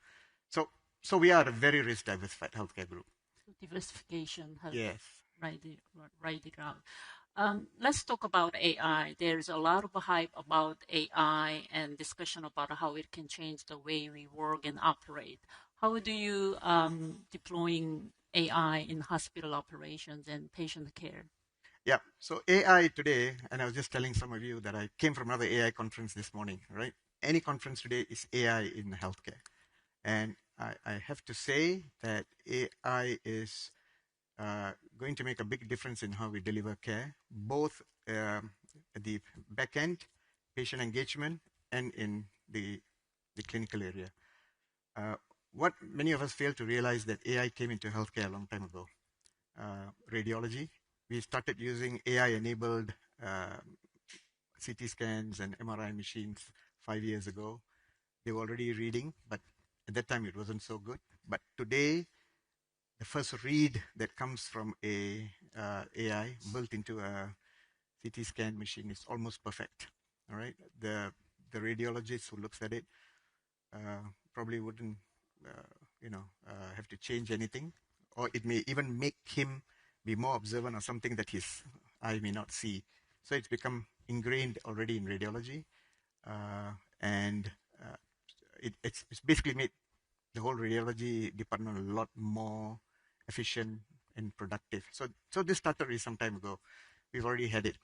So we are a very risk diversified healthcare group. Diversification has yes. right the ground. Let's talk about AI. There's a lot of hype about AI and discussion about how it can change the way we work and operate. How do you deploying AI in hospital operations and patient care? Yeah, so AI today, and I was just telling some of you that I came from another AI conference this morning, right? Any conference today is AI in healthcare. And I have to say that AI is going to make a big difference in how we deliver care, both at the back end, patient engagement, and in the clinical area. What many of us fail to realize that AI came into healthcare a long time ago. Radiology, we started using AI-enabled CT scans and MRI machines 5 years ago. They were already reading, but at that time it wasn't so good. But today, the first read that comes from a AI built into a CT scan machine is almost perfect. All right, the radiologist who looks at it probably wouldn't, have to change anything, or it may even make him be more observant of something that his eye may not see. So it's become ingrained already in radiology, and it's basically made the whole radiology department a lot more efficient and productive. So this started really some time ago. We've already had it.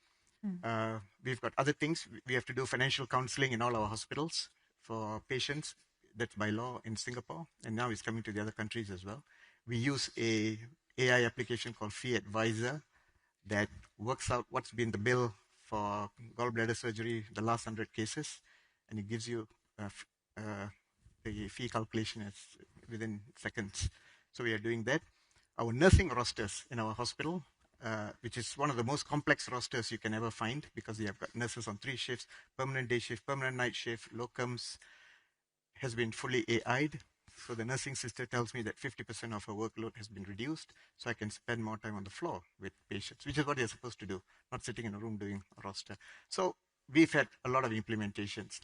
We've got other things. We have to do financial counseling in all our hospitals for patients. That's by law in Singapore, and now it's coming to the other countries as well. We use a AI application called Fee Advisor that works out what's been the bill for gallbladder surgery, the last 100 cases, and it gives you the fee calculation within seconds. So we are doing that. Our nursing rosters in our hospital, which is one of the most complex rosters you can ever find, because you have got nurses on 3 shifts, permanent day shift, permanent night shift, locums, has been fully AI'd. So the nursing sister tells me that 50% of her workload has been reduced, so I can spend more time on the floor with patients, which is what you're supposed to do, not sitting in a room doing a roster. So we've had a lot of implementations.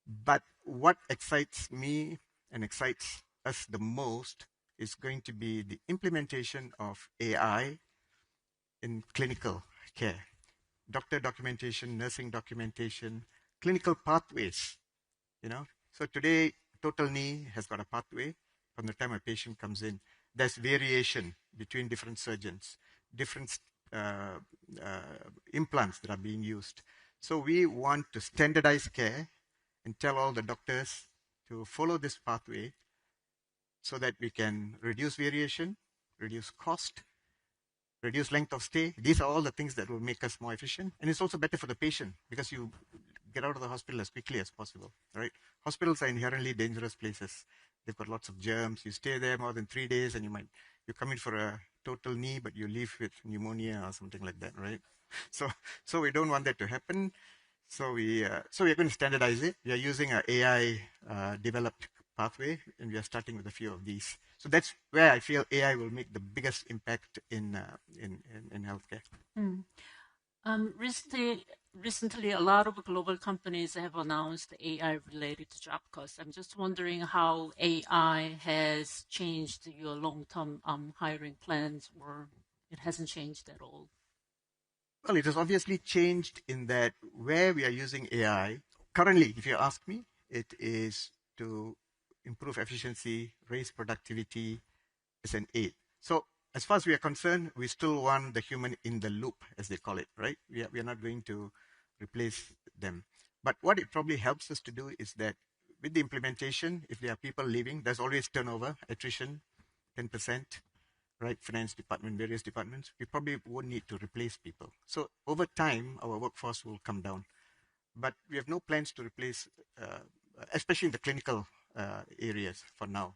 But what excites me and excites us the most is going to be the implementation of AI in clinical care. Doctor documentation, nursing documentation, clinical pathways, So today, total knee has got a pathway from the time a patient comes in. There's variation between different surgeons, different implants that are being used. So we want to standardize care and tell all the doctors to follow this pathway so that we can reduce variation, reduce cost, reduce length of stay. These are all the things that will make us more efficient. And it's also better for the patient because you get out of the hospital as quickly as possible, right? Hospitals are inherently dangerous places. They've got lots of germs. You stay there more than 3 days and you come in for a total knee, but you leave with pneumonia or something like that, right? So we don't want that to happen. So we are going to standardize it. We are using an AI developed pathway, and we are starting with a few of these. So that's where I feel AI will make the biggest impact in healthcare. Recently, a lot of global companies have announced AI-related job cuts. I'm just wondering how AI has changed your long-term hiring plans, or it hasn't changed at all. Well, it has obviously changed in that where we are using AI, currently, if you ask me, it is to improve efficiency, raise productivity as an aid. So as far as we are concerned, we still want the human in the loop, as they call it, right? We are not going to replace them. But what it probably helps us to do is that with the implementation, if there are people leaving, there's always turnover, attrition, 10%, right? Finance department, various departments. We probably won't need to replace people. So over time, our workforce will come down. But we have no plans to replace, especially in the clinical areas for now.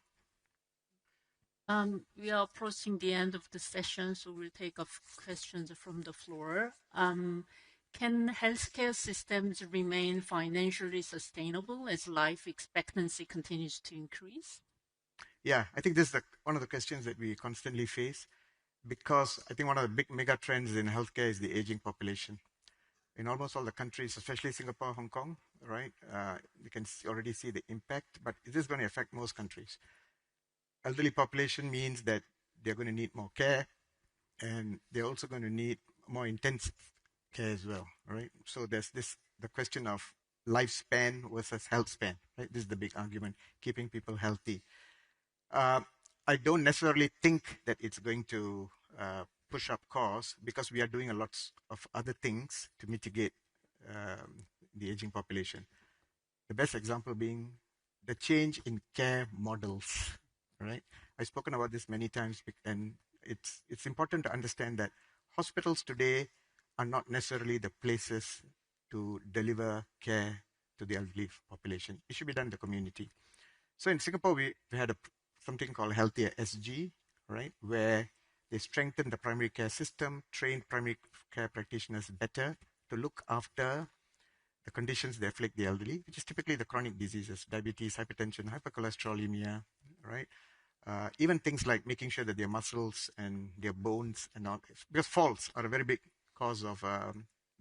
We are approaching the end of the session, so we'll take up questions from the floor. Can healthcare systems remain financially sustainable as life expectancy continues to increase? Yeah, I think this is one of the questions that we constantly face, because I think one of the big mega trends in healthcare is the aging population. In almost all the countries, especially Singapore, Hong Kong, right? You can already see the impact, but it is going to affect most countries. Elderly population means that they're going to need more care, and they're also going to need more intensive care as well, right? So there's the question of lifespan versus health span, right? This is the big argument, keeping people healthy. I don't necessarily think that it's going to push up costs, because we are doing a lot of other things to mitigate the aging population. The best example being the change in care models, right? I've spoken about this many times, and it's important to understand that hospitals today are not necessarily the places to deliver care to the elderly population. It should be done in the community. So in Singapore, we had something called Healthier SG, right? Where they strengthened the primary care system, trained primary care practitioners better to look after the conditions that afflict the elderly, which is typically the chronic diseases, diabetes, hypertension, hypercholesterolemia, right? Even things like making sure that their muscles and their bones and all, because falls are a very big cause of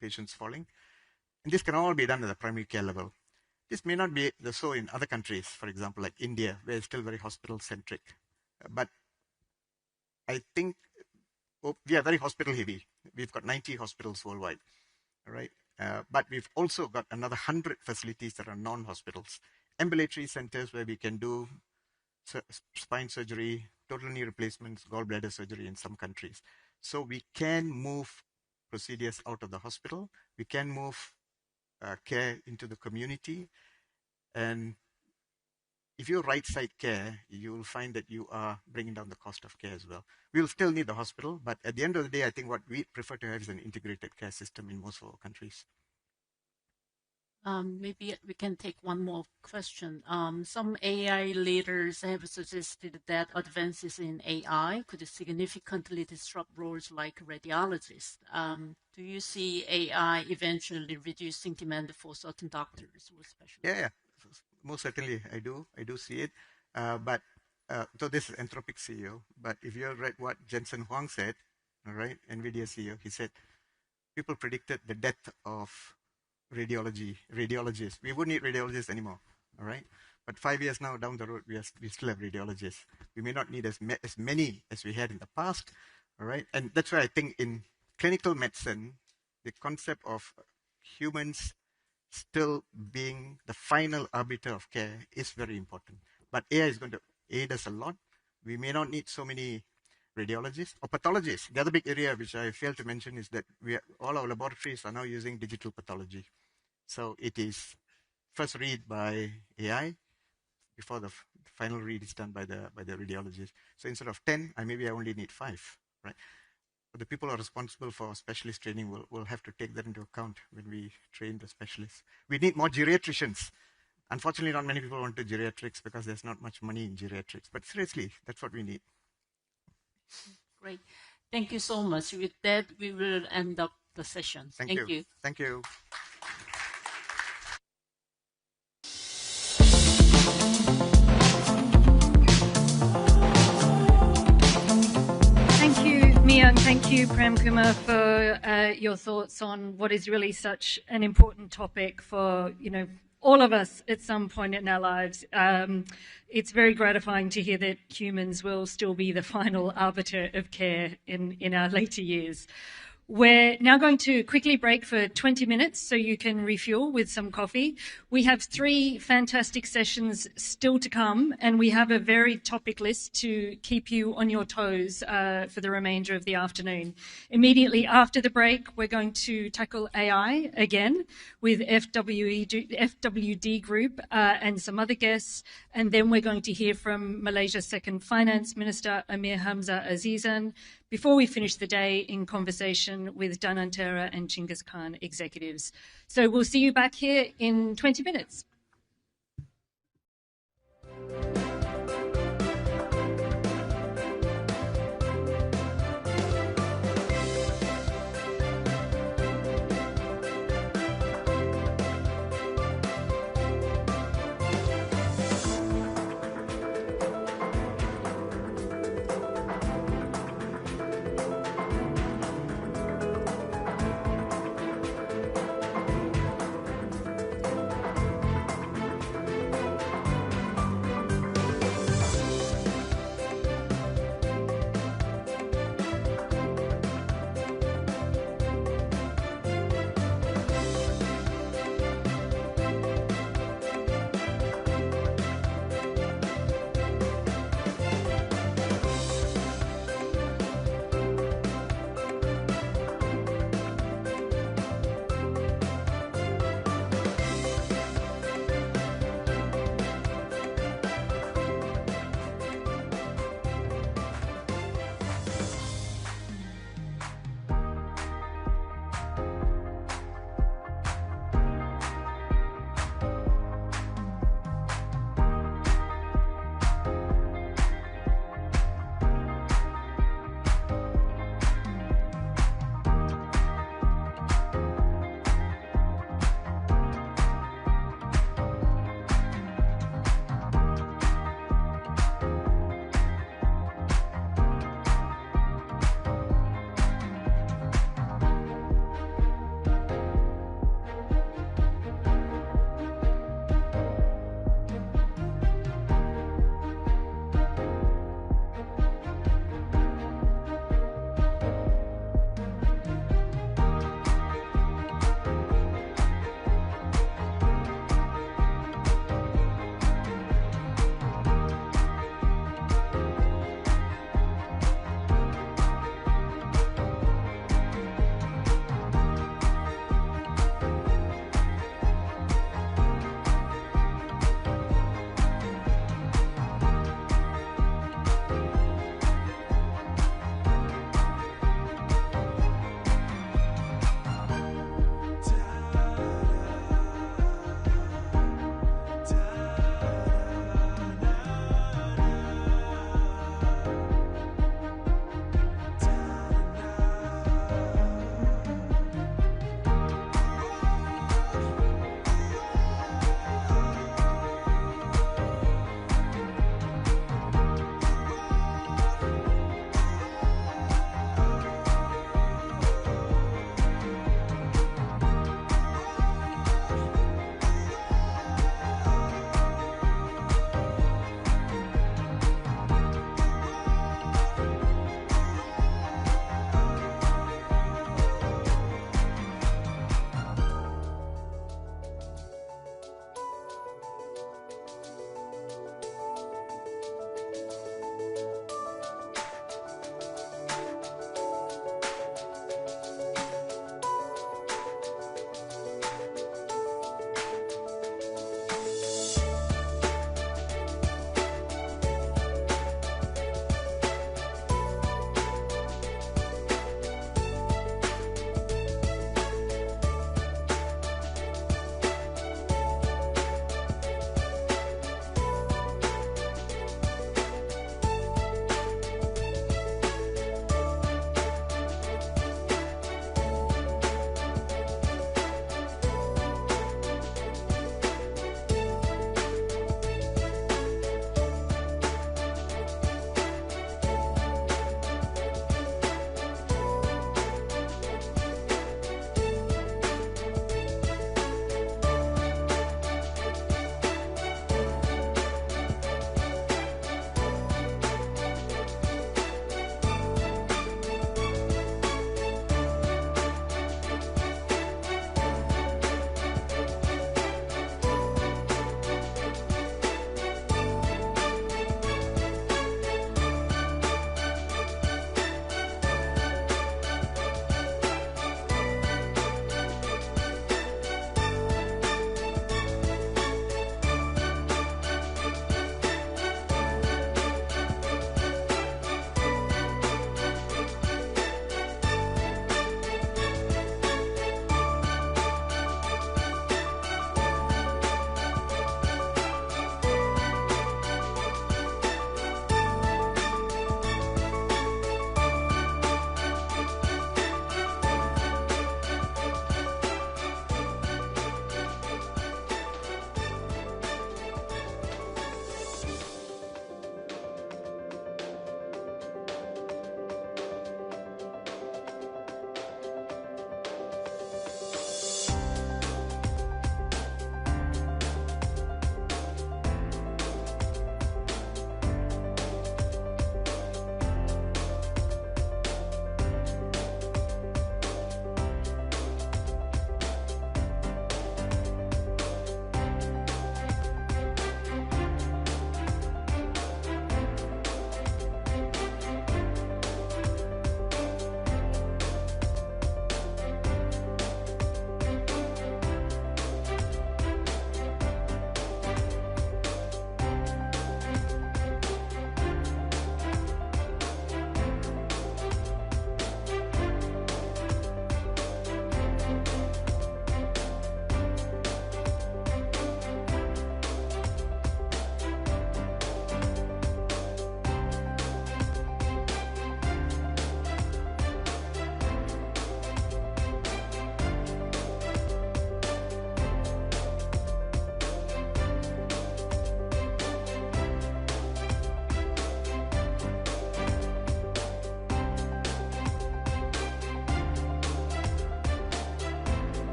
patients falling. And this can all be done at the primary care level. This may not be so in other countries, for example, like India, where it's still very hospital-centric. But I think we are very hospital heavy. We've got 90 hospitals worldwide, right? But we've also got another 100 facilities that are non-hospitals. Ambulatory centers where we can do spine surgery, total knee replacements, gallbladder surgery in some countries. So we can move procedures out of the hospital. We can move care into the community. And if you right-side care, you will find that you are bringing down the cost of care as well. We will still need the hospital, but at the end of the day, I think what we prefer to have is an integrated care system in most of our countries. Maybe we can take one more question. Some AI leaders have suggested that advances in AI could significantly disrupt roles like radiologists. Do you see AI eventually reducing demand for certain doctors or specialists? Yeah, most certainly I do. I do see it. So this is Anthropic CEO. But if you read what Jensen Huang said, all right, NVIDIA CEO, he said people predicted the death of radiologists. We wouldn't need radiologists anymore, all right? But 5 years now down the road, we still have radiologists. We may not need as many as we had in the past, all right? And that's why I think in clinical medicine, the concept of humans still being the final arbiter of care is very important. But AI is going to aid us a lot. We may not need so many radiologists or pathologists. The other big area which I failed to mention is that all our laboratories are now using digital pathology. So it is first read by AI before the final read is done by the radiologist. So instead of 10, I only need 5, right? But the people who are responsible for specialist training will have to take that into account when we train the specialists. We need more geriatricians. Unfortunately, not many people want to do geriatrics because there's not much money in geriatrics. But seriously, that's what we need. Great. Thank you so much. With that, we will end up the session. Thank you. Thank you. Thank you, Mia, and thank you, Prem Kumar, for your thoughts on what is really such an important topic for, all of us at some point in our lives. It's very gratifying to hear that humans will still be the final arbiter of care in our later years. We're now going to quickly break for 20 minutes so you can refuel with some coffee. We have 3 fantastic sessions still to come, and we have a varied topic list to keep you on your toes for the remainder of the afternoon. Immediately after the break, we're going to tackle AI again with FWD Group and some other guests, and then we're going to hear from Malaysia's second Finance Minister, Amir Hamzah Azizan, before we finish the day in conversation with Danantara and Chinggis Khan executives. So we'll see you back here in 20 minutes.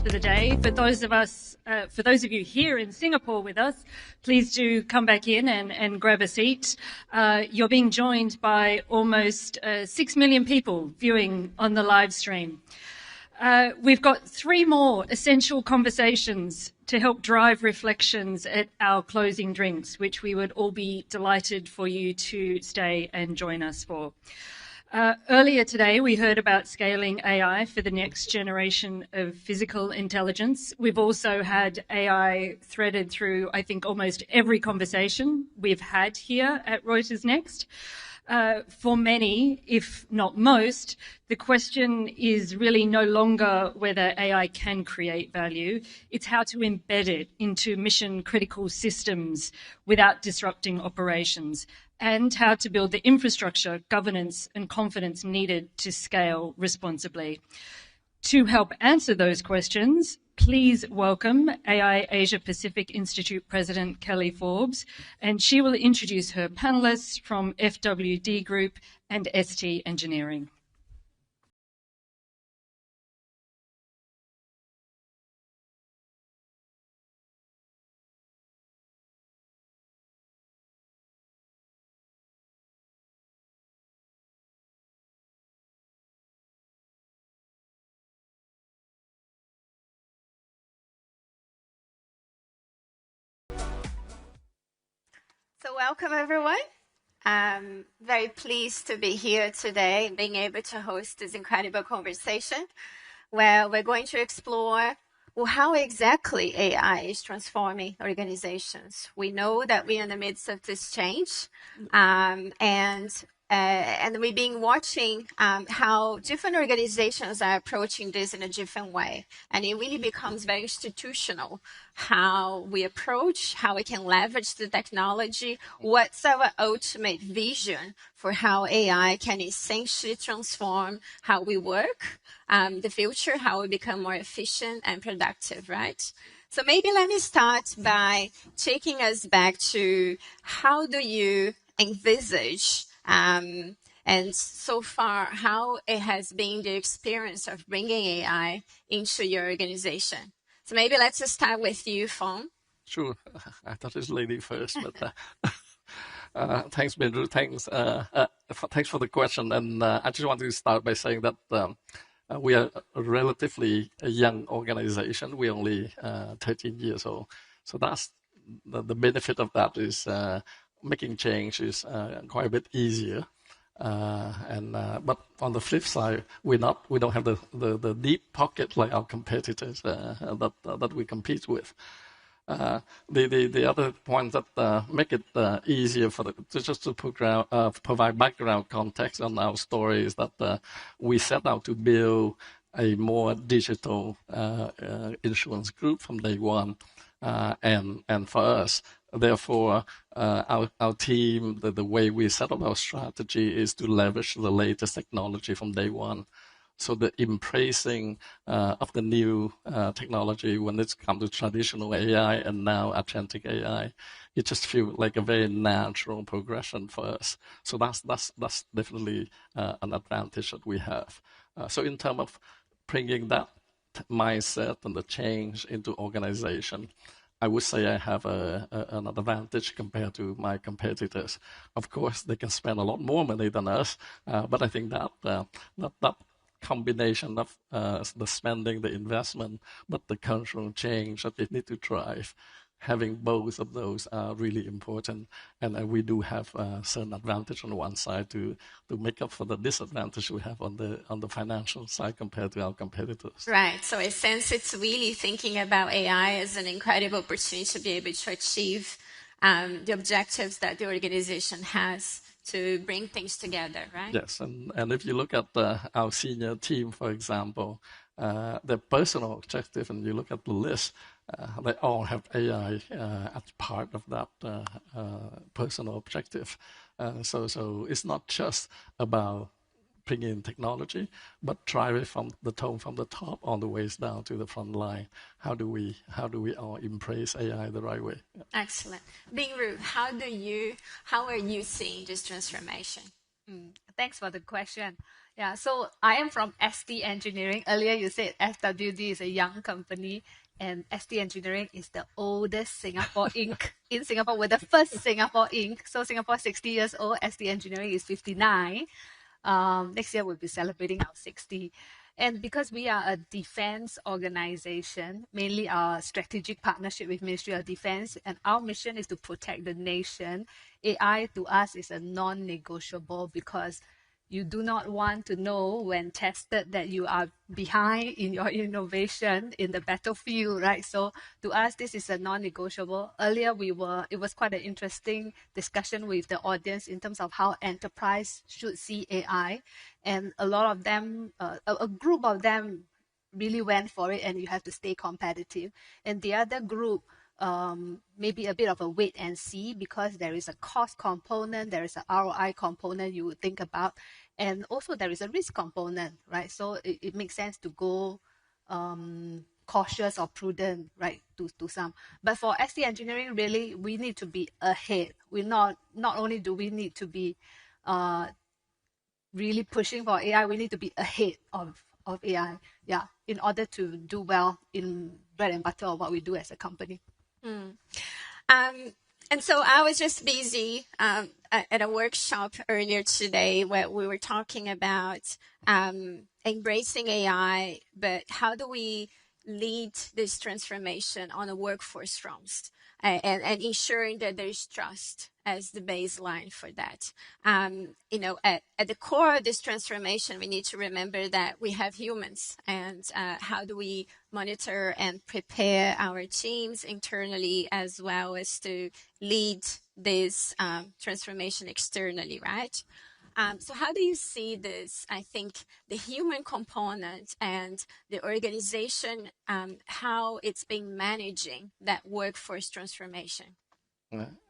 for the day. For those of you here in Singapore with us, please do come back in and grab a seat. You're being joined by almost 6 million people viewing on the live stream. We've got 3 more essential conversations to help drive reflections at our closing drinks, which we would all be delighted for you to stay and join us for. Earlier today, we heard about scaling AI for the next generation of physical intelligence. We've also had AI threaded through, I think, almost every conversation we've had here at Reuters Next. For many, if not most, the question is really no longer whether AI can create value. It's how to embed it into mission-critical systems without disrupting operations, and how to build the infrastructure, governance, and confidence needed to scale responsibly. To help answer those questions, please welcome AI Asia Pacific Institute President Kelly Forbes, and she will introduce her panelists from FWD Group and ST Engineering. So welcome, everyone. I'm very pleased to be here today, being able to host this incredible conversation where we're going to explore how exactly AI is transforming organizations. We know that we're in the midst of this change, and we've been watching how different organizations are approaching this in a different way. And it really becomes very institutional, how we approach, how we can leverage the technology, what's our ultimate vision for how AI can essentially transform how we work, the future, how we become more efficient and productive, right? So maybe let me start by taking us back to how do you envisage and so far, how it has been the experience of bringing AI into your organization. So maybe let's just start with you, Phong. Sure. I thought it was lady first, but thanks, Bindru. Thanks for the question. And I just want to start by saying that we are a relatively young organization. We're only 13 years old. So that's the benefit of that is making change is quite a bit easier. But on the flip side, we don't have the deep pocket like our competitors that we compete with. The other point that make it easier just to provide background context on our story is that we set out to build a more digital insurance group from day one, and for us. Therefore, our team, the way we set up our strategy is to leverage the latest technology from day one. So the embracing of the new technology when it's come to traditional AI and now agentic AI, it just feels like a very natural progression for us. So that's definitely an advantage that we have. So in terms of bringing that mindset and the change into organization, I would say I have an advantage compared to my competitors. Of course, they can spend a lot more money than us, but I think that combination of the spending, the investment, but the cultural change that they need to drive, having both of those are really important. And we do have a certain advantage on one side to make up for the disadvantage we have on the financial side compared to our competitors. Right. So in a sense, it's really thinking about AI as an incredible opportunity to be able to achieve the objectives that the organization has to bring things together, right? Yes. And if you look at our senior team, for example, their personal objective, and you look at the list, they all have AI as part of that personal objective. So it's not just about bringing in technology, but driving from the top all the ways down to the front line. How do we all embrace AI the right way? Excellent. Bingru, how are you seeing this transformation? Thanks for the question. Yeah, so I am from ST Engineering. Earlier you said FWD is a young company, and ST Engineering is the oldest Singapore Inc. in Singapore. We're the first Singapore Inc. So Singapore is 60 years old. ST Engineering is 59. Next year we'll be celebrating our 60. And because we are a defense organization, mainly our strategic partnership with Ministry of Defense, and our mission is to protect the nation, AI to us is a non-negotiable because you do not want to know when tested that you are behind in your innovation in the battlefield, right? So to us, this is a non-negotiable. Earlier, it was quite an interesting discussion with the audience in terms of how enterprise should see AI. And a lot of them, a group of them really went for it, and you have to stay competitive. And the other group, maybe a bit of a wait and see because there is a cost component, there is an ROI component you would think about, and also there is a risk component, right? So it makes sense to go cautious or prudent, right, to some. But for ST Engineering, really, we need to be ahead. Not only do we need to be really pushing for AI, we need to be ahead of AI, yeah, in order to do well in bread and butter of what we do as a company. And so I was just busy at a workshop earlier today where we were talking about embracing AI, but how do we lead this transformation on a workforce front and ensuring that there is trust as the baseline for that. At the core of this transformation, we need to remember that we have humans, and how do we monitor and prepare our teams internally as well as to lead this transformation externally, right? So how do you see this? I think the human component and the organization, how it's been managing that workforce transformation.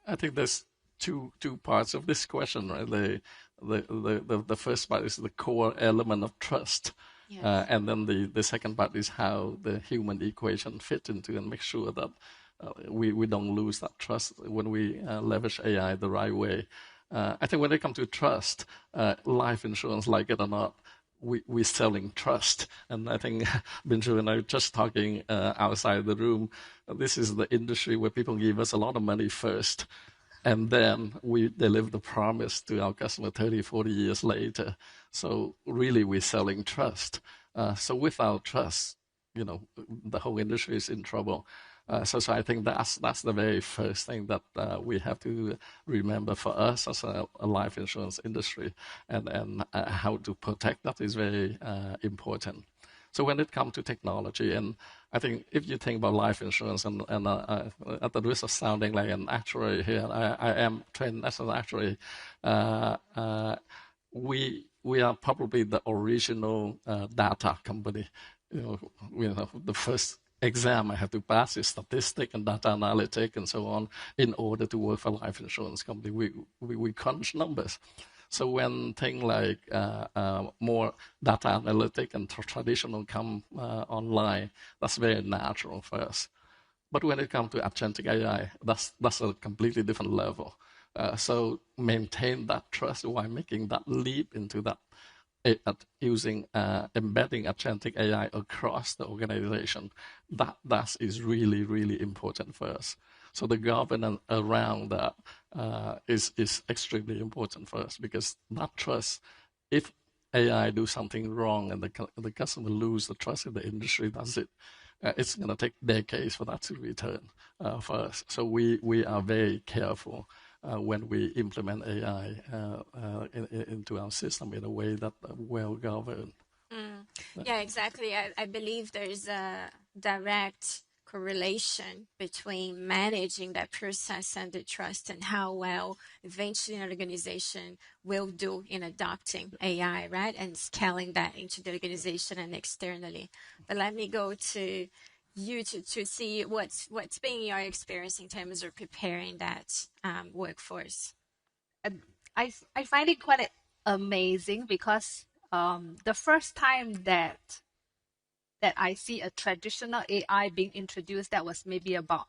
I think there's two parts of this question, right? The first part is the core element of trust. Yes. And then the second part is how the human equation fit into and make sure that we don't lose that trust when we leverage AI the right way. I think when it comes to trust, life insurance, like it or not, we're selling trust. And I think Binju and I were just talking outside the room. This is the industry where people give us a lot of money first, and then we deliver the promise to our customer 30, 40 years later. So really, we're selling trust. So without trust, the whole industry is in trouble. So I think that's the very first thing that we have to remember for us as a life insurance industry, and how to protect that is very important. So when it comes to technology, and I think if you think about life insurance, and at the risk of sounding like an actuary here, I am trained as an actuary. We are probably the original data company. The first exam I have to pass is statistic and data analytic and so on in order to work for a life insurance company. We crunch numbers. So when things like more data analytic and traditional come online, that's very natural for us. But when it comes to agentic AI, that's a completely different level. So maintain that trust while making that leap into that, using embedding agentic AI across the organization. That is really, really important for us. So the governance around that is extremely important for us, because that trust, if AI do something wrong and the customer lose the trust in the industry, that's it. It's going to take decades for that to return for us. So we are very careful when we implement AI into our system in a way that well governed. Yeah, exactly. I believe there's a direct correlation between managing that process and the trust and how well eventually an organization will do in adopting AI, right? And scaling that into the organization and externally. But let me go to you to see what's been your experience in terms of preparing that workforce. I find it quite amazing because the first time that I see a traditional AI being introduced, that was maybe about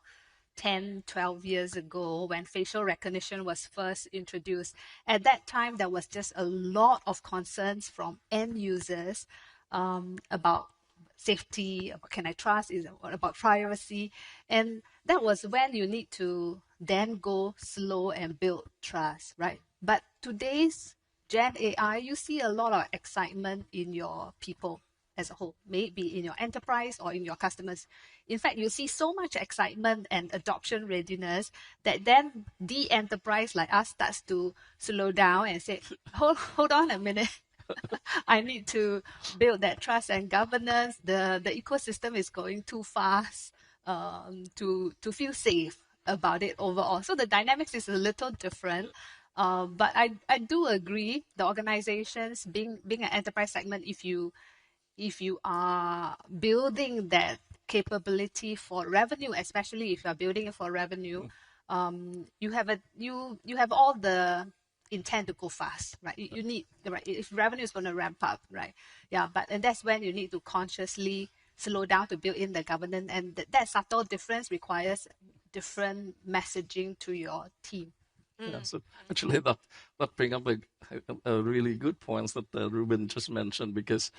10, 12 years ago when facial recognition was first introduced. At that time, there was just a lot of concerns from end users about safety, about can I trust, about privacy. And that was when you need to then go slow and build trust, right? But today's Gen AI, you see a lot of excitement in your people as a whole, maybe in your enterprise or in your customers. In fact, you see so much excitement and adoption readiness that then the enterprise like us starts to slow down and say, hold on a minute. I need to build that trust and governance. The ecosystem is going too fast to feel safe about it overall. So the dynamics is a little different. But I do agree the organizations being an enterprise segment, if you are building that capability for revenue, especially if you are building it for revenue, you have all the intent to go fast, right? You need, right, if revenue is going to ramp up, right? Yeah, and that's when you need to consciously slow down to build in the governance, and that subtle difference requires different messaging to your team. Yeah, so actually that brings up a really good point that Ruben just mentioned, because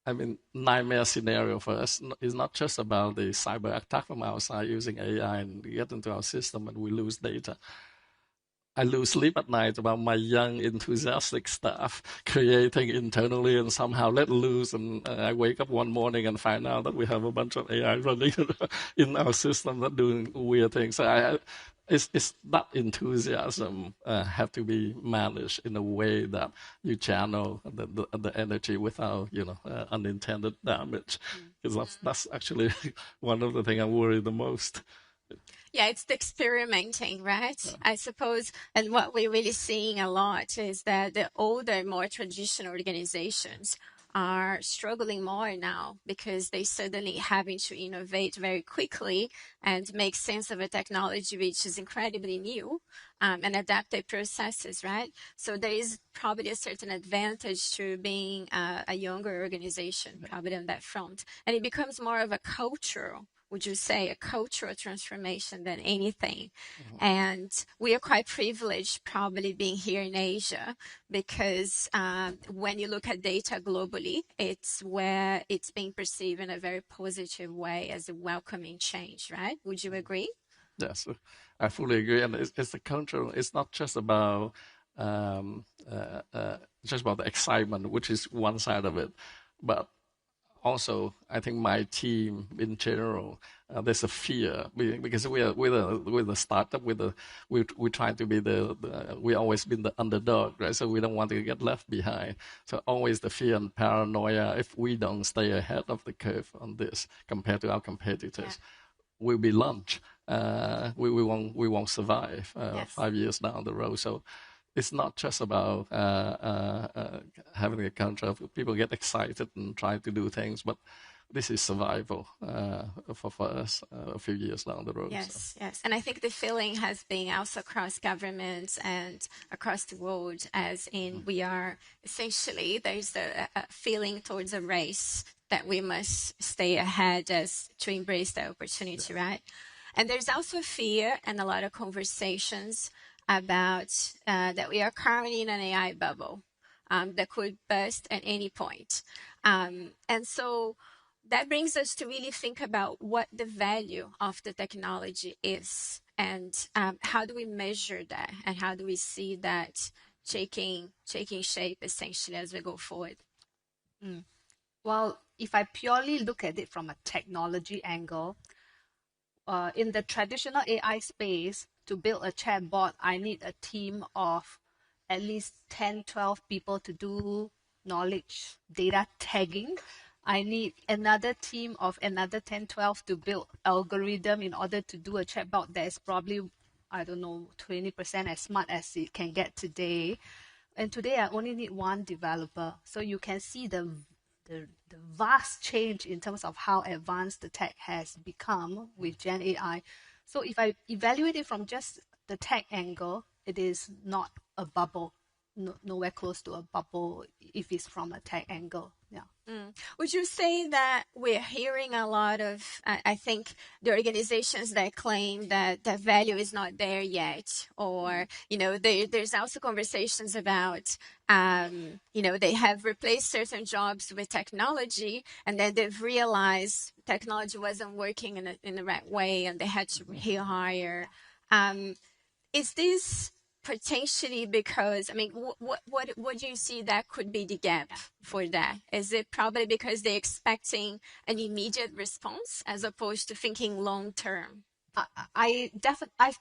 I mean, nightmare scenario for us is not just about the cyber attack from outside using AI and get into our system and we lose data. I lose sleep at night about my young, enthusiastic staff creating internally and somehow let loose. And I wake up one morning and find out that we have a bunch of AI running in our system that doing weird things. So it's that enthusiasm have to be managed in a way that you channel the energy without unintended damage. Because that's actually one of the things I worry the most. Yeah, it's the experimenting, right? Yeah. I suppose, and what we're really seeing a lot is that the older, more traditional organizations are struggling more now because they suddenly having to innovate very quickly and make sense of a technology which is incredibly new and adapt their processes, right? So there is probably a certain advantage to being a younger organization, probably on that front. And it becomes more of a cultural, would you say, a cultural transformation than anything? Mm-hmm. And we are quite privileged probably being here in Asia because when you look at data globally, it's where it's being perceived in a very positive way as a welcoming change, right? Would you agree? Yes, I fully agree. And it's the cultural, it's not just about the excitement, which is one side of it, but also, I think my team in general, there's a fear because we're a startup. We try to be we always been the underdog, right? So we don't want to get left behind. So always the fear and paranoia. If we don't stay ahead of the curve on this compared to our competitors, we'll be launched. We won't survive 5 years down the road. So it's not just about having a contract. People get excited and try to do things, but this is survival for us a few years down the road. Yes, so. Yes. And I think the feeling has been also across governments and across the world, as in we are essentially, there's a feeling towards a race that we must stay ahead as to embrace the opportunity, right? And there's also fear and a lot of conversations about that we are currently in an AI bubble that could burst at any point. And so that brings us to really think about what the value of the technology is and how do we measure that and how do we see that taking shape essentially as we go forward. Well, if I purely look at it from a technology angle, in the traditional AI space, to build a chatbot, I need a team of at least 10, 12 people to do knowledge data tagging. I need another team of another 10, 12 to build algorithm in order to do a chatbot that is probably, 20% as smart as it can get today. And today I only need one developer. So you can see the vast change in terms of how advanced the tech has become with Gen AI. So if I evaluate it from just the tech angle, it is not a bubble. nowhere close to a bubble if it's from a tech angle. Yeah. Would you say that we're hearing a lot of, I think, the organizations that claim that the value is not there yet, or, there's also conversations about, they have replaced certain jobs with technology, and then they've realized technology wasn't working in the right way, and they had to rehire. Is this potentially because, what do you see that could be the gap for that? Is it probably because they're expecting an immediate response as opposed to thinking long term? I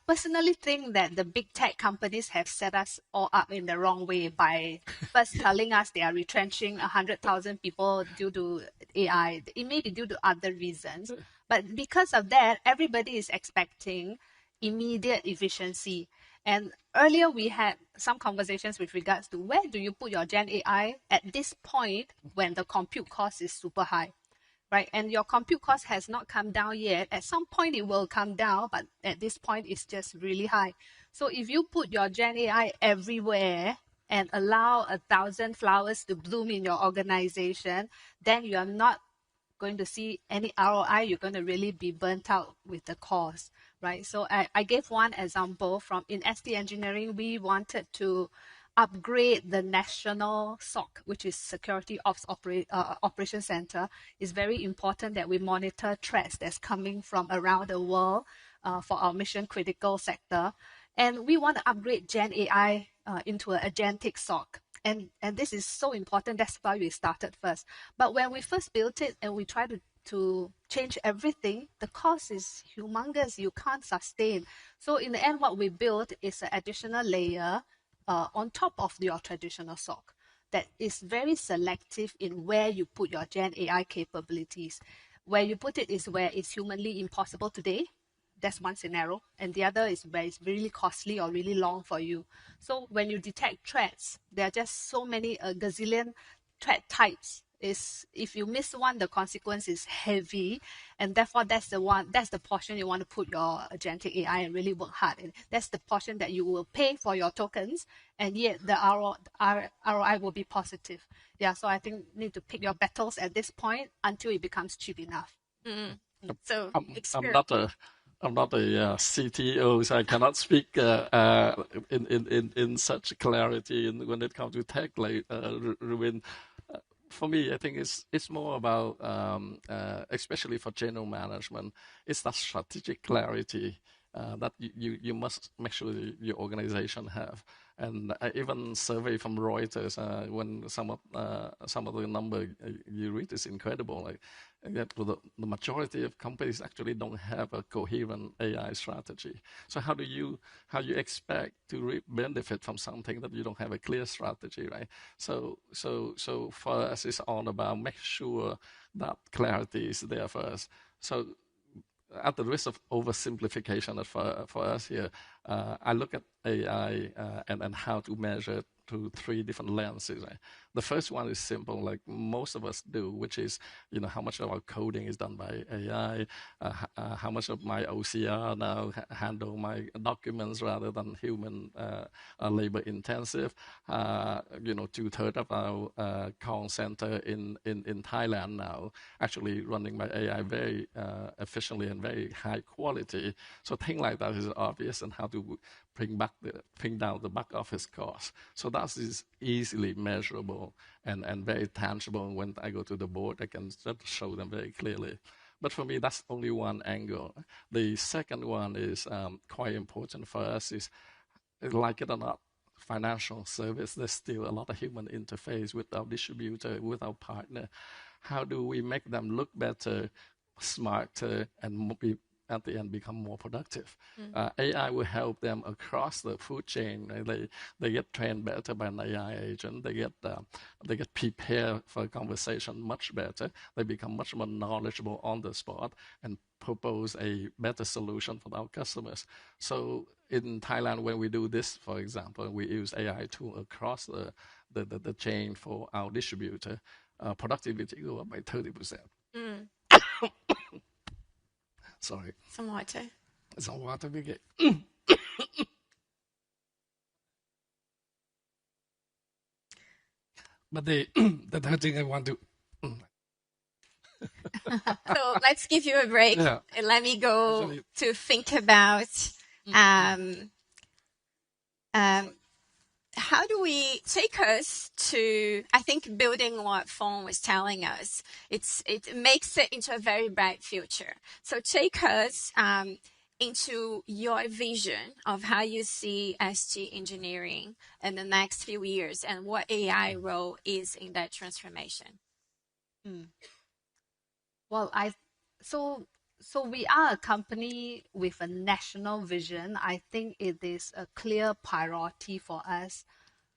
personally think that the big tech companies have set us all up in the wrong way by first telling us they are retrenching 100,000 people due to AI. It may be due to other reasons, but because of that, everybody is expecting immediate efficiency. And earlier we had some conversations with regards to where do you put your Gen AI at this point when the compute cost is super high, right? And your compute cost has not come down yet. At some point it will come down, but at this point it's just really high. So if you put your Gen AI everywhere and allow 1,000 flowers to bloom in your organization, then you are not going to see any ROI. You're going to really be burnt out with the cost, right? So I gave one example from in ST Engineering. We wanted to upgrade the national SOC, which is Security Ops Operation Center. It's very important that we monitor threats that's coming from around the world for our mission critical sector. And we want to upgrade Gen AI into an agentic SOC. And this is so important. That's why we started first. But when we first built it and we tried to change everything, the cost is humongous. You can't sustain. So in the end, what we built is an additional layer on top of your traditional SOC that is very selective in where you put your Gen AI capabilities. Where you put it is where it's humanly impossible today. That's one scenario. And the other is where it's really costly or really long for you. So when you detect threats, there are just so many, a gazillion threat types. If you miss one, the consequence is heavy. And therefore, that's the portion you want to put your agentic AI and really work hard in. That's the portion that you will pay for your tokens, and yet the ROI will be positive. Yeah, so I think you need to pick your battles at this point until it becomes cheap enough. So I'm not a CTO, so I cannot speak in such clarity when it comes to tech, like Ruben. For me, I think it's more about, especially for general management, it's that strategic clarity that you must make sure your organization have. And even survey from Reuters, when some of the number you read is incredible. Like that, the majority of companies actually don't have a coherent AI strategy. So how you expect to benefit from something that you don't have a clear strategy, right? So for us, it's all about make sure that clarity is there first. So at the risk of oversimplification for us here, I look at AI and how to measure it through three different lenses. Right? The first one is simple, like most of us do, which is, how much of our coding is done by AI, how much of my OCR now handle my documents rather than human labor intensive. 2/3 of our call center in Thailand now actually running by AI very efficiently and very high quality. So things like that is obvious, and how to bring down the back office cost. So that is easily measurable and very tangible. When I go to the board, I can just show them very clearly. But for me, that's only one angle. The second one is quite important for us, is, like it or not, financial service, there's still a lot of human interface with our distributor, with our partner. How do we make them look better, smarter, and at the end become more productive? AI will help them across the food chain. They get trained better by an AI agent. They get prepared for a conversation much better. They become much more knowledgeable on the spot and propose a better solution for our customers. So in Thailand, when we do this, for example, we use AI tool across the chain for our distributor, productivity go up by 30%. Sorry. Some water. Some water we get. But the third thing I want to. So let's give you a break Yeah. and let me go Actually- to think about how do we take us to, I think building what Fong was telling us, it makes it into a very bright future. So take us into your vision of how you see SG engineering in the next few years and what AI role is in that transformation. Well, so we are a company with a national vision. I think it is a clear priority for us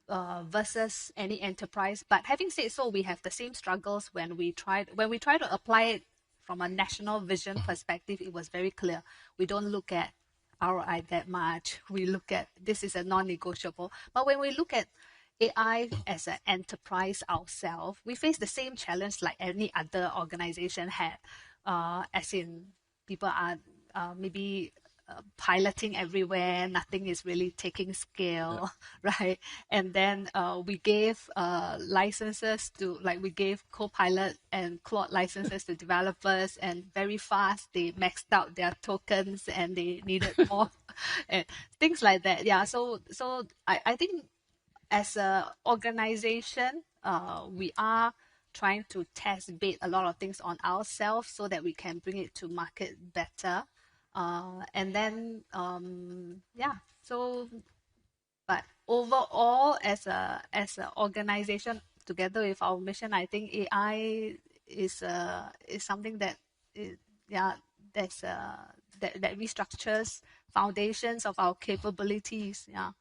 versus any enterprise. But having said so, we have the same struggles when we try to apply it from a national vision perspective. It was very clear. We don't look at ROI that much. We look at this is a non-negotiable. But when we look at AI as an enterprise ourselves, we face the same challenge like any other organization had, as in people are maybe piloting everywhere, nothing is really taking scale, right? And then we gave licenses to, like we gave Copilot and Claude licenses to developers, and very fast they maxed out their tokens and they needed more, and things like that. Yeah, so I think as an organization, we are trying to test bait a lot of things on ourselves so that we can bring it to market better. And then, but overall, as an organization, together with our mission, I think AI is something that that restructures foundations of our capabilities. Yeah.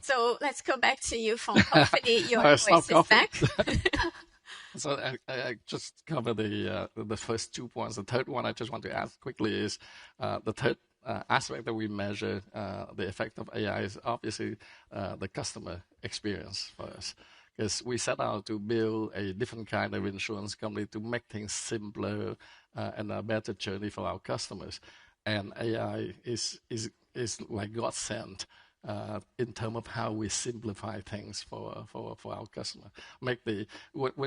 So let's go back to you, Fong. Hopefully your voice is back. So I just cover the first 2 points. The third one I just want to ask quickly is the third aspect that we measure the effect of AI is obviously the customer experience for us. Because we set out to build a different kind of insurance company to make things simpler and a better journey for our customers. And AI is like God sent in terms of how we simplify things for our customer. When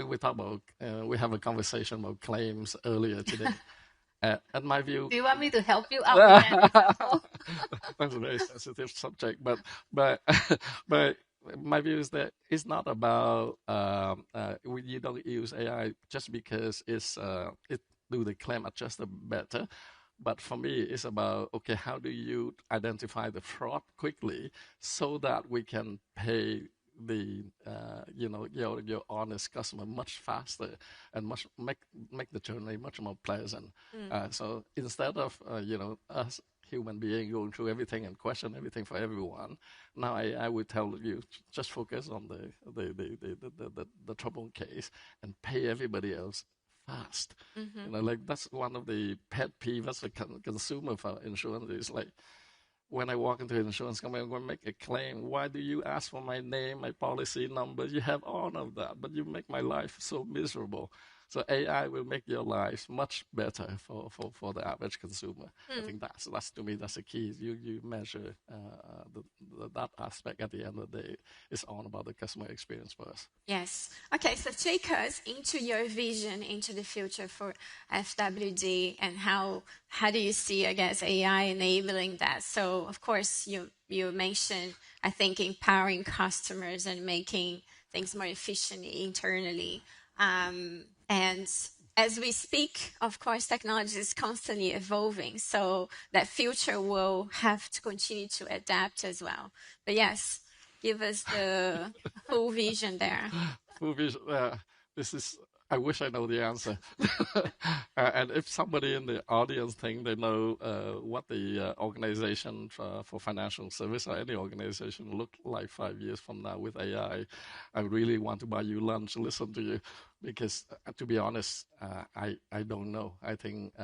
we talk about, we have a conversation about claims earlier today. And my view. Do you want me to help you out with that example? That's a very sensitive subject, but my view is that it's not about you don't use AI just because it do the claim adjuster better. But for me, it's about, okay, how do you identify the fraud quickly so that we can pay the your honest customer much faster and make the journey much more pleasant. So instead of us human being going through everything and question everything for everyone, now I would tell you just focus on the trouble case and pay everybody else fast. Like that's one of the pet peeves as a consumer for insurance is like, when I walk into an insurance company, I'm going to make a claim. Why do you ask for my name, my policy number? You have all of that, but you make my life so miserable. So AI will make your life much better for the average consumer. I think that's to me, that's the key. You measure that aspect at the end of the day. It's all about the customer experience for us. Yes. Okay, so take us into your vision into the future for FWD and how do you see, I guess, AI enabling that? So, of course, you mentioned, I think, empowering customers and making things more efficient internally. And as we speak, of course, technology is constantly evolving. So that future will have to continue to adapt as well. But yes, give us the full vision there. Full vision. I wish I know the answer. And if somebody in the audience think they know what the organization for financial service or any organization look like 5 years from now with AI, I really want to buy you lunch, listen to you, because to be honest, I don't know. I think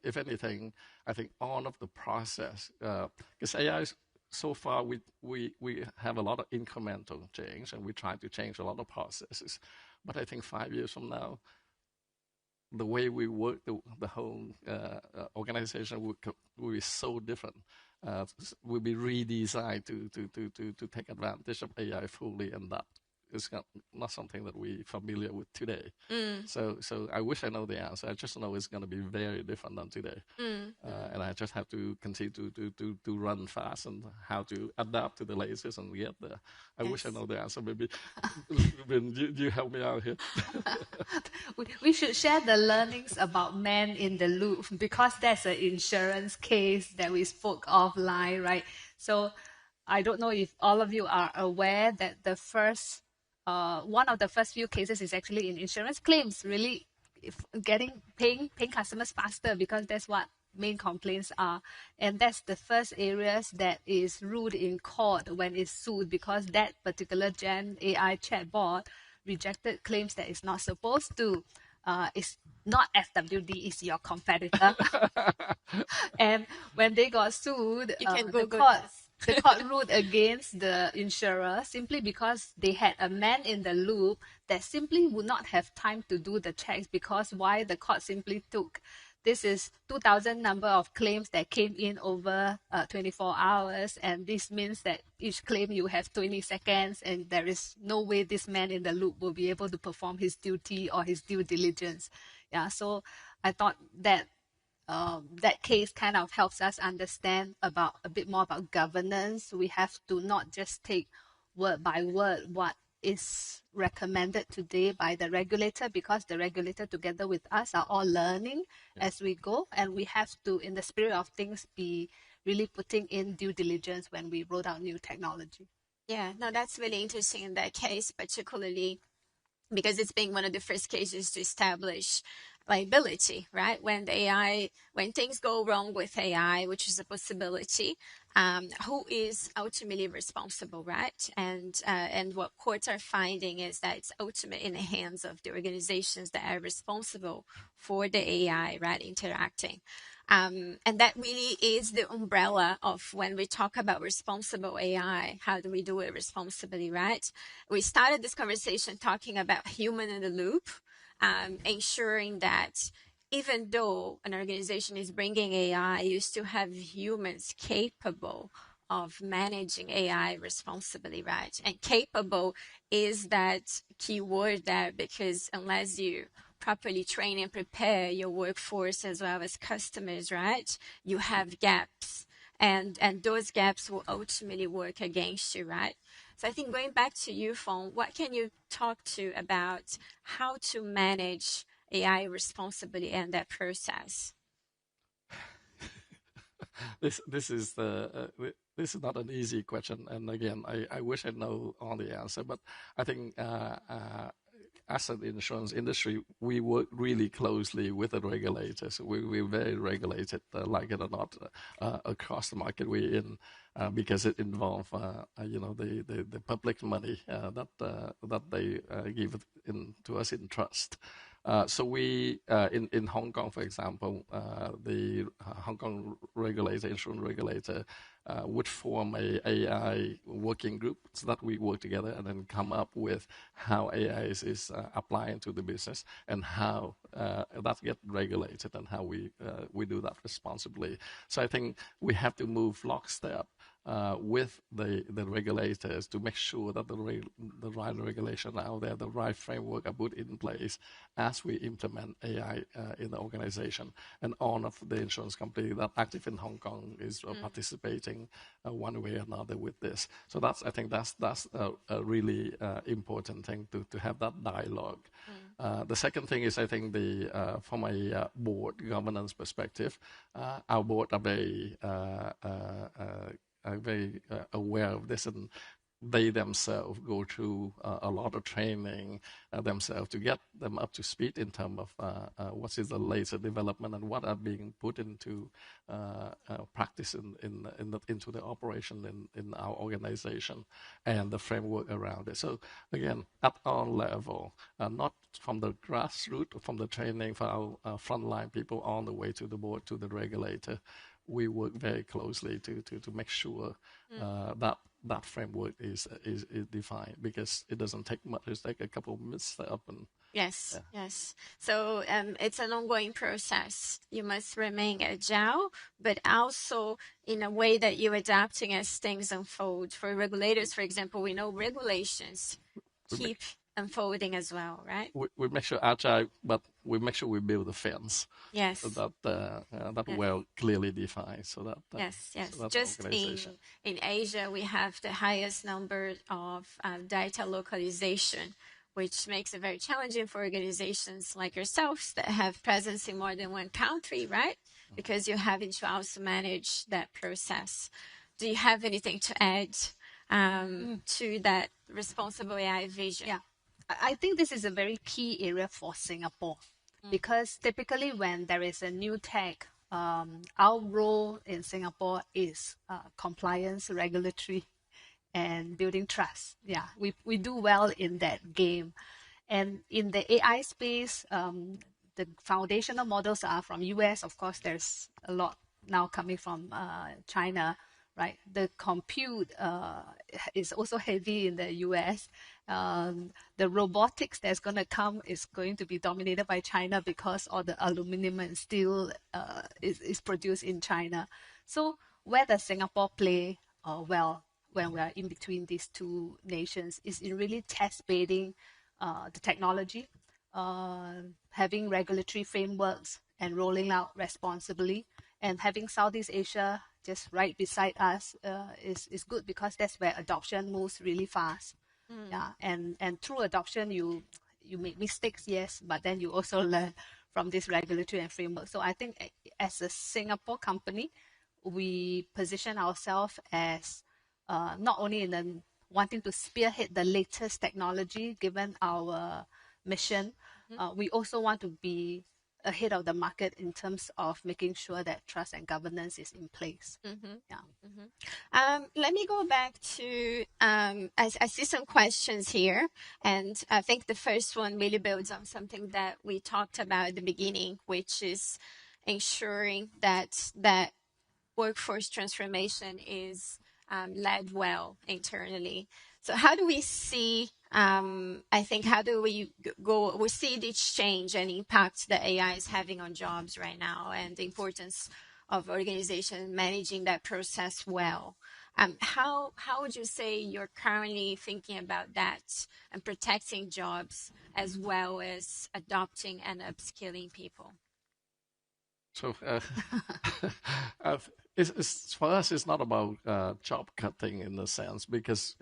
if anything, I think all of the process, because AI is, so far, we have a lot of incremental change, and we try to change a lot of processes. But I think 5 years from now, the way we work, the whole organization will be so different. Will be redesigned to take advantage of AI fully, and that is not something that we're familiar with today. So I wish I know the answer. I just know it's going to be very different than today. And I just have to continue to run fast and how to adapt to the latest and get there. I wish I know the answer. Maybe you help me out here. We should share the learnings about man in the loop, because that's an insurance case that we spoke offline, right? So I don't know if all of you are aware that the first, one of the first few cases is actually in insurance claims, really paying customers faster, because that's what main complaints are. And that's the first areas that is ruled in court when it's sued, because that particular Gen AI chatbot rejected claims that it's not supposed to. It's not FWD, it's your competitor. And when they got sued, the court ruled against the insurer simply because they had a man in the loop that simply would not have time to do the checks, because why the court simply took this is 2,000 number of claims that came in over 24 hours. And this means that each claim you have 20 seconds, and there is no way this man in the loop will be able to perform his duty or his due diligence. Yeah, so I thought that that case kind of helps us understand about a bit more about governance. We have to not just take word by word what is recommended today by the regulator, because the regulator together with us are all learning as we go, and we have to, in the spirit of things, be really putting in due diligence when we roll out new technology. Yeah, no, that's really interesting in that case, particularly because it's been one of the first cases to establish liability, right? When things go wrong with AI, which is a possibility, who is ultimately responsible, right? And what courts are finding is that it's ultimately in the hands of the organizations that are responsible for the AI, right, interacting. And that really is the umbrella of when we talk about responsible AI. How do we do it responsibly, right? We started this conversation talking about human in the loop, ensuring that even though an organization is bringing AI, you still have humans capable of managing AI responsibly, right? And capable is that key word there, because unless you properly train and prepare your workforce as well as customers, right, you have gaps. And those gaps will ultimately work against you, right? So I think going back to you, Phong, what can you talk to about how to manage AI responsibly and that process? This is not an easy question, and again, I wish I know all the answer, but I think as an insurance industry, we work really closely with the regulators. We're very regulated, like it or not, across the market we're in, because it involves, the public money that they give to us in trust. So we, in Hong Kong, for example, the Hong Kong regulator, insurance regulator, would form a AI working group so that we work together and then come up with how AI is applying to the business and how that gets regulated and how we do that responsibly. So I think we have to move lockstep with the regulators to make sure that the right regulation out there, the right framework are put in place as we implement AI in the organization. And all of the insurance companies that are active in Hong Kong is participating one way or another with this. So I think that's a really important thing to have that dialogue. The second thing is, I think from a board governance perspective, our board are very aware of this, and they themselves go through a lot of training themselves to get them up to speed in terms of what is the latest development and what are being put into practice into the operation in our organization and the framework around it. So again, at our level, not from the grassroots, from the training for our frontline people all the way to the board, to the regulator, we work very closely to make sure that framework is defined, because it doesn't take much. It's like a couple of minutes up and yes. So it's an ongoing process. You must remain agile, but also in a way that you're adapting as things unfold. For regulators, for example, we know regulations keep unfolding as well, right? We make sure agile, but we make sure we build a fence. Yes. So that well clearly defined. So that yes. So Just in Asia, we have the highest number of data localization, which makes it very challenging for organizations like yourselves that have presence in more than one country, right? Because you're having to also manage that process. Do you have anything to add to that responsible AI vision? Yeah, I think this is a very key area for Singapore because typically when there is a new tech, our role in Singapore is compliance, regulatory, and building trust. Yeah, we do well in that game. And in the AI space, the foundational models are from US. Of course, there's a lot now coming from China, right? The compute is also heavy in the US. The robotics that's going to come is going to be dominated by China because all the aluminum and steel is produced in China. So where does Singapore play well when we are in between these two nations is in really test bedding the technology, having regulatory frameworks and rolling out responsibly, and having Southeast Asia just right beside us is good because that's where adoption moves really fast. Yeah, and through adoption you make mistakes, yes, but then you also learn from this regulatory and framework. So I think as a Singapore company, we position ourselves as not only in the wanting to spearhead the latest technology given our mission, we also want to be ahead of the market in terms of making sure that trust and governance is in place. Let me go back to, I see some questions here, and I think the first one really builds on something that we talked about at the beginning, which is ensuring that workforce transformation is led well internally. So how do we see, how do we we see this change and impact that AI is having on jobs right now and the importance of organization managing that process well. How would you say you're currently thinking about that and protecting jobs as well as adopting and upskilling people? So for us, it's not about job cutting in a sense because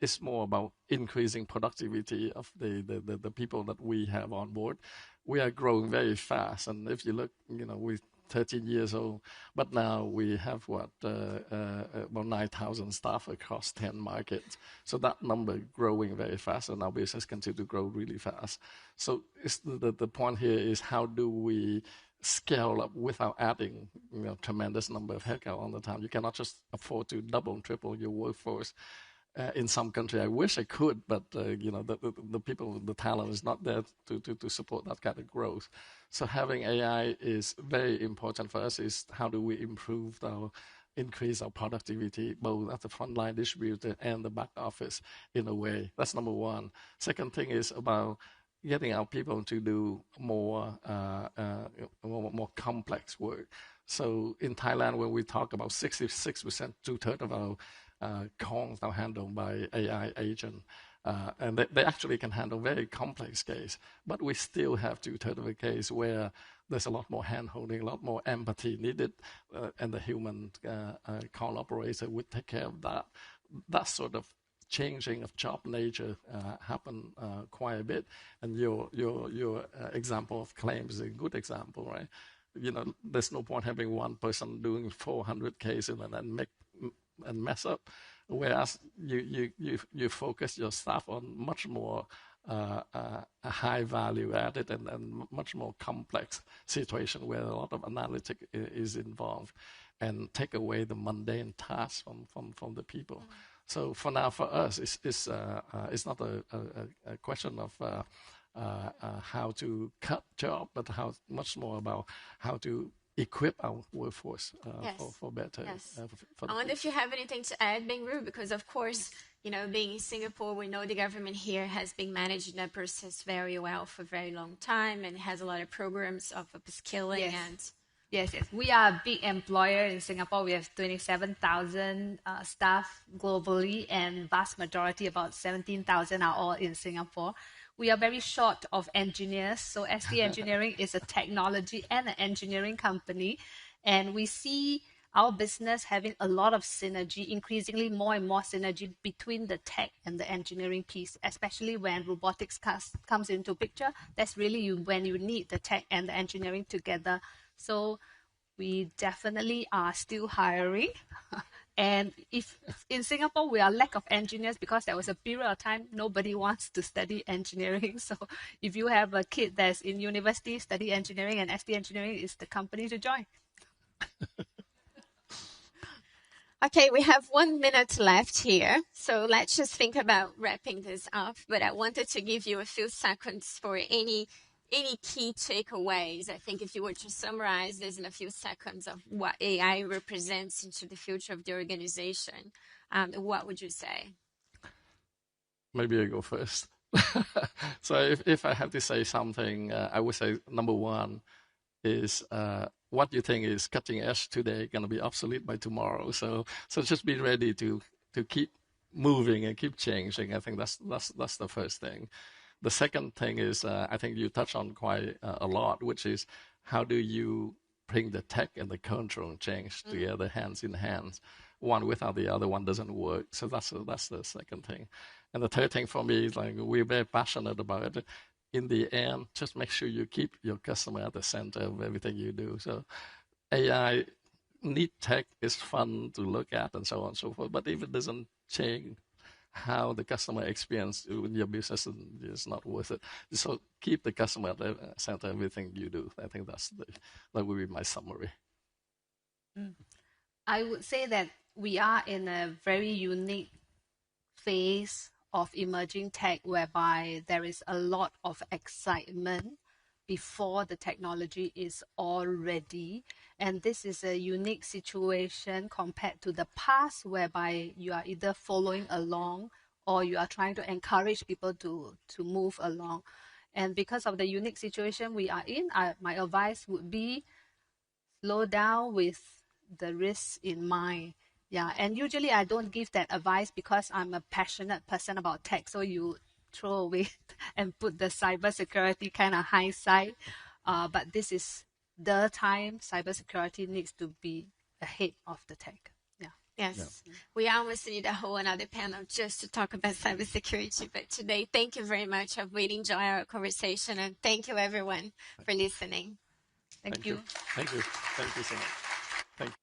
it's more about increasing productivity of the people that we have on board. We are growing very fast, and if you look, we're 13 years old, but now we have about 9,000 staff across 10 markets. So that number growing very fast, and our business continue to grow really fast. So the point here is how do we scale up without adding tremendous number of headcount all the time. You cannot just afford to double and triple your workforce. In some country, I wish I could, but the people, the talent is not there to support that kind of growth. So having AI is very important for us. Is how do we increase our productivity both at the frontline distributor and the back office in a way. That's number one. Second thing is about getting our people to do more complex work. So in Thailand, when we talk about 66%, 2/3 of our calls now handled by AI agent. And they actually can handle very complex case, but we still have 2/3 of the case where there's a lot more hand-holding, a lot more empathy needed, and the human call operator would take care of that. That sort of changing of job nature happen quite a bit. And your example of claims is a good example, right? There's no point having one person doing 400 cases and mess up, whereas you focus your staff on much more high value added and much more complex situation where a lot of analytics is involved, and take away the mundane tasks from the people. So for now, for us, it's not a question of how to cut job, but much more about how to equip our workforce for better. Yes. I wonder if you have anything to add, Bing Ru, because of course, being in Singapore, we know the government here has been managing that process very well for a very long time and has a lot of programs of upskilling and Yes, yes. We are a big employer in Singapore. We have 27,000 staff globally, and vast majority, about 17,000, are all in Singapore. We are very short of engineers. So ST Engineering is a technology and an engineering company. And we see our business having a lot of synergy, increasingly more and more synergy between the tech and the engineering piece, especially when robotics comes into picture. That's really when you need the tech and the engineering together. So we definitely are still hiring. And if in Singapore, we are lack of engineers because there was a period of time nobody wants to study engineering. So if you have a kid that's in university, study engineering, and ST Engineering is the company to join. Okay, we have 1 minute left here, so let's just think about wrapping this up. But I wanted to give you a few seconds for any key takeaways. I think if you were to summarize this in a few seconds of what AI represents into the future of the organization, what would you say? Maybe I go first. So if I have to say something, I would say number one is what you think is cutting edge today going to be obsolete by tomorrow. So just be ready to keep moving and keep changing. I think that's the first thing. The second thing is I think you touched on quite a lot, which is how do you bring the tech and the cultural change together, hands in hands. One without the other one doesn't work. So that's the second thing. And the third thing for me is like we're very passionate about it. In the end, just make sure you keep your customer at the center of everything you do. So AI, neat tech is fun to look at and so on and so forth. But if it doesn't change how the customer experience in your business, is not worth it. So keep the customer at the center of everything you do. I think that would be my summary. I would say that we are in a very unique phase of emerging tech whereby there is a lot of excitement before the technology is all ready. And this is a unique situation compared to the past whereby you are either following along or you are trying to encourage people to move along. And because of the unique situation we are in, my advice would be slow down with the risks in mind. Yeah, and usually I don't give that advice because I'm a passionate person about tech. So you throw away and put the cybersecurity kind of high side. But this is the time cybersecurity needs to be ahead of the tech. Yeah. Yes. Yeah. We almost need a whole another panel just to talk about cybersecurity. But today, thank you very much. I've really enjoyed our conversation. And thank you, everyone, for listening. Thank you. Thank you. Thank you so much. Thank you.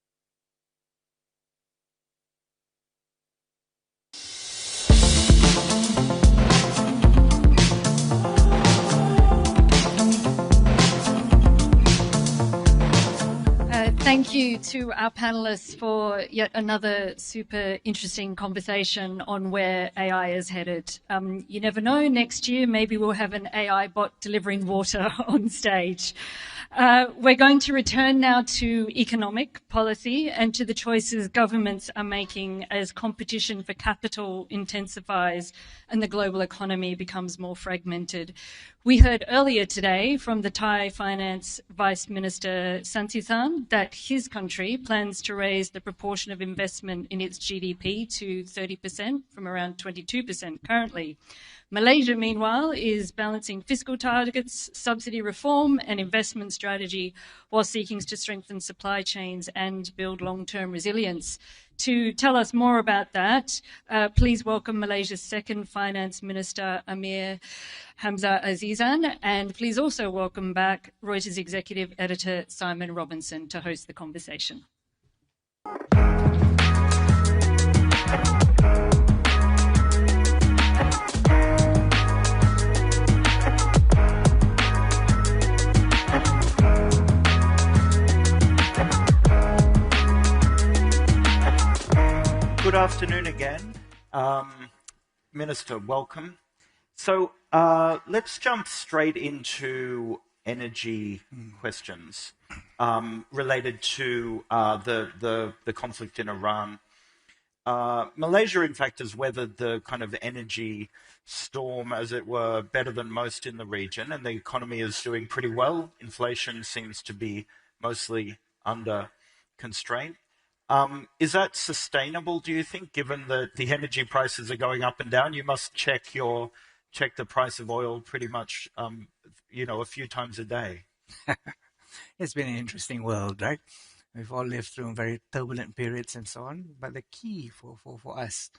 Thank you to our panelists for yet another super interesting conversation on where AI is headed. You never know, next year maybe we'll have an AI bot delivering water on stage. We're going to return now to economic policy and to the choices governments are making as competition for capital intensifies and the global economy becomes more fragmented. We heard earlier today from the Thai Finance Vice Minister Santhisan that his country plans to raise the proportion of investment in its GDP to 30% from around 22% currently. Malaysia, meanwhile, is balancing fiscal targets, subsidy reform and investment strategy while seeking to strengthen supply chains and build long-term resilience. To tell us more about that, please welcome Malaysia's second Finance Minister, Amir Hamzah Azizan, and please also welcome back Reuters Executive Editor Simon Robinson to host the conversation. Good afternoon again. Minister, welcome. So let's jump straight into energy questions related to the conflict in Iran. Malaysia, in fact, has weathered the kind of energy storm, as it were, better than most in the region, and the economy is doing pretty well. Inflation seems to be mostly under constraint. Is that sustainable, do you think, given that the energy prices are going up and down? You must check the price of oil pretty much, a few times a day. It's been an interesting world, right? We've all lived through very turbulent periods and so on. But the key for us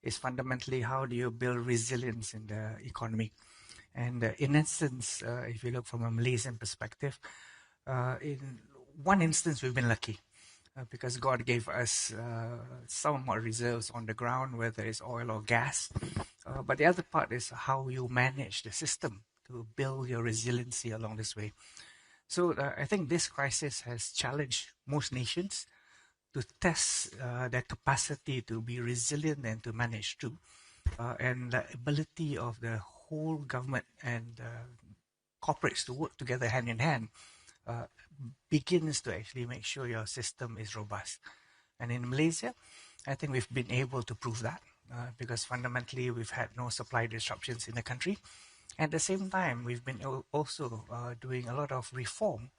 is fundamentally how do you build resilience in the economy? And in essence, if you look from a Malaysian perspective, in one instance, we've been lucky because God gave us some more reserves on the ground, whether it's oil or gas. But the other part is how you manage the system to build your resiliency along this way. So I think this crisis has challenged most nations to test their capacity to be resilient and to manage through. And the ability of the whole government and corporates to work together hand in hand begins to actually make sure your system is robust. And in Malaysia, I think we've been able to prove that because fundamentally we've had no supply disruptions in the country. At the same time, we've been also doing a lot of reform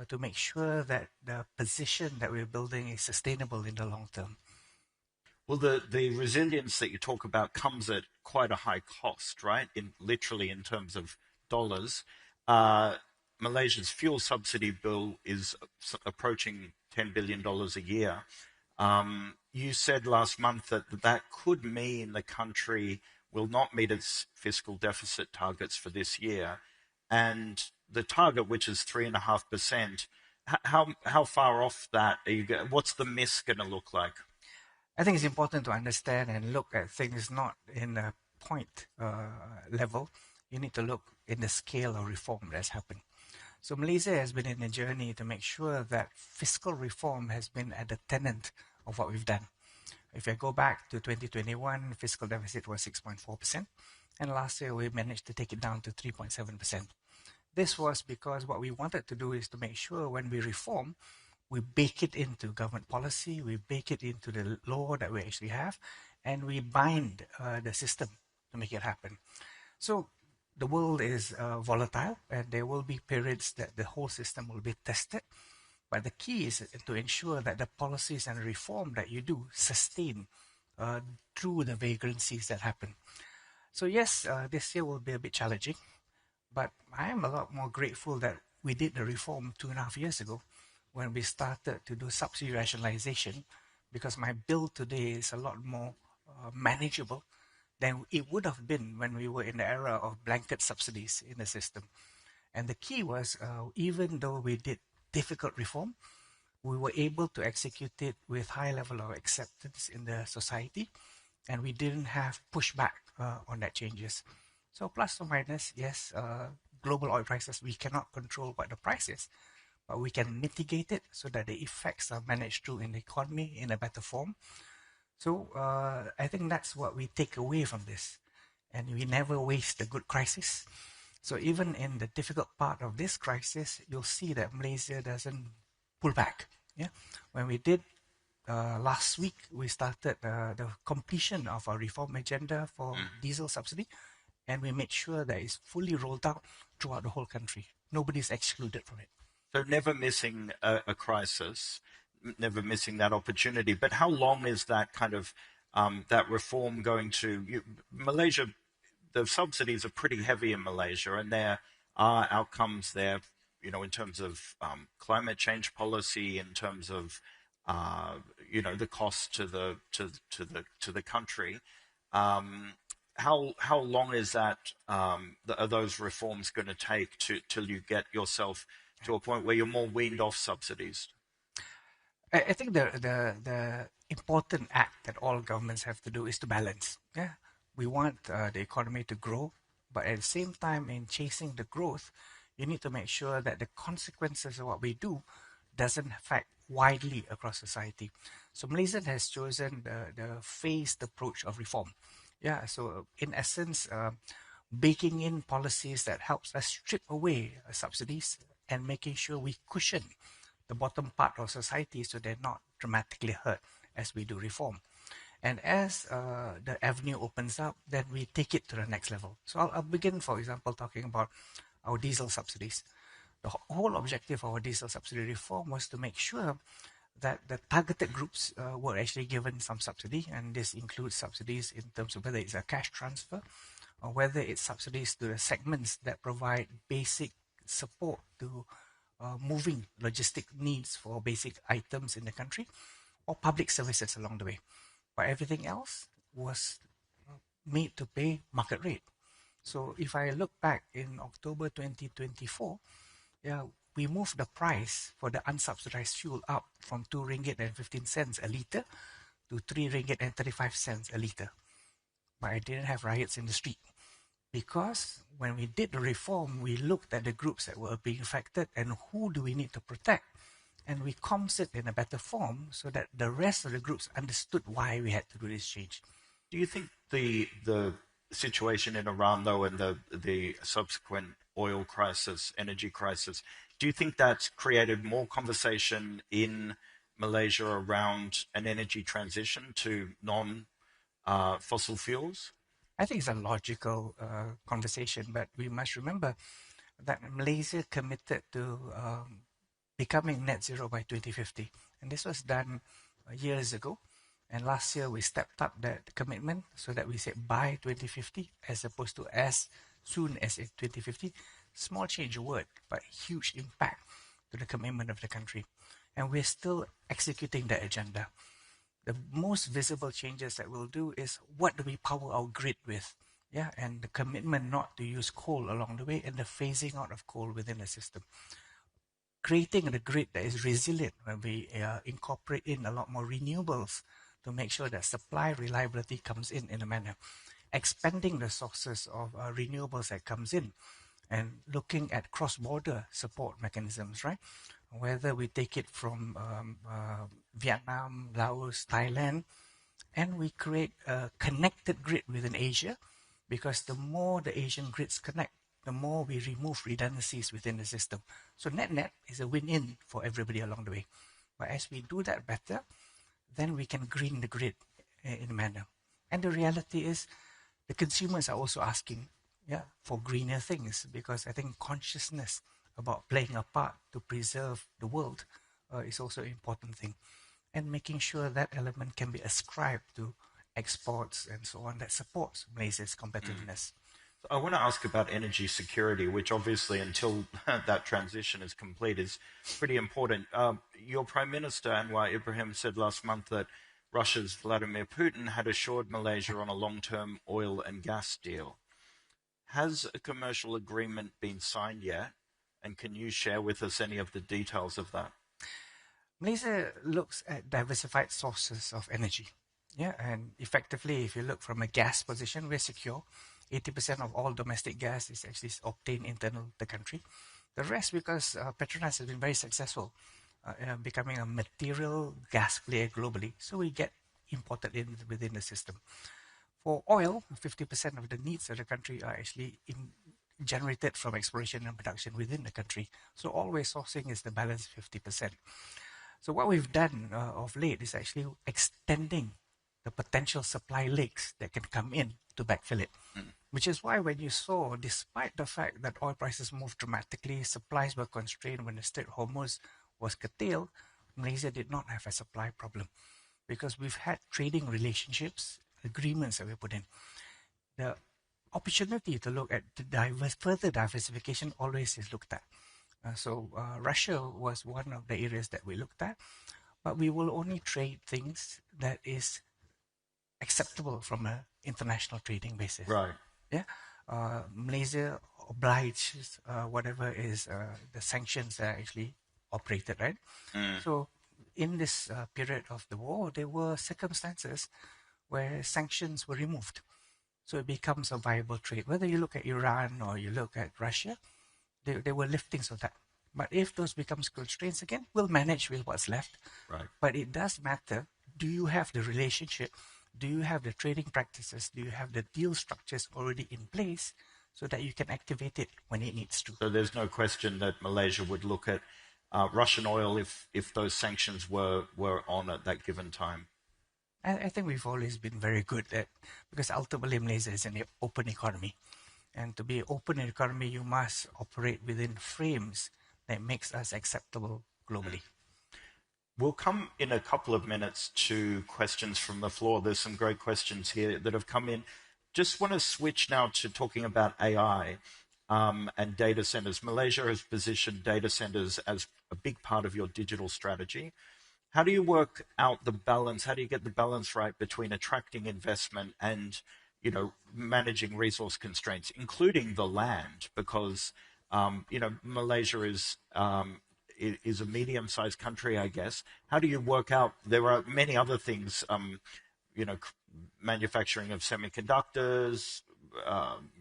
to make sure that the position that we're building is sustainable in the long term. Well, the resilience that you talk about comes at quite a high cost, right? Literally in terms of dollars. Malaysia's fuel subsidy bill is approaching $10 billion a year. You said last month that could mean the country will not meet its fiscal deficit targets for this year. And the target, which is 3.5%, how far off that are you? What's the miss going to look like? I think it's important to understand and look at things not in a point level. You need to look in the scale of reform that's happened. So Malaysia has been in a journey to make sure that fiscal reform has been at the tenet of what we've done. If I go back to 2021, fiscal deficit was 6.4%, and last year we managed to take it down to 3.7%. This was because what we wanted to do is to make sure when we reform, we bake it into government policy, we bake it into the law that we actually have, and we bind the system to make it happen. So the world is volatile, and there will be periods that the whole system will be tested. But the key is to ensure that the policies and reform that you do sustain through the vagrancies that happen. So yes, this year will be a bit challenging, but I am a lot more grateful that we did the reform 2.5 years ago when we started to do subsidy rationalization, because my bill today is a lot more manageable than it would have been when we were in the era of blanket subsidies in the system. And the key was, even though we did difficult reform, we were able to execute it with high level of acceptance in the society, and we didn't have pushback on that changes. So plus or minus, yes, global oil prices, we cannot control what the price is, but we can mitigate it so that the effects are managed through in the economy in a better form. So I think that's what we take away from this. And we never waste a good crisis. So even in the difficult part of this crisis, you'll see that Malaysia doesn't pull back. Yeah, when we did last week, we started the completion of our reform agenda for diesel subsidy, and we made sure that it's fully rolled out throughout the whole country. Nobody's excluded from it. So never missing a crisis, never missing that opportunity. But how long is that kind of that reform going to? Malaysia, the subsidies are pretty heavy in Malaysia, and there are outcomes there, in terms of climate change policy, in terms of the cost to the country. How long is that? Are those reforms going to take till you get yourself to a point where you're more weaned off subsidies? I think the important act that all governments have to do is to balance. Yeah, we want the economy to grow, but at the same time, in chasing the growth, you need to make sure that the consequences of what we do doesn't affect widely across society. So Malaysia has chosen the phased approach of reform. Yeah, so in essence, baking in policies that helps us strip away subsidies and making sure we cushion the bottom part of society so they're not dramatically hurt as we do reform. And as the avenue opens up, then we take it to the next level. So I'll begin, for example, talking about our diesel subsidies. The whole objective of our diesel subsidy reform was to make sure that the targeted groups were actually given some subsidy, and this includes subsidies in terms of whether it's a cash transfer or whether it's subsidies to the segments that provide basic support to moving logistic needs for basic items in the country, or public services along the way. But everything else was made to pay market rate. So if I look back in October 2024, we moved the price for the unsubsidized fuel up from 2 ringgit and 15 cents a litre to 3 ringgit and 35 cents a litre. But I didn't have riots in the street, because when we did the reform, we looked at the groups that were being affected and who do we need to protect. And we comms it in a better form so that the rest of the groups understood why we had to do this change. Do you think the situation in Iran, though, and the subsequent oil crisis, energy crisis, do you think that's created more conversation in Malaysia around an energy transition to non-fossil fuels? I think it's a logical conversation, but we must remember that Malaysia committed to becoming net zero by 2050. And this was done years ago. And last year we stepped up that commitment so that we said by 2050 as opposed to as soon as 2050. Small change of word, but huge impact to the commitment of the country. And we're still executing that agenda. The most visible changes that we'll do is what do we power our grid with? And the commitment not to use coal along the way, and the phasing out of coal within the system. Creating a grid that is resilient when we incorporate in a lot more renewables to make sure that supply reliability comes in a manner. Expanding the sources of renewables that comes in, and looking at cross-border support mechanisms, right? Whether we take it from Vietnam, Laos, Thailand, and we create a connected grid within Asia, because the more the Asian grids connect, the more we remove redundancies within the system. So net-net is a win-in for everybody along the way. But as we do that better, then we can green the grid in a manner. And the reality is the consumers are also asking for greener things, because I think consciousness about playing a part to preserve the world is also an important thing. And making sure that element can be ascribed to exports and so on that supports Malaysia's competitiveness. I want to ask about energy security, which obviously until that transition is complete is pretty important. Your Prime Minister, Anwar Ibrahim, said last month that Russia's Vladimir Putin had assured Malaysia on a long-term oil and gas deal. Has a commercial agreement been signed yet? And can you share with us any of the details of that? Malaysia looks at diversified sources of energy. And effectively, if you look from a gas position, we're secure. 80% of all domestic gas is actually obtained internal to the country. The rest because Petronas has been very successful becoming a material gas player globally. So we get imported in within the system. For oil, 50% of the needs of the country are actually generated from exploration and production within the country. So always sourcing is the balance 50%. So what we've done of late is actually extending the potential supply lakes that can come in to backfill it. Which is why when you saw, despite the fact that oil prices moved dramatically, supplies were constrained when the Strait of Hormuz was curtailed, Malaysia did not have a supply problem. Because we've had trading relationships, agreements that we put in. The opportunity to look at the further diversification always is looked at. So Russia was one of the areas that we looked at, but we will only trade things that is acceptable from an international trading basis. Right. Malaysia obliges whatever is the sanctions that are actually operated, right? So in this period of the war, there were circumstances where sanctions were removed. So it becomes a viable trade. Whether you look at Iran or you look at Russia, there were liftings of that. But if those becomes constraints again, we'll manage with what's left. Right. But it does matter. Do you have the relationship? Do you have the trading practices? Do you have the deal structures already in place so that you can activate it when it needs to? So there's no question that Malaysia would look at Russian oil if those sanctions were on at that given time. I think we've always been very good at, because ultimately Malaysia is an open economy. And to be an open economy, you must operate within frames that makes us acceptable globally. We'll come in a couple of minutes to questions from the floor. There's some great questions here that have come in. Just want to switch now to talking about AI and data centers. Malaysia has positioned data centers as a big part of your digital strategy. How do you work out the balance? How do you get the balance right between attracting investment and, you know, managing resource constraints, including the land? Because, you know, Malaysia is a medium-sized country, I guess. How do you work out? There are many other things, you know, manufacturing of semiconductors,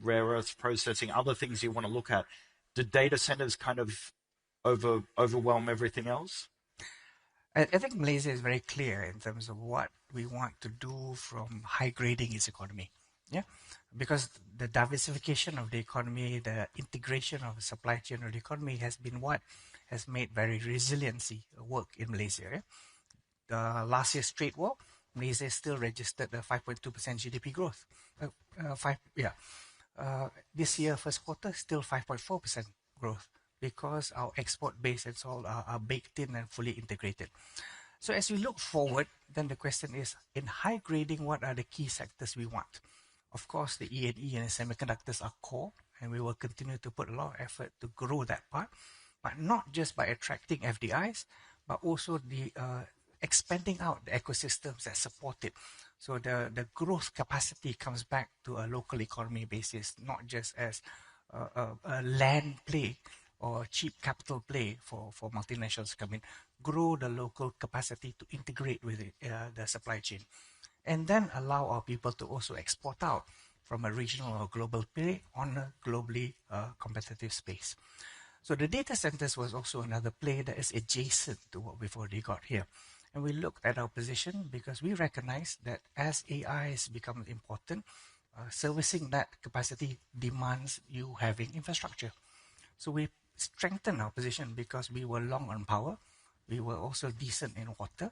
rare earths processing, other things you want to look at. Do data centers kind of overwhelm everything else? I think Malaysia is very clear in terms of what we want to do from high grading its economy. Yeah, because the diversification of the economy, the integration of the supply chain of the economy has been what has made very resiliency work in Malaysia. Yeah? Last year's trade war, Malaysia still registered a 5.2% GDP growth. This year, first quarter, still 5.4% growth because our export base and so all are baked in and fully integrated. So as we look forward, then the question is, in high grading, what are the key sectors we want? Of course, the E&E and semiconductors are core, and we will continue to put a lot of effort to grow that part, but not just by attracting FDIs, but also the expanding out the ecosystems that support it. So the growth capacity comes back to a local economy basis, not just as a land play or cheap capital play for multinationals to come in. Grow the local capacity to integrate with the supply chain. And then allow our people to also export out from a regional or global play on a globally competitive space. So the data centers was also another play that is adjacent to what we've already got here. And we looked at our position because we recognize that as AI has become important, servicing that capacity demands you having infrastructure. So we strengthened our position because we were long on power. We were also decent in water.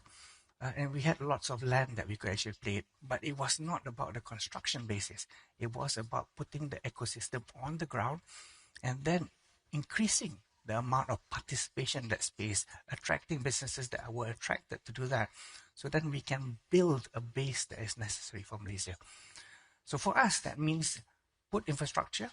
And we had lots of land that we could actually play it. But it was not about the construction basis. It was about putting the ecosystem on the ground and then increasing the amount of participation in that space, attracting businesses that were attracted to do that. So then we can build a base that is necessary for Malaysia. So for us, that means put infrastructure,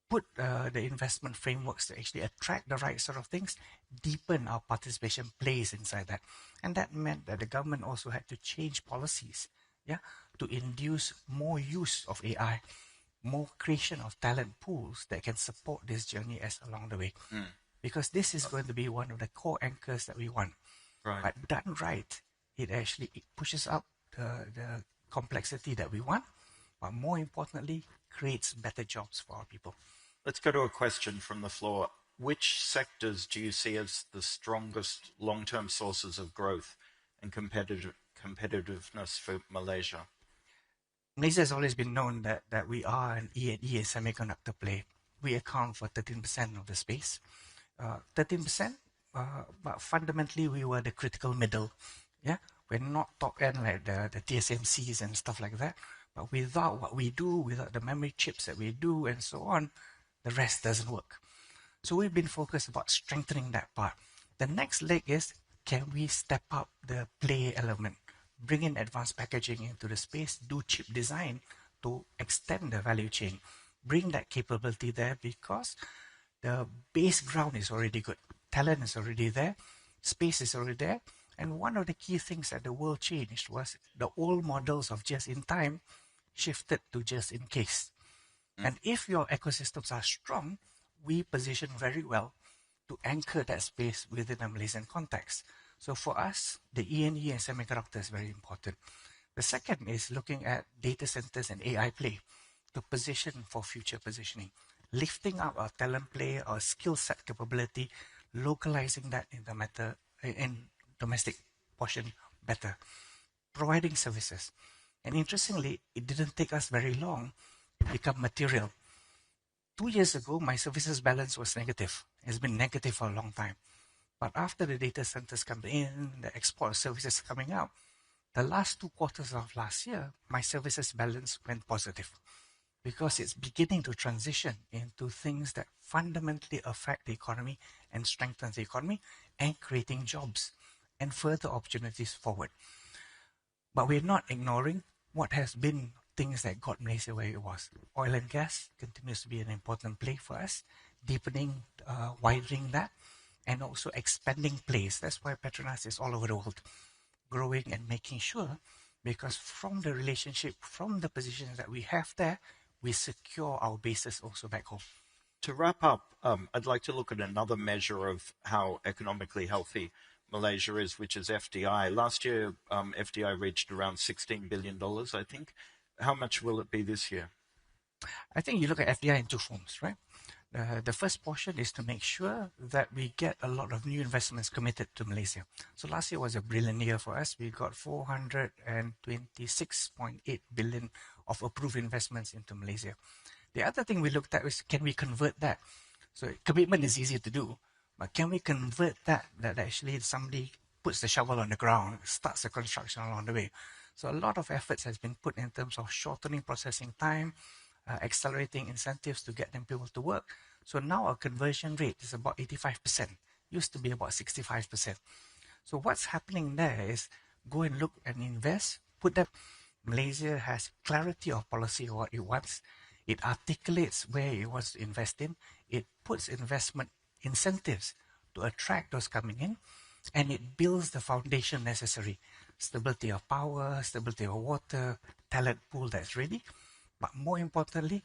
put the investment frameworks to actually attract the right sort of things, deepen our participation plays inside that. And that meant that the government also had to change policies, yeah, to induce more use of AI, more creation of talent pools that can support this journey as along the way. Because this is going to be one of the core anchors that we want. Right. But done right, it pushes up the complexity that we want, but more importantly, creates better jobs for our people. Let's go to a question from the floor. Which sectors do you see as the strongest long-term sources of growth and competitiveness for Malaysia? Malaysia has always been known that we are an E&E and semiconductor play. We account for 13% of the space. 13%, but fundamentally we were the critical middle. Yeah, we're not top end like the TSMCs and stuff like that. But without what we do, without the memory chips that we do and so on, the rest doesn't work. So we've been focused about strengthening that part. The next leg is, can we step up the play element? Bring in advanced packaging into the space, do chip design to extend the value chain. Bring that capability there because the base ground is already good. Talent is already there. Space is already there. And one of the key things that the world changed was the old models of just in time shifted to just in case. And if your ecosystems are strong, we position very well to anchor that space within a Malaysian context. So for us, the E&E and semiconductor is very important. The second is looking at data centers and AI play to position for future positioning. Lifting up our talent play, our skill set capability, localizing that in domestic portion better. Providing services. And interestingly, it didn't take us very long to become material. 2 years ago, my services balance was negative. It's been negative for a long time. But after the data centers come in, the export services coming out, the last 2 quarters of last year, my services balance went positive. because it's beginning to transition into things that fundamentally affect the economy and strengthen the economy and creating jobs and further opportunities forward. But we're not ignoring what has been things that got Malaysia where it was. Oil and gas continues to be an important play for us, deepening, widening that, and also expanding plays. That's why Petronas is all over the world, growing and making sure, because from the relationship, from the positions that we have there, we secure our bases also back home. To wrap up, I'd like to look at another measure of how economically healthy Malaysia is, which is FDI. Last year, FDI reached around $16 billion, I think. How much will it be this year? I think you look at FDI in two forms, right? The first portion is to make sure that we get a lot of new investments committed to Malaysia. So last year was a brilliant year for us. We got 426.8 billion of approved investments into Malaysia. The other thing we looked at is, can we convert that? So commitment is easy to do, but can we convert that actually somebody puts the shovel on the ground, starts the construction along the way? So a lot of efforts has been put in terms of shortening processing time, accelerating incentives to get them people to work. So now our conversion rate is about 85%. Used to be about 65%. So what's happening there is go and look and invest, put that. Malaysia has clarity of policy what it wants. It articulates where it wants to invest in. It puts investment incentives to attract those coming in, and it builds the foundation necessary. Stability of power, stability of water, talent pool that's ready. But more importantly,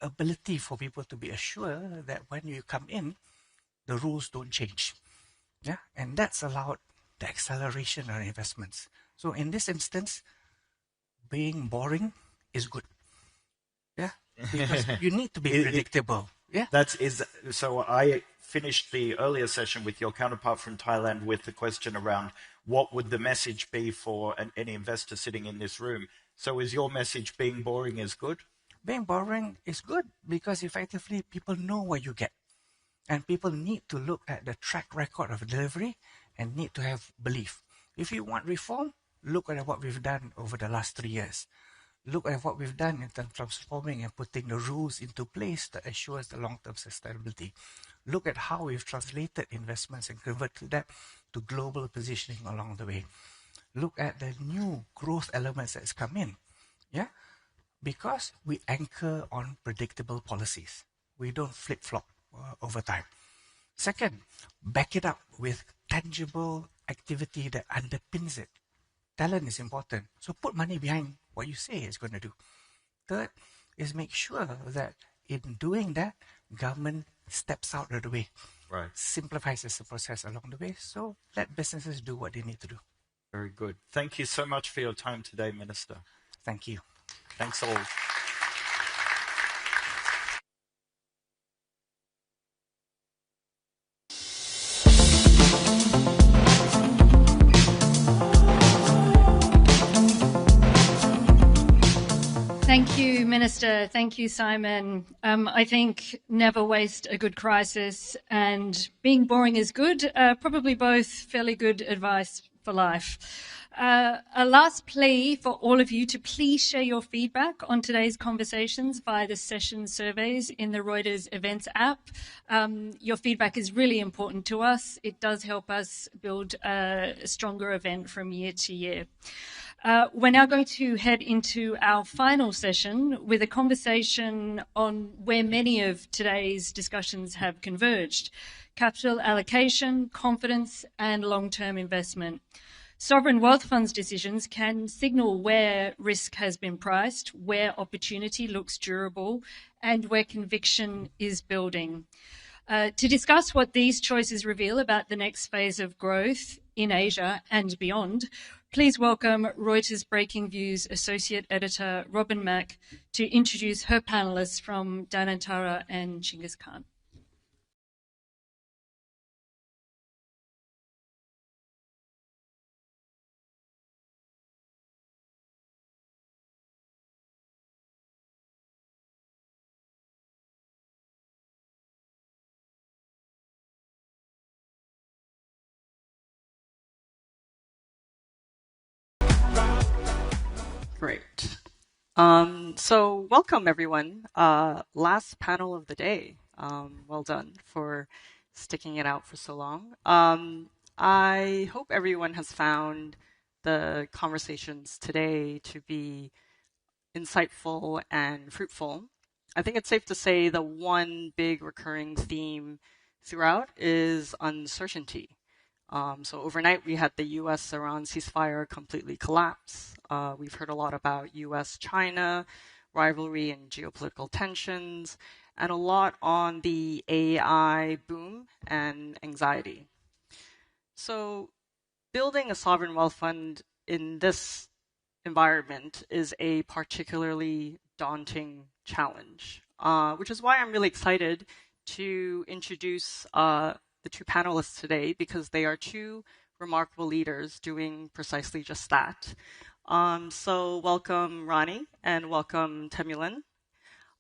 ability for people to be assured that when you come in, the rules don't change. Yeah, and that's allowed the acceleration of investments. So in this instance, being boring is good. Yeah, because you need to be predictable. Yeah, so I finished the earlier session with your counterpart from Thailand with the question around what would the message be for any investor sitting in this room. So is your message being boring is good? Being boring is good because effectively people know what you get. And people need to look at the track record of delivery and need to have belief. If you want reform, look at what we've done over the last 3 years. Look at what we've done in terms of transforming and putting the rules into place that assures the long-term sustainability. Look at how we've translated investments and converted that to global positioning along the way. Look at the new growth elements that's come in. Yeah, because we anchor on predictable policies. We don't flip-flop over time. Second, back it up with tangible activity that underpins it. Talent is important, so put money behind what you say it's going to do. Third is make sure that in doing that, government steps out of the way, right? Simplifies the process along the way, so let businesses do what they need to do. Very good. Thank you so much for your time today, Minister. Thank you. Thanks all. Thank you, Minister. Thank you, Simon. I think never waste a good crisis, and being boring is good. Probably both fairly good advice for life. A last plea for all of you to please share your feedback on today's conversations via the session surveys in the Reuters Events app. Your feedback is really important to us. It does help us build a stronger event from year to year. We're now going to head into our final session with a conversation on where many of today's discussions have converged: capital allocation, confidence, and long-term investment. Sovereign wealth funds decisions can signal where risk has been priced, where opportunity looks durable, and where conviction is building. To discuss what these choices reveal about the next phase of growth in Asia and beyond, please welcome Reuters Breaking Views Associate Editor Robin Mack to introduce her panelists from Danantara and Chinggis Khan. Great. So welcome everyone. Last panel of the day. Well done for sticking it out for so long. I hope everyone has found the conversations today to be insightful and fruitful. I think it's safe to say the one big recurring theme throughout is uncertainty. So overnight, we had the US-Iran ceasefire completely collapse. We've heard a lot about US-China rivalry and geopolitical tensions, and a lot on the AI boom and anxiety. So building a sovereign wealth fund in this environment is a particularly daunting challenge, which is why I'm really excited to introduce the two panelists today, because they are two remarkable leaders doing precisely just that. So welcome Ronnie and welcome Temulen.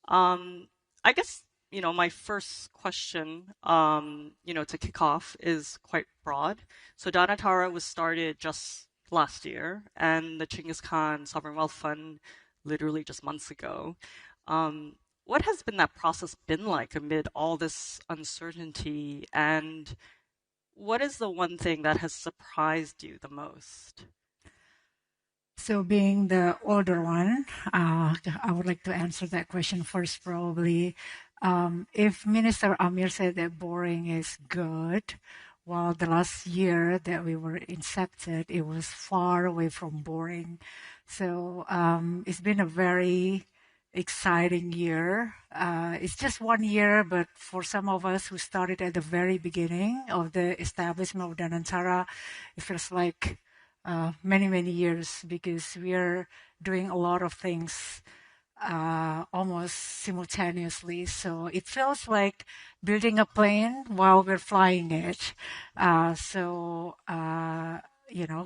I guess, my first question, to kick off is quite broad. So Danatara was started just last year, and the Chinggis Khan Sovereign Wealth Fund literally just months ago. What has been that process been like amid all this uncertainty, and what is the one thing that has surprised you the most? So being the older one, I would like to answer that question first probably. If Minister Amir said that boring is good, well, the last year that we were incepted, it was far away from boring. So it's been a very exciting year. It's just 1 year, but for some of us who started at the very beginning of the establishment of Danantara, it feels like many, many years, because we are doing a lot of things almost simultaneously. So it feels like building a plane while we're flying it.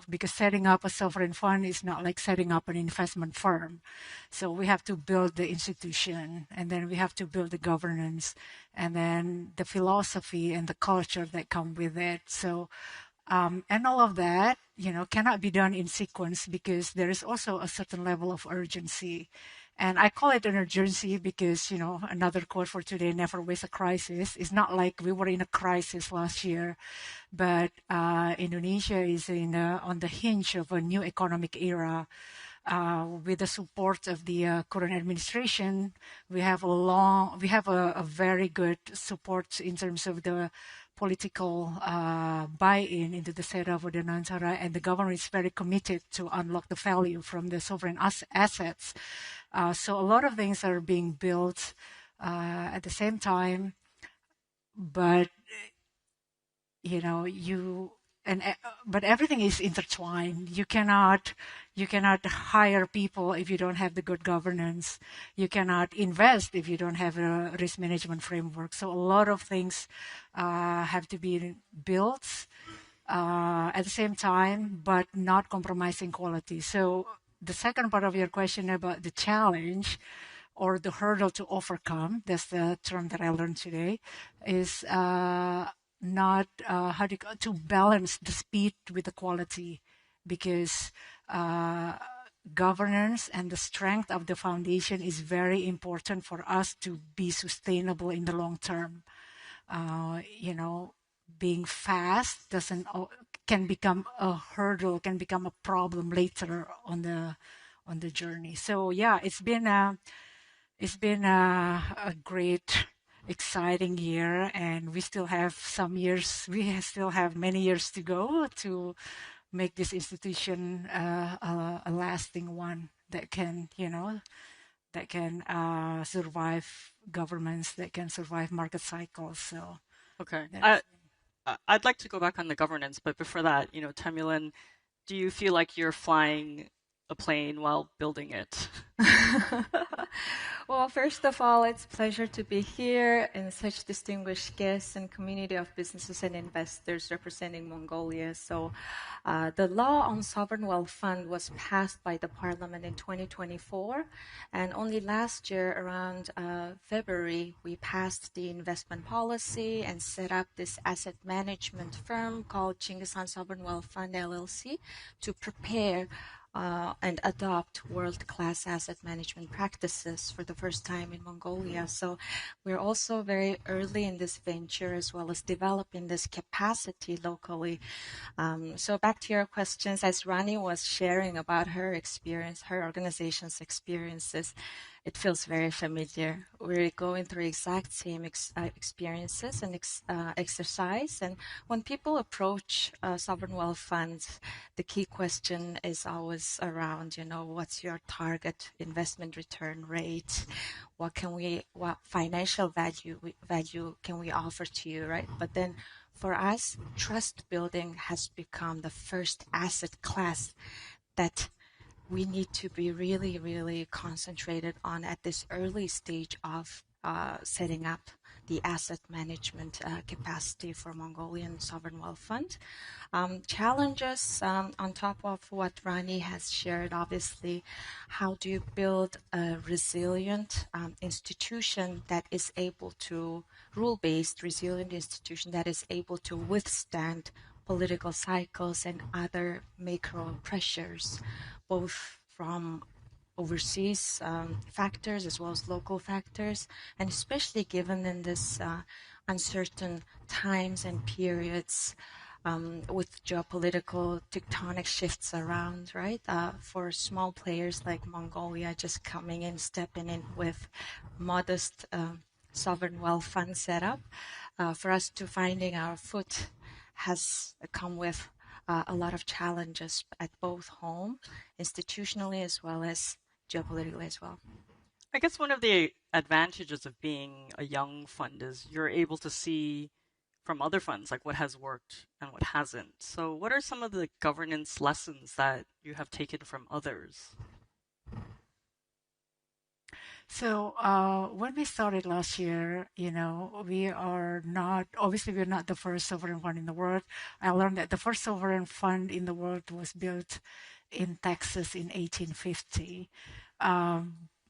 Because setting up a sovereign fund is not like setting up an investment firm. So we have to build the institution, and then we have to build the governance, and then the philosophy and the culture that come with it. So, and all of that, cannot be done in sequence, because there is also a certain level of urgency. And I call it an urgency because, another quote for today, never waste a crisis. It's not like we were in a crisis last year, but Indonesia is on the hinge of a new economic era. With the support of the current administration, we have a very good support in terms of the political buy-in into the setup of the Danantara, and the government is very committed to unlock the value from the sovereign assets. So a lot of things are being built at the same time, but but everything is intertwined. You cannot hire people if you don't have the good governance. You cannot invest if you don't have a risk management framework. So a lot of things have to be built at the same time, but not compromising quality. So the second part of your question about the challenge or the hurdle to overcome, that's the term that I learned today, is to balance the speed with the quality, because governance and the strength of the foundation is very important for us to be sustainable in the long term. Being fast can become a hurdle, can become a problem later on the journey. So yeah, it's been a great, exciting year, and we still have many years to go to make this institution a lasting one that can survive governments, that can survive market cycles. So okay, I'd like to go back on the governance, but before that, Temulen, do you feel like you're flying a plane while building it? Well, first of all, it's a pleasure to be here and such distinguished guests and community of businesses and investors representing Mongolia. So the law on sovereign wealth fund was passed by the parliament in 2024. And only last year, around February, we passed the investment policy and set up this asset management firm called Chinggis Khan Sovereign Wealth Fund LLC to prepare and adopt world-class asset management practices for the first time in Mongolia. So we're also very early in this venture, as well as developing this capacity locally. So back to your questions, as Rani was sharing about her experience, her organization's experiences, it feels very familiar. We're going through exact same experiences and exercise. And when people approach sovereign wealth funds, the key question is always around, what's your target investment return rate? What financial value can we offer to you, right? But then for us, trust building has become the first asset class that we need to be really, really concentrated on at this early stage of setting up the asset management capacity for Mongolian Sovereign Wealth Fund. Challenges on top of what Rani has shared, obviously, how do you build a resilient institution that is able to, rule-based, resilient institution that is able to withstand political cycles and other macro pressures, both from overseas factors as well as local factors, and especially given in this uncertain times and periods with geopolitical tectonic shifts around, right? For small players like Mongolia just coming in, stepping in with modest sovereign wealth fund setup, for us to finding our foot has come with a lot of challenges at both home, institutionally, as well as geopolitically as well. I guess one of the advantages of being a young fund is you're able to see from other funds like what has worked and what hasn't. So what are some of the governance lessons that you have taken from others? So when we started last year, we are not, obviously we're not the first sovereign fund in the world. I learned that the first sovereign fund in the world was built in Texas in 1850.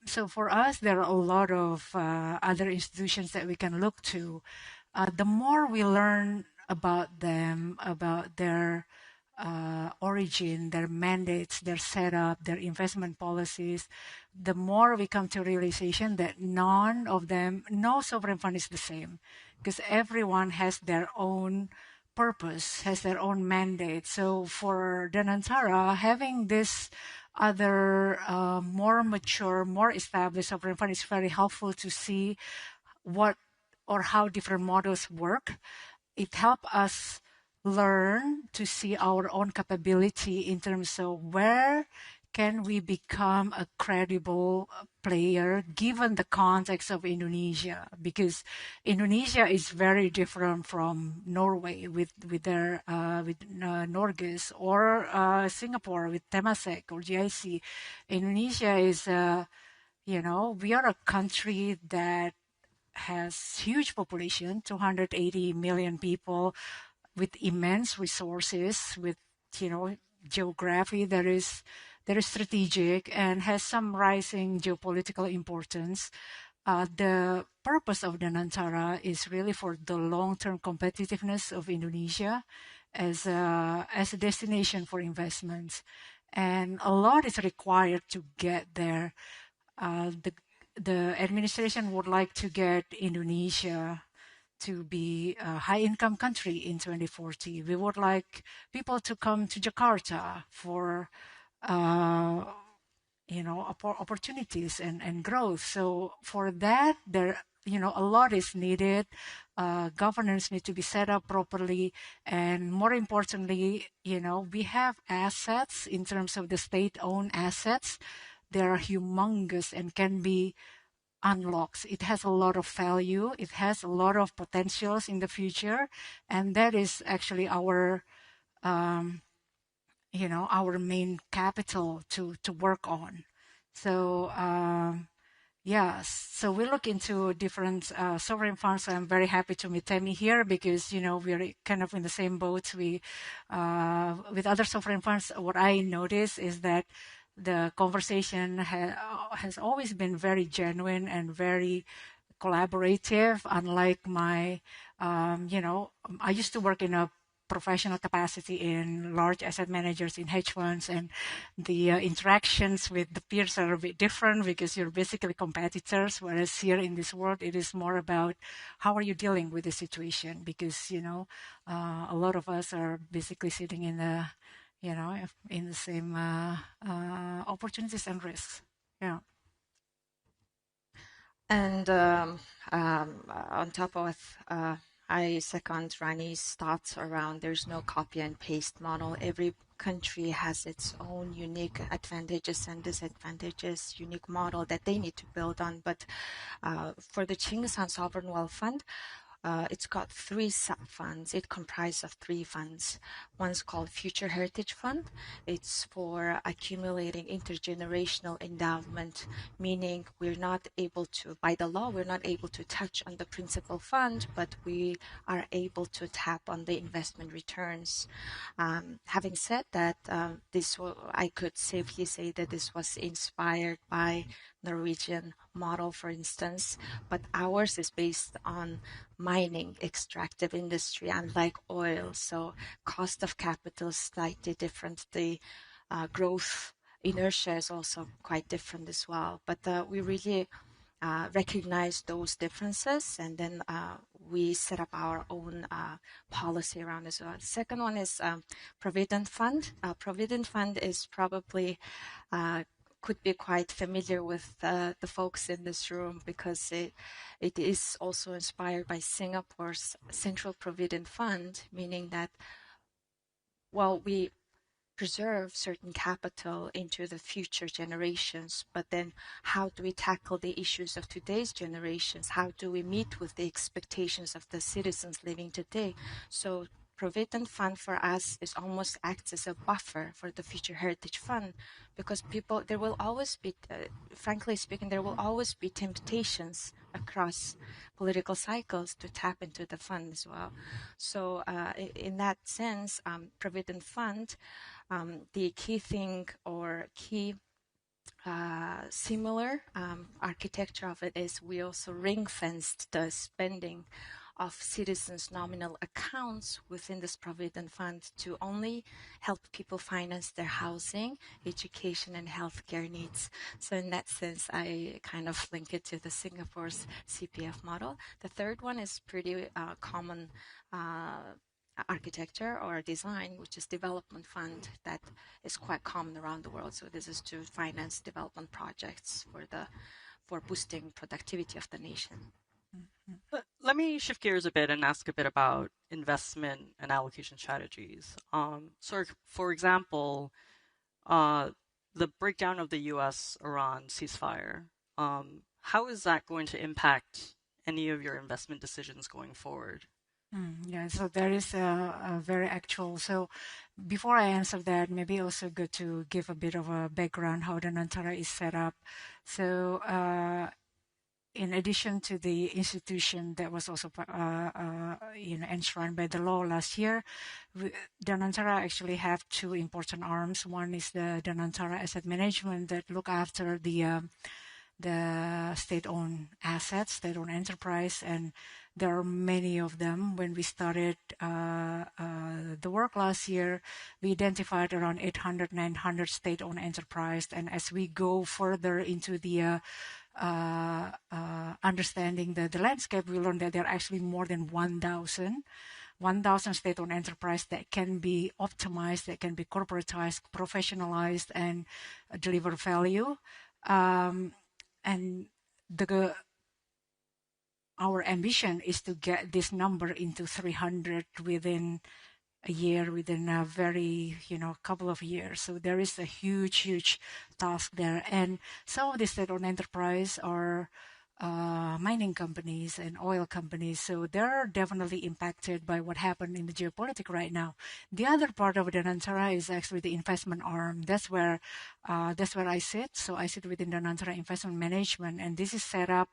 So for us, there are a lot of other institutions that we can look to. The more we learn about them, about their origin, their mandates, their setup, their investment policies, the more we come to realization that none of them, no sovereign fund is the same, because everyone has their own purpose, has their own mandate. So for Danantara, having this other more mature, more established sovereign fund is very helpful to see what or how different models work. It helps us learn to see our own capability in terms of where can we become a credible player given the context of Indonesia, because Indonesia is very different from Norway with Norges, or Singapore with Temasek or GIC. Indonesia is we are a country that has huge population, 280 million people, with immense resources, with geography that is strategic and has some rising geopolitical importance. The purpose of Danantara is really for the long-term competitiveness of Indonesia as a destination for investments, and a lot is required to get there. The administration would like to get Indonesia to be a high-income country in 2040. We would like people to come to Jakarta for, opportunities and growth. So for that, there, a lot is needed. Governance need to be set up properly, and more importantly, we have assets in terms of the state-owned assets. They are humongous and can be unlocks. It has a lot of value. It has a lot of potentials in the future, and that is actually our, our main capital to work on. So, so we look into different sovereign funds. So I'm very happy to meet Temi here because we're kind of in the same boat. We with other sovereign funds. What I notice is that the conversation has always been very genuine and very collaborative. Unlike my, I used to work in a professional capacity in large asset managers in hedge funds, and the interactions with the peers are a bit different because you're basically competitors, whereas here in this world it is more about how are you dealing with the situation, because a lot of us are basically sitting in the in the same opportunities and risks. Yeah. And on top of I second Rani's thoughts around there's no copy and paste model. Every country has its own unique advantages and disadvantages, unique model that they need to build on. But for the Chingasan Sovereign Wealth Fund, it's got 3 sub-funds. It comprises of 3 funds. One's called Future Heritage Fund. It's for accumulating intergenerational endowment, meaning we're not able to, by the law, we're not able to touch on the principal fund, but we are able to tap on the investment returns. Having said that, I could safely say that this was inspired by Norwegian model, for instance, but ours is based on mining extractive industry, unlike oil. So cost of capital is slightly different. The growth inertia is also quite different as well. But we really recognize those differences, and then we set up our own policy around as well. The second one is Provident Fund. Provident Fund is probably could be quite familiar with the folks in this room, because it is also inspired by Singapore's Central Provident Fund, meaning that, well, we preserve certain capital into the future generations, but then how do we tackle the issues of today's generations? How do we meet with the expectations of the citizens living today? So Provident Fund for us is almost acts as a buffer for the Future Heritage Fund, because there will always be, frankly speaking, there will always be temptations across political cycles to tap into the fund as well. So in that sense, Provident Fund, the key thing or key similar architecture of it is we also ring-fenced the spending of citizens' nominal accounts within this Provident Fund to only help people finance their housing, education, and healthcare needs. So in that sense, I kind of link it to the Singapore's CPF model. The third one is pretty common architecture or design, which is Development Fund, that is quite common around the world. So this is to finance development projects for boosting productivity of the nation. Let me shift gears a bit and ask a bit about investment and allocation strategies. So, for example, the breakdown of the U.S.-Iran ceasefire, how is that going to impact any of your investment decisions going forward? Yeah, so there is a very actual. So before I answer that, maybe also good to give a bit of a background how the Nantara is set up. So in addition to the institution that was also enshrined by the law last year, Danantara actually have 2 important arms. One is the Danantara Asset Management that look after the state-owned assets, state-owned enterprise, and there are many of them. When we started the work last year, we identified around 800, 900 state-owned enterprise, and as we go further into the understanding the landscape, we learned that there are actually more than 1,000 state-owned enterprise that can be optimized, that can be corporatized, professionalized, and deliver value. And our ambition is to get this number into 300 within a year, within a very, couple of years. So there is a huge task there. And some of the state-owned enterprise are mining companies and oil companies. So they're definitely impacted by what happened in the geopolitics right now. The other part of the Danantara is actually the investment arm. That's where I sit. So I sit within the Danantara Investment Management, and this is set up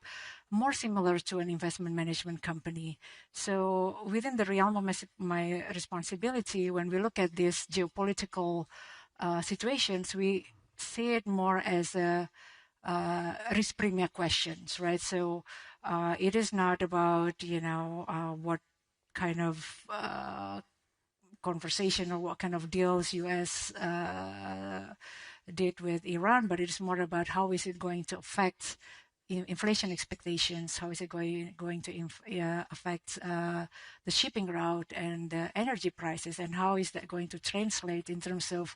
more similar to an investment management company. So within the realm of my responsibility, when we look at these geopolitical situations, we see it more as a risk premium questions, right? So it is not about what kind of conversation or what kind of deals U.S. did with Iran, but it's more about how is it going to affect inflation expectations, how is it going to affect the shipping route and the energy prices, and how is that going to translate in terms of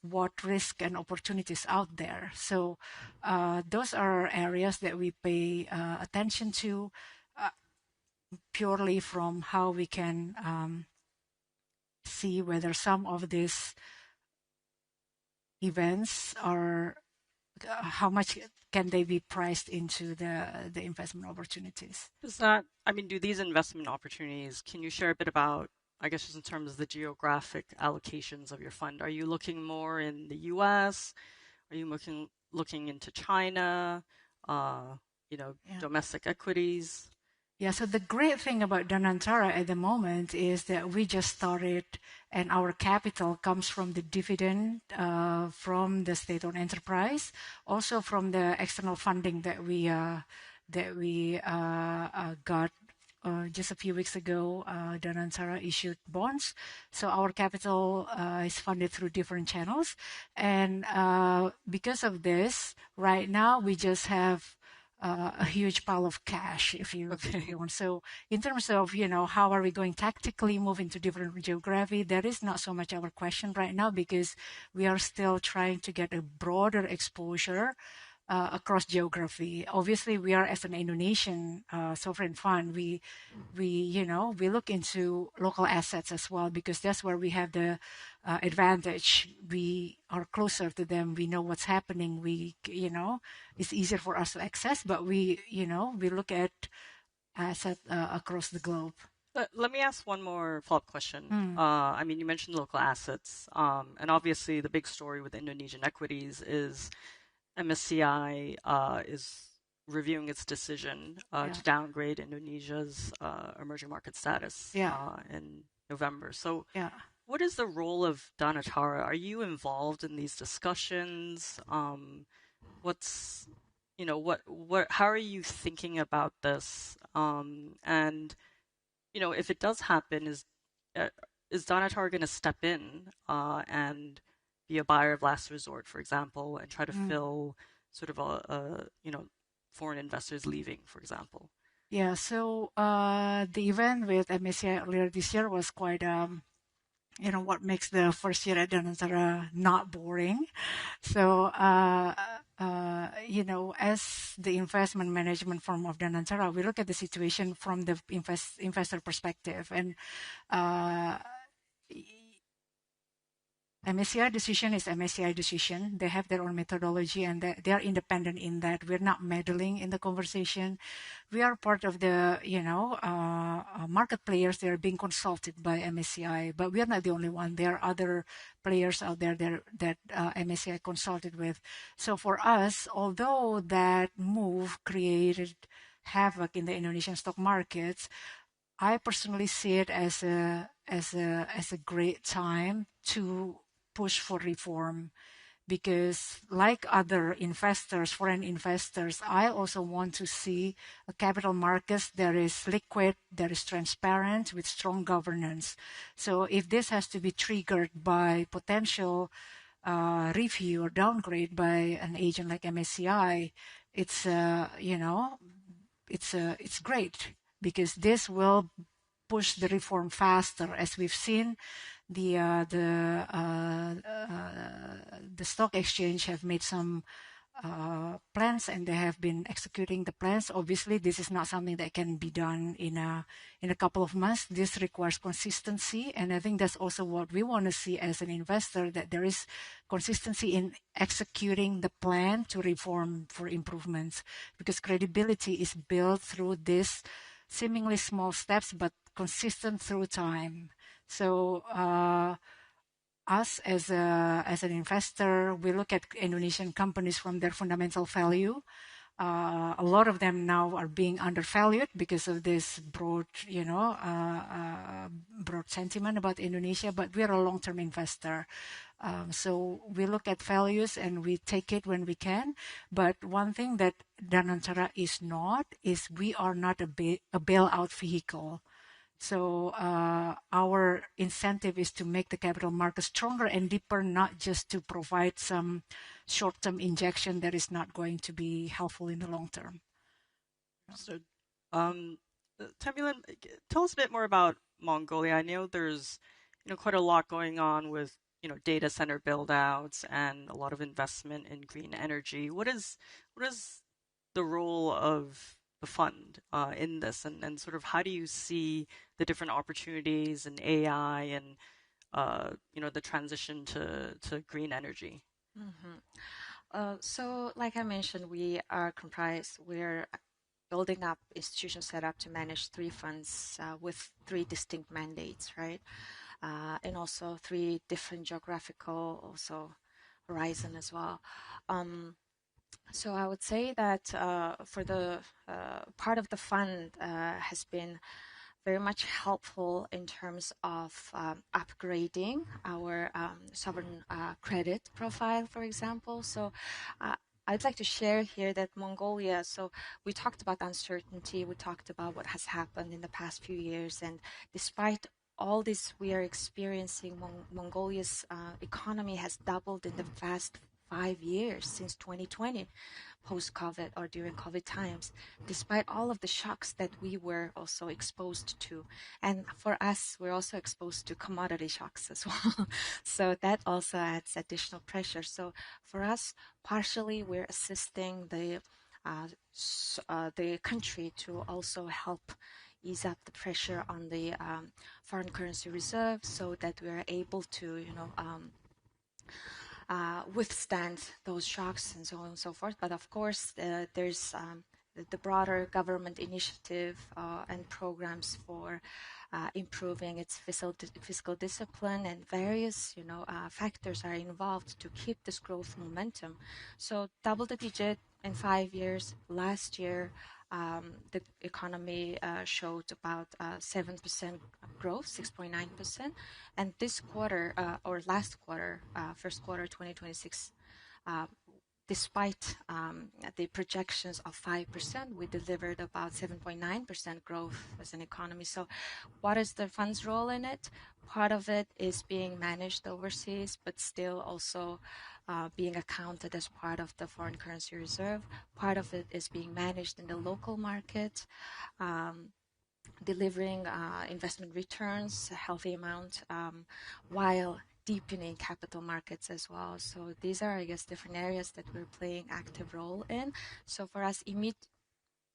what risk and opportunities out there. So those are areas that we pay attention to purely from how we can see whether some of these events are how much can they be priced into the investment opportunities. Do these investment opportunities, can you share a bit about, I guess, just in terms of the geographic allocations of your fund? Are you looking more in the US? Are you looking into China? Domestic equities? Yeah, so the great thing about Danantara at the moment is that we just started, and our capital comes from the dividend from the state-owned enterprise, also from the external funding that we got just a few weeks ago. Danantara issued bonds, so our capital is funded through different channels, and because of this, right now we just have a huge pile of cash, if you want. So in terms of, how are we going tactically move into different geography, that is not so much our question right now, because we are still trying to get a broader exposure across geography. Obviously, we are, as an Indonesian sovereign fund, we look into local assets as well, because that's where we have the advantage. We are closer to them. We know what's happening. It's easier for us to access, but we look at assets across the globe. Let me ask one more follow-up question. You mentioned local assets, and obviously the big story with Indonesian equities is MSCI is reviewing its decision to downgrade Indonesia's emerging market status in November. So what is the role of Danatara? Are you involved in these discussions? How are you thinking about this? And if it does happen, is Danatara going to step in and be a buyer of last resort, for example, and try to fill sort of foreign investors leaving, for example? Yeah, so the event with MSCI earlier this year was quite, what makes the first year at Danantara not boring. So, as the investment management firm of Danantara, we look at the situation from the investor perspective, and MSCI decision is MSCI decision. They have their own methodology, and they are independent in that. We're not meddling in the conversation. We are part of the, market players. They are being consulted by MSCI, but we are not the only one. There are other players out there that MSCI consulted with. So for us, although that move created havoc in the Indonesian stock markets, I personally see it as a great time to push for reform, because like other investors, foreign investors, I also want to see a capital markets that is liquid, that is transparent, with strong governance. So if this has to be triggered by potential review or downgrade by an agent like MSCI, it's great, because this will push the reform faster. As we've seen, the stock exchange have made some plans, and they have been executing the plans. Obviously, this is not something that can be done in a couple of months. This requires consistency, and I think that's also what we want to see as an investor, that there is consistency in executing the plan to reform for improvements, because credibility is built through this seemingly small steps, but consistent through time. So us as an investor, we look at Indonesian companies from their fundamental value. A lot of them now are being undervalued because of this broad sentiment about Indonesia, but we are a long-term investor. So we look at values and we take it when we can. But one thing that Danantara is not, is we are not a bailout vehicle. So our incentive is to make the capital market stronger and deeper, not just to provide some short-term injection that is not going to be helpful in the long term. So, Tamilan, tell us a bit more about Mongolia. I know there's quite a lot going on with data center build-outs and a lot of investment in green energy. What is the role of the fund in this, and sort of how do you see the different opportunities in AI and the transition to green energy? So, like I mentioned, we're building up institutions set up to manage 3 funds with 3 distinct mandates, right? And also 3 different geographical horizon as well. So I would say that for the part of the fund has been very much helpful in terms of upgrading our sovereign credit profile, for example. So I'd like to share here that Mongolia, so we talked about uncertainty, we talked about what has happened in the past few years, and despite all this we are experiencing, Mongolia's economy has doubled in the past 5 years since 2020, post-COVID or during COVID times, despite all of the shocks that we were also exposed to. And for us, we're also exposed to commodity shocks as well. So that also adds additional pressure. So for us, partially, we're assisting the country to also help ease up the pressure on the foreign currency reserve so that we are able to, withstand those shocks and so on and so forth. But of course, there's the broader government initiative and programs for improving its fiscal discipline, and various factors are involved to keep this growth momentum. So double the digit in 5 years. Last year, the economy showed about 7% growth, 6.9%. And this quarter, or last quarter, first quarter 2026, despite the projections of 5%, we delivered about 7.9% growth as an economy. So what is the fund's role in it? Part of it is being managed overseas, but still also being accounted as part of the foreign currency reserve. Part of it is being managed in the local market, delivering investment returns, a healthy amount, while deepening capital markets as well. So these are, I guess, different areas that we're playing active role in. So for us,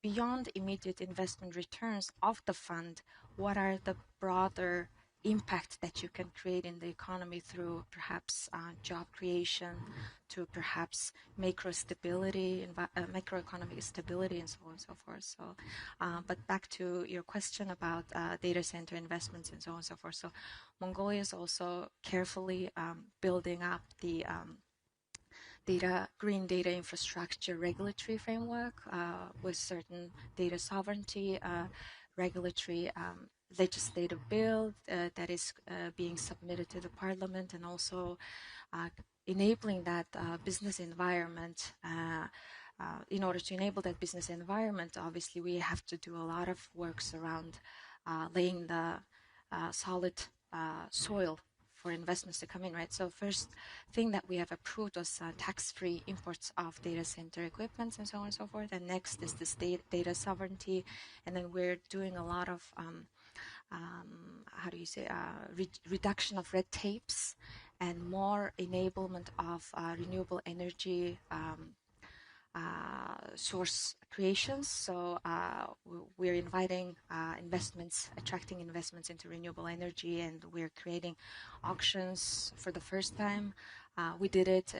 beyond immediate investment returns of the fund, what are the broader impact that you can create in the economy through perhaps job creation, to perhaps macroeconomic stability, and so on and so forth. So, but back to your question about data center investments and so on and so forth. So Mongolia is also carefully building up the green data infrastructure regulatory framework with certain data sovereignty regulatory legislative bill that is being submitted to the parliament, and also enabling that business environment. In order to enable that business environment, obviously we have to do a lot of works around laying the solid soil for investments to come in, right? So first thing that we have approved was tax-free imports of data center equipment and so on and so forth. And next is this data sovereignty. And then we're doing a lot of, reduction of red tapes and more enablement of renewable energy source creations. So we're inviting attracting investments into renewable energy, and we're creating auctions for the first time. We did it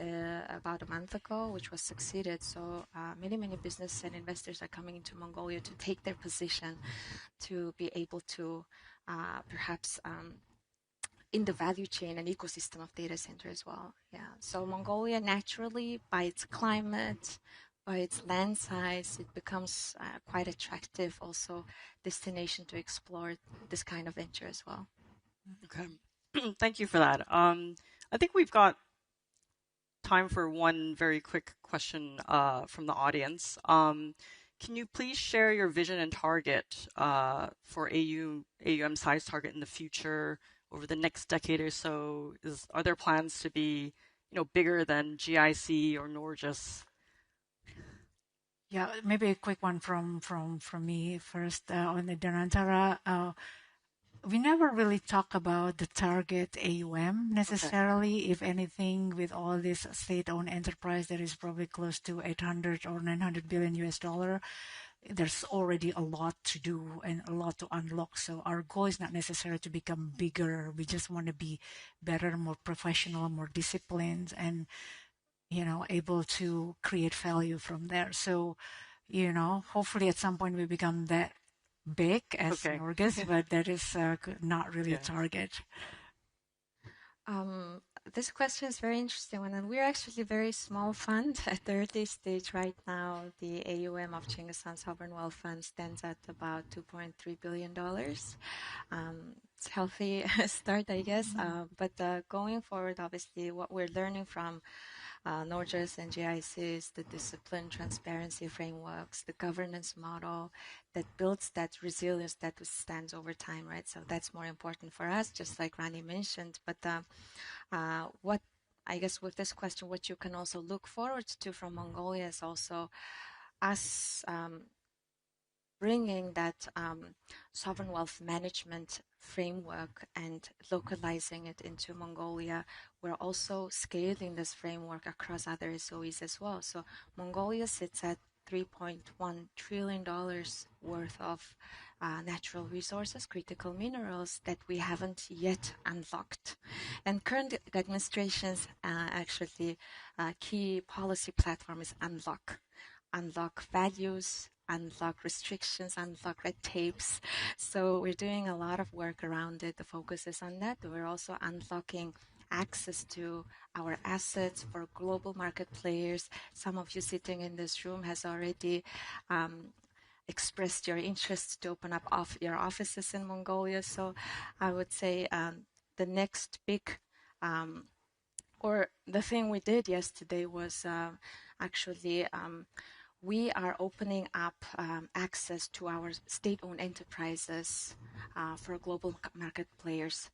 about a month ago, which was succeeded. So many business and investors are coming into Mongolia to take their position, to be able to perhaps in the value chain and ecosystem of data center as well. Yeah. So Mongolia, naturally, by its climate, by its land size, it becomes quite attractive also destination to explore this kind of venture as well. Okay. Thank you for that. I think we've got time for one very quick question from the audience. can you please share your vision and target for AUM size target in the future over the next decade or so? Are there plans to be, bigger than GIC or Norges? Yeah, maybe a quick one from me first on the Dhanantara. We never really talk about the target AUM necessarily. Okay. If anything, with all this state-owned enterprise that is probably close to 800 or 900 billion US dollar, there's already a lot to do and a lot to unlock. So our goal is not necessarily to become bigger. We just want to be better, more professional, more disciplined, and able to create value from there. So, hopefully at some point we become that big as Norges, but that is not really a target. This question is very interesting one, and we're actually a very small fund at the early stage right now. The AUM of Chingasan Sovereign Wealth Fund stands at about $2.3 billion. It's a healthy start, I guess. But going forward, obviously, what we're learning from Norges and GIC is the discipline, transparency frameworks, the governance model that builds that resilience that withstands over time, right? So that's more important for us, just like Rani mentioned. But what I guess with this question, what you can also look forward to from Mongolia is also us bringing that sovereign wealth management framework and localizing it into Mongolia. We're also scaling this framework across other SOEs as well. So Mongolia sits at $3.1 trillion worth of natural resources, critical minerals that we haven't yet unlocked. And current administration's actually key policy platform is unlock. Unlock values, unlock restrictions, unlock red tapes. So we're doing a lot of work around it. The focus is on that. We're also unlocking access to our assets for global market players. Some of you sitting in this room has already expressed your interest to open up your offices in Mongolia. So I would say the next big or the thing we did yesterday was actually we are opening up access to our state-owned enterprises for global market players.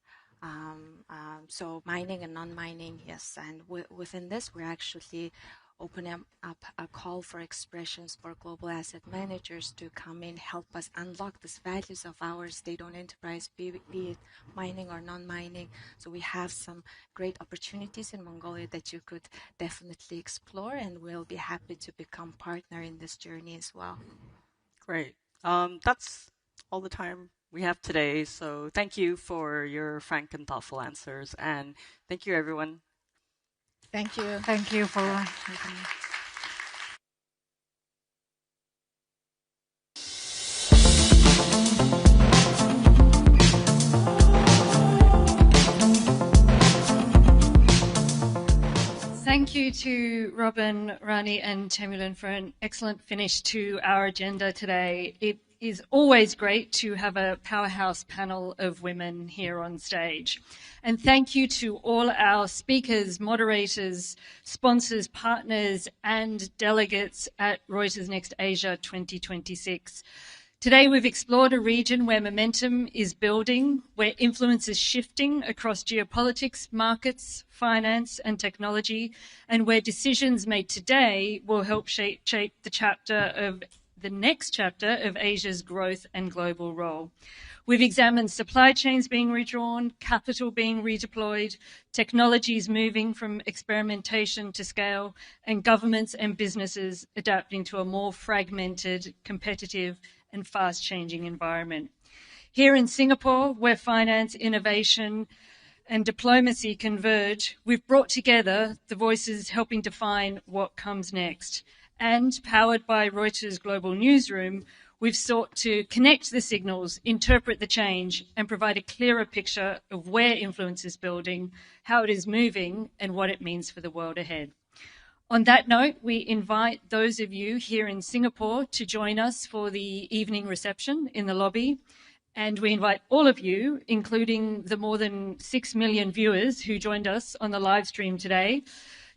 So mining and non-mining, yes. And within this, we're actually opening up a call for expressions for global asset managers to come in, help us unlock these values of our state-owned enterprise, be it mining or non-mining. So we have some great opportunities in Mongolia that you could definitely explore, and we'll be happy to become partner in this journey as well. Great. That's all the time we have today. So thank you for your frank and thoughtful answers, and thank you, everyone. Thank you. Thank you for Thank you to Robin, Rani, and Temulan for an excellent finish to our agenda today. It is always great to have a powerhouse panel of women here on stage. And thank you to all our speakers, moderators, sponsors, partners, and delegates at Reuters NEXT Asia 2026. Today, we've explored a region where momentum is building, where influence is shifting across geopolitics, markets, finance, and technology, and where decisions made today will help shape the next chapter of Asia's growth and global role. We've examined supply chains being redrawn, capital being redeployed, technologies moving from experimentation to scale, and governments and businesses adapting to a more fragmented, competitive, and fast-changing environment. Here in Singapore, where finance, innovation, and diplomacy converge, we've brought together the voices helping define what comes next. And powered by Reuters Global Newsroom, we've sought to connect the signals, interpret the change, and provide a clearer picture of where influence is building, how it is moving, and what it means for the world ahead. On that note, we invite those of you here in Singapore to join us for the evening reception in the lobby. And we invite all of you, including the more than 6 million viewers who joined us on the live stream today,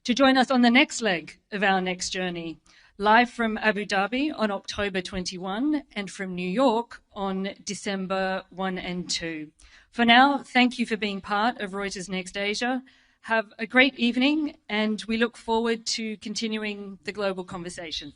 to join us on the next leg of our next journey, live from Abu Dhabi on October 21 and from New York on December 1 and 2. For now, thank you for being part of Reuters Next Asia. Have a great evening, and we look forward to continuing the global conversation.